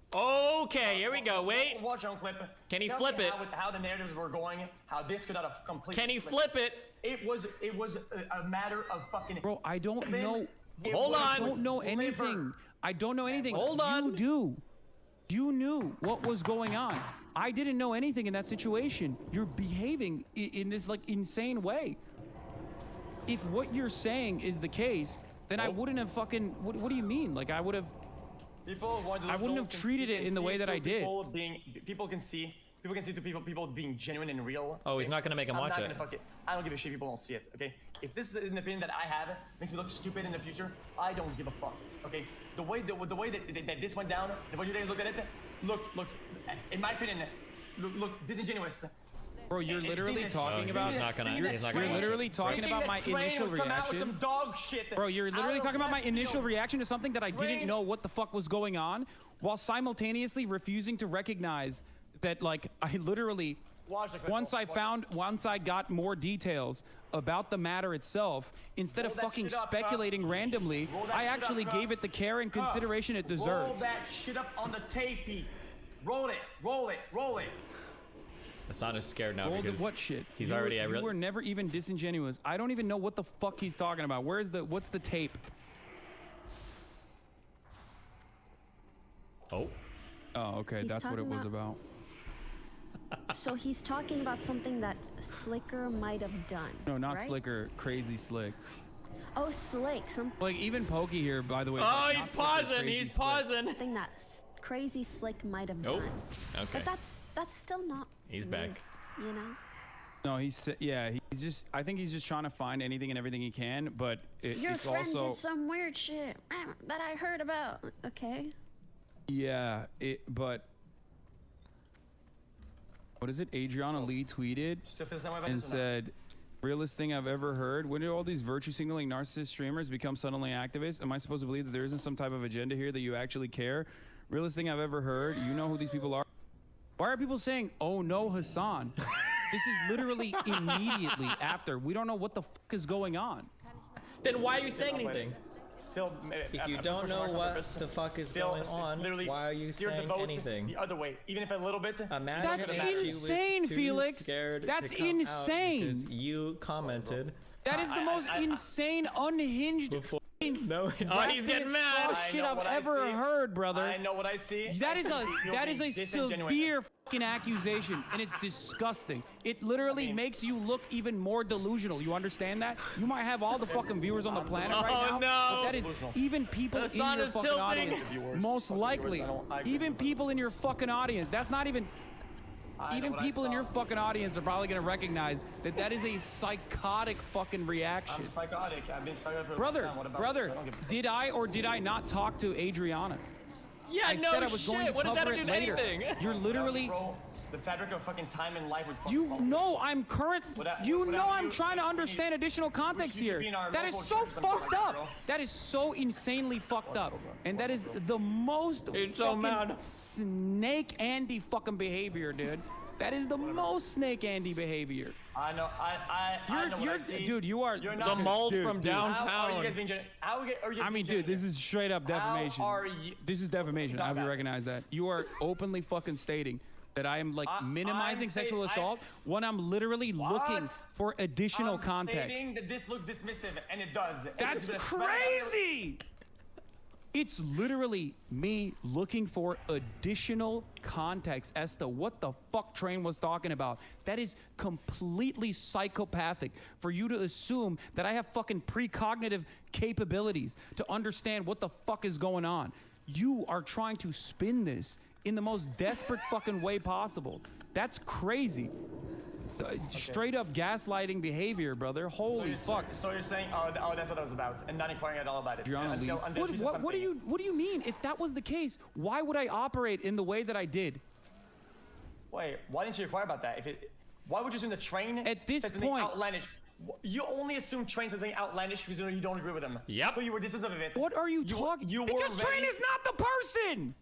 Okay, here we go. Wait. Watch your own clip. Can he flip it? How the narratives were going, how this could not have completely. Can he flip it? It was a matter of fucking. Bro, I don't know. Hold on. I don't know anything. I don't know anything. Hold on. You do. You knew what was going on. I didn't know anything in that situation. You're behaving in this like insane way. If what you're saying is the case, then I wouldn't have fucking. What do you mean? Like I would have. I wouldn't have treated it in the way that I did. People can see to people being genuine and real. Oh, he's not gonna make him watch it. I don't give a shit. People don't see it. Okay. If this is an opinion that I have makes me look stupid in the future, I don't give a fuck. Okay. The way that this went down, the way you guys look at it, look. In my opinion, look disingenuous. Bro, you're literally talking about. He's not gonna. You're literally talking about my initial reaction. Bro, you're literally talking about my initial reaction to something that I didn't know what the fuck was going on, while simultaneously refusing to recognize that, like, I literally, once I got more details about the matter itself, instead of fucking speculating randomly, I actually gave it the care and consideration it deserves. Roll that shit up on the tapey. Roll it. Hassan is scared now because what shit? He's already. You were never even disingenuous. I don't even know what the fuck he's talking about. What's the tape? Oh, okay. That's what it was about. So he's talking about something that Slicker might have done. No, not right? Slicker. Crazy Slick. Oh, Slick. Like even Pokey here, by the way. Oh, he's pausing. He's pausing. Something that Crazy Slick might have done. Okay. But that's still not. He's back. You know. No, he's just. I think he's just trying to find anything and everything he can, but Your it's friend also. did some weird shit that I heard about. Okay. Yeah, but. What is it? Adriana Lee tweeted and said, realest thing I've ever heard. When did all these virtue signaling narcissist streamers become suddenly activists? Am I supposed to believe that there isn't some type of agenda here that you actually care? Realest thing I've ever heard. You know who these people are. Why are people saying, oh no, Hassan? This is literally immediately after. We don't know what the fuck is going on. Then why are you saying anything? Still, if you don't know what the fuck is going on, why are you saying anything? The other way, even if a little bit. That's insane, Felix. That's insane. Because you commented. That is the most insane, unhinged fucking no. Oh, he's getting mad. shit I've ever heard, brother. I know what I see. That is a You're severe fucking accusation, and it's disgusting. It literally makes you look even more delusional. You understand that? You might have all the fucking viewers on the planet right now, but that is even people in your fucking audience. Most likely, even people in your fucking audience. That's not even. Even people in your fucking audience are probably gonna recognize that that is a psychotic fucking reaction. I'm psychotic. I've been psychotic for a Brother, long time. What about brother, it? I don't give a- did I or did I not talk to Adriana? Yeah, I no said I was going to What does that cover do it to later. anything? You're literally. Bro, the fabric of fucking time and life would fucking You fall. know I'm current. You know I'm trying to understand additional context here. That is so fucked up. That is so insanely fucked up. And that is the most fucking Snake Andy fucking behavior, dude. That is the most Snake Andy behavior. I know. I know what I see. Dude, you are You're not the mold dude, from dude. downtown. How are you guys being I mean, dude, this is straight up defamation. How are you? This is defamation. I will recognize that. You are openly fucking stating that I am like minimizing sexual assault when I'm literally looking for additional context. Stating that this looks dismissive, and it does. That's crazy! It's literally me looking for additional context as to what the fuck Train was talking about. That is completely psychopathic for you to assume that I have fucking precognitive capabilities to understand what the fuck is going on. You are trying to spin this in the most desperate fucking way possible. That's crazy. Straight up gaslighting behavior, brother. Holy fuck. So you're saying, oh, that's what that was about, and not inquiring at all about it. What do you mean? If that was the case, why would I operate in the way that I did? Wait, why didn't you inquire about that? Why would you assume the Train at this said something point outlandish? You only assume Train said something outlandish because you don't agree with him. Yep. So you were dismissive of it. What are you talking? Because Train is not the person.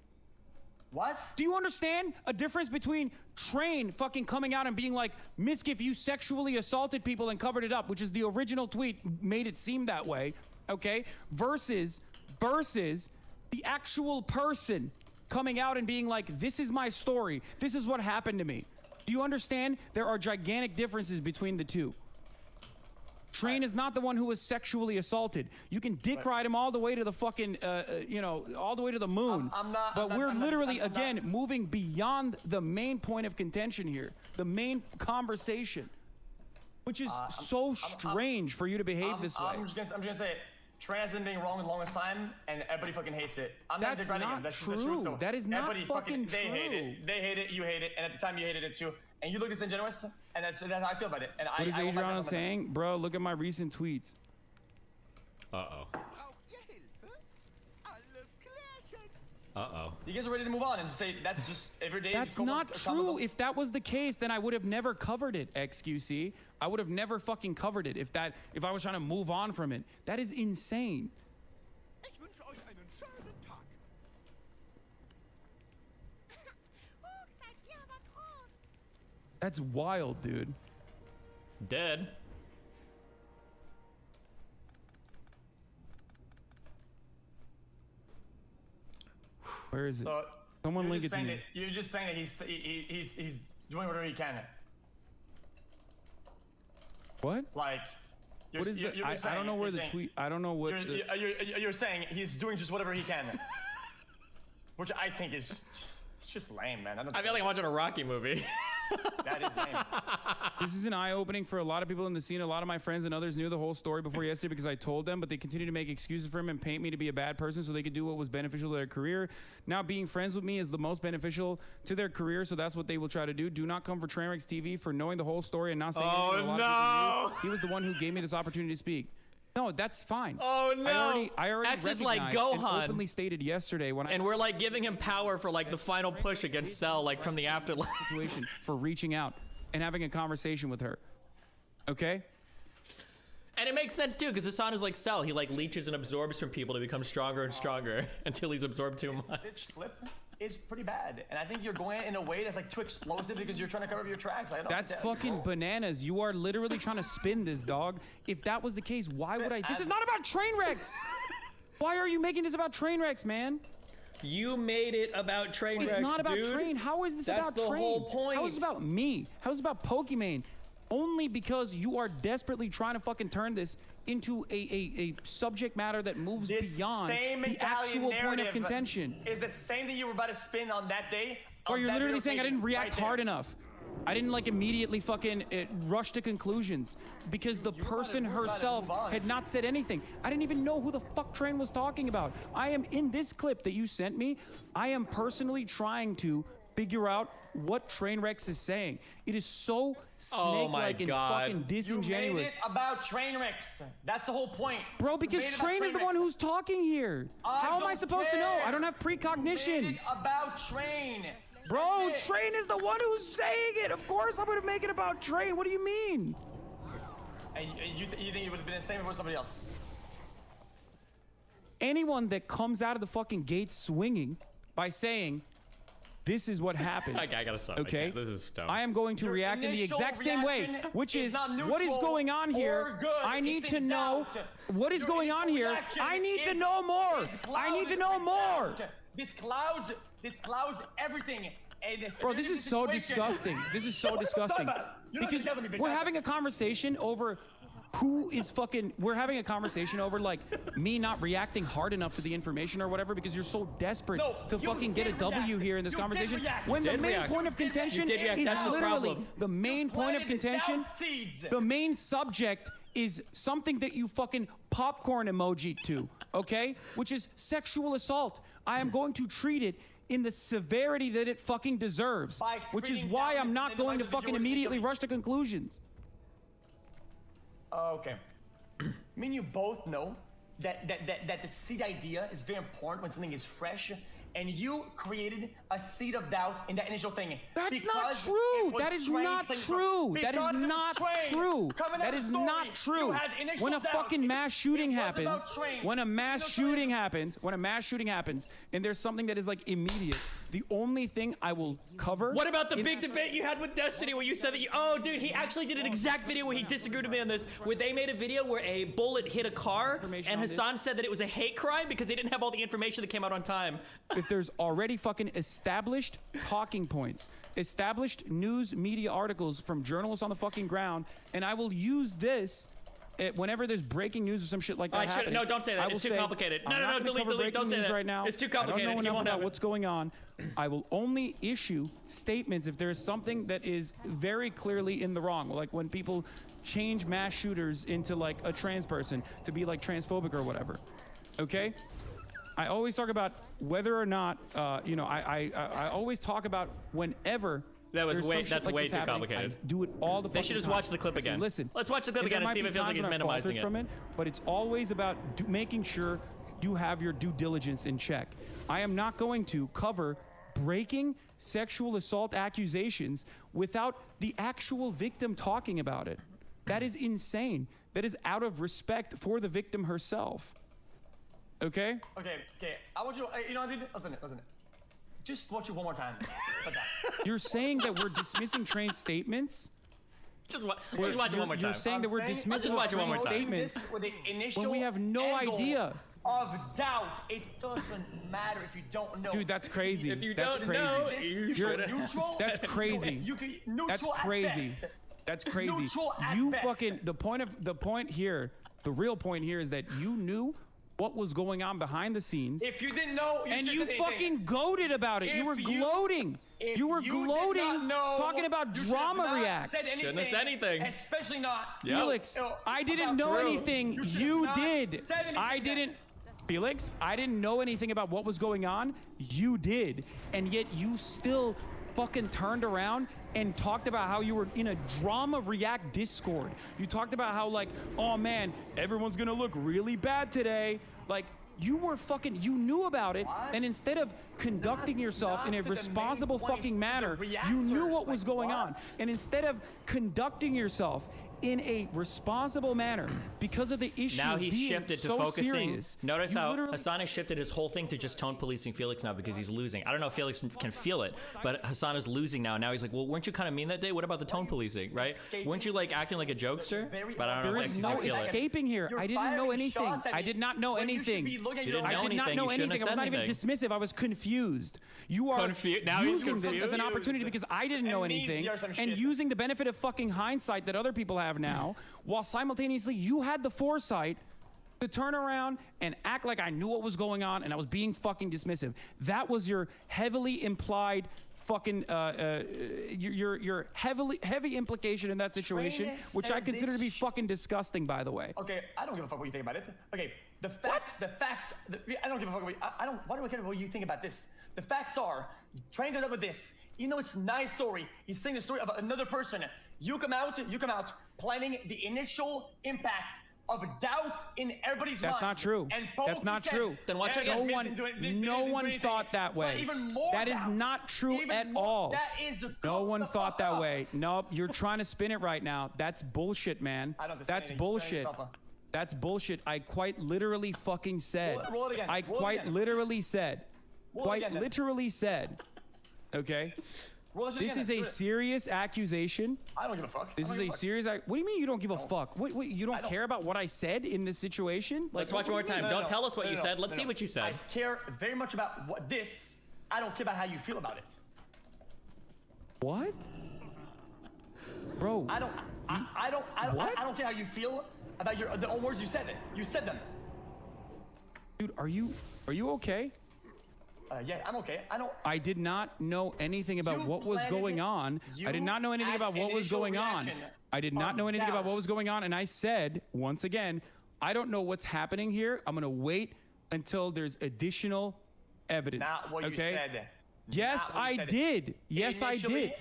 What? Do you understand a difference between Train fucking coming out and being like, Miskiff, you sexually assaulted people and covered it up, which is the original tweet, made it seem that way, okay? Versus the actual person coming out and being like, this is my story. This is what happened to me. Do you understand? There are gigantic differences between the two. Train is not the one who was sexually assaulted. You can dick ride him all the way to the fucking, all the way to the moon. But we're literally, again, moving beyond the main point of contention here, the main conversation, which is so strange for you to behave this way. I'm just gonna say it. Train has been being wrong the longest time, and everybody fucking hates it. That's not true. The truth, though. That is not Everybody fucking They true. hate it. They hate it. You hate it. And at the time, you hated it too. And you look disingenuous, and that's how I feel about it. And What is Adriana saying? Bro, look at my recent tweets. Uh-oh. Uh-oh. You guys are ready to move on and just say that's just everyday. That's not true. If that was the case, then I would have never covered it, XQC. I would have never fucking covered it if I was trying to move on from it. That is insane. That's wild, dude. Dead. Where is it? So Someone you're link it just to saying me. that- You're just saying that he's doing whatever he can. What? Like, What is the? I don't know where the tweet. I don't know what. You're saying he's doing just whatever he can, which I think is just lame, man. I feel like I'm watching a Rocky movie. That is lame. This is an eye-opening for a lot of people in the scene. A lot of my friends and others knew the whole story before yesterday because I told them, but they continue to make excuses for him and paint me to be a bad person so they could do what was beneficial to their career. Now being friends with me is the most beneficial to their career, so that's what they will try to do. Do not come for Trainwreck's TV for knowing the whole story and not saying anything a lot of people knew. He was the one who gave me this opportunity to speak. No, that's fine. Oh no! I already X is like recognized and Gohan. openly stated yesterday when and we're like giving him power for like the final push against Cell, like from the afterlife. Situation for reaching out and having a conversation with her. Okay? And it makes sense too, because Hassan is like Cell. He like leeches and absorbs from people to become stronger and stronger until he's absorbed too much. This clip is pretty bad, and I think you're going in a way that's like too explosive because you're trying to cover up your tracks. That's fucking bananas. You are literally trying to spin this, dog. If that was the case, why would I? This is not about train wrecks. Why are you making this about train wrecks, man? You made it about train wrecks, It's not about dude. train. How is this That's about the train? whole point. How is it about me? How is it about Pokimane? only because you are desperately trying to fucking turn this into a subject matter that moves beyond the actual point of contention. Is the same thing you were about to spin on that day. Or you're literally saying I didn't react hard enough. I didn't like immediately fucking rush to conclusions because the person herself had not said anything. I didn't even know who the fuck Train was talking about. I am in this clip that you sent me. I am personally trying to figure out what Trainwrecks is saying. It is so snake-like and fucking disingenuous. You made it about Trainwrecks. That's the whole point. Bro, because Train is the one who's talking here. How am I supposed to know? I don't have precognition. You made it about Train. Bro, Train is the one who's saying it. Of course I'm gonna make it about Train. What do you mean? And you think it would have been the same if it was somebody else? Anyone that comes out of the fucking gate swinging by saying, this is what happened. I gotta stop. Okay, this is dumb. I am going to react in the exact same way, which is what is going on here. I need to know what is going on here. I need to know more. I need to know more. This clouds everything. Bro, this is so disgusting. This is so disgusting. Because we're having a conversation over who is fucking, we're having a conversation over like me not reacting hard enough to the information or whatever because you're so desperate to fucking get a W here in this conversation. When the main point of contention is literally the main point of contention, the main subject is something that you fucking popcorn emoji to, okay? Which is sexual assault. I am going to treat it in the severity that it fucking deserves, which is why I'm not going to fucking immediately rush to conclusions. Okay. Me and you both know that the seed idea is very important when something is fresh, and you created a seed of doubt in that initial thing. That's not true. That is not true. That is not true. That is not true. When a fucking mass shooting happens, when a mass shooting happens, and there's something that is like immediate, the only thing I will cover. What about the big debate you had with Destiny where you said that oh dude, he actually did an exact video where he disagreed with me on this, where they made a video where a bullet hit a car and Hassan said that it was a hate crime because they didn't have all the information that came out on time. If there's already fucking established talking points, established news media articles from journalists on the fucking ground, and I will use this whenever there's breaking news or some shit like that happening. No, don't say that. It's too complicated. No, delete. Don't say that. Right now. It's too complicated. I don't know enough about what's going on. I will only issue statements if there is something that is very clearly in the wrong. Like when people change mass shooters into like a trans person to be like transphobic or whatever. Okay? I always talk about whether or not, I always talk about whenever. That's way too complicated. I do it all the fucking time. They should just watch the clip again. Listen, let's watch the clip again and see if it feels like he's minimizing it. From it. But it's always about making sure you have your due diligence in check. I am not going to cover breaking sexual assault accusations without the actual victim talking about it. That is insane. That is out of respect for the victim herself. Okay? Okay. I want you to, dude, listen. Just watch it one more time. You're saying that we're dismissing Train's statements? Just watch it one more time. You're saying that we're dismissing Train's statements when we have no idea. Of doubt, it doesn't matter if you don't know. Dude, that's crazy. If you don't know, you shouldn't. That's crazy. That's crazy. That's crazy. You fucking the point here, the real point here is that you knew what was going on behind the scenes. If you didn't know, you fucking goaded about it. You were gloating. You were gloating, talking about drama reacts. Shouldn't have said anything. Especially not. Felix, I didn't know anything. You did. I didn't. Felix, I didn't know anything about what was going on. You did. And yet you still fucking turned around and talked about how you were in a drama react Discord. You talked about how like, oh man, everyone's gonna look really bad today. Like, you were fucking, you knew about it, and instead of conducting yourself in a responsible fucking manner, you knew what was going on. And instead of conducting yourself in a responsible manner because of the issue. Now he's being shifted to so focusing. serious. Notice You how literally- Hassan has shifted his whole thing to just tone policing Felix now because he's losing. I don't know if Felix can feel it, but Hassan is losing now. Now he's like, well, weren't you kind of mean that day? What about the tone policing, right? Weren't you like acting like a jokester? But I don't know There if is Felix no can feel it. escaping here. You're I didn't know firing anything. shots at I me did not know when you should anything. be looking at You your didn't I know did not anything. know You shouldn't anything. I was have not said even anything. dismissive. I was confused. You are Now he's using this as an confused. opportunity because I didn't know anything and using the benefit of fucking hindsight that other people have now, while simultaneously you had the foresight to turn around and act like I knew what was going on and I was being fucking dismissive. That was your heavily implied fucking your heavy implication in that situation, Trainus which I says consider to this be fucking disgusting, by the way. Okay, I don't give a fuck what you think about it. Okay, the facts, I don't give a fuck what why do I care what you think about this? The facts are, Train goes up with this, even though it's a nice story, he's saying the story of another person. You come out planning the initial impact of doubt in everybody's mind. That's not true. And That's not says, true. Then watch and again. No one thought that way. Even more That is doubt. not true Even at more- all. That is No one thought that way. Nope, you're trying to spin it right now. That's bullshit, man. I don't have to spin That's anything. Spin bullshit. yourself up. That's bullshit. I quite literally fucking said. Roll it again. I Roll it quite again. literally said. Roll it Quite again, then. literally said. Okay. Roll it This again, is then. a Do it. serious accusation. I don't give a fuck. This I is don't a give a fuck. serious. What do you mean you don't give a fuck? What, you don't care about what I said in this situation? Let's Like, watch one more what do you time. mean? Don't tell us what you said. Let's see what you said. I care very much about what this. I don't care about how you feel about it. What? Bro. I don't care how you feel about the own words you said. You said them. Dude, are you okay? Yeah, I'm okay. I did not know anything about You what was planted going it. on. I did not know anything had about what was initial going on. reaction I did not of know anything about what doubt. was going on. And I said, once again, I don't know what's happening here. I'm going to wait until there's additional evidence. Not what you okay? said. Yes, Not what you I said. did. Yes, I Initially, did.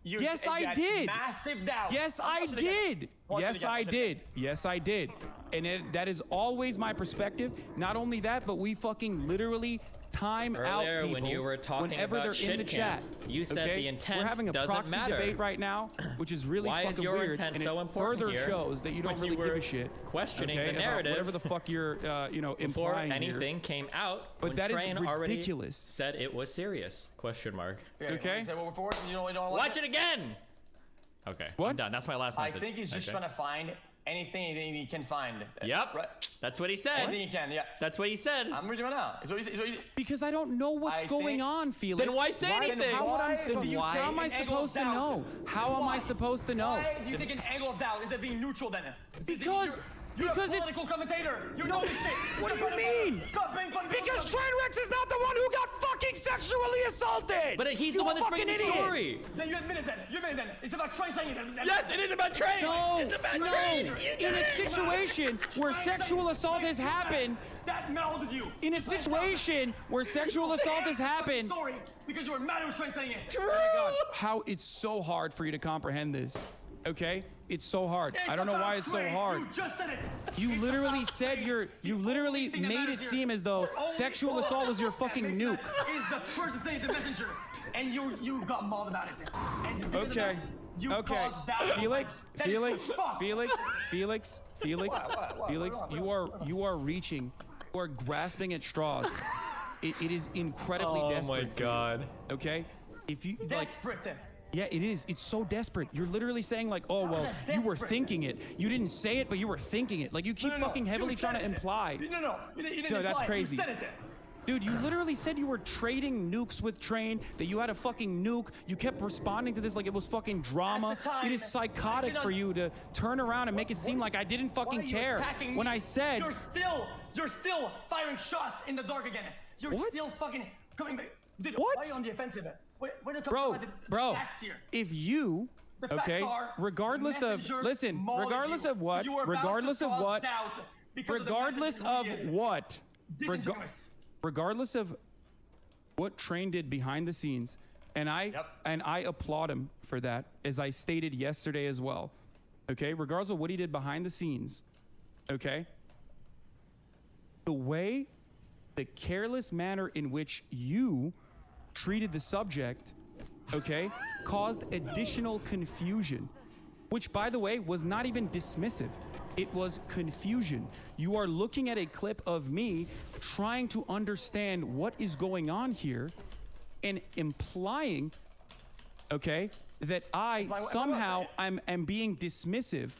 you Yes, said you I had did. Massive doubt. Yes, I Watch it again. did. Watch it Yes, again. I Watch it did. Yes, I did. And that is always my perspective. Not only that, but we fucking literally time out Earlier, people when you were talking whenever about they're in the shit chat. cam, you said okay? the intent We're having a doesn't proxy matter. debate right now, which is really Why is fucking your weird, intent and so it important further here shows that you don't when really you give were a shit. questioning okay, the about narrative whatever the fuck you're, before implying anything here. came out. But when that is Train ridiculous. already said it was serious? Question mark. Okay. Say what we're for. You don't Watch it again. Okay. What? I'm done. That's my last I message. think he's just Okay. trying to find anything he can find. Yep. Right. That's what he said. Anything he can. Yeah. That's what he said. I'm reading it now. It's what he Because I don't know what's going on, Felix. Then why say anything? How, would I, Then why- how am I An angle of supposed to doubt. know? How am I supposed to know? Why do you think an angle of doubt is it being neutral then? Because you're because a it's political commentator. You know this shit. What do You're you being mean? Stop being funny. Because Trainwreck is not the one who got fucking sexually assaulted. But he's You the one that's fucking bringing the idiot. story. Then you admit it then. You admit it then. It's about Train saying it. Yes, it is about Train. No, It's about no. Train. In a situation where sexual assault has happened, that melded you. in a situation where sexual assault has happened, Story because you were mad at Train saying it. oh my God, how it's so hard for you to comprehend this. Okay, it's so hard. I don't know why it's so hard. You just said it. You literally said you literally made it seem as though sexual assault was your fucking nuke. Is the person saying the messenger, and you got mauled about it. And you Okay. You Okay. caused doubt. Felix, That is Felix, fuck. Felix, Felix, Felix, What? Felix, you are reaching, you are grasping at straws. It is incredibly Oh my desperate. for you, God. okay? If you like, Desperate. yeah, it is. It's so desperate. You're literally saying like, oh well, you were thinking it. You didn't say it, but you were thinking it. Like you keep No. fucking heavily You trying said to it. imply. No. You didn't No, that's imply it. crazy. You said it then. Dude, you literally said you were trading nukes with Train, that you had a fucking nuke. You kept responding to this like it was fucking drama. At the time, It is psychotic I did for not- you to turn around and make it seem like I didn't Why fucking are you care. attacking When me? I said, You're still firing shots in the dark again. You're What? still fucking coming back. Dude, What? why are you on the offensive? We're not talking bro, about the bro, facts here. if you, The facts okay, are regardless the of, messenger listen, mauled regardless you. of what, You were about to regardless of cause what, doubt because of the regardless message of who he is. what, Disingenuous. regardless of what Train did behind the scenes, and I applaud him for that, as I stated yesterday as well. Okay, regardless of what he did behind the scenes, okay, the way, the careless manner in which you treated the subject, okay, caused additional confusion. which, by the way, was not even dismissive. It was confusion. You are looking at a clip of me trying to understand what is going on here and implying, okay, that I somehow am being dismissive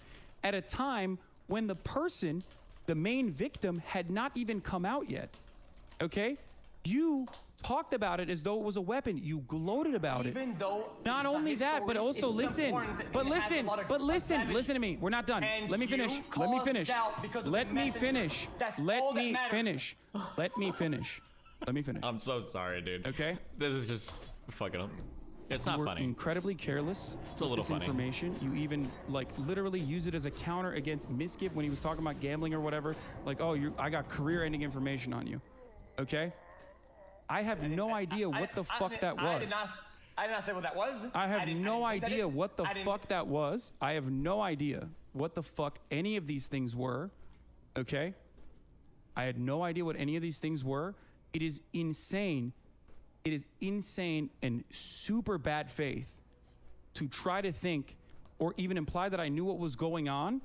at a time when the person, the main victim, had not even come out yet, okay? You talked about it as though it was a weapon. You gloated about it. Even though not only that, but also listen, listen to me. We're not done. Let me finish. Let me finish. Let me finish. Let me finish. Let me finish. Let me finish. I'm so sorry, dude. Okay? This is just fucking up. It's not You were funny. Incredibly careless. It's a little with this funny. information. You even like literally use it as a counter against Miskip when he was talking about gambling or whatever. Like, oh, I got career-ending information on you. Okay? I have no idea what the fuck that was. I did not say what that was. I have no idea what the fuck that was. I have no idea what the fuck any of these things were. Okay? I had no idea what any of these things were. It is insane. It is insane and super bad faith to try to think or even imply that I knew what was going on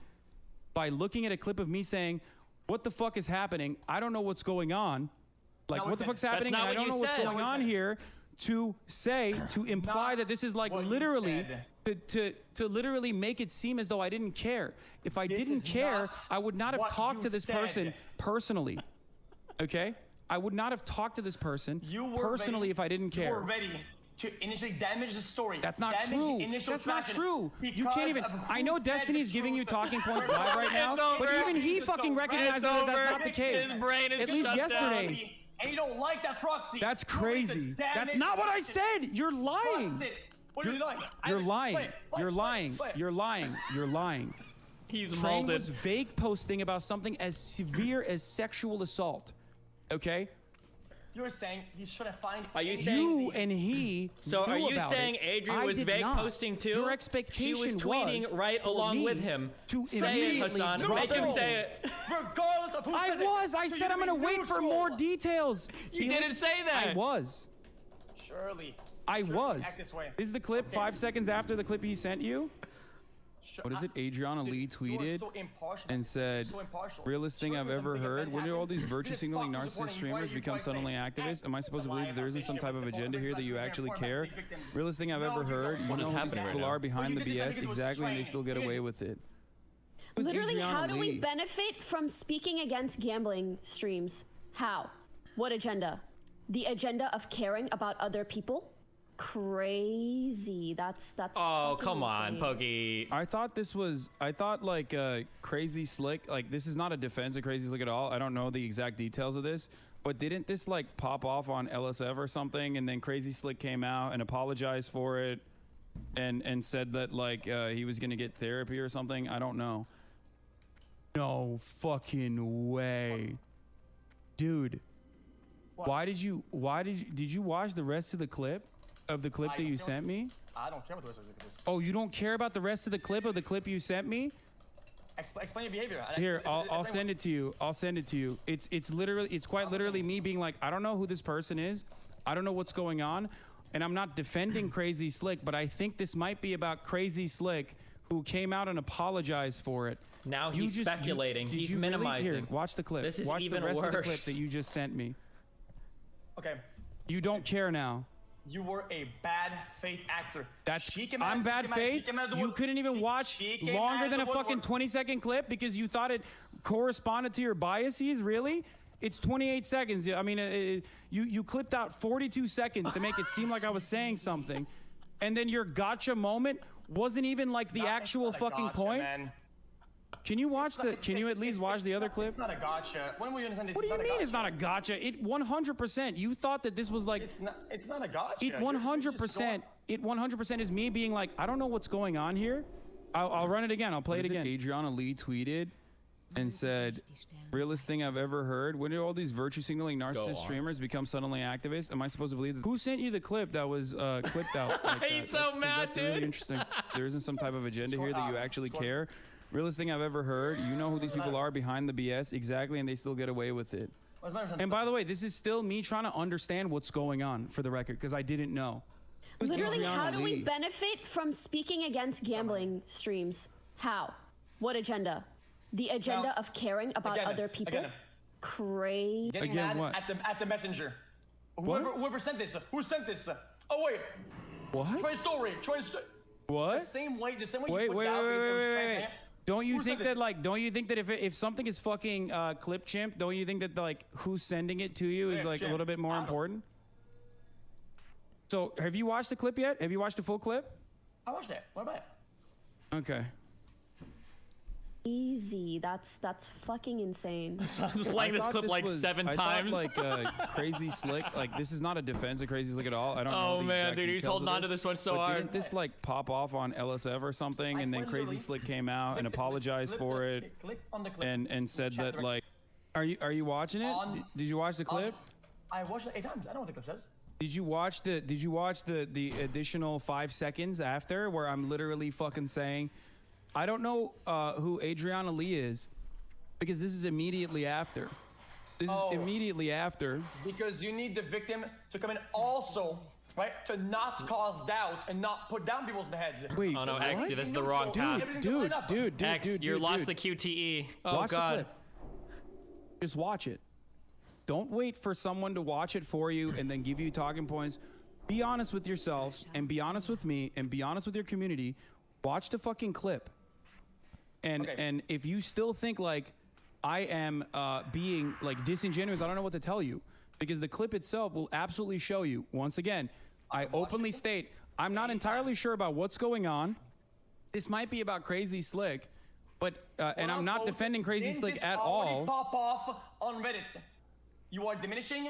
by looking at a clip of me saying, what the fuck is happening? I don't know what's going on. Like, what the fuck's happening? I don't know what's going on here. To imply that this is like literally to literally make it seem as though I didn't care. If I didn't care, I would not have talked to this person personally. Okay? I would not have talked to this person personally if I didn't care. You were ready to initially damage the story. That's not true. That's not true. You can't even. I know Destiny's giving you talking points live right now, but even he fucking recognizes that that's not the case. His brain is at least shut yesterday. down. And you don't like that proxy. That's crazy. That's not what I said. You're lying. What are you lying? You're lying. You're lying. You're lying. You're lying. He's Train molded. was vague posting about something as severe as sexual assault. Okay? You were saying he should have found. Are you saying You and he. So knew are you about saying it. Adrian I was did vague not. posting too? Your expectation She was tweeting right for along me with him. to Say it, immediately Hassan. drop Make him it. say it. Regardless of who I says it. was. I So said you I'm gonna be wait for neutral. more details. You Felix. didn't say that. I was. Surely. I was. Act this way. This is the clip 5 seconds after the clip he sent you. What is it? Adriana Lee tweeted so impartial. and said, So impartial. realest thing Sure, I've there's ever something heard. that When do all these happened. virtue This signaling fucking narcissist supporting, why streamers are you become guys suddenly saying, activists? Am I supposed to lie believe that there about isn't some victims, type of it's agenda all here that you reflected actually in care? your victims. Realest thing I've No, ever you heard. don't. You What is know who these happening right people now? are behind the Well, you did this BS because it was exactly, and they training. still get You guys- away with it. It was Literally, Adriana how do we Lee. benefit from speaking against gambling streams? How? What agenda? The agenda of caring about other people? Crazy. That's Oh, fucking come on, insane. Pokey. I thought like Crazy Slick, like this is not a defense of Crazy Slick at all. I don't know the exact details of this, but didn't this like pop off on LSF or something, and then Crazy Slick came out and apologized for it and said that like he was gonna get therapy or something? I don't know. No fucking way. Dude. Did you watch the rest of the clip of the clip that you sent me? I don't care what the rest of this. Oh, you don't care about the rest of the clip of the clip you sent me? Explain your behavior. Here, I'll send it to you. I'll send it to you. It's quite literally me being like, I don't know who this person is. I don't know what's going on. And I'm not defending Crazy Slick, but I think this might be about Crazy Slick who came out and apologized for it. Now You he's just- speculating. did He's you really? minimizing. Here, watch the clip. This is watch even the rest worse. of the clip that you just sent me. Okay. You don't care now. You were a bad faith actor. I'm bad faith. You couldn't even watch longer than a fucking 20-second clip because you thought it corresponded to your biases. Really? It's 28 seconds. I mean, you clipped out 42 seconds to make it seem like I was saying something, and then your gotcha moment wasn't even like the actual fucking gotcha, point. man. Can you watch the? Can you at least watch the other clip? It's not a gotcha. When will you understand this? What do you mean it's not a gotcha? It 100%. You thought that this was like. It's not a gotcha. It 100%. It 100% is me being like, I don't know what's going on here. I'll run it again. I'll play it again. Adriana Lee tweeted and said, realest thing I've ever heard. When did all these virtue signaling narcissist streamers become suddenly activists? Am I supposed to believe that? Who sent you the clip that was clipped out? Like He's that? so mad, That's really dude. interesting. There isn't some type of agenda here that you actually care. Realest thing I've ever heard. You know who these people are behind the BS exactly, and they still get away with it. And by the way, this is still me trying to understand what's going on for the record, because I didn't know. Who's Literally, Adriana how do we Lee? benefit from speaking against gambling streams? How? What agenda? The agenda of caring about other people? Crazy. Getting Again, mad what? at the messenger. What? Whoever sent this. Who sent this? Oh wait. What? Train story. What? The same way Wait, you wait, put wait, down wait, it was wait, trans- wait. Don't you Who think sent that it? like? Don't you think that if something is fucking clip chimp, don't you think that like who's sending it to you is Clip like a chimp. little bit more important? So have you watched the clip yet? Have you watched the full clip? I watched it. What about it? Okay. Easy. That's fucking insane. I was playing this clip like 7 times. I thought, like Crazy Slick. Like this is not a defense of Crazy Slick at all. I don't know. Oh, the man, exact dude, he's details holding of on to this one so but hard. Didn't this like pop off on LSF or something, and then Crazy Slick came out and apologized for it, Click on the clip. and said Check that the- like, are you watching it? On- Did you watch the clip? I watched it 8 times. I know what the clip says. Did you watch the additional 5 seconds after where I'm literally fucking saying, I don't know who Adriana Lee is, because this is immediately after. This is immediately after. Because you need the victim to come in also, right? To not cause doubt and not put down people's heads. Wait, Oh no, what? X, this is the wrong path. Dude, X, you lost the QTE. Oh Watch the god. clip. Just watch it. Don't wait for someone to watch it for you and then give you talking points. Be honest with yourselves and be honest with me and be honest with your community. Watch the fucking clip. And if you still think like I am being like disingenuous, I don't know what to tell you, because the clip itself will absolutely show you. Once again, I openly state I'm not entirely sure about what's going on. This might be about Crazy Slick, but and I'm not defending Crazy Slick at all. Pop off on Reddit. You are diminishing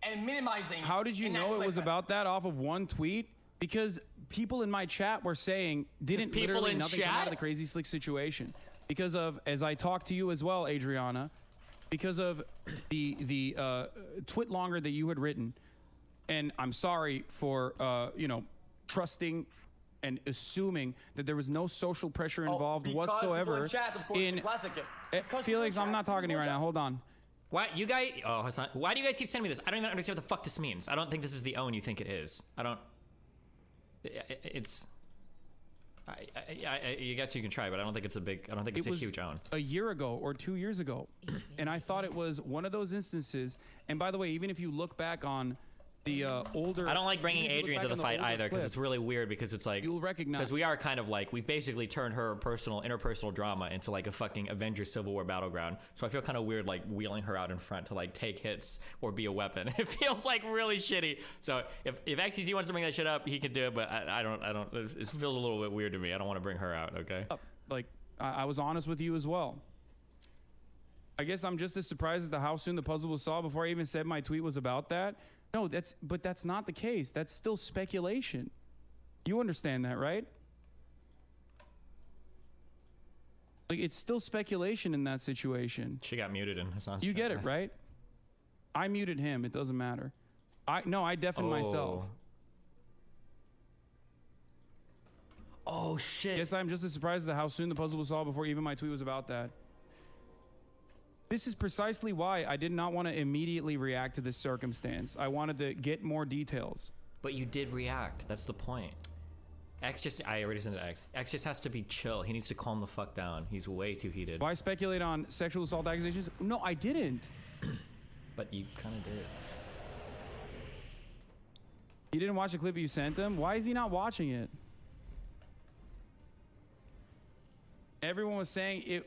and minimizing. How did you know it was about that off of one tweet? Because people in my chat were saying didn't people literally in nothing come out chat? of the Crazy Slick situation. Because of, as I talked to you as well, Adriana, because of the twit longer that you had written, and I'm sorry for trusting and assuming that there was no social pressure involved whatsoever. Felix, I'm not talking to you right now. Hold on. Why you guys? Oh, Hassan, why do you guys keep sending me this? I don't even understand what the fuck this means. I don't think this is the own you think it is. I don't. It's. I guess you can try, but I don't think it's a big. I don't think it's a huge own. A year ago or 2 years ago, and I thought it was one of those instances. And by the way, even if you look back on the older, I don't like bringing even if you look Adrian to back the on fight older either, because clip, it's really weird. Because it's like you'll recognize, because we are kind of like we've basically turned her interpersonal drama into like a fucking Avengers Civil War battleground. So I feel kind of weird like wheeling her out in front to like take hits or be a weapon. It feels like really shitty. So if XCZ wants to bring that shit up, he can do it. But I don't. It feels a little bit weird to me. I don't want to bring her out. Okay. like I was honest with you as well. I guess I'm just as surprised as to how soon the puzzle was solved before I even said my tweet was about that. No, but that's not the case. That's still speculation. You understand that, right? Like it's still speculation in that situation. She got muted in Hassan's You chat, get it, right? I muted him. It doesn't matter. I deafened myself. Oh shit. Yes, I'm just as surprised at how soon the puzzle was solved before even my tweet was about that. This is precisely why I did not want to immediately react to this circumstance. I wanted to get more details. But you did react. That's the point. I already sent it to X. X just has to be chill. He needs to calm the fuck down. He's way too heated. Why speculate on sexual assault accusations? No, I didn't. But you kind of did. You didn't watch the clip you sent him? Why is he not watching it? Everyone was saying it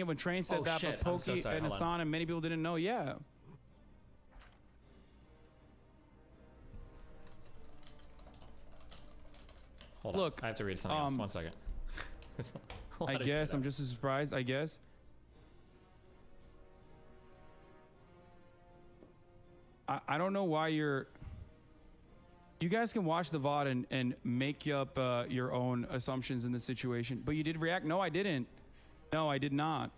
when Train said that, shit. but I'm so Pokey sorry. and Hold on. Hassan and many people didn't know. Yeah. Hold on. Look, I have to read something else. 1 second. I guess I'm just as surprised. I guess. I don't know why you're. You guys can watch the VOD and make up your own assumptions in the situation. But you did react? No, I didn't. No, I did not.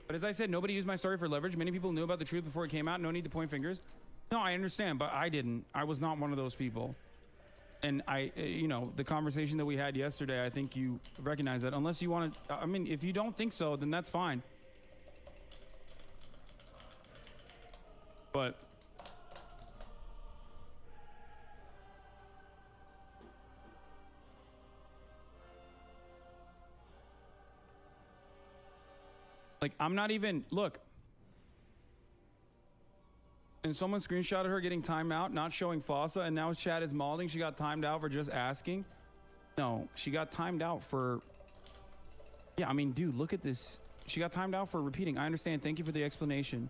But as I said, nobody used my story for leverage. Many people knew about the truth before it came out. No need to point fingers. No, I understand, but I didn't. I was not one of those people. And the conversation that we had yesterday, I think you recognize that. Unless you want to, I mean, if you don't think so, then that's fine. Like, I'm not even, look. And someone screenshotted her getting timed out, not showing FOSSA, and now his chat is malding. She got timed out for just asking. No, she got timed out for... Yeah, I mean, dude, look at this. She got timed out for repeating. I understand. Thank you for the explanation.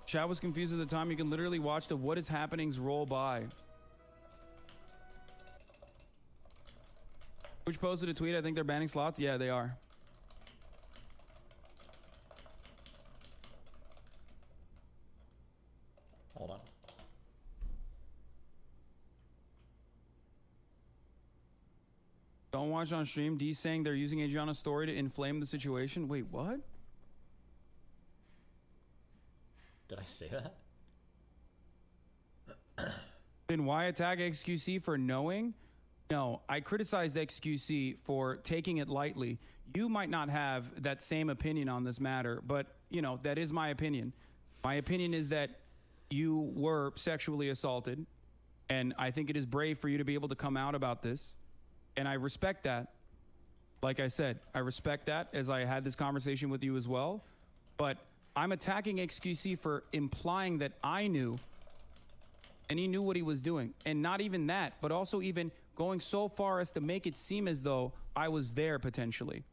Chat was confused at the time. You can literally watch the what is happenings roll by. Which posted a tweet. I think they're banning slots. Yeah, they are. Hold on. Don't watch on stream. D saying they're using Adriana's story to inflame the situation. Wait, what? Did I say that? Then why attack XQC for knowing? No, I criticized XQC for taking it lightly. You might not have that same opinion on this matter, but, you know, that is my opinion. My opinion is that you were sexually assaulted, and I think it is brave for you to be able to come out about this, and I respect that. Like I said, I respect that, as I had this conversation with you as well, but I'm attacking XQC for implying that I knew, and he knew what he was doing, and not even that, but also even going so far as to make it seem as though I was there potentially.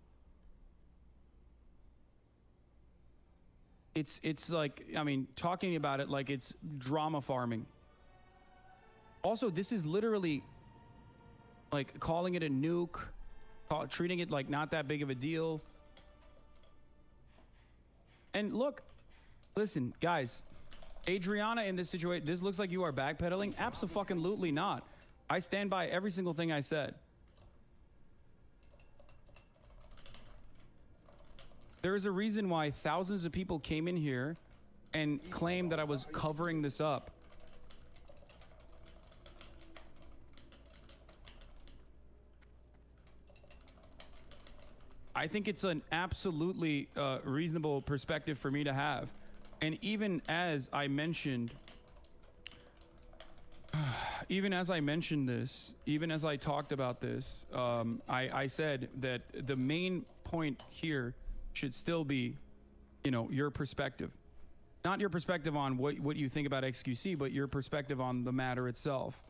It's like, I mean, talking about it like it's drama farming. Also, this is literally like calling it a nuke, treating it like not that big of a deal. And look, listen, guys, Adriana in this situation, this looks like you are backpedaling. Abso-fucking-lutely not. I stand by every single thing I said. There is a reason why thousands of people came in here and claimed that I was covering this up. I think it's an absolutely reasonable perspective for me to have. And even as I mentioned, even as I talked about this, I said that the main point here should still be, you know, your perspective. Not your perspective on what you think about XQC, but your perspective on the matter itself.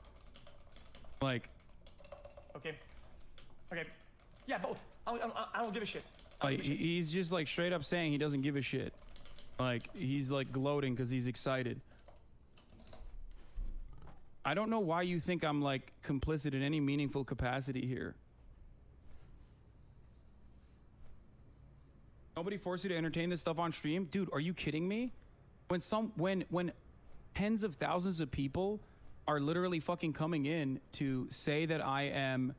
Like... Okay. Yeah, both. I don't give a shit. Like, he's just like straight up saying he doesn't give a shit. Like, he's like gloating because he's excited. I don't know why you think I'm like complicit in any meaningful capacity here. Nobody forced you to entertain this stuff on stream? Dude, are you kidding me? When tens of thousands of people are literally fucking coming in to say that I am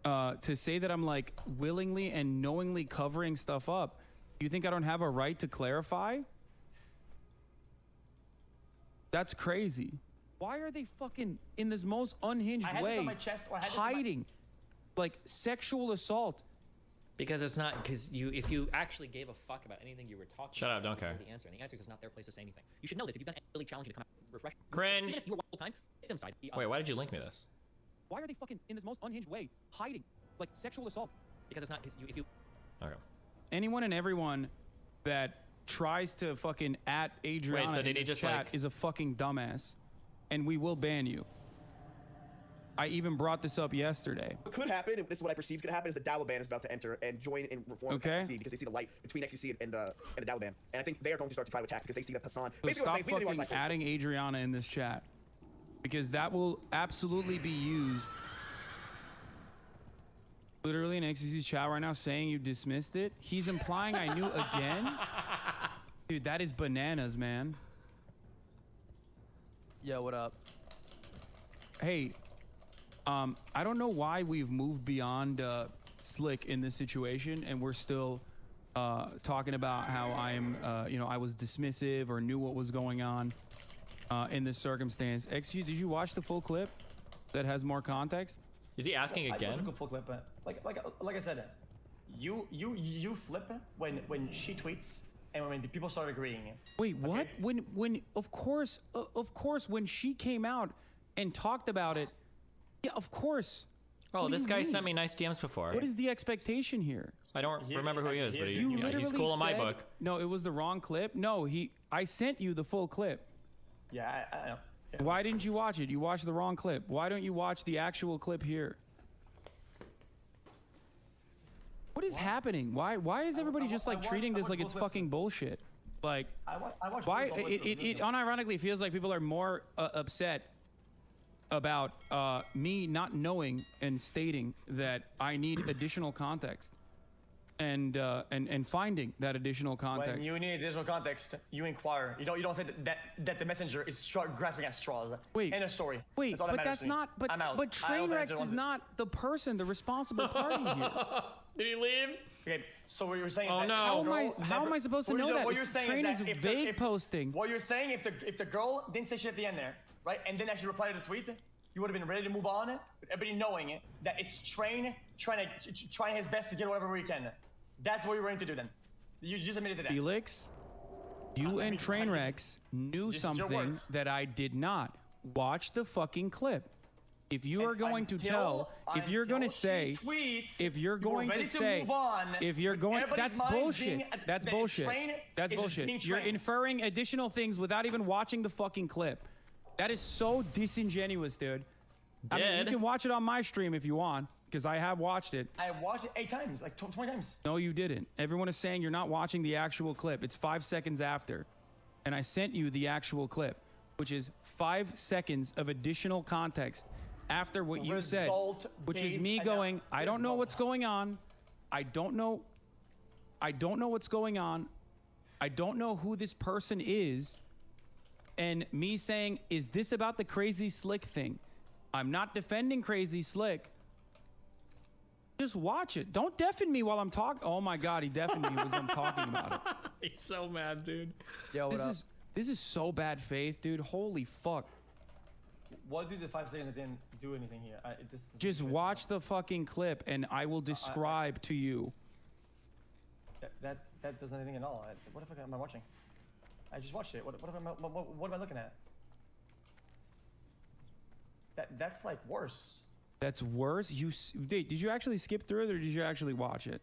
I'm like willingly and knowingly covering stuff up, you think I don't have a right to clarify? That's crazy. Why are they fucking in this most unhinged way on my chest, or hiding like sexual assault? Because it's not, because if you actually gave a fuck about anything you were talking Shut about, up, don't care. The answer, and the answer is it's not their place to say anything. You should know this. If you've done anything really challenging to come out, refresh. Cringe. Even if you were all time, victim side. Wait, why did you link me this? Why are they fucking in this most unhinged way hiding like sexual assault? Because it's not, because if you... Okay. Anyone and everyone that tries to fucking at Adriana Wait, so did in he this just, chat like... is a fucking dumbass, and we will ban you. I even brought this up yesterday. What could happen, and this is what I perceive could happen, is the Taliban is about to enter and join in reform of XQC because they see the light between XQC and the Taliban. And I think they are going to start to try to attack because they see that Hassan... So stop fucking adding Adriana in this chat, because that will absolutely be used. Literally in XQC's chat right now saying you dismissed it. He's implying I knew again? Dude, that is bananas, man. Yo, what up? Hey, I don't know why we've moved beyond Slick in this situation, and we're still talking about how I'm, you know, I was dismissive or knew what was going on in this circumstance. XQ, did you watch the full clip that has more context? Is he asking I again? watched a full clip, but like I said, you flip when she tweets and when people start agreeing. Wait, what? When of course when she came out and talked about it, Yeah, of course. Oh, What do this you guy mean? sent me nice DMs before. What is the expation here? I don't remember who he is, but You he's literally cool in my said- book. No, it was the wrong clip. No, I sent you the full clip. Yeah, I know. Why didn't you watch it? You watched the wrong clip. Why don't you watch the actual clip here? What is happening? Why is everybody just like treating this like it's fucking bullshit? Like, I watched why? both clips. It unironically feels like people are more upset about me not knowing and stating that I need additional context and finding that additional context. When you need additional context, you inquire. You don't say that the messenger is grasping at straws. Wait. End of story. Wait, all that but matters that's to me. not. But I'm out. but Trainwrecks is not the person, the responsible party here. Did he leave? Okay, so what you were saying is Oh, that no. How am I supposed to know that? What you're saying Train is is that if vague posting. What you're saying, if the girl didn't say shit at the end there, right, and then actually replied to the tweet, you would have been ready to move on, with everybody knowing it, that it's Train trying his best to get whatever he can. That's what you were aiming to do then. You just admitted to that. Felix, you and Trainwrecks knew This is your something words. that I did not. Watch the fucking clip. If you are going to tell, if you're going to say, if you're going to say, if you're going, that's bullshit. That's bullshit. That's bullshit. You're inferring additional things without even watching the fucking clip. That is so disingenuous, dude. I mean, you Dead. can watch it on my stream if you want, because I have watched it. I watched it 8 times, like 20 times. No, you didn't. Everyone is saying you're not watching the actual clip. It's 5 seconds after. And I sent you the actual clip, which is 5 seconds of additional context after what you said, which is me going, I don't know what's going on. I don't know what's going on. I don't know who this person is. And me saying, is this about the Crazy Slick thing? I'm not defending Crazy Slick. Just watch it. Don't deafen me while I'm talking. Oh my God, he deafened me as I'm talking about it. He's so mad, dude. Yo, what up? This is so bad faith, dude. Holy fuck. What do the 5 seconds that didn't do anything here? Just watch the fucking clip and I will describe to you. That doesn't anything at all. What the fuck am I watching? I just watched it. What am I looking at? That's like worse. That's worse? Did you actually skip through it or did you actually watch it?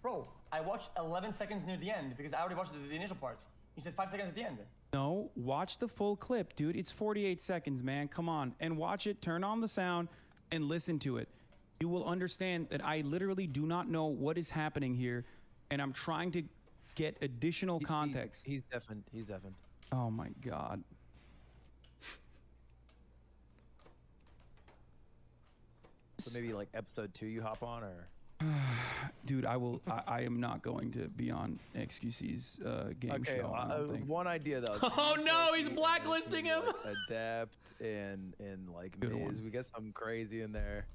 Bro, I watched 11 seconds near the end because I already watched the initial part. You said 5 seconds at the end. No, watch the full clip, dude. It's 48 seconds, man. Come on. And watch it, turn on the sound, and listen to it. You will understand that I literally do not know what is happening here, and I'm trying to get additional context. He's deafened. He's deafened. Oh my God. So maybe like episode 2 you hop on, or? Dude, I am not going to be on XQC's game show. I don't think. One idea though. Oh no, he's blacklisting him. Like, Adept and like Good Miz. one. We got something crazy in there.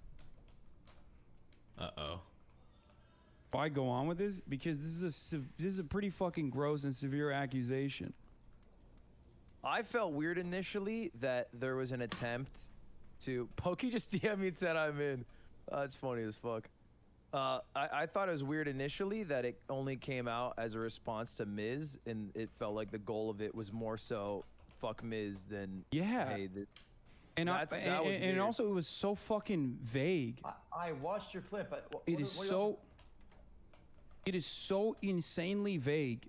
Uh-oh. Why go on with this? Because this is a pretty fucking gross and severe accusation. I felt weird initially that there was an attempt to Pokey just DM'd me and said I'm in. It's funny as fuck. I thought it was weird initially that it only came out as a response to Miz, and it felt like the goal of it was more so fuck Miz than hey, this. And and also it was so fucking vague. I watched your clip. But It is so insanely vague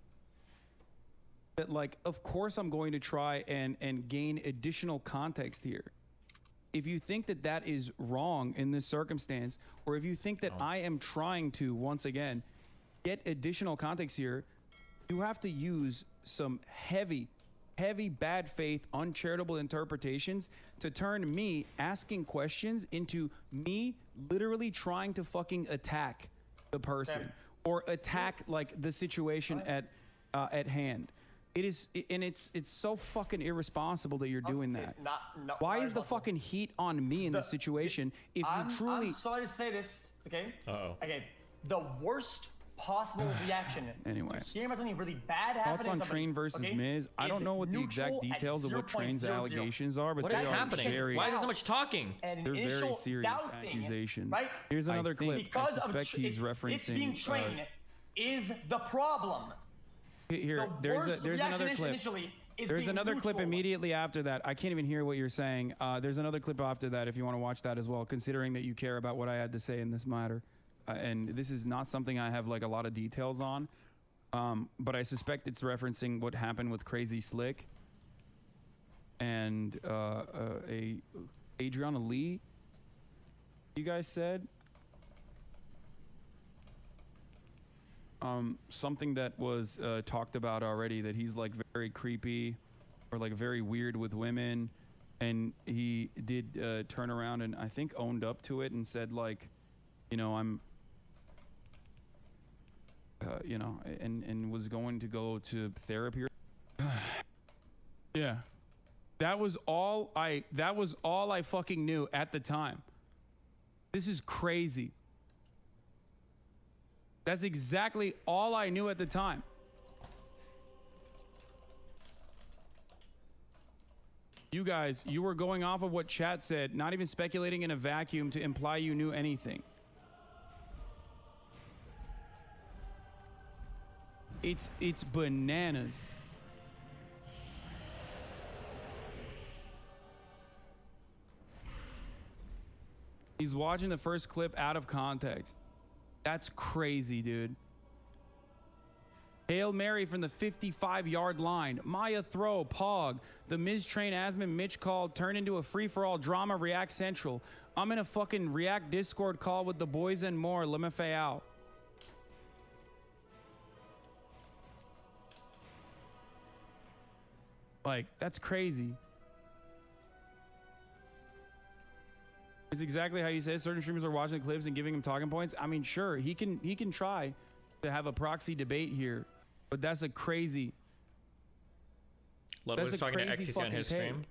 that, like, of course I'm going to try and gain additional context here. If you think that that is wrong in this circumstance, or if you think that I am trying to, once again, get additional context here, you have to use some heavy bad faith, uncharitable interpretations to turn me asking questions into me literally trying to fucking attack the person or attack like the situation at hand. It is, and it's so fucking irresponsible that you're doing that. Why is the fucking heat on me in this situation if you truly... I'm sorry to say this, okay? Uh-oh. Okay, the worst possible reaction Anyway. to hear about something really bad happening Thoughts on to somebody, Train versus okay, Miz? I don't know what the exact neutral at details of what Train's 0.00. allegations are, but What they is are happening? very... Why is there so much talking? And They're very initial serious doubting, accusations. right? Here's another clip. Because I suspect he's referencing... It's being trained is the problem. Here, The worst there's another reaction clip. Initially is There's being another clip neutral. immediately after that. I can't even hear what you're saying. There's another clip after that if you want to watch that as well, considering that you care about what I had to say in this matter. And this is not something I have like a lot of details on, but I suspect it's referencing what happened with Crazy Slick and Adriana Lee. You guys said something that was talked about already, that he's like very creepy or like very weird with women, and he did turn around and I think owned up to it and said like, you know, I'm you know, and was going to go to therapy. Yeah, that was all I fucking knew at the time. This is crazy. That's exactly all I knew at the time. You guys, you were going off of what chat said, not even speculating in a vacuum to imply you knew anything. It's bananas. He's watching the first clip out of context. That's crazy, dude. Hail Mary from the 55-yard line. Maya throw, Pog. The Miz train Asman Mitch called turned into a free-for-all drama React Central. I'm in a fucking React Discord call with the boys and more. Let me fay out. Like, that's crazy. It's exactly how you say. Certain streamers are watching the clips and giving him talking points. I mean, sure, he can try to have a proxy debate here, but that's a crazy. Ludwig was talking to XTC on his take. stream.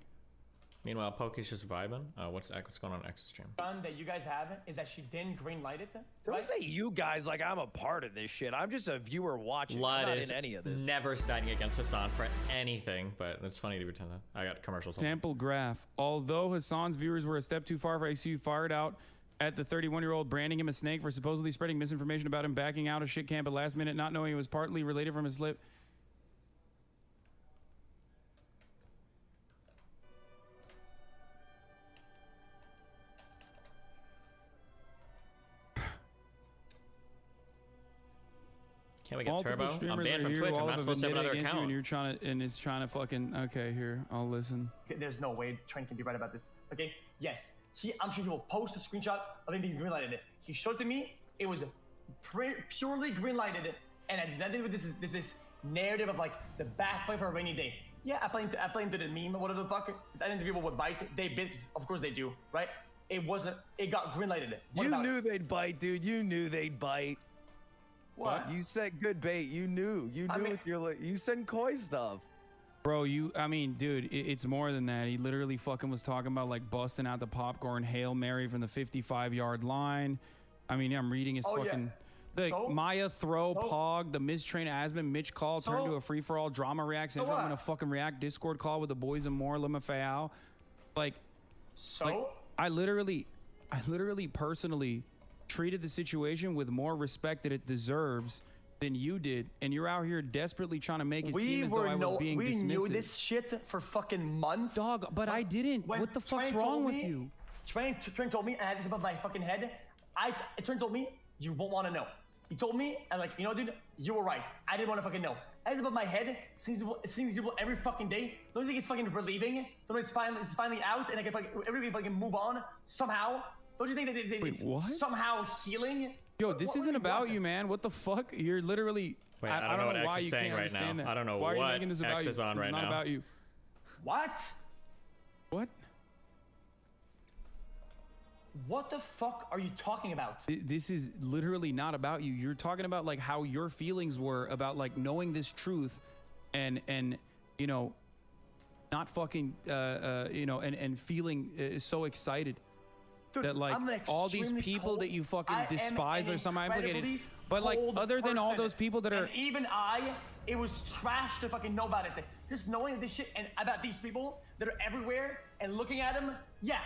Meanwhile, Pokey's just vibing. What's going on X's stream? Fun that you guys haven't is that she didn't green light it. Don't say you guys like I'm a part of this shit. I'm just a viewer watching. I'm not in any of this. Never siding against Hassan for anything, but it's funny to pretend that. I got commercials. Sample graph. Although Hassan's viewers were a step too far for ICU, fired out at the 31-year-old, branding him a snake for supposedly spreading misinformation about him backing out of shit camp at last minute, not knowing it was partly related from his slip. Can't we get Multiple Turbo? I'm streamers banned are from here, Twitch. I'm all not of supposed to have them another against you, account. and you're trying to, and it's trying to fucking. Okay, here, I'll listen. There's no way Train can be right about this. Okay, yes, I'm sure he will post a screenshot of him being greenlighted. He showed it to me. It was purely greenlighted, and I did nothing with this narrative of like the backplay for a rainy day. Yeah, I play into the meme, whatever the fuck. I think the people would bite. They bit, of course they do, right? It wasn't. It got greenlighted. You knew they'd bite, dude. You knew they'd bite. What? You said good bait. You knew. You knew with your. You send koi stuff. Bro, I mean, dude, it's more than that. He literally fucking was talking about like busting out the popcorn Hail Mary from the 55-yard line. I mean, I'm reading his fucking. The Maya throw, Pog, the Miz train Asman Mitch call turned to a free-for-all drama React Central. I'm in a fucking React Discord call with the boys and more. Lima Fayao. Like, I literally personally treated the situation with more respect that it deserves than you did, and you're out here desperately trying to make it seem as though I was being dismissive. We knew this shit for fucking months. Dog, but I didn't. What the fuck's wrong with you? Train told me I had this above my fucking head. Train told me you won't want to know. He told me, and like, you know, dude, you were right. I didn't want to fucking know. I had it above my head, seeing these people every fucking day. Don't you think it's fucking relieving? Don't you think it's finally out, and I can everybody fucking move on somehow? Don't you think that it's somehow healing? Yo, this isn't about you, man. What the fuck? You're literally. Wait, I don't know what X is saying right now. I don't know why what are you making this about X is you? on right it's not now. about you. What? What? What the fuck are you talking about? This is literally not about you. You're talking about like how your feelings were about like knowing this truth, and you know, not fucking you know, and feeling so excited. Dude, that like all these people that you fucking despise are somehow implicated. But like other than all those people that are, and even it was trash to fucking know about it. Just knowing this shit and about these people that are everywhere and looking at them, yeah,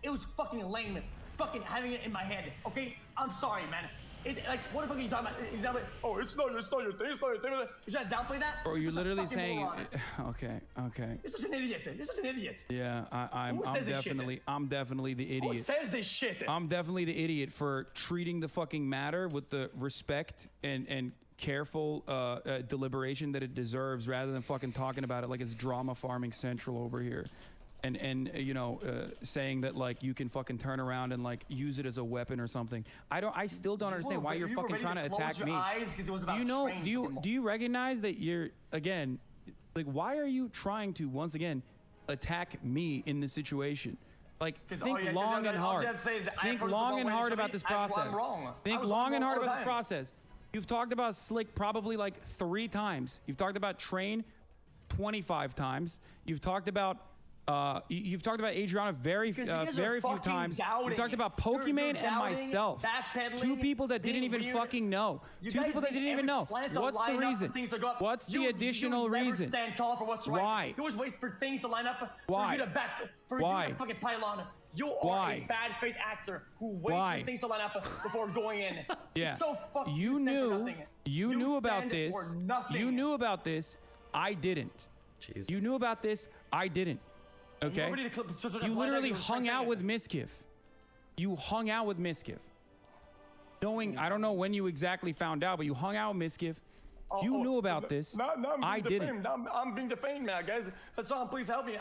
it was fucking lame. Fucking having it in my head. Okay, I'm sorry, man. Like, what the fuck are you talking about? Oh, it's not your thing. It's not your thing. You trying to downplay that? Bro, you're literally saying, okay. You're such an idiot. You're such an idiot. Yeah, I'm definitely the idiot. Who says this shit? I'm definitely the idiot for treating the fucking matter with the respect and careful deliberation that it deserves, rather than fucking talking about it like it's drama farming central over here. And you know, saying that like you can fucking turn around and like use it as a weapon or something. I still don't understand why you're fucking trying to attack me. Do you recognize that you're, again, like, why are you trying to once again attack me in this situation? Like, think long and hard. Think long and hard about this process. Think long and hard about this process. You've talked about Slick probably like 3 times. You've talked about Train 25 times. You've talked about Adriana very few times. You've talked about Pokimane and myself. 2 people that didn't even fucking know. 2 people that didn't even know. What's the reason? What's the additional reason? Stand tall for what's Why? Right. You always wait for things to line up Why? for you to back. For Why? you to fucking pile on. You are Why? a bad faith actor who waits for things to line up before going in. Yeah. So fucking You knew about this. You knew about this. I didn't. Jesus. You knew about this. I didn't. Okay. You literally hung out with Miskiff. You hung out with Miskiff. Knowing, I don't know when you exactly found out, but you hung out with Miskiff. You knew about this. I didn't. I'm being defamed now, guys. Hassan, please help me.